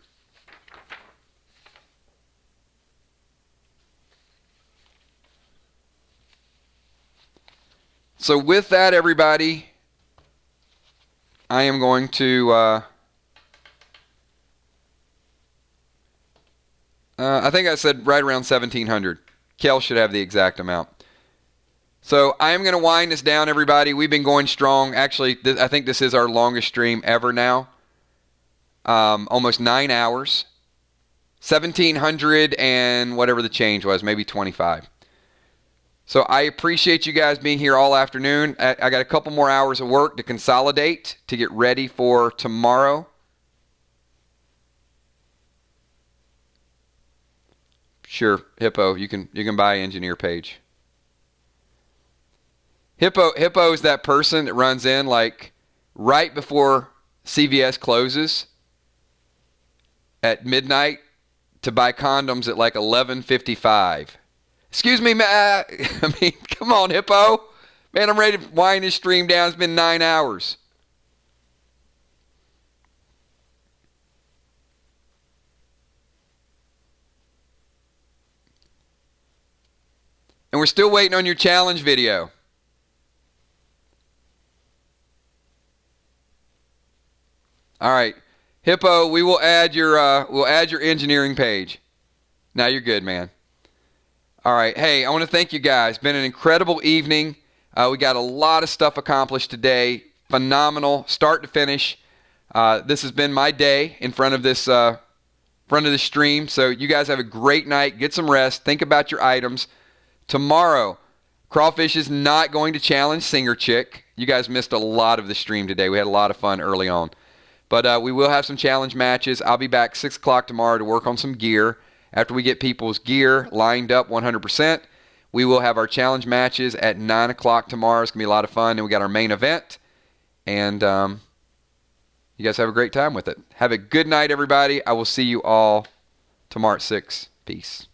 So with that, everybody, I am going to I think I said right around 1,700. Kel should have the exact amount. So I am going to wind this down, everybody. We've been going strong. Actually, I think this is our longest stream ever now. Almost 9 hours. 1,700 and whatever the change was, maybe 25. So I appreciate you guys being here all afternoon. I got a couple more hours of work to consolidate to get ready for tomorrow. Sure, Hippo, you can buy engineer page. Hippo is that person that runs in like right before CVS closes at midnight to buy condoms at like 11:55. Excuse me, Matt. I mean, come on, Hippo. Man, I'm ready to wind this stream down. It's been 9 hours. And we're still waiting on your challenge video. All right, Hippo, we will add your engineering page. Now you're good, man. All right, hey, I want to thank you guys. Been an incredible evening. We got a lot of stuff accomplished today. Phenomenal, start to finish. This has been my day in front of this stream. So you guys have a great night. Get some rest. Think about your items. Tomorrow, Crawfish is not going to challenge Singer Chick. You guys missed a lot of the stream today. We had a lot of fun early on. But we will have some challenge matches. I'll be back 6 o'clock tomorrow to work on some gear. After we get people's gear lined up 100%, we will have our challenge matches at 9 o'clock tomorrow. It's going to be a lot of fun. And we got our main event. And you guys have a great time with it. Have a good night, everybody. I will see you all tomorrow at 6. Peace.